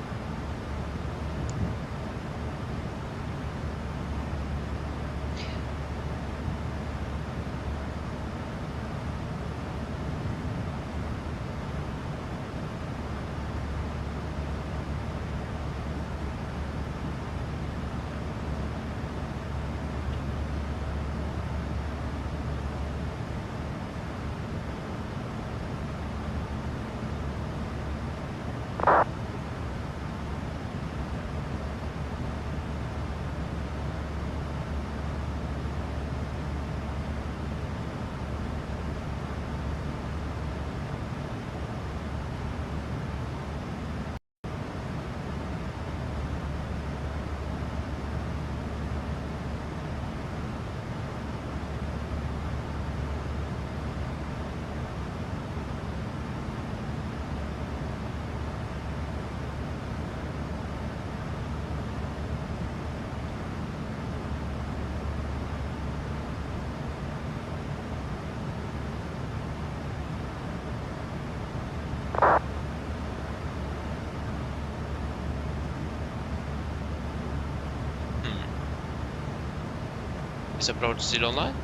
Is approach still online?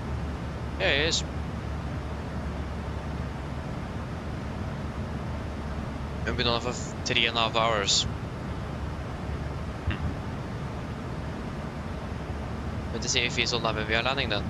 Yeah, it is. We've been on for 3.5 hours. But to see if he's online when we are landing then.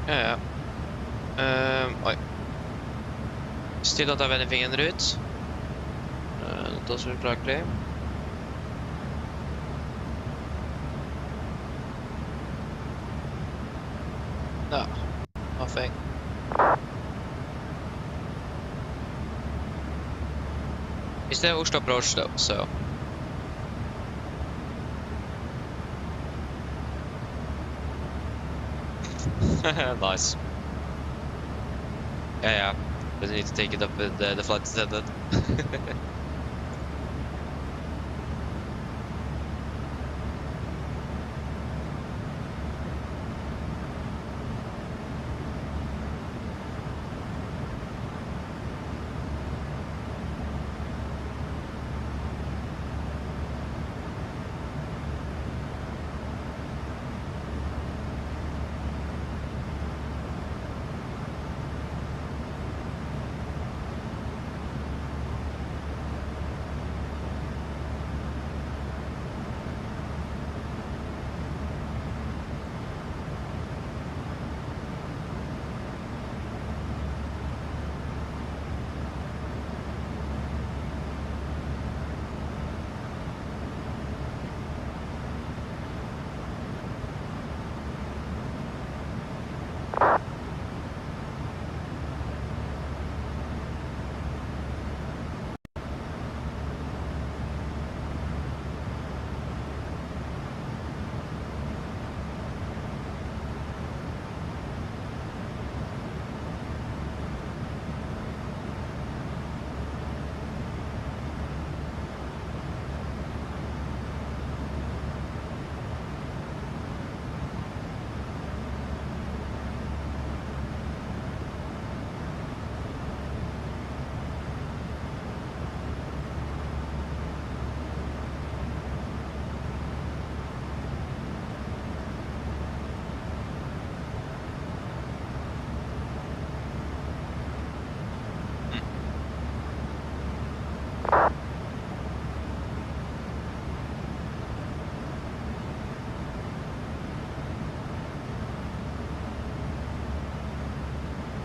Yeah. Oi. Still don't have anything en route. That doesn't look likely. No, nothing. It's the Oslo approach though, so. Nice. Yeah. But I need to take it up with the flight attendant.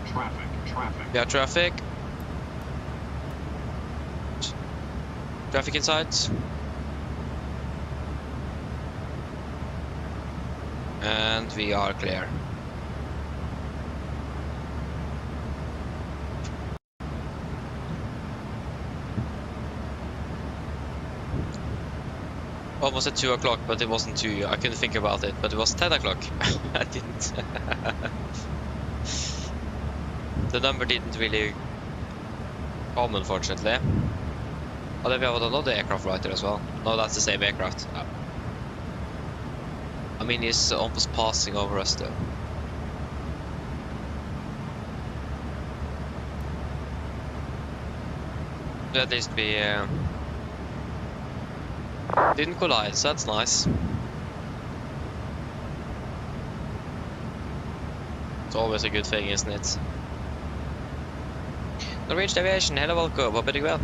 Traffic. We have traffic. Traffic inside. And we are clear. Almost at 2 o'clock, but it wasn't 2. I couldn't think about it, but it was 10 o'clock. I didn't. The number didn't really come, unfortunately. Oh, then we have another aircraft right there as well. No, that's the same aircraft. I mean, he's almost passing over us though. But at least we didn't collide, so that's nice. It's always a good thing, isn't it? Norwegian Aviation, hello, welcome. Håper det går bra.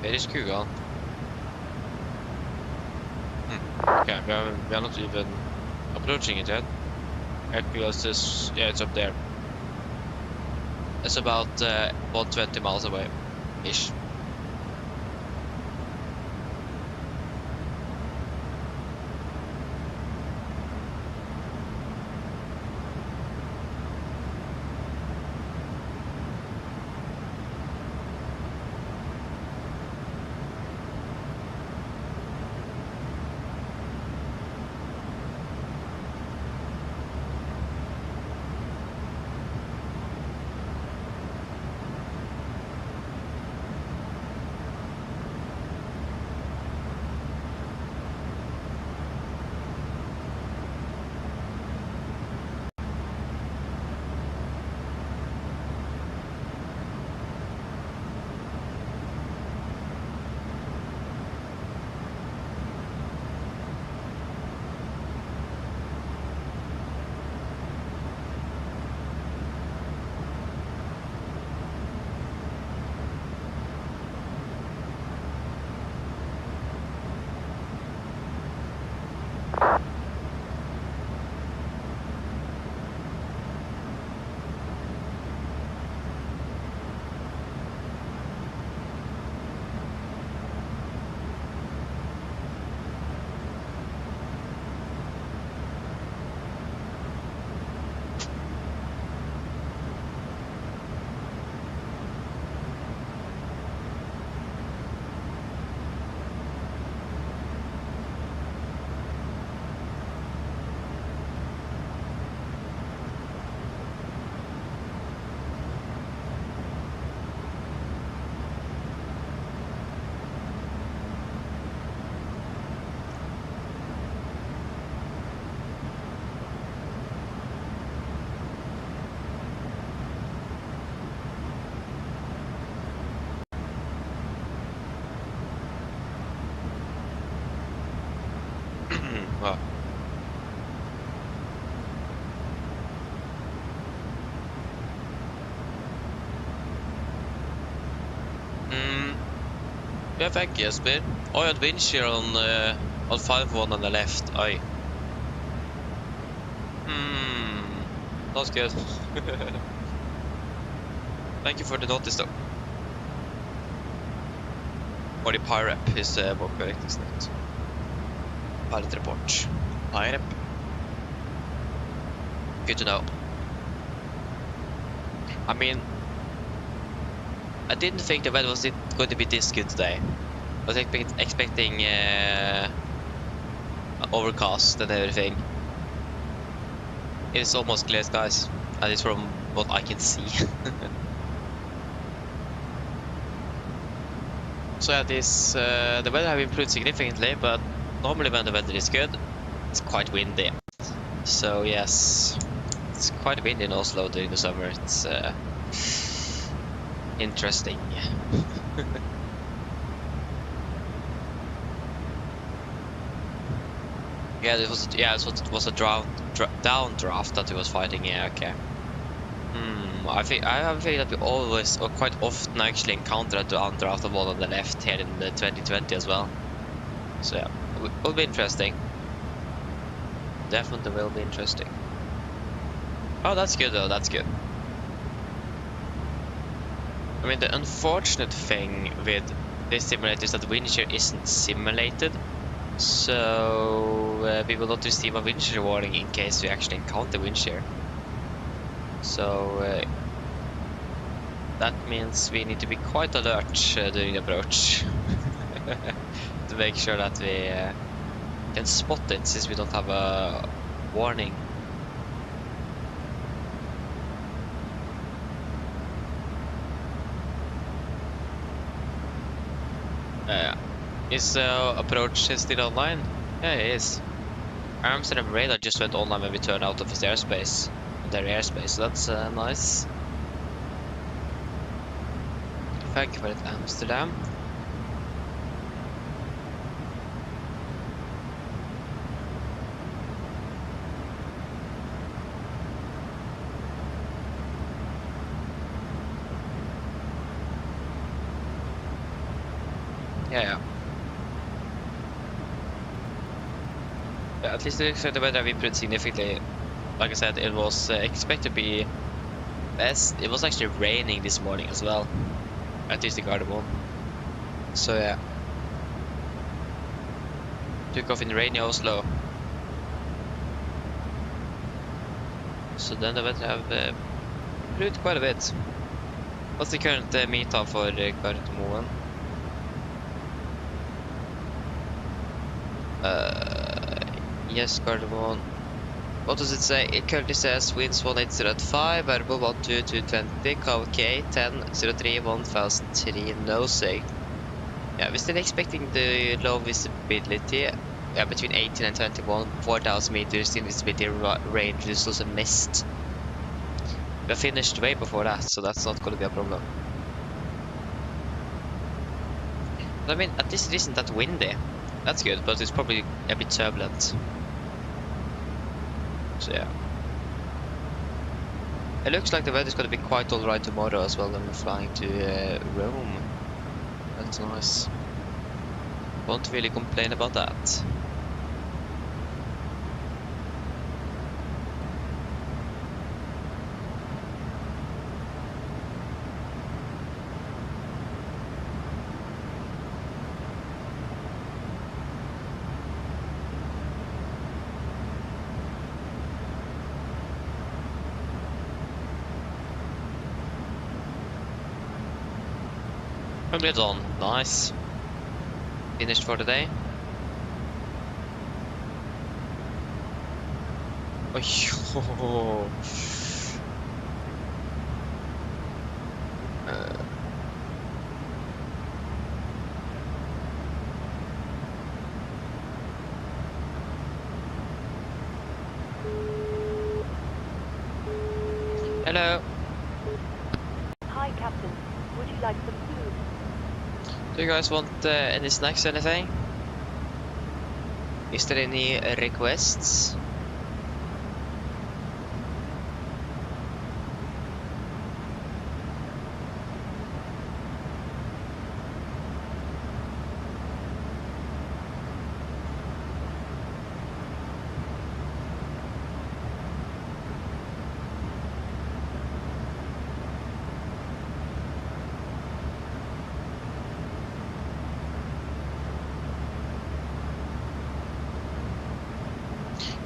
Where is Kugal? Okay, we are not even approaching it yet. Kugal is, yeah, it's up there. It's about 120 miles away, ish. Wow. Yeah, thank you, Jesper. Oh, I had wind shear on 5-1 on the left. Oi. Not good. Thank you for the notice, though. Or the PIREP is more correct, isn't it? Pilot report. PIREP. Good to know. I mean, I didn't think the weather was going to be this good today. I was expecting overcast and everything. It's almost clear skies, at least from what I can see. So yeah, the weather have improved significantly, but normally when the weather is good, it's quite windy. So yes, it's quite windy in Oslo during the summer. It's interesting. Yeah, it was a downdraft that he was fighting. Yeah, okay. I have a feeling that we always, or quite often, actually encounter a downdraft of one on the left here in the 2020 as well. So yeah, it will be interesting. Definitely will be interesting. Oh, that's good though. That's good. I mean, the unfortunate thing with this simulator is that the wind shear isn't simulated. So we will not receive a wind shear warning in case we actually encounter wind shear. So that means we need to be quite alert during the approach to make sure that we can spot it, since we don't have a warning. Is approach still online? Yeah, it is. Amsterdam radar just went online when we turned out of his airspace, their airspace, so that's nice. Thank you for it, Amsterdam. Yeah. At least the weather improved significantly. Like I said, it was expected to be best. It was actually raining this morning as well, at least in Gardermoen. So yeah, took off in rainy Oslo. So then the weather have improved quite a bit. What's the current meet time for Gardermoen? Yes, Gardermoen. What does it say? It currently says winds 180 at 5, variable 12 220, KVK 1003 1003, nosing. Yeah, we're still expecting the low visibility. Yeah, between 18 and 21, 4,000 meters in visibility range, this was a mist. We finished way before that, so that's not going to be a problem. But I mean, at least it isn't that windy. That's good, but it's probably a bit turbulent. So yeah. It looks like the weather's going to be quite alright tomorrow as well when we're flying to Rome. That's nice. Won't really complain about that. Probably done. Nice. Finished for the day. Oh, hello. Hi, Captain. Would you like some food? Do you guys want any snacks or anything? Is there any requests?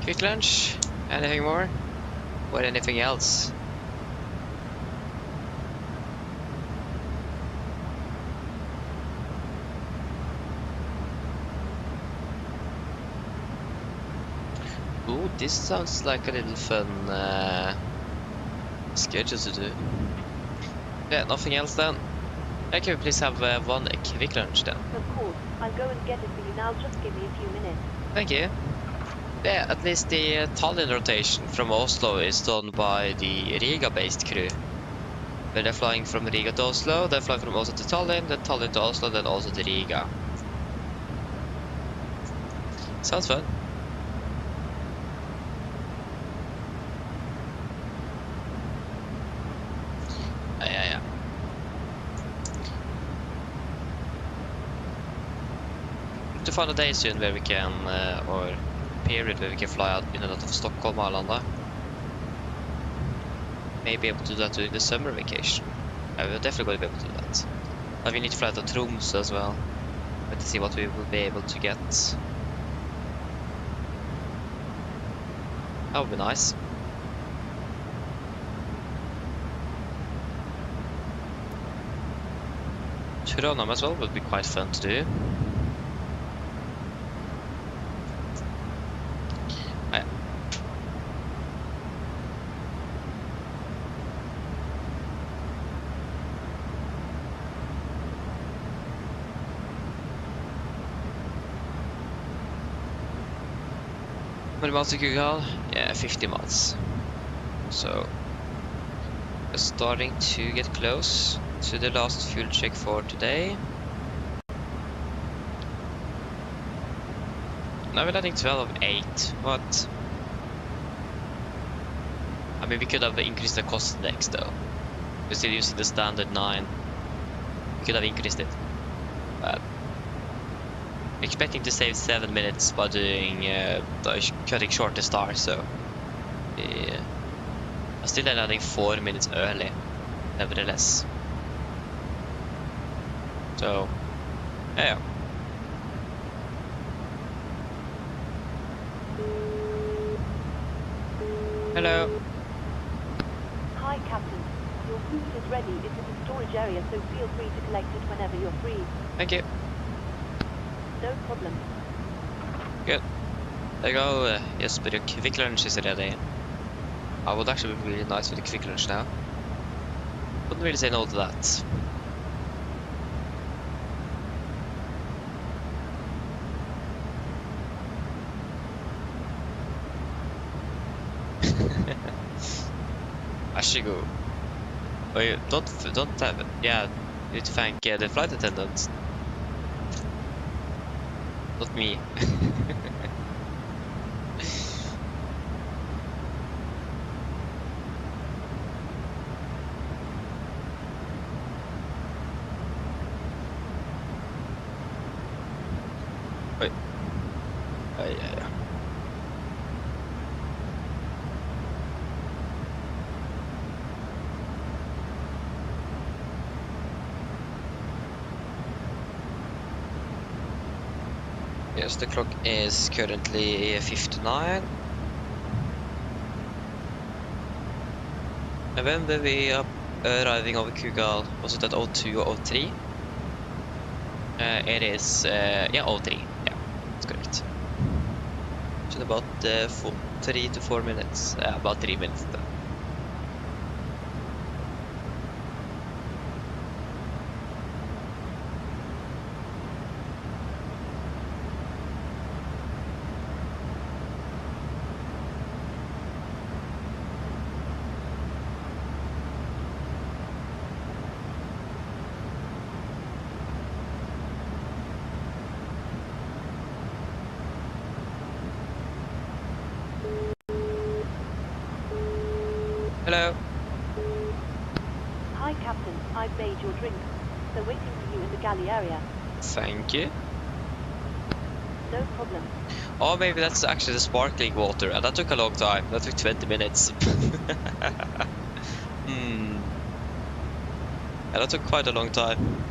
Quick lunch? Anything more? Or anything else? Ooh, this sounds like a little fun schedule to do. Yeah, nothing else then. Can we please have one quick lunch then? Of course. I'll go and get it for you now. Just give me a few minutes. Thank you. Yeah, at least the Tallinn rotation from Oslo is done by the Riga-based crew. Where they're flying from Riga to Oslo, they're flying from Oslo to Tallinn, then Tallinn to Oslo, then also to Riga. Sounds fun. Yeah. To find a day soon where we can, or period where we can fly out in and out of Stockholm or Arlanda. Maybe able to do that during the summer vacation. We're definitely going to be able to do that. Now we need to fly out to Tromsø as well. But to see what we will be able to get. That would be nice. Trondheim as well would be quite fun to do. How many miles to Kugal? Yeah, 50 miles. So, we're starting to get close to the last fuel check for today. Now we're landing 12:08. What? I mean, we could have increased the cost index though. We're still using the standard 9. We could have increased it. But expecting to save 7 minutes by doing cutting short the star, so I'm still landing 4 minutes early, nevertheless. So, yeah. Hello. Hi, Captain. Your food is ready. It's in the storage area, so feel free to collect it whenever you're free. Thank you. No problem. Good. There you go, Jesper, your quick lunch is ready. I would actually be really nice with a quick lunch now. Wouldn't really say no to that. Ashigo. Wait, don't have it. Yeah, you need to thank the flight attendants. Not me. Wait. Yeah. Yes, the clock is currently 59. And when were we arriving over Kugal? Was it at 02 or 03? It is, yeah, 03. Yeah, that's correct. So in about 3 to 4 minutes. About 3 minutes then. Hello. Hi, Captain. I've made your drink. They're waiting for you in the galley area. Thank you. No problem. Oh, maybe that's actually the sparkling water. And that took a long time. That took 20 minutes. Hmm. Yeah, that took quite a long time.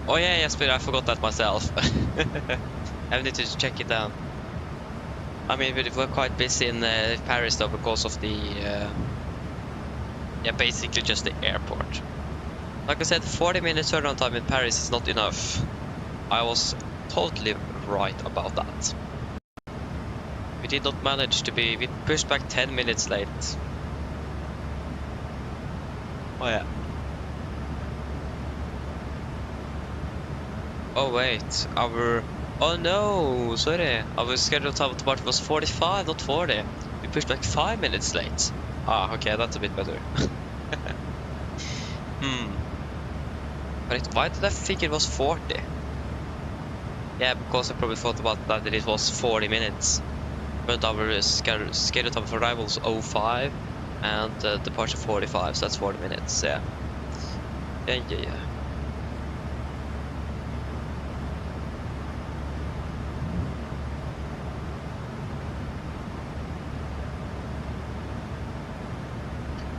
Oh yeah, yes, but I forgot that myself. I need to check it down. I mean, we were quite busy in Paris though because of the, yeah, basically just the airport. Like I said, 40 minutes turnaround time in Paris is not enough. I was totally right about that. We did not manage to be, we pushed back 10 minutes late. Oh yeah. Oh wait, oh no, sorry. Our scheduled time to part was 45, not 40. We pushed back 5 minutes late. Ah, okay, that's a bit better. But why did I think it was 40? Yeah, because I probably thought about that it was 40 minutes. But our scheduled time for arrival was 05 and departure 45, so that's 40 minutes, yeah. Yeah.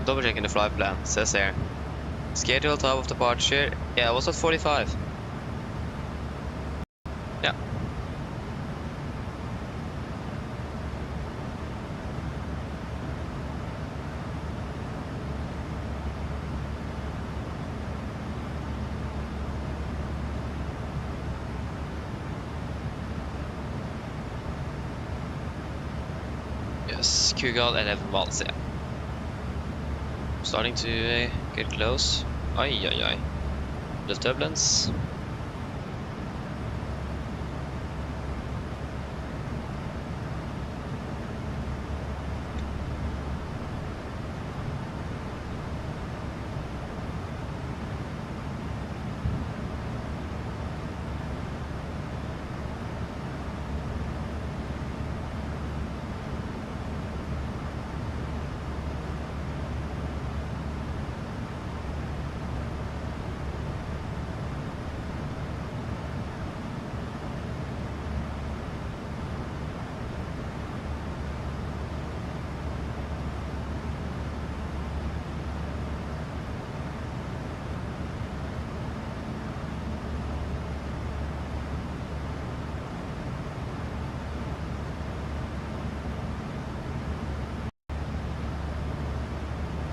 Double checking the flight plan, says here. Scheduled time of departure, yeah, it was at 45. Yeah. Yes, Kugal 11 miles, yeah. Starting to get close. Ay. The turbulence.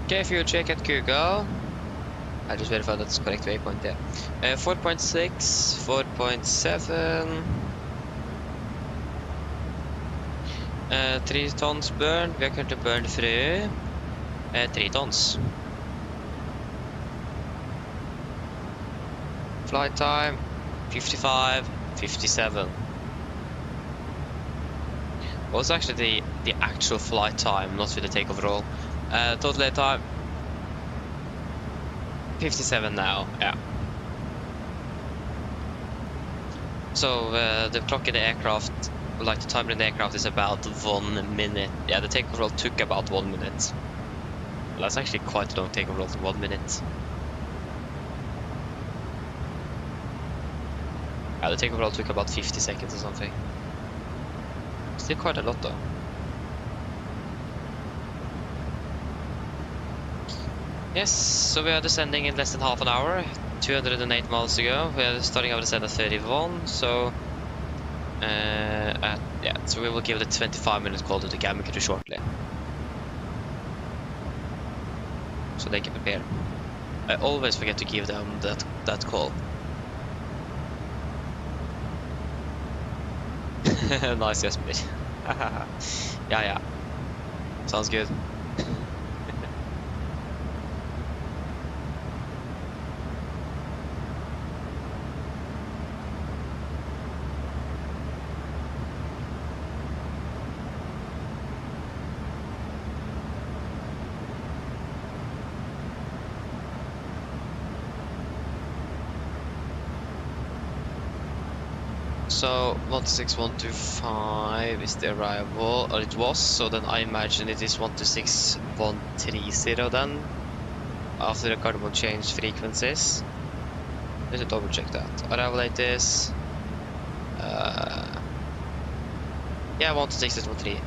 Okay, fuel check at Kugal. I just verified that's the correct waypoint there. 4.6, 4.7. 3 tons burn. Vi har currently burned through 3 tons. Flight time 55, 57. What was actually the actual flight time, not with the takeoff roll? Total air time 57 now, yeah. So the clock in the aircraft, like the time in the aircraft is about 1 minute. Yeah, the takeoff roll took about 1 minute. Well, that's actually quite a long takeoff roll, 1 minute. Yeah, the takeoff roll took about 50 seconds or something. Still quite a lot though. Yes, so we are descending in less than half an hour, 208 miles to go. We are starting our descent at 31, so so we will give it a 25-minute call to the cabin crew shortly, so they can prepare. I always forget to give them that call. Nice, yes, please. Yeah. Sounds good. So 126.125 is the arrival, or it was, so then I imagine it is 126.130 then, after the cardamom changed frequencies. Let's double check that. Arrival date is... yeah, 126.3.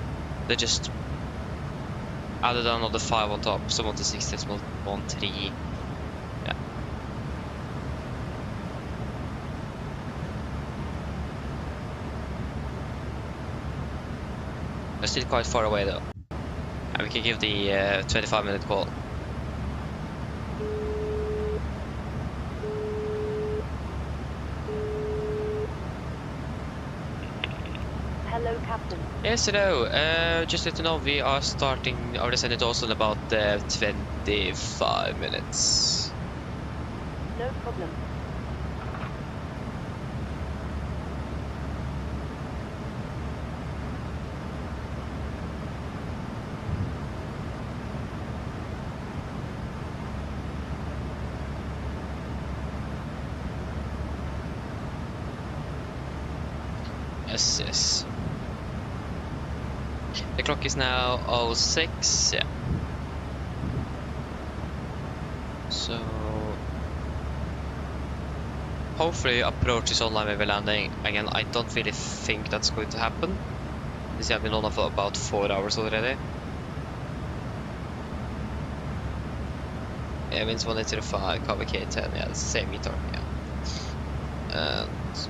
They just added another 5 on top, so 126.13. Yeah. They're still quite far away though. And we can give the 25-minute call. Hello, Captain. Yes, hello. Just let you know, we are starting our descent to Oslo in about 25 minutes. No problem. Yes. The clock is now 06, yeah. So hopefully approach is online when we're landing. Again, I don't really think that's going to happen. This has been on for about 4 hours already. Yeah, it means 1805, cover K10, yeah, it's the same meter, yeah. And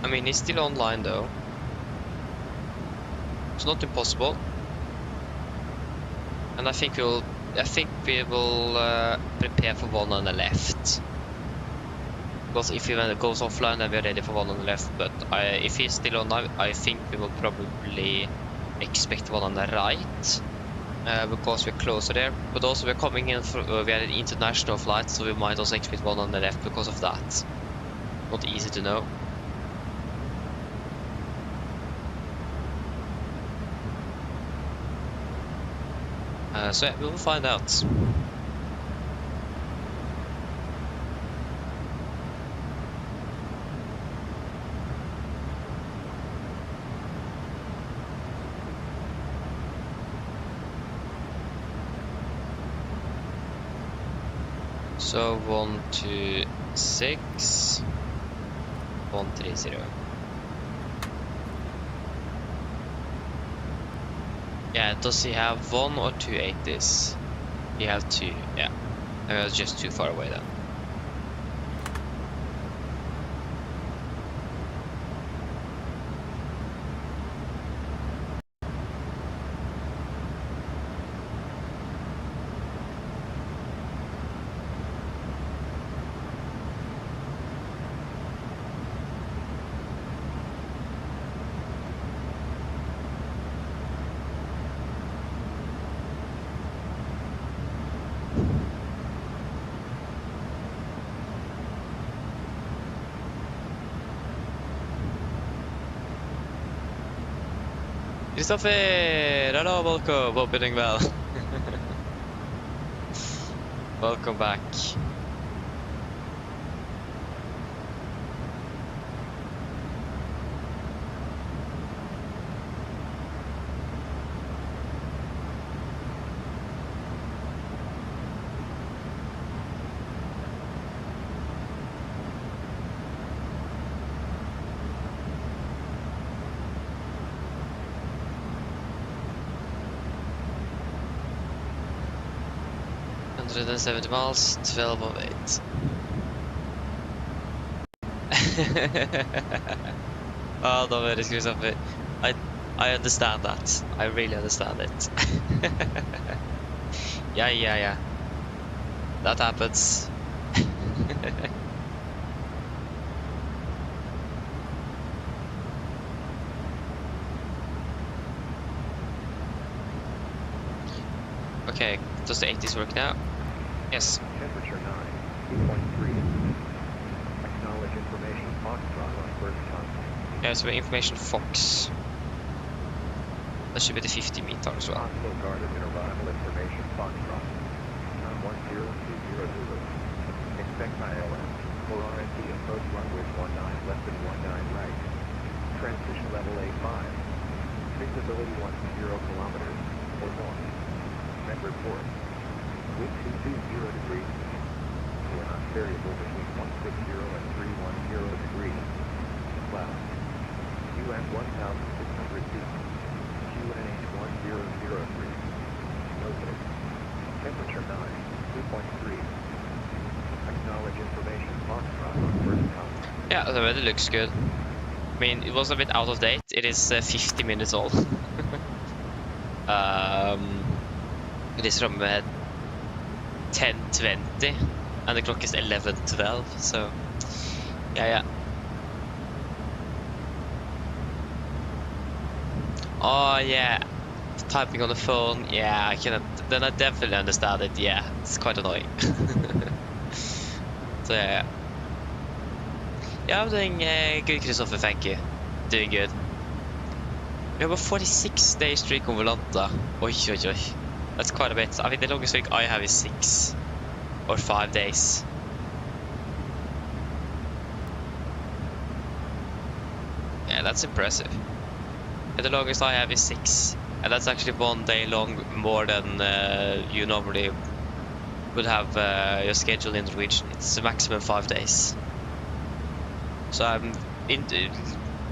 I mean, it's still online though. It's not impossible. And I think we will prepare for one on the left. Because if he goes offline, then we're ready for one on the left. But if he's still online, I think we will probably expect one on the right. Because we're closer there. But also we're coming in for we had an international flight, so we might also expect one on the left because of that. Not easy to know. So yeah, we will find out. So 126 130. Yeah, does he have 1 or 2 80s? He has 2, yeah. I was just too far away then. Kristoffer! Hello, welcome! Hope you're doing well. Welcome back. $170 miles, 12 of 8. Oh, don't worry, Kristoffer. I understand that. I really understand it. Yeah. That happens. Okay, does the 80s work now? Yes. Temperature 9.3. Acknowledge information Foxtrot on first contact. Yeah, so information Fox. That should be the 50 meter as well. Oslo guarded interval information Foxtrot. 10200. expect ILS. For RNT approach runway 19 less than 19 right. Transition level A5. Visibility 10 kilometers or more. Net report. Wind 220 degrees. Wind on variable between 160 and 310 degrees. Cloud. UN 1,600 feet. QNH 1003. Noted. Temperature 9, 2.3. Acknowledge information Foxtrot on first contact. Yeah, the weather looks good. I mean, it was a bit out of date. It is 50 minutes old. It is from 10:20 and the clock is 11:12, so yeah. Oh yeah, typing on the phone, yeah, I cannot, then I definitely understand it, yeah, it's quite annoying. So yeah, I'm doing good, Christopher, thank you, doing good. We have a 46-day streak on Volanta. Oi, that's quite a bit. I think the longest streak I have is 6 or 5 days. Yeah, that's impressive. And the longest I have is 6, and that's actually 1 day long more than you normally would have your schedule in Norwegian. It's a maximum 5 days. So I'm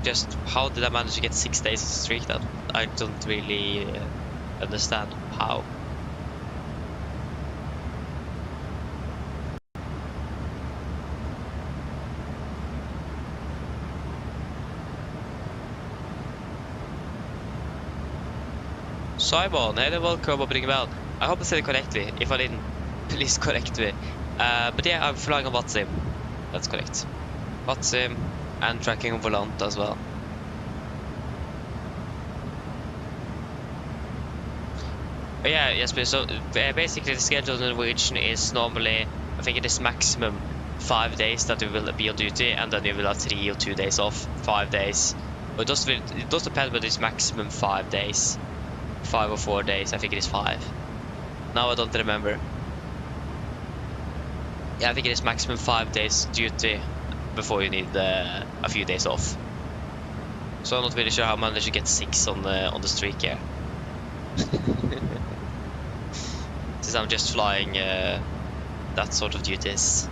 just how did I manage to get 6 days streak? That I don't really understand how. Simon, hey, welcome up ring bell. I hope I said it correctly. If I didn't, please correct me. But yeah, I'm flying on Vatsim. That's correct. Vatsim and tracking on Volant as well. But yeah, yes, please. So basically, the schedule in Norwegian is normally, I think it is maximum 5 days that you will be on duty, and then you will have 3 or 2 days off. 5 days. But it does depend, but it's maximum 5 days. 5 or 4 days, I think it is 5. Now I don't remember. Yeah, I think it is maximum 5 days duty before you need a few days off. So I'm not really sure how I managed to get 6 on the streak here. Since I'm just flying that sort of duties.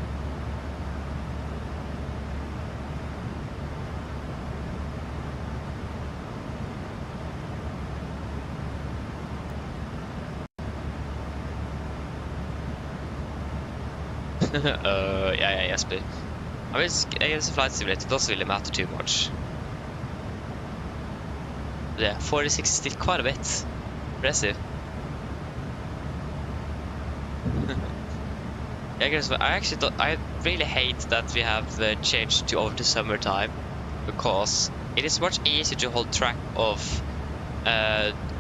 Yes, but I mean, it's a flight simulator, it doesn't really matter too much. Yeah, 46 is still quite a bit. Impressive. Yeah, guys, I really hate that we have changed to over the summertime, because it is much easier to hold track of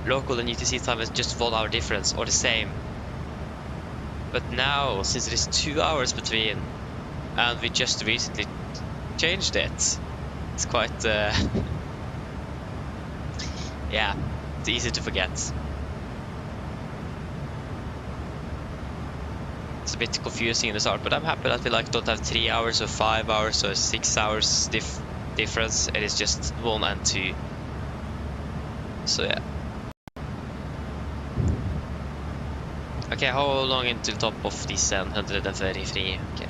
local and UTC time as just 1 hour difference or the same. But now, since it is 2 hours between, and we just recently changed it, it's quite, yeah, it's easy to forget. It's a bit confusing in the start, but I'm happy that we don't have 3 hours or 5 hours or 6 hours difference. It is just 1 and 2. So yeah. Okay, how long into the top of this 133? Okay.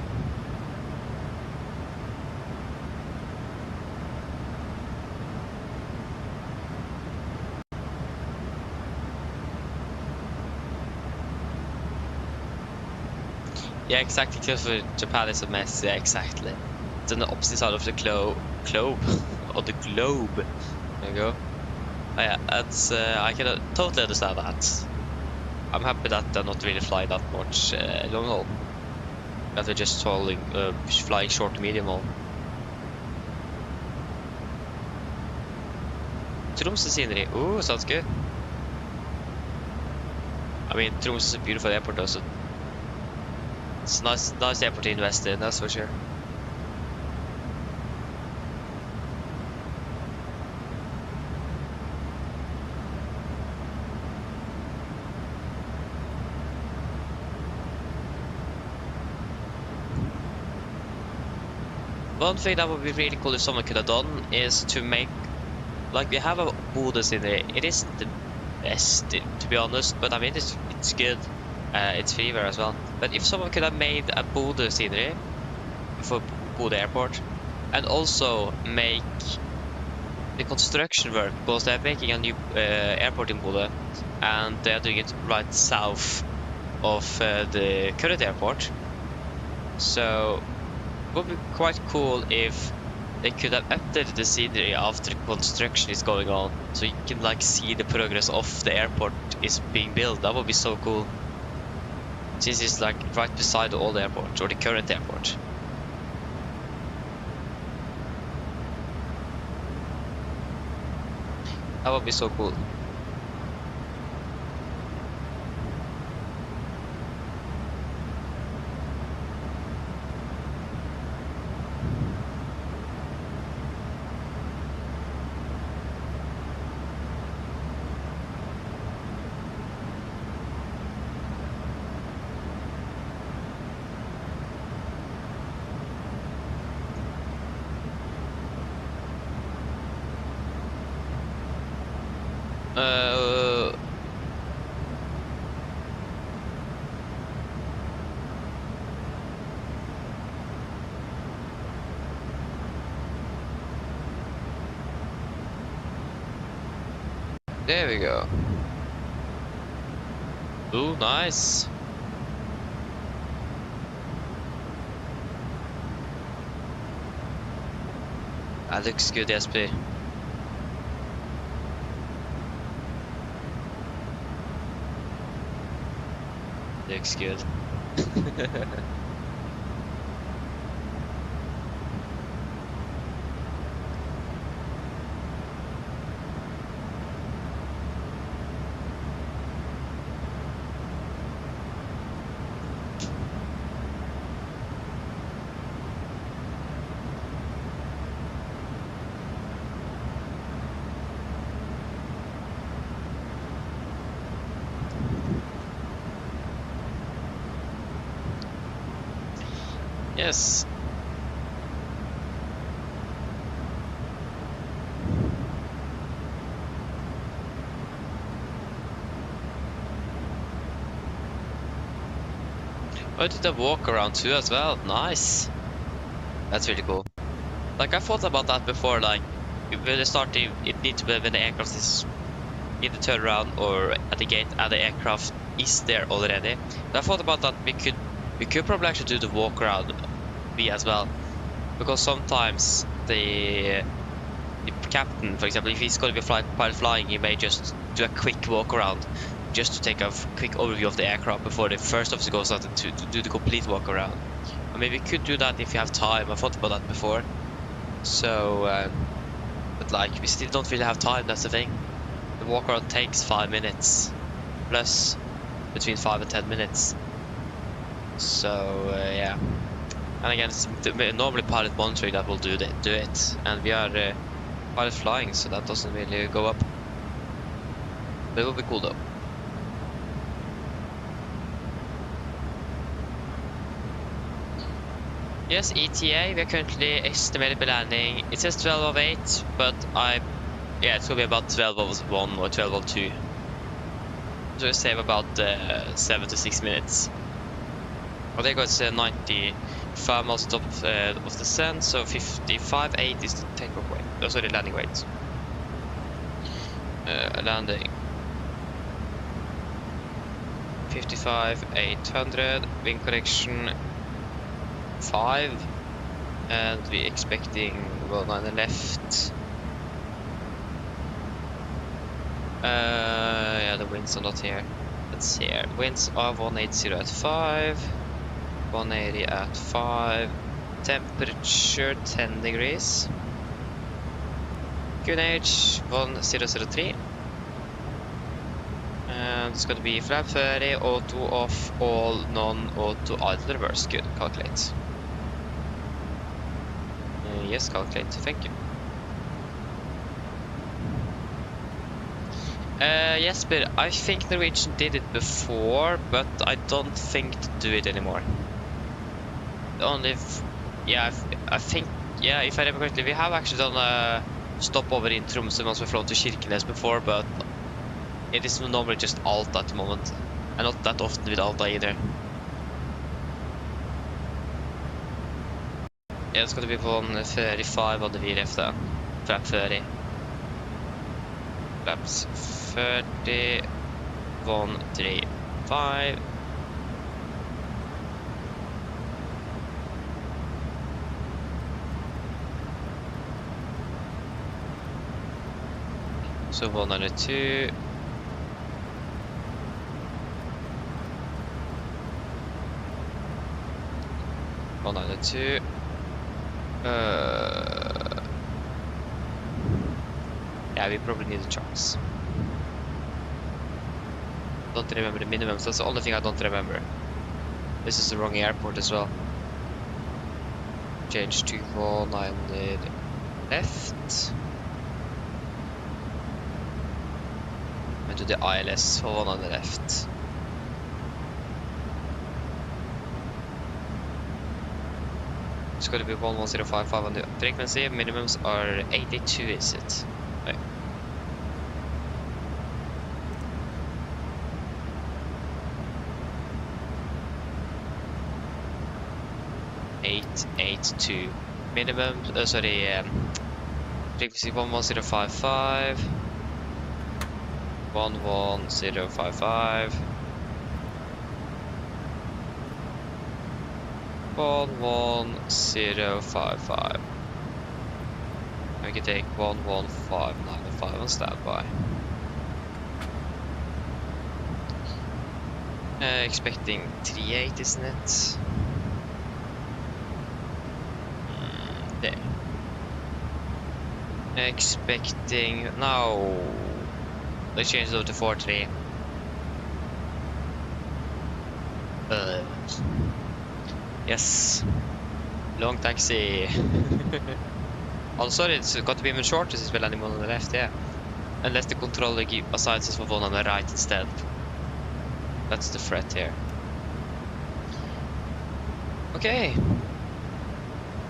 Yeah, exactly, because Japan is a mess, yeah, exactly. It's on the opposite side of the globe. Or the globe. There you go. Oh yeah, that's, I can totally understand that. I'm happy that they're not really flying that much long haul. That they're just flying short to medium haul. Tromsø scenery, ooh, sounds good. I mean, Tromsø is a beautiful airport also. It's nice airport to invest in, that's for sure. One thing that would be really cool if someone could have done is to make, like we have a Bodø scenery. It isn't the best, to be honest, but I mean it's good. It's freeware as well. But if someone could have made a Bodø scenery for Bodø Airport, and also make the construction work, because they're making a new airport in Bodø, and they're doing it right south of the current airport. So it would be quite cool if they could have updated the scenery after construction is going on, so you can like see the progress of the airport is being built. That would be so cool, since it's like right beside the old airport or the current airport. That would be so cool. There we go. Ooh, nice. That looks good, SP. Looks good. Yes. Oh, did a walk around too as well. Nice. That's really cool. Like I thought about that before. Like when they start, it needs to be when the aircraft is in the turnaround or at the gate, and the aircraft is there already. But I thought about that we could probably actually do the walk around as well, because sometimes the captain, for example, if he's going to be pilot flying, he may just do a quick walk around just to take a quick overview of the aircraft before the first officer goes out to do the complete walk around. I mean, we could do that if you have time. I thought about that before. So, but like we still don't really have time. That's the thing. The walk around takes 5 minutes, plus between 5 and 10 minutes. So yeah. And again, it's normally pilot monitoring that will do it, and we are pilot flying, so that doesn't really go up. But it will be cool though. Yes, ETA, we are currently estimated landing. It says 12:08, but yeah, it's gonna be about 12:01 or 12:02. So we save about 7 to 6 minutes. I think it's 95 miles top of the descent, so 55.8 is the takeoff weight. Oh, sorry, landing weight. Landing 55,800, wind correction 5, and we're expecting, well, 9 left. Yeah, the winds are not here. Let's see here. Winds are 180 at 5. 180 at 5. Temperature 10 degrees. QNH 1003. And it's going to be flap 30, auto off, all non-auto idle reverse. Good, calculate. Yes, calculate, thank you. Yes, but I think Norwegian did it before, but I don't think to do it anymore. Only if, yeah, I think yeah, if I remember correctly, we have actually done a stopover in Tromsø once we've flown to Kirkenes before, but it is normally just Alta at the moment, and not that often with Alta either. Yeah, it's gonna be på en 45 on the VRF then. Flap 30. Flaps 30. 135. So 192. Yeah, we probably need a chance. Don't remember the minimums, that's the only thing I don't remember. This is the wrong airport as well. Change to 190 left. And to the ILS for 1 on the left. It's going to be 11055 on the frequency. Minimums are 82, is it? Right. 882. Minimum, frequency 11055. 11055. 11055. We can take 11595 on standby. Expecting 38, isn't it? There. Expecting no. Let's change it over to 43. Yes. Long taxi. Also, it's got to be even shorter since we're landing one on the left, yeah. Unless the controller assigns us for one on the right instead. That's the threat here. Okay.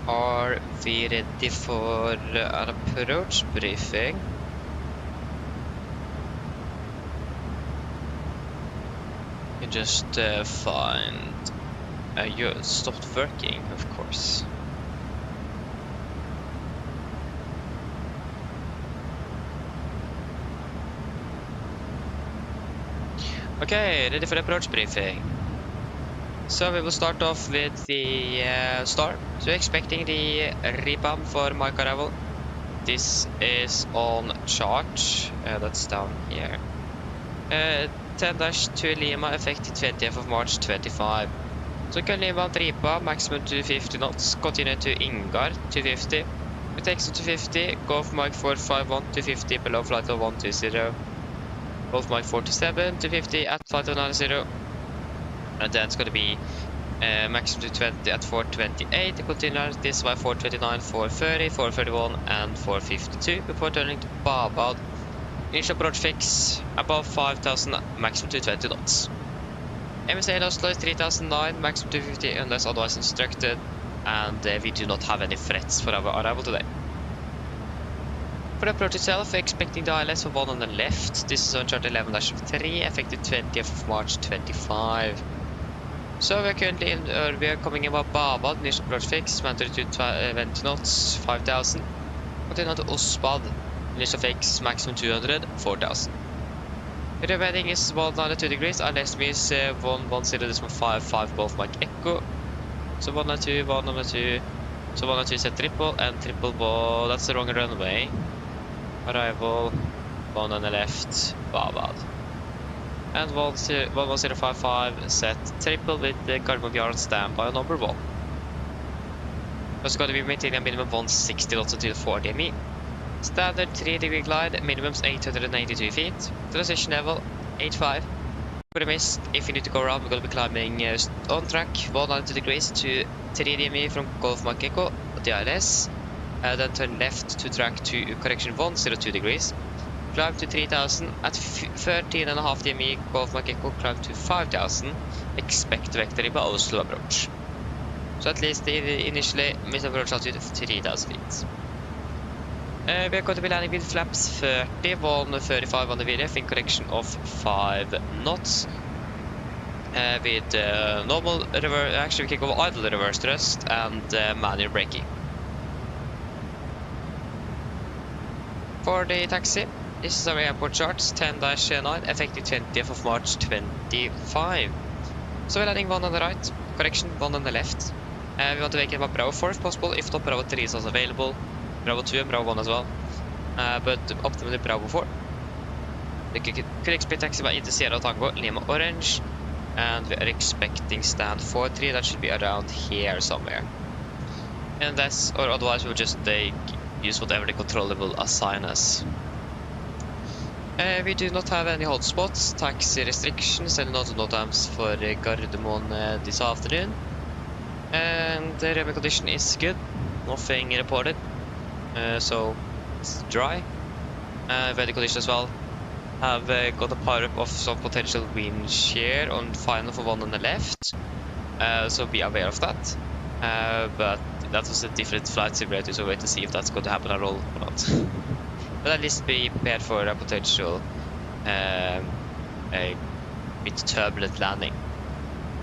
Are we ready for an approach briefing? You can just find... you stopped working, of course. Okay, ready for approach briefing. So we will start off with the star. So we're expecting the rebound for mic arrival. This is on charge. That's down here. 10-2 Lima, effective 20th of March 25. So can Lima rebound, maximum 250 knots. Continue to Ingar, 250. We take 250, Golf Mike 451, 250 below flight of 120. Golf Mike 47, 250 at flight of 90. And then it's going to be maximum 220 at 428. The continues this by 429, 430, 431, and 452 before turning to Babad. Initial approach fix above 5,000, maximum 220 knots. MSA in Oslo is 3009, maximum 250 unless otherwise instructed, and we do not have any threats for our arrival today. For the approach itself, we're expecting the ILS for 1 on the left. This is on chart 11-3, effective 20th of March 25. So we're currently we are coming in about Babad, initial approach fix, magnitude 20 knots, 5,000. Continue to Osbad, initial fix, maximum 200, 4,000. The heading is 192 degrees, ILS is 110.55 Golf Mike Echo. So 192, 192, so 192 set triple, and triple ball, that's the wrong runway. Arrival, 1 on the left, Babad. And 11055 set triple with the carbon yard standby on number 1. It's going to be maintaining a minimum 160 knots until 4 DME. Standard 3-degree glide, minimums 882 feet. Transition level 85. For the mist, if you need to go around, we're going to be climbing on track 190 degrees to 3 DME from Golf Mike Echo, the ILS. Then turn left to track to correction 102 degrees. Climb to 3000 at 13.5 DME, Golf Mike Echo, climb to 5000. Expect vector by Oslo approach. So at least initially, mid approach altitude 3,000 feet. We are going to be landing with flaps 30, 135 on the VRF in correction of 5 knots. With normal reverse, actually we can go idle reverse thrust and manual braking. For the taxi, this is our airport charts, 10-9, effective 20th of March 25. So we're landing 1 on the right, correction 1 on the left. We want to make it about Bravo 4 if possible, if not Bravo 3 is also available. Bravo 2 and Bravo 1 as well, but optimally Bravo 4. We could expect taxi by into Sierra Tango, Lima Orange, and we are expecting stand 43, that should be around here somewhere. Unless, or otherwise we'll just use whatever the controller will assign us. We do not have any hold spots, taxi restrictions, and no times for Gardermoen this afternoon. And the runway condition is good, nothing reported. So it's dry. Weather condition as well. Have got a power up of some potential wind shear on final for 1 on the left. So be aware of that. But that was a different flight simulator, so wait to see if that's going to happen at all or not. But at least be prepared for a potential a bit turbulent landing.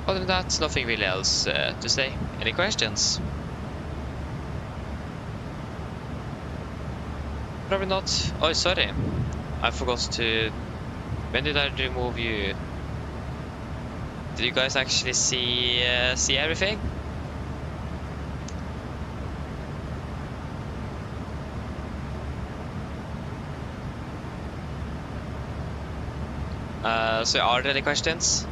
Other than that, nothing really else to say. Any questions? Probably not. Oh, sorry. I forgot to... When did I remove you? Did you guys actually see everything? So are there any questions?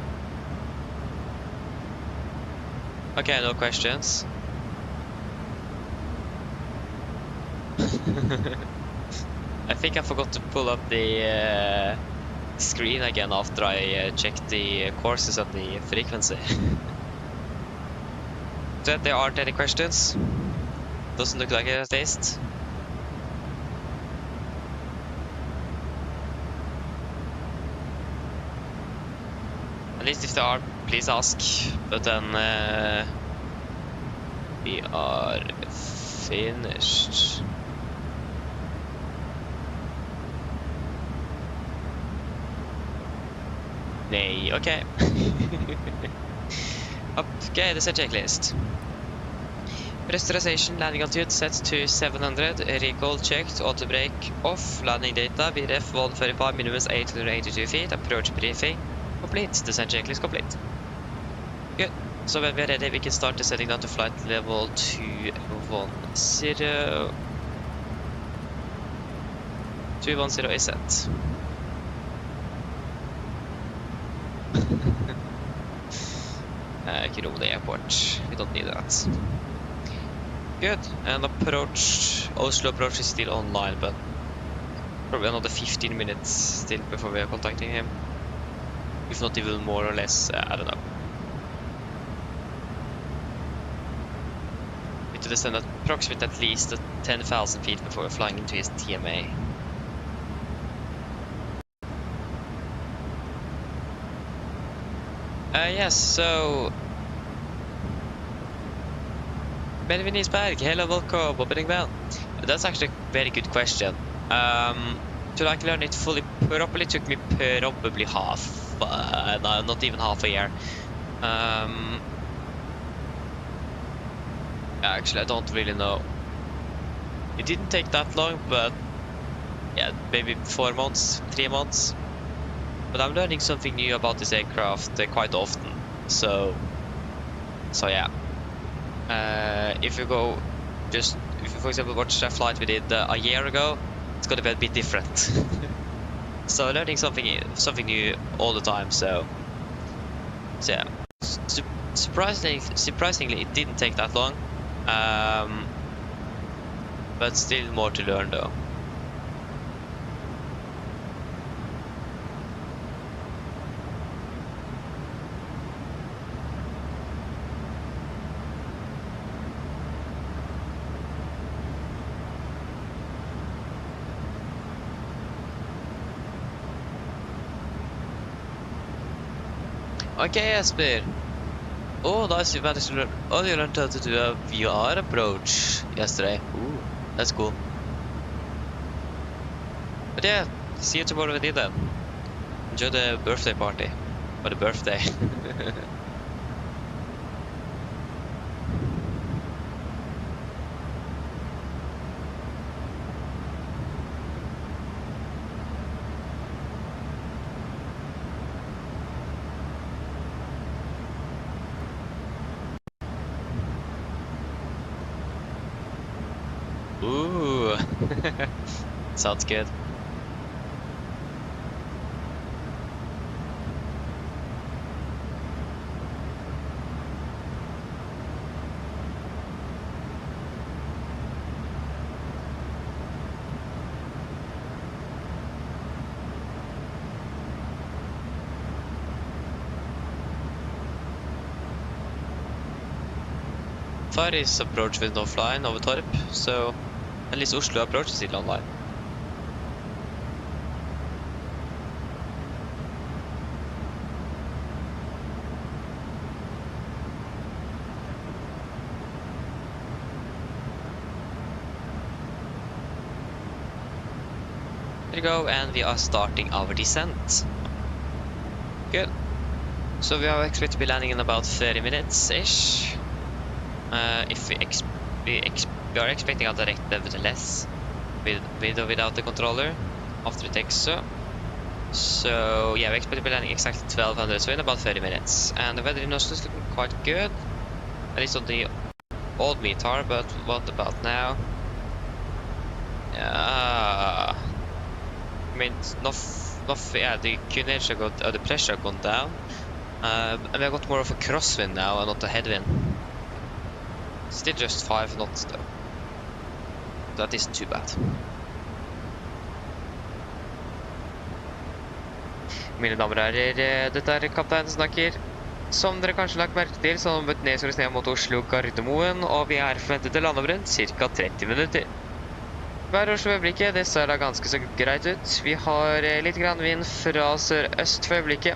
Okay, no questions. I think I forgot to pull up the screen again after I checked the courses and the frequency. So there aren't any questions. Doesn't look like it at least. At least if there are, please ask. But then we are finished. Nay, okay. Okay, the set checklist. Pressurization landing altitude set to 700, recall checked, auto brake off, landing data, VRF 135, minimum 882 feet, approach briefing complete, descent checklist complete. Good, so when we're ready we can start descending down to flight level 210. 210 is set. Kirone airport, we don't need that. Good, and approach, Oslo approach is still online, but probably another 15 minutes still before we are contacting him. If not even more or less, I don't know. We need to descend approximately at least 10,000 feet before we're flying into his TMA. Yes, so... Benjamin Isberg, hello, welcome, opening bell. That's actually a very good question. To like learn it fully properly took me probably half, no, not even half a year. Actually, I don't really know. It didn't take that long, but yeah, maybe 4 months, 3 months. But I'm learning something new about this aircraft quite often, so yeah. If you go, if you for example watch a flight we did a year ago, it's gonna be a bit different. So learning something new all the time. So yeah, surprisingly it didn't take that long, but still more to learn though. Okay, Jesper. Oh, nice, you managed to learn. Oh, you learned how to do a VR approach yesterday. Ooh, that's cool. But yeah, see you tomorrow with you then. Enjoy the birthday party. Or the birthday. Ooh, sounds good. Far is approach with no flying over Torp, so at least Oslo approach is still online. There you go, and we are starting our descent. Good. So we are expected to be landing in about 30 minutes-ish. If we are expecting a direct nevertheless, with or without the controller, after it takes so. So yeah, we expect to be landing exactly 1200, so in about 30 minutes. And the weather in Oslo is looking quite good, at least on the old METAR, but what about now? I mean, yeah, the QNH the pressure has gone down, and we have got more of a crosswind now and not a headwind. Still just 5 knots though. That isn't too bad. Mine damer og herrer, dette er kapteinen som snakker. Som dere kanskje lagt merke til, så har vi bøtt nedsåles ned mot Oslo Gardermoen, og vi er forventet til å lande om rundt ca. 30 minutter. Hver Oslo øyeblikket, det ser da ganske så greit ut. Vi har litt grann vind fra sør-øst for øyeblikket.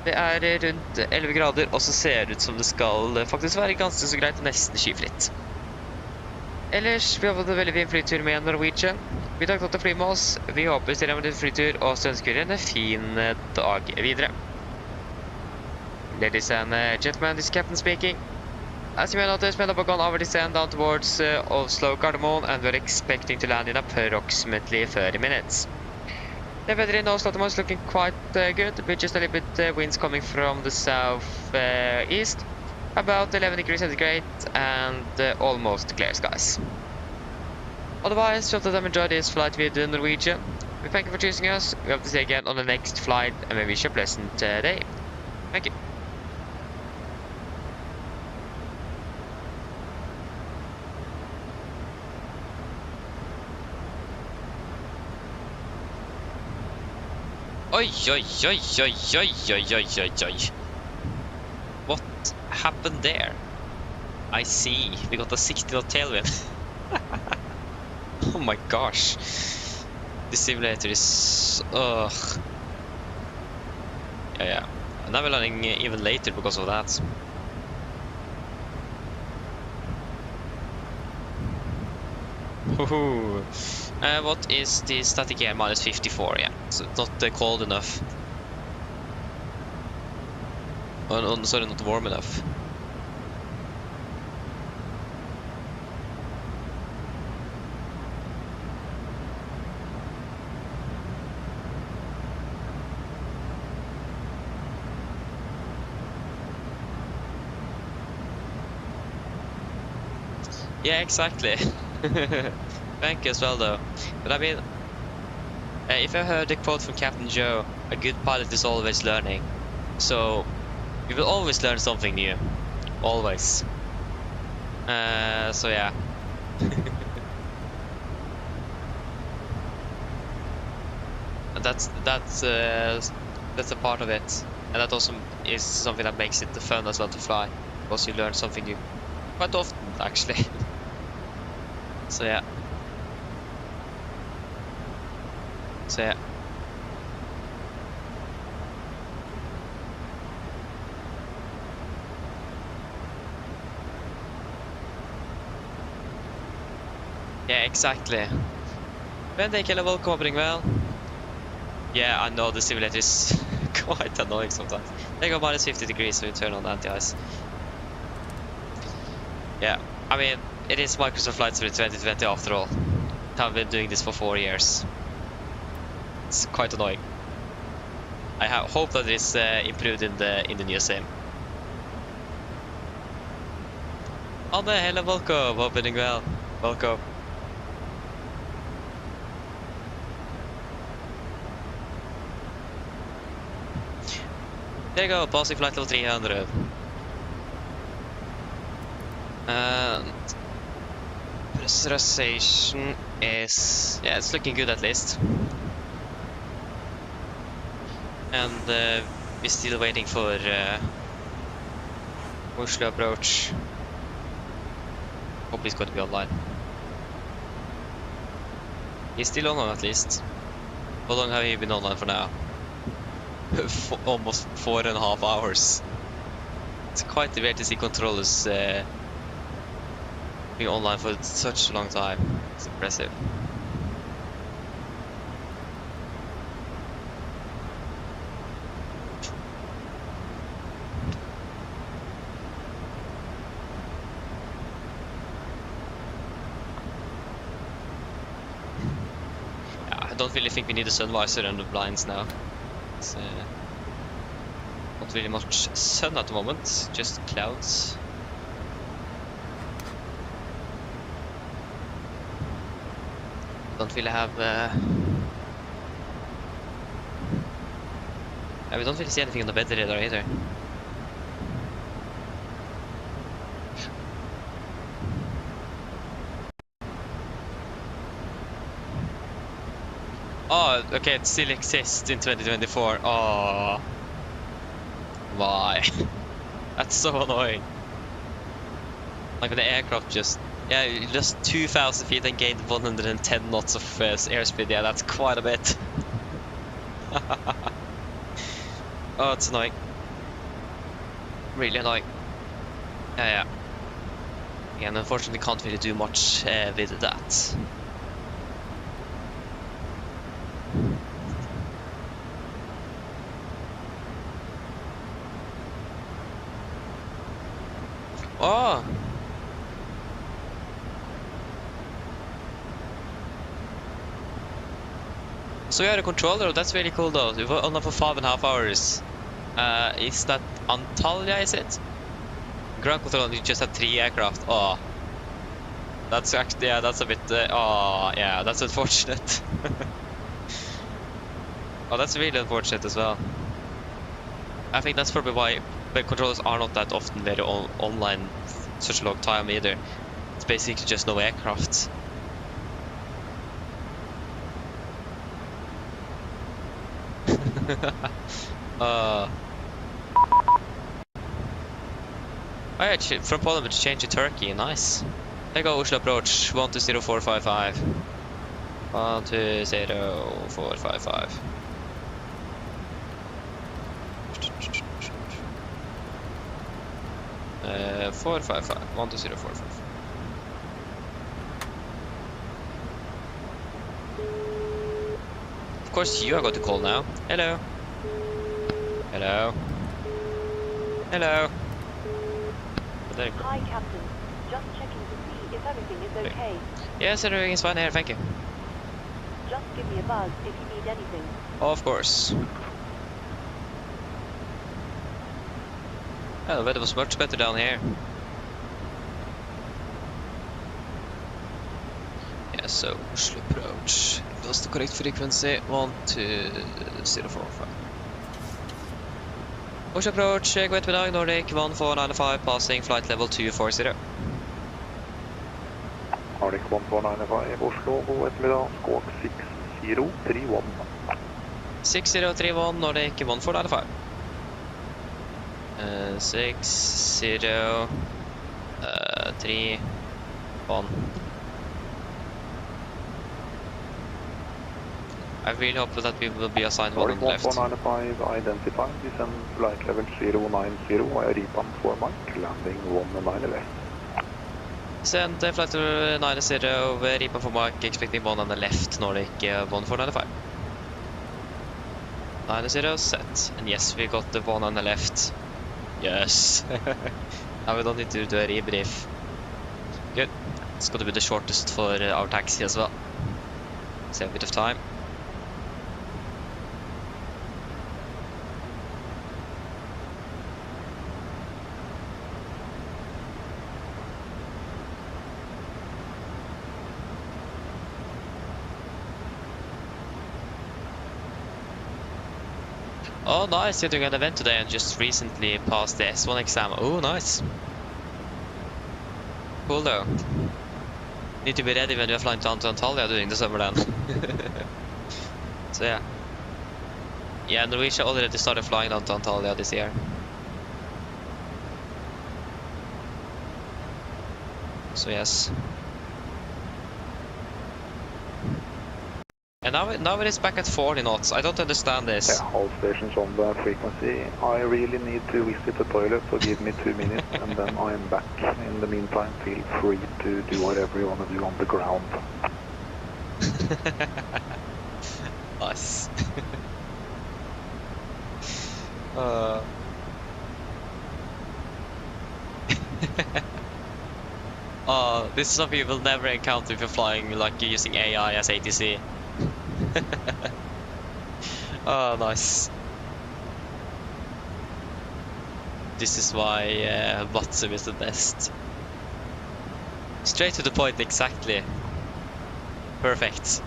Det er rundt 11 grader, og så ser det ut som det skal faktisk være ganske så greit og nesten skyfritt. Ellers, vi har fått en veldig fin flytur med Norwegian. Vi takker til å fly med oss. Vi håper dere har med en flytur, og så ønsker dere en fin dag videre. Ladies and gentlemen, this is Captain speaking. As you may notice, we have gone over the descent down towards Oslo Gardermoen, and we're expecting to land in approximately 30 minutes. The weather in Oslo is looking quite good, with just a little bit winds coming from the south-east. About 11 degrees centigrade and almost clear skies. Otherwise, hope that you enjoyed this flight with Norwegian. We thank you for choosing us. We hope to see you again on the next flight, and we wish you a pleasant day. Thank you. Oi, oi, oi, oi, oi, oi, oi, oi, oi. What happened there? I see. We got a 60-knot tailwind. Oh my gosh. This simulator is... ugh. Yeah. Now we're landing even later because of that. Woohoo. What is the static air? Minus 54, yeah. So it's not cold enough. Oh, sorry, not warm enough. Yeah, exactly. Thank you as well, though. But I mean, if I heard the quote from Captain Joe, a good pilot is always learning. So, you will always learn something new. Always. So yeah. That's a part of it. And that also is something that makes it fun as well to fly. Because you learn something new. Quite often, actually. So yeah. So yeah. Yeah, exactly. Vendake level covering well. Yeah, I know the simulator is quite annoying sometimes. They go minus 50 degrees, so you turn on anti-ice. Yeah, I mean, it is Microsoft Flight Simulator 2020 after all. I've been doing this for 4 years. It's quite annoying. I hope that it is improved in the new sim. Anne, hello, welcome. Hope you're doing well. Welcome. There you go, passing flight level 300. And pressurization is, yeah, it's looking good at least. And we're still waiting for Oslo approach. Hope he's going to be online. He's still online at least. How long have you been online for now? Almost 4.5 hours. It's quite weird to see controllers being online for such a long time. It's impressive. Yeah, I don't really think we need a sun visor and the blinds now. It's not really much sun at the moment, just clouds. Don't really have we don't really see anything on the bed radar either. Oh, okay, it still exists in 2024. Oh, why? That's so annoying. Like when the aircraft just, yeah, just 2,000 feet and gained 110 knots of airspeed. Yeah, that's quite a bit. Oh, it's annoying. Really annoying. Yeah. And unfortunately can't really do much with that. Oh! So you had a controller, that's really cool though. You were on for 5.5 hours. Is that Antalya, is it? Ground control, you just had 3 aircraft. Oh. That's actually, yeah, that's a bit, oh, yeah, that's unfortunate. Oh, that's really unfortunate as well. I think that's probably why the controllers are not that often very online such a long time either. It's basically just no aircraft. Oh yeah, from Poland to change to Turkey, nice. There you go, Oslo approach, 120455. 120455. Uh, 455, 120455. Of course you are going to call now. Hello. Hello. Hello. Hi, Captain. Just checking to see if everything is okay. Yes, everything is fine here, thank you. Just give me a buzz if you need anything. Of course. Oh, the weather was much better down here. Yeah, so Oslo approach. What's the correct frequency? 12045. Oslo approach, go ahead with Nordic 1495, passing flight level 240. Nordic 1495, Oslo, god ettermiddag, squawk 6031. 6031, Nordic 1495. 6031. I really hope that we will be assigned one on the left. 1495 identified, descend flight level 090, I repan for Mike, landing 19 left. Send flight 90, reap for mark, expecting 1 on the left, Nordic 1495. 90 set, and yes, we got the 1 on the left. Yes. Now we don't need to do a rebrief. Good. It's got to be the shortest for our taxi as well. Save a bit of time. Oh, nice, you're doing an event today and just recently passed the S1 exam. Oh, nice. Cool though. Need to be ready when you're flying down to Antalya during the summer then. So yeah. Yeah, Norwegian already started flying down to Antalya this year. So yes. And now it is back at 40 knots. I don't understand this. Yeah, all stations on the frequency. I really need to visit the toilet, so give me 2 minutes and then I am back. In the meantime, feel free to do whatever you want to do on the ground. Nice. This is something you will never encounter if you're flying like you're using AI as ATC. Oh, nice. This is why Watson is the best. Straight to the point, exactly. Perfect.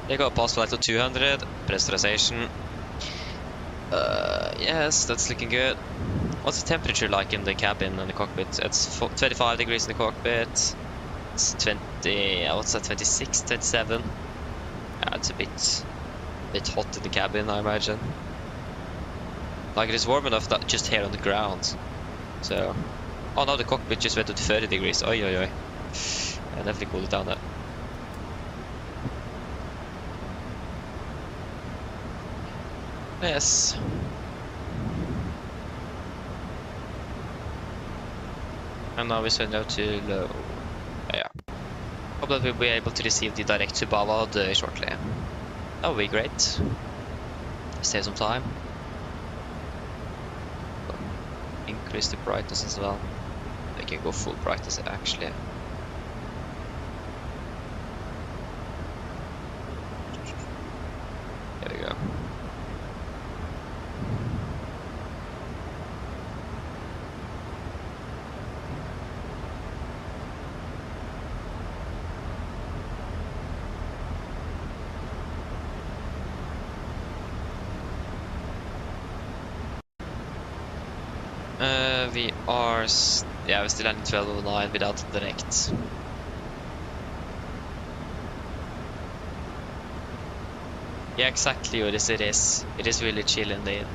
They got past flight to 200, pressurization. Yes, that's looking good. What's the temperature like in the cabin and the cockpit? It's 25 degrees in the cockpit. It's 20, what's that, 26, 27? Yeah, it's a bit hot in the cabin, I imagine. Like it is warm enough that just here on the ground. So, oh no, the cockpit just went to 30 degrees. Oi, oi, oi. I definitely cooled it down there. Yes. And now we send out to low. Yeah. Hope that we'll be able to receive the direct to Bavad shortly. That would be great. Save some time. Increase the brightness as well. I can go full brightness actually. There we go. We are, yeah, we're still landing 1209 without direct. Yeah, exactly, Uris, it is. It is really chill indeed.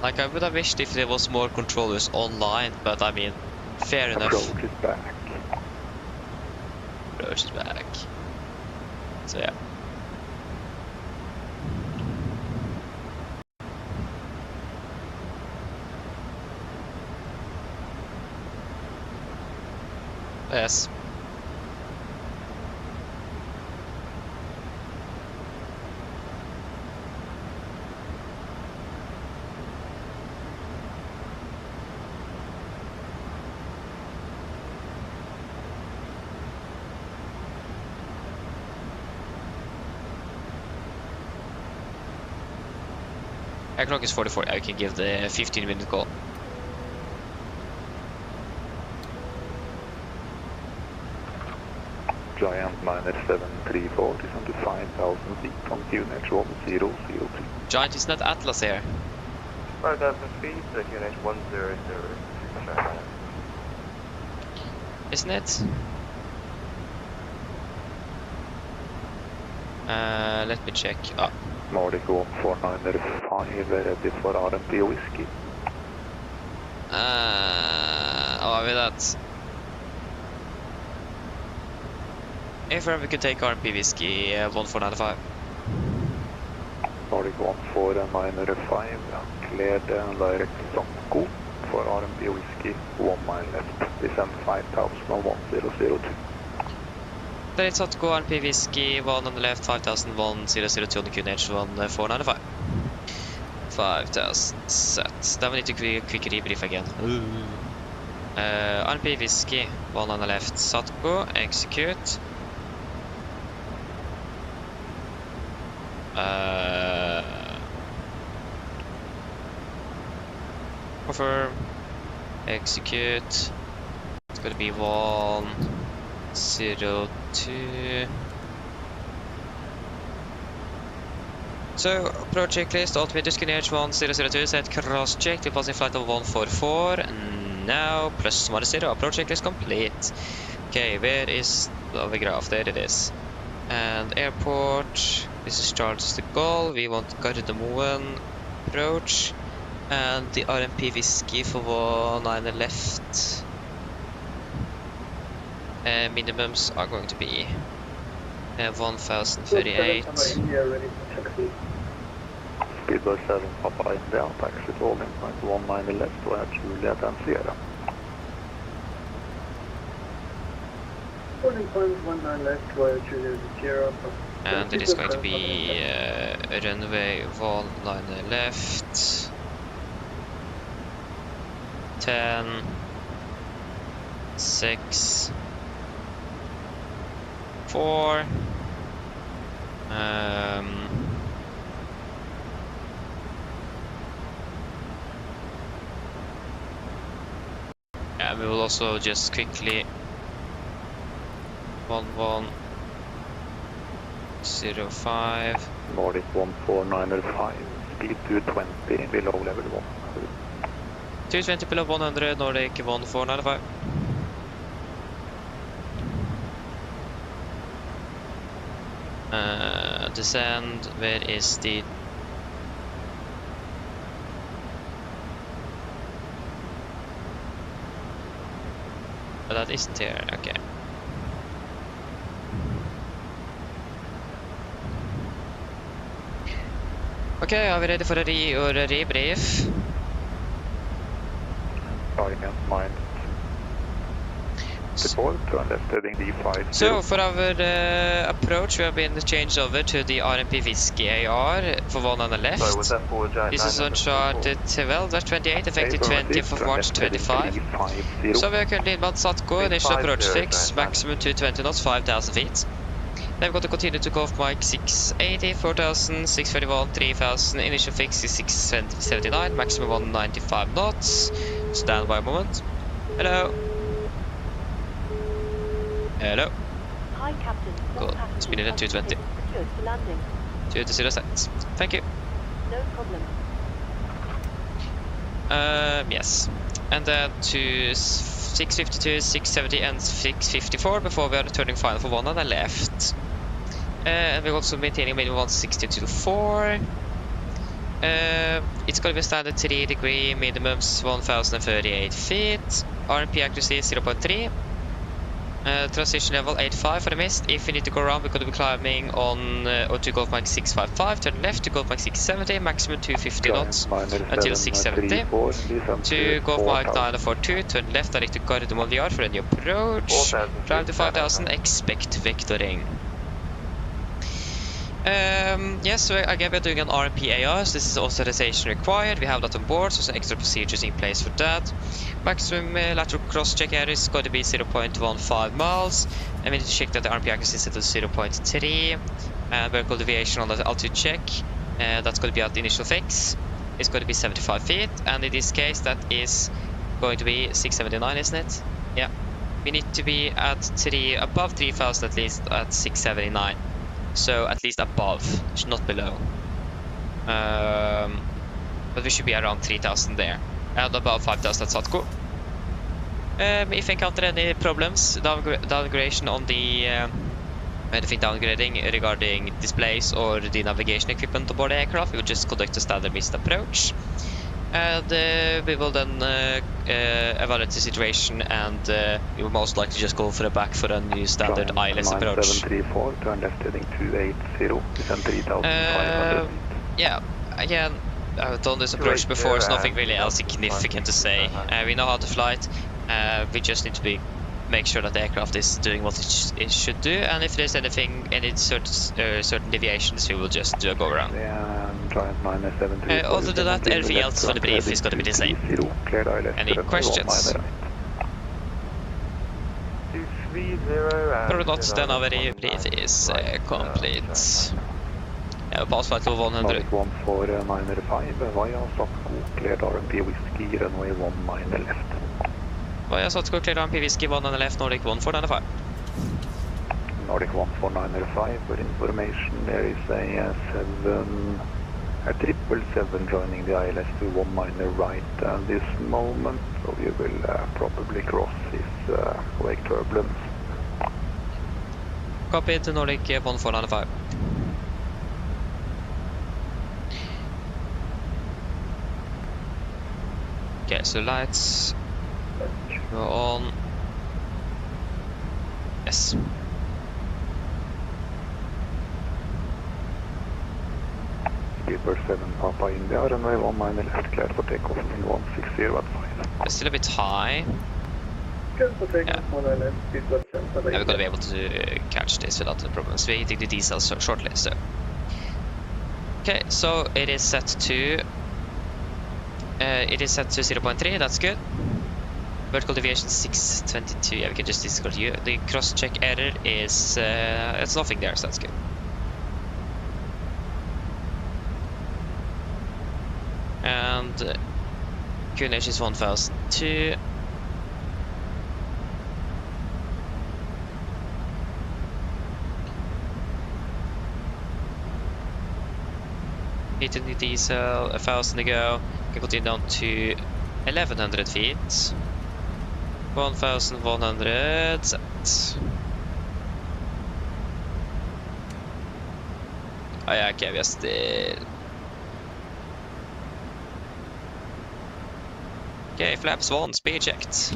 Like, I would have wished if there was more controllers online, but I mean, fair enough. Approach is back. Approach is back. So yeah. Yes. Clock is 44. I can give the 15-minute call. Giant 97340 is under 5,000 feet on QNH 1003. Giant is not Atlas here. 5,000 feet, QNH 100. Isn't it? Let me check. Ah. Nordic 14905 ready for RMP whiskey. Har vi det? Affirm we could take RMP whiskey 14905. Nordic 14905 cleared direct Sanko for RMP whiskey 1 mile left. Descend 5000 Direct Satko RMP whiskey 1 on the left 5001 on the QNH 1495. 5000 set. Then we need to quick rebrief again. RMP whiskey 1 on the left Satko, execute. Confirm, execute. It's gonna be 102. So, approach checklist, ultimate QNH 1002, set cross check to passing flight of 144. Now, plus minus 0, approach checklist complete. Okay, where is the graph? There it is. And airport, this is Charles de Gaulle, we want Gardermoen approach. And the RMP whiskey for 19 left. Minimums are going to be 1038. Speedbird 7 Papa India, taxi holding point 19 left, och Juliet and Sierra. Holding point 19 left, via Juliet and Sierra. And it is going to be runway 19 left. 10, 6, 4, yeah, we will also just quickly 1105 Nordic 14905 speed 220 below level 1. 220 below 100, Nordic 1495. Descend, where is the... Oh, that isn't here, okay. Okay, are we ready for a rebrief? Mind. Deploy, turn left heading D5. So, for our approach, we have been changed over to the RMP whiskey AR for 1 on the left. This is on chart 12-28, effective 20th of March 25. So we are currently in Mount Satko, initial approach fix, maximum 220 knots, 5,000 feet. Then we've got to continue to go off Mike 680, 4,000, 631, 3,000, initial fix is 679, maximum 195 knots. Stand by a moment. Hello. Hello. Hi, Captain. Cool. Speed it at 220. Secured for landing. 220 set. Thank you. No problem. Yes. And then to 652, 670 and 654 before we are returning final for 1 on the left. And we're also maintaining minimum 162.4. It's going to be standard 3 degree, minimums 1038 feet. RMP accuracy 0.3. Transition level 85 for the mist. If we need to go around, we're going to be climbing on or to Golf Mike 655, turn left to Golf Mike 670, maximum 250 knots until 670. To Golf Mike 942, turn left direct to Gardermoen VR for any approach. Drive to 5000, expect vectoring. Yes, so again we're doing an RMP AR, so this is authorization required. We have that on board, so some extra procedures in place for that. Maximum lateral cross check area is going to be 0.15 miles, and we need to check that the RMP accuracy is set to 0.3. Vertical deviation on the altitude check, that's going to be at the initial fix. It's going to be 75 feet, and in this case that is going to be 679, isn't it? Yeah, we need to be at above 3000 at least at 679. So at least above, not below. But we should be around 3000 there. And about 5000 at Satko. If we encounter any problems, downgradation on the anything downgrading regarding displays or the navigation equipment aboard the aircraft, we will just conduct a standard missed approach. And we will then evaluate the situation, and we will most likely just go for a new standard ILS approach. 9734, turn left heading 280, descend 3,500. Yeah, again, I've done this approach before, it's nothing really else significant to say. We know how to fly it, we just need to make sure that the aircraft is doing what it should do, and if there's any certain deviations, we will just do a go around. Other than that, everything else for the brief is going to be the same. Any questions? Probably not, then our brief is complete. Yeah, pass flight level 100. Nordic 14905, via Satco, cleared RMP Whiskey, runway 19 left. Via Satco, cleared RMP Whiskey, 19 left, Nordic 1495. Nordic 14905, for information, there is a 777 joining the ILS to 19 right at this moment, so you will probably cross his wake turbulence. Copy to Nordic 1495. Okay, so lights go on. Yes. Skipper 7 Papa India, runway 19 left, cleared for takeoff in 160 at 5. It's still a bit high. Yeah. Yeah, we're going to be able to catch this without any problems. We're hitting the diesel shortly, so. Okay, so it is set to 0.3, that's good. Vertical deviation 622, yeah, we can just discard you. The cross-check error is, it's nothing there, so that's good. And QNH is 1002. Hitting the diesel, 1,000 to go. Can continue down to 1,100 feet. 1,100 set. Oh yeah, okay, we are still. Okay, flaps 1, speed checked.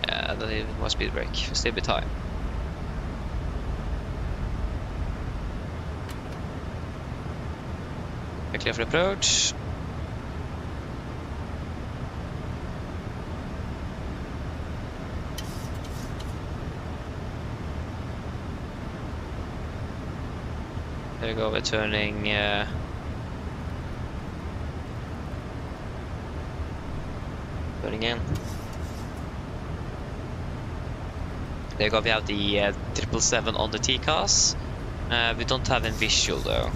Yeah, don't need more speed brake, still a bit high. Clear for approach. There we go, we're turning in. There you go, we have the 777 on the TCAS. We don't have a visual though.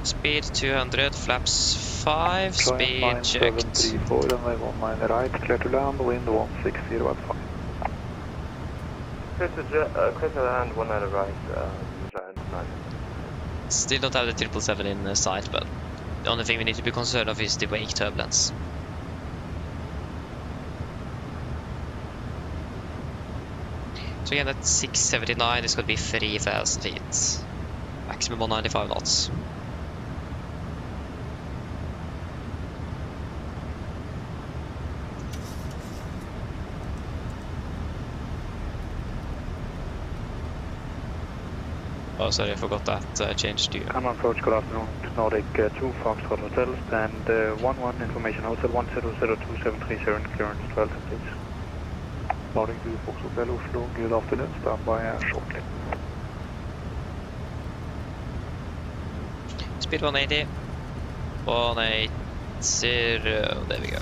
Speed 200, flaps 5, speed checked. 734, runway 19 right, clear to land, wind 160 at 5. Clear to land, 19 right, Still don't have the 777 in sight, but the only thing we need to be concerned of is the wake turbulence. So again, at 679, this could be 3,000 feet. Maximum 195 knots. Oh, sorry, I forgot that changed to you. Come on, approach, good afternoon. Nordic 2 Foxtrot Hotel, and 11 Information Hotel 1002-737, clearance 12, please. Nordic 2 Fox Hotel Oslo, good afternoon, stand by shortly. Speed 180. 180, there we go.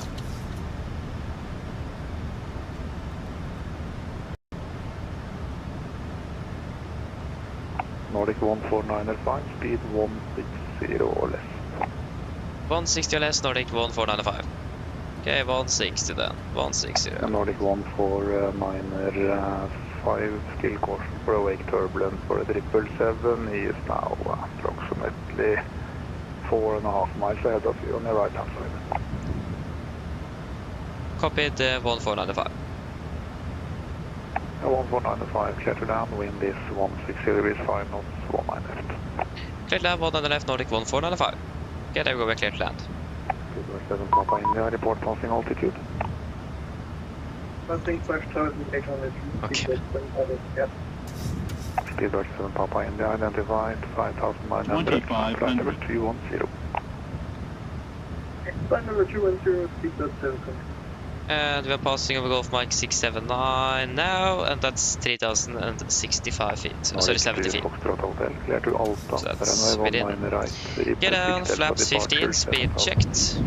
Nordic 14905, speed 160 or less. 160 or less, Nordic 14905. Okay, 160 then, 160. Nordic 14905, still caution for a wake turbulence for a 777. He is now approximately 4.5 miles ahead of you on the right hand side. copied 1495. 1495, clear to land, wind is 160 degrees 5 knots, 19 left. Clear to land, 19 left, Nordic 1495. Okay, there we go, we're clear to land. 7 Papa India, report passing altitude. Passing 5,800 feet. Okay. Speedbird 7 Papa India, identified 5,900, flight number 210. Flight number 210, speedbird 7. And we're passing over Gulf Mike 679 now, and that's 3,065 feet. Oh, sorry, 70 feet. So that's within. Get down, flaps 15, speed checked.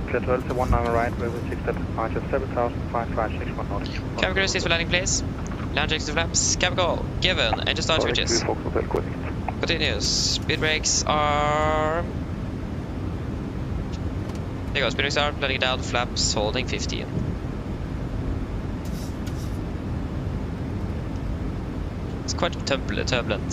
Clear 12 to 19 right, river 6 departure 7,556 knots. Cabin crew, cease for landing, please. Land checks to flaps. Cabin call given. Engine start switches. Continuous. Speed brakes are. There you go. Speed brakes are. Letting down. Flaps holding 15. It's quite turbulent.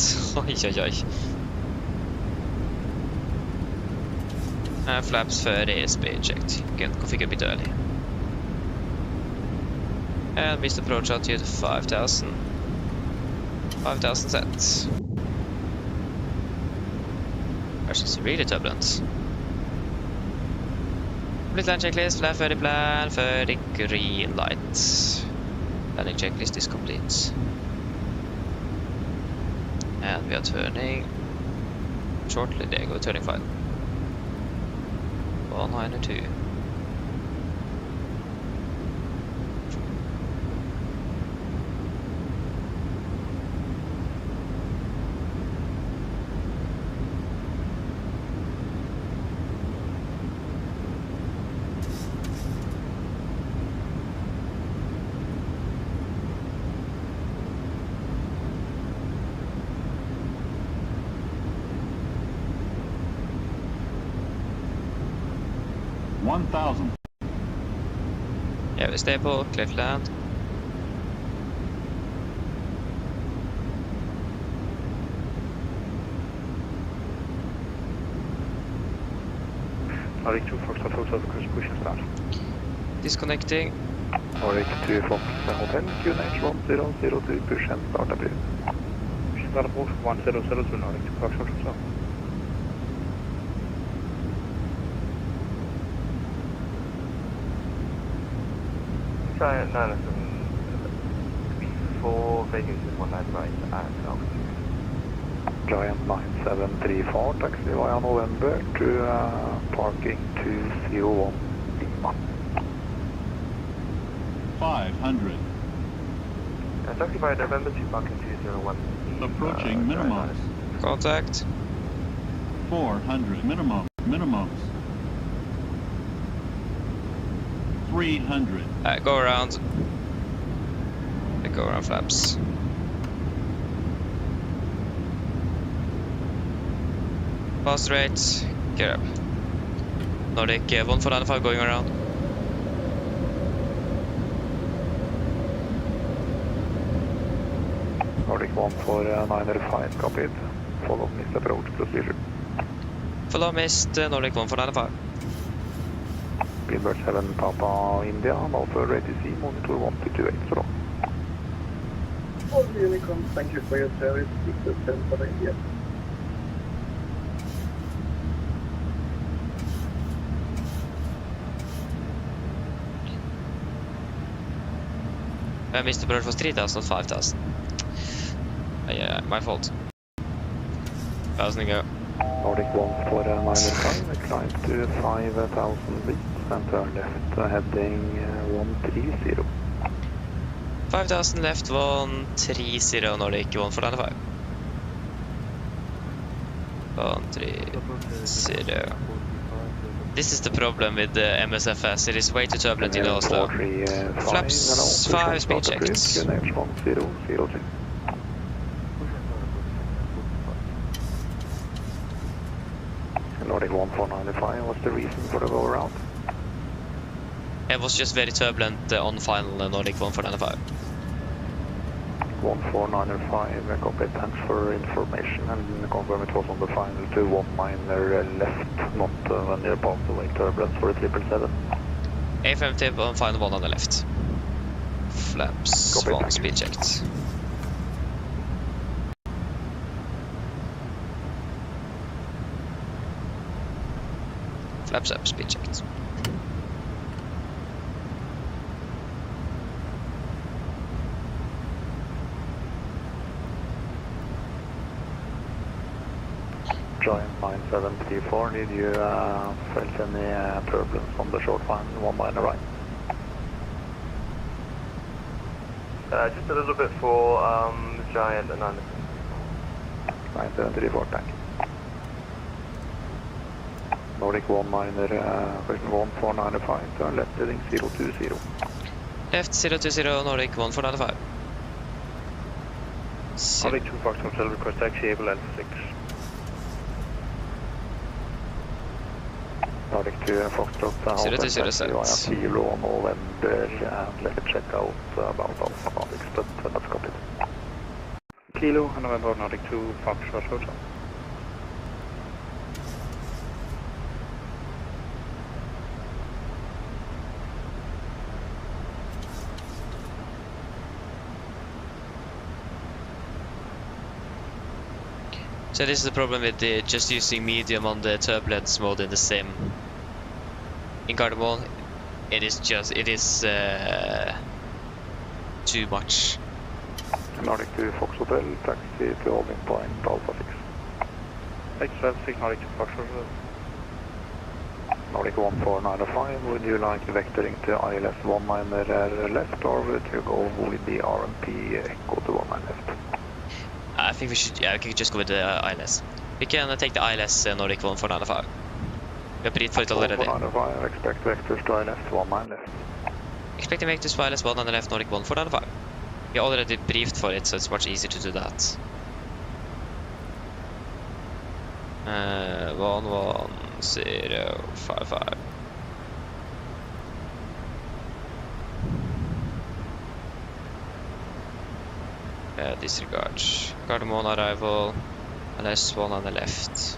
Flaps för speed checked. Again, configure a bit early. And missed approach altitude 5,000. 5,000 set. Versus really turbulent. Complete land checklist, flat 30 plan, 30 green light. Landing checklist is complete. And we are turning shortly. There you go, turning 5. 192. Yeah, we're stable, clear to land. Nordic 2 Foxtrot Hotel, cruise push and start. Disconnecting. Nordic 2 Fox Hotel, QNH 1002, push and start approved. Push and start approved, 1002 Nordic 2 Foxtrot Hotel. Giant 974, vacancies 19 right at altitude. Giant 973 taxi via November to parking 201 Lima. 500. Taxi via November to parking 201 Lima. Approaching minimums. Contact. 400 minimums. 300. Go around. Go around flaps. Fast rate. Get up. Nordic 1495 going around. Nordic 1495 copied. Follow missed approach procedure. Follow missed Nordic 1495. Speedbird 7 Papa India, also ready to see, monitor 1228, so long. All the Unicom, thank you for your service, Speedbird 7 Papa India. Missed approach was 3,000, 5,000. Yeah, my fault. 1,000 to go. Nordic 1495, climb to 5,000 feet. Center left, heading 130. 5,000 left, 130 Nordic 1495. 130. This is the problem with the MSFS, it is way too turbulent in Oslo. Flaps 5 speed checked. Nordic 1495, what's the reason for the go around? It was just very turbulent on final Nordic 1495. 1495, copy, thanks for information, and confirm it was on the final to 1 minor left, not when you're past the wing turbulence for 777. A50 on final 1 on the left. Flaps, Copy, 1 thank you. speed checked. Flaps up, speed checked. Giant 9734, did you felt any turbulence on the short final 1 minor right? Just a little bit for Giant and 9734, thank you. Nordic 1 minor, question 1495, turn left heading 020. Left 020, Nordic 1495. Nordic 2 Fox Hotel, request taxi, able Alpha 6. Nordic 2 Foxtrot, taxi via Kilo, November, and let it check out about Alpha Nordics, but that's copied. Kilo, November, Nordic 2 Foxtrot Hotel. So this is the problem with just using medium on the turbulence mode in the sim. In Gardermoen, it is too much. Nordic 2 Fox Hotel, taxi to holding point Alpha 6. X-26, Nordic 2 Fox Hotel. Nordic 1495, would you like vectoring to ILS 1 minor left, or would you go with the RMP Echo to 1 minor left? I think we should, we could just go with the ILS. We can take the ILS Nordic 1495. We have briefed for it already. 1495, expect vectors to ILS 1 minor left. Expecting vectors to ILS 1 on the left, Nordic 1495. We already briefed for it, so it's much easier to do that. 11055. Disregard. Gardermoen arrival. LS1 on the left.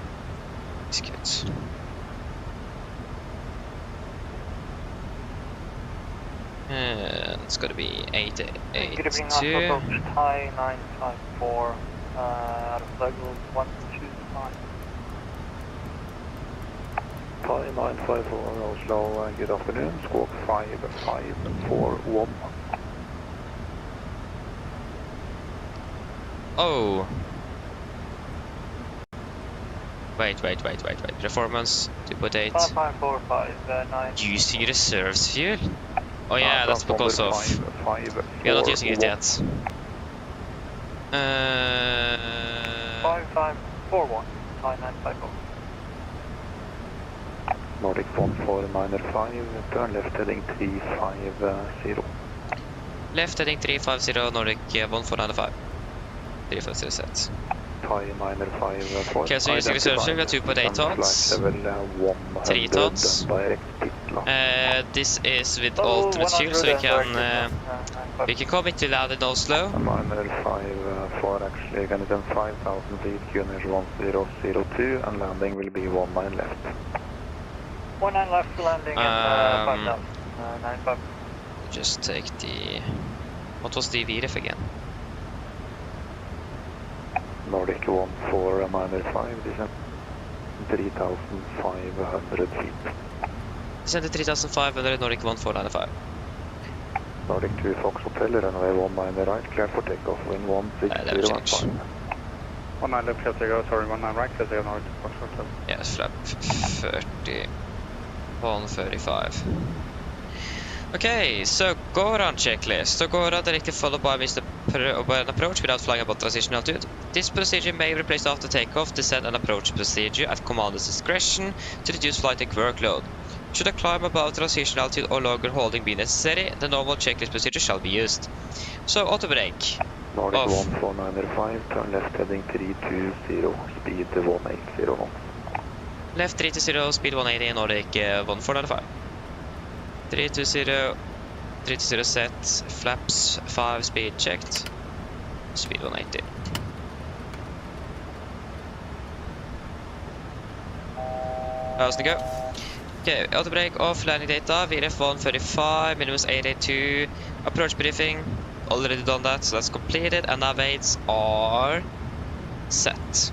Is good. And it's gotta be 882. Thai 954, out of level 125. Thai 954, Oslo, good afternoon, squawk 5541. Oh! Wait. Performance 2.8. 5545, Using reserves fuel? Oh yeah, that's because of... We are not using it yet. 5541, Thai 954. Nordic 1495, turn left heading 350. Left heading 350, Nordic 1495. 350 set. Thai 954. Okay, so using reserve fuel, we have 2.8 tons. 3 tons. This is with alternate fuel, so we can commit to land in Oslo. 954, actually going to 5,000 feet, QNH 1002, and landing will be 1 mile left. 19 left landing and 5,000. 95. Just take the... What was the VRF again? Nordic 1495, descend 3,500 feet. Descend to 3,500, Nordic 1495. Nordic 2 Fox Hotel, runway 1 minor right, clear for takeoff, wind 16015. 19 left, clear takeoff, sorry, 19 right, clear takeoff, Nordic 2 Fox Hotel. Yes, flap 30, 135. Okay, so go around checklist. So go around directly followed by an approach without flying above transition altitude. This procedure may be replaced after takeoff, descent and approach procedure at commander's discretion to reduce flight deck workload. Should a climb above transition altitude or longer holding be necessary, the normal checklist procedure shall be used. So auto brake. Nordic 1495, turn left heading 320, speed 180 knots. Left 320, speed 180, Nordic 1495. 320 set, flaps 5, speed checked. speed 180. How's it go? Okay, auto brake off, landing data, VRF 135, minimum 882, approach briefing, already done that, so that's completed, and nav aids are set.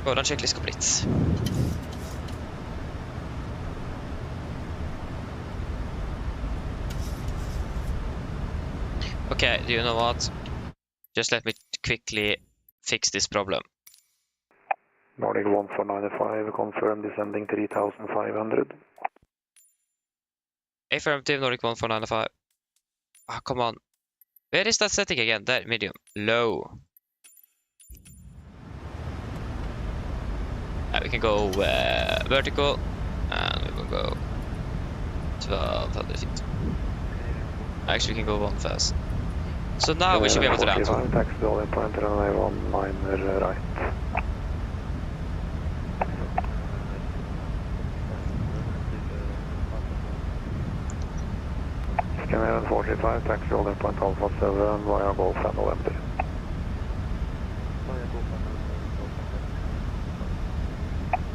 Go down, checklist complete. Okay, do you know what? Just let me quickly fix this problem. Nordic 1495, confirm descending 3500. Affirmative, Nordic 1495. Ah, come on. Where is that setting again? There, medium. Low. We can go vertical, and we will go 1200 feet. Actually, we can go 1,000. So now we should be able to land. Taxi all in point, runway 19 right. Scanner 45, taxi all in point Alpha 7 via Golf and November.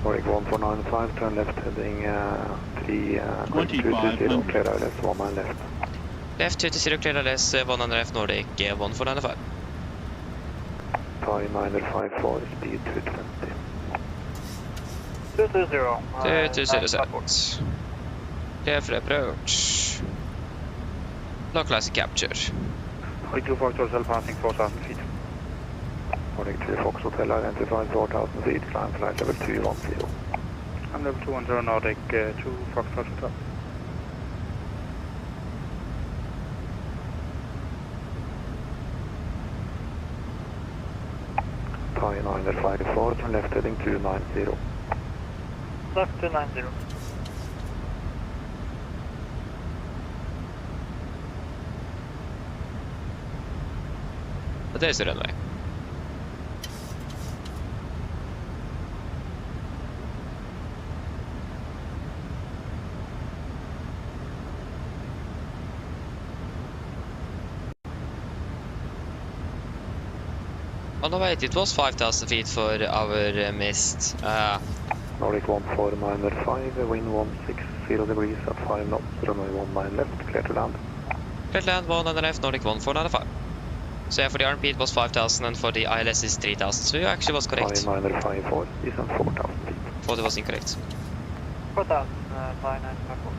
Nordic 1495, turn left heading 3220, clear ILS 19 left. Left 220, clear ILS 19 left, Nordic 1495. Thai 954, speed 220. 220. 220 set. Clear for approach. Localize capture. Nordic 2 Fox Hotel passing 4,000 feet. Nordic 2 Fox Hotel identified 4,000 feet, climb flight level 210. I'm level 210, Nordic 2 Fox Hotel. Thai 954, turn left heading 290. Left 290. But there's the runway. Oh no, wait, it was 5,000 feet for our mist. Nordic 1495, wind 160 degrees at 5 knots, runway 19 left, clear to land. Clear to land, 19 left, Nordic 1495. So yeah, for the RMP it was 5,000 and for the ILS is 3,000, so you actually was correct. 954, descent 4,000 feet. Thought it was incorrect. 4,000, 954.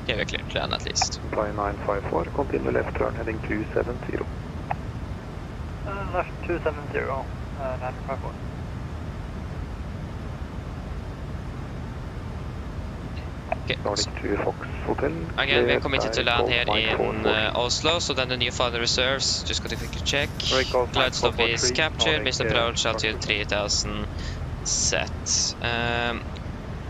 Okay, we're clear to land at least. Thai 954, continue left turn heading 270. Left 270, 954. Okay. Nordic 2 Fox Hotel. Again, we are committed to land here in Oslo, so then the new final reserves, just got to quickly check. Glide stop is captured, missed approach, altitude 3000 set.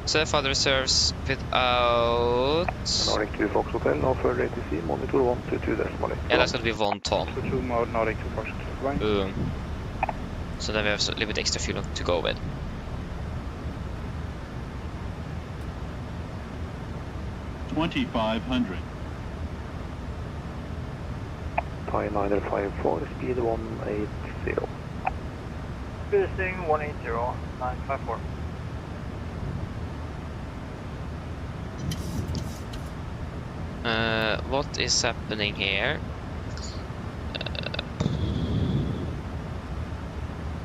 So the final reserves without... Nordic 2 Fox Hotel, no further ATC, monitor 122 decimal 8. Yeah, that's going to be 1 ton. 2 mode, Nordic 2 Fox Hotel. Boom. So then we have a little bit extra fuel to go with. $2,500. Thai 954, speed 180. Cruising 180, 954. What is happening here?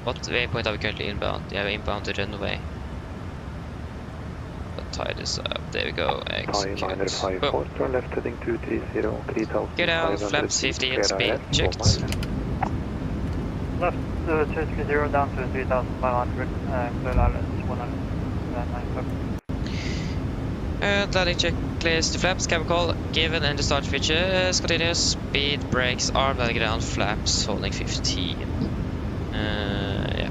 What waypoint are we currently inbound? Yeah, we're inbound to runway. Tie this up. There we go. Execute. Thai 954, turn left heading 230, 3,000. Get out, flaps 15, speed checked. Left 230 down to 3,500, clear ILS 195. Landing checklist, the flaps, cabin call, given and the start features, continuous, speed, brakes, arm, landing ground, flaps, holding 15. Yeah.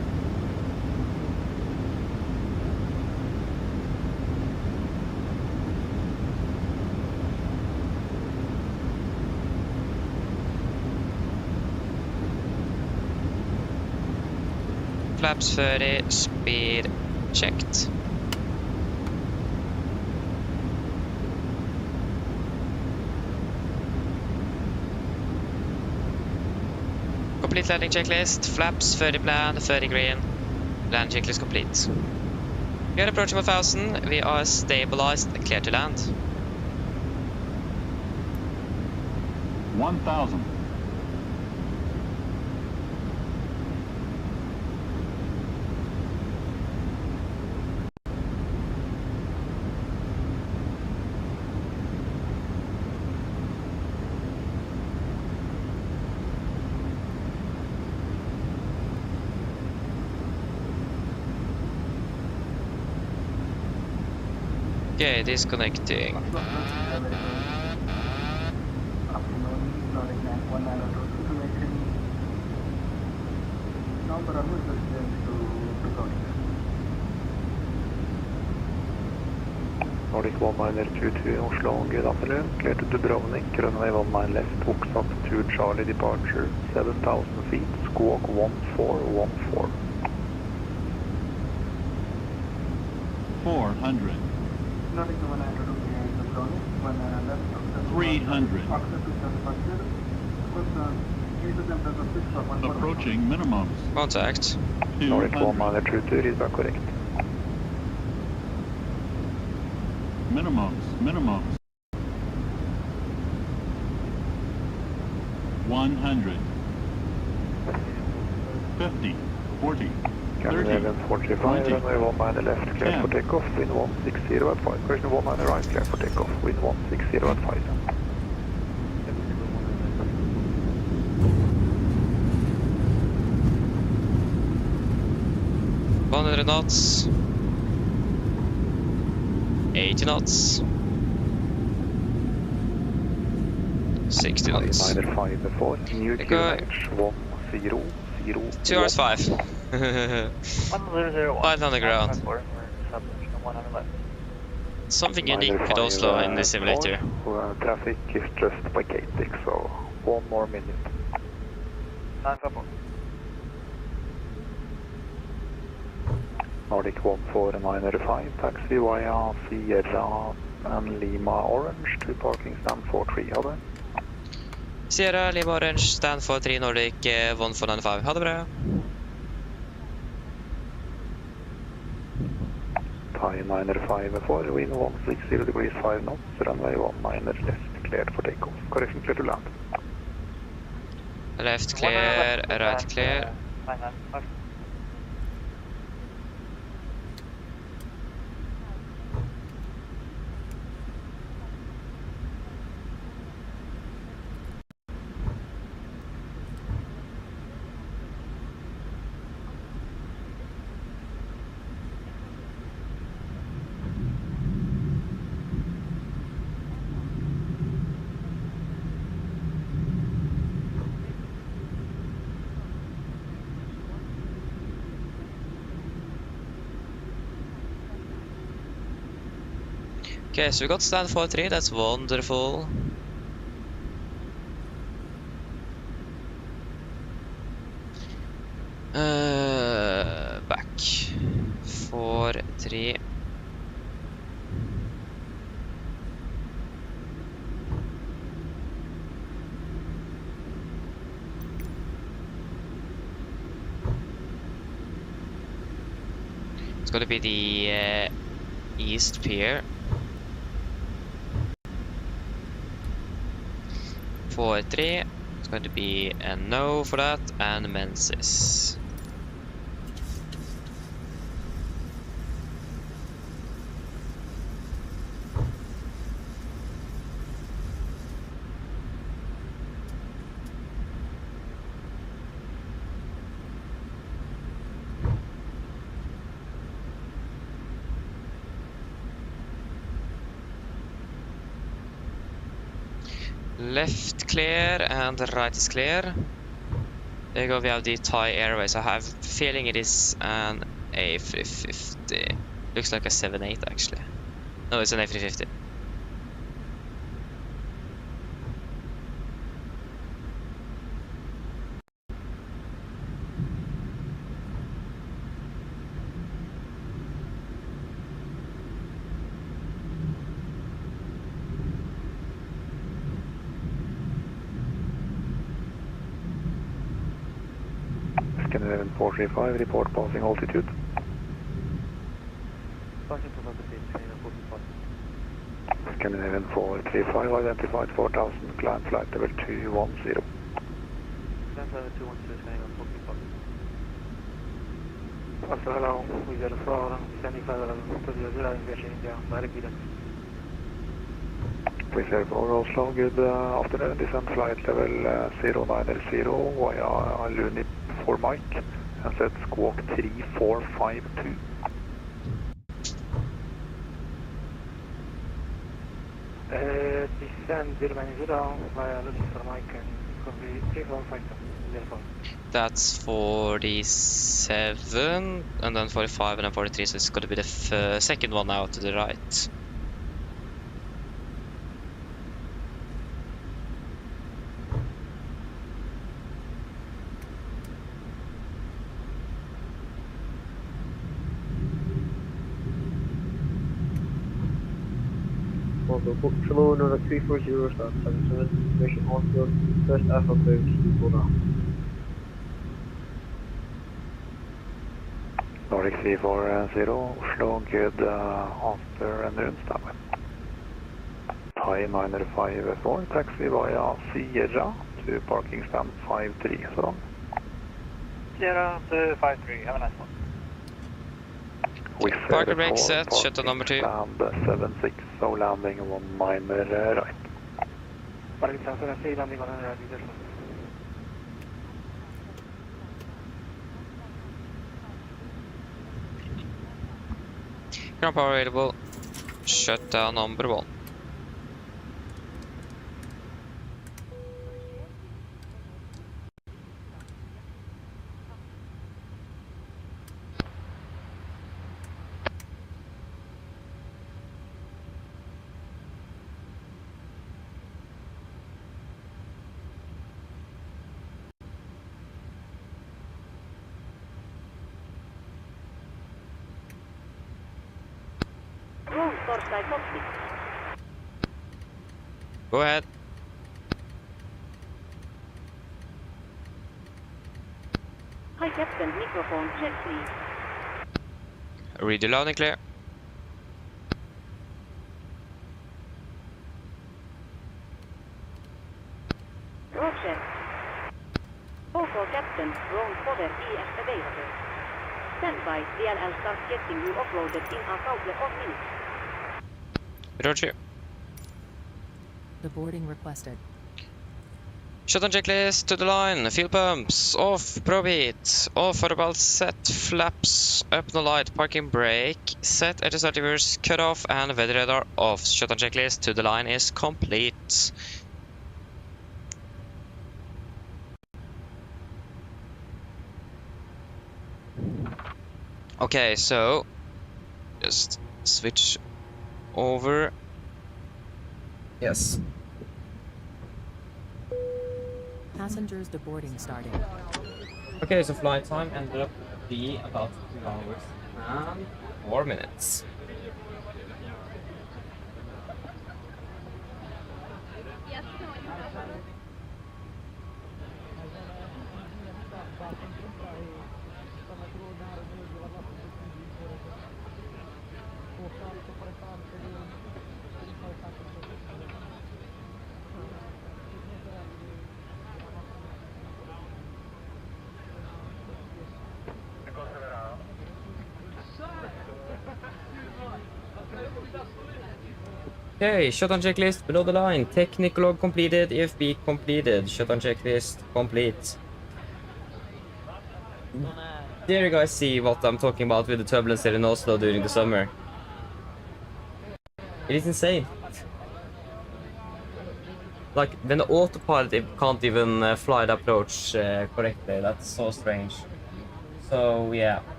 Flaps 30, speed checked. Complete landing checklist. Flaps, 30 plan, 30 green. Land checklist complete. We are approaching 1000. We are stabilized, clear to land. 1,000. Okay, disconnecting. Nordic 1922 Oslo, good afternoon. Clear to Dubrovnik, runway 19 left, hooks up to Charlie departure, 7,000 feet, squawk 1414. 400. 300. Approaching minimums. Contact. Nordic 200. 1922 is back correct. Minimums. Minimums. 100. 50. 40. 30. 1145, runway 19 left, clear for takeoff, wind 160 at 5. Correction 19 right, clear for takeoff, wind 160 at 5. 100 knots. 80 knots. 60 knots. 5 before, new QNH 1000. 2 hours 5. 5 on the ground. Something unique with Oslo in this simulator. Traffic is just vacating, so 1 more minute. 954. Nordic 14905, taxi via Sierra and Lima Orange to parking stand 43, ha det. Sierra, Lima Orange, stand for 3 Nordic 1495. Ha det bra. Thai 905 wind 160 degrees 5 knots, runway 19 left, cleared for takeoff. Correction, clear to land. Left clear, right clear. 995. Okay, so we got stand 43, that's wonderful. Back. 4, 3. It's gonna be the East Pier. 4, 3. It's going to be a no for that, and Menzies. Left clear and right is clear. There you go, we have the Thai Airways. I have a feeling it is an A350. Looks like a 7.8 actually. No, it's an A350. Scandinavian 435, report passing altitude. Scandinavian 435, identified 4000, climb flight level 210. Also, hello, we got a fraud, standing further to the July invasion India, direct guidance. Wizz Air for Oslo, good afternoon, descent flight level 090 via Luni for Mike, and set squawk 3452. Descend 090 via Luni for Mike and could be 3452. That's 47, and then 45, and then 43, so it's going to be the second one out to the right. Oslo, Kilo Nordic 340, start 77, mission onfield, first Alpha clearance to Boda. Nordic 340, Oslo, good afternoon, standby. Thai 954, taxi via Sierra to parking stand 53, so long. Sierra to 53, have a nice one. Parker brake set, shutdown number 2. Stand 76, so landing 1 minor right. Parking stand 76, landing 1 minor right. Ground power available, shutdown number 1. Go ahead. Hi Captain, microphone check please. Read you loud and clear. Roger. OK Captain, ground cover ES available. Stand by, DLL start getting you uploaded in a couple of minutes. Roger. The boarding requested. Shutdown checklist to the line. Fuel pumps off. Probeat off. Auto set. Flaps up. No light. Parking brake set. HSR reverse cut off and weather radar off. Shutdown checklist to the line is complete. Okay, so just switch over. Yes. Passengers deboarding starting. Okay, so flight time ended up to be about 2 hours and 4 minutes. Okay, shutdown checklist below the line. Technical log completed, EFB completed. Shutdown checklist complete. There you guys see what I'm talking about with the turbulence here in Oslo during the summer. It is insane. Like, when the autopilot it can't even fly the approach correctly. That's so strange. So, yeah.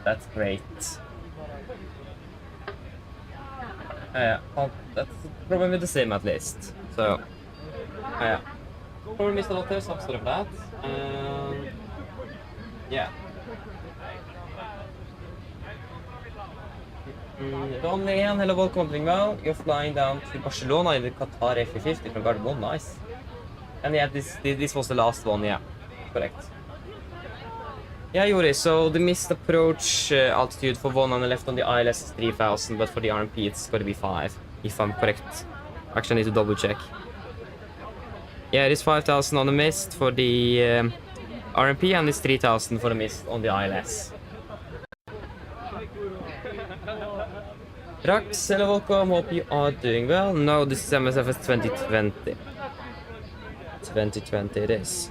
That's great. That's probably the same at least. So, probably missed a lot there, some sort of that. Yeah. Ron hello, welcome to well. You're flying down to Barcelona in the Qatar A350 from Gardermoen, nice. And yeah, this was the last one, yeah, correct. Yeah, Yuri, so the missed approach altitude for one on the left on the ILS is 3000, but for the RMP it's going to be 5, if I'm correct. Actually, I need to double check. Yeah, it is 5000 on the mist for the RMP, and it's 3000 for the mist on the ILS. Rax, hello, welcome, hope you are doing well. No, this is MSFS2020. 2020 it is.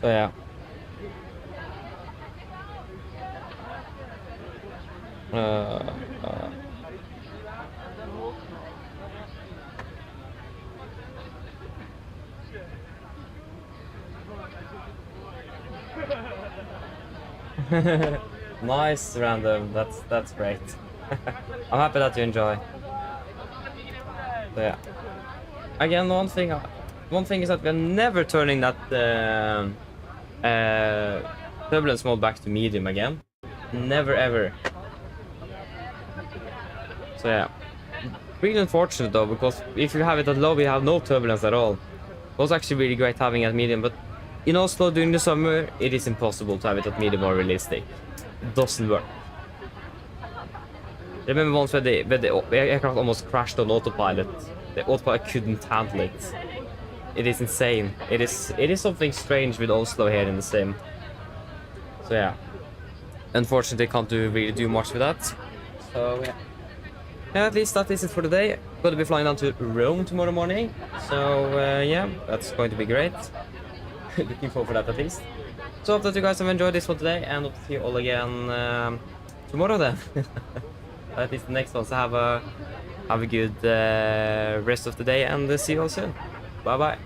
So yeah. Nice, random. That's great. I'm happy that you enjoy. So yeah. Again, one thing is that we're never turning that turbulence mode back to medium again. Never ever. So yeah. Really unfortunate though, because if you have it at low, we have no turbulence at all. It was actually really great having it at medium, but in Oslo during the summer, it is impossible to have it at medium or realistic. It doesn't work. Remember once where the aircraft almost crashed on autopilot. The autopilot couldn't handle it. It is insane. It is something strange with Oslo here in the sim. So yeah. Unfortunately, can't really do much with that. So yeah. Yeah, at least that is it for today. Going to be flying down to Rome tomorrow morning. So yeah, that's going to be great. Looking forward to that at least. So hope that you guys have enjoyed this one today, and hope to see you all again tomorrow then. That is the next one. So have a good rest of the day, and see you all soon. Bye bye.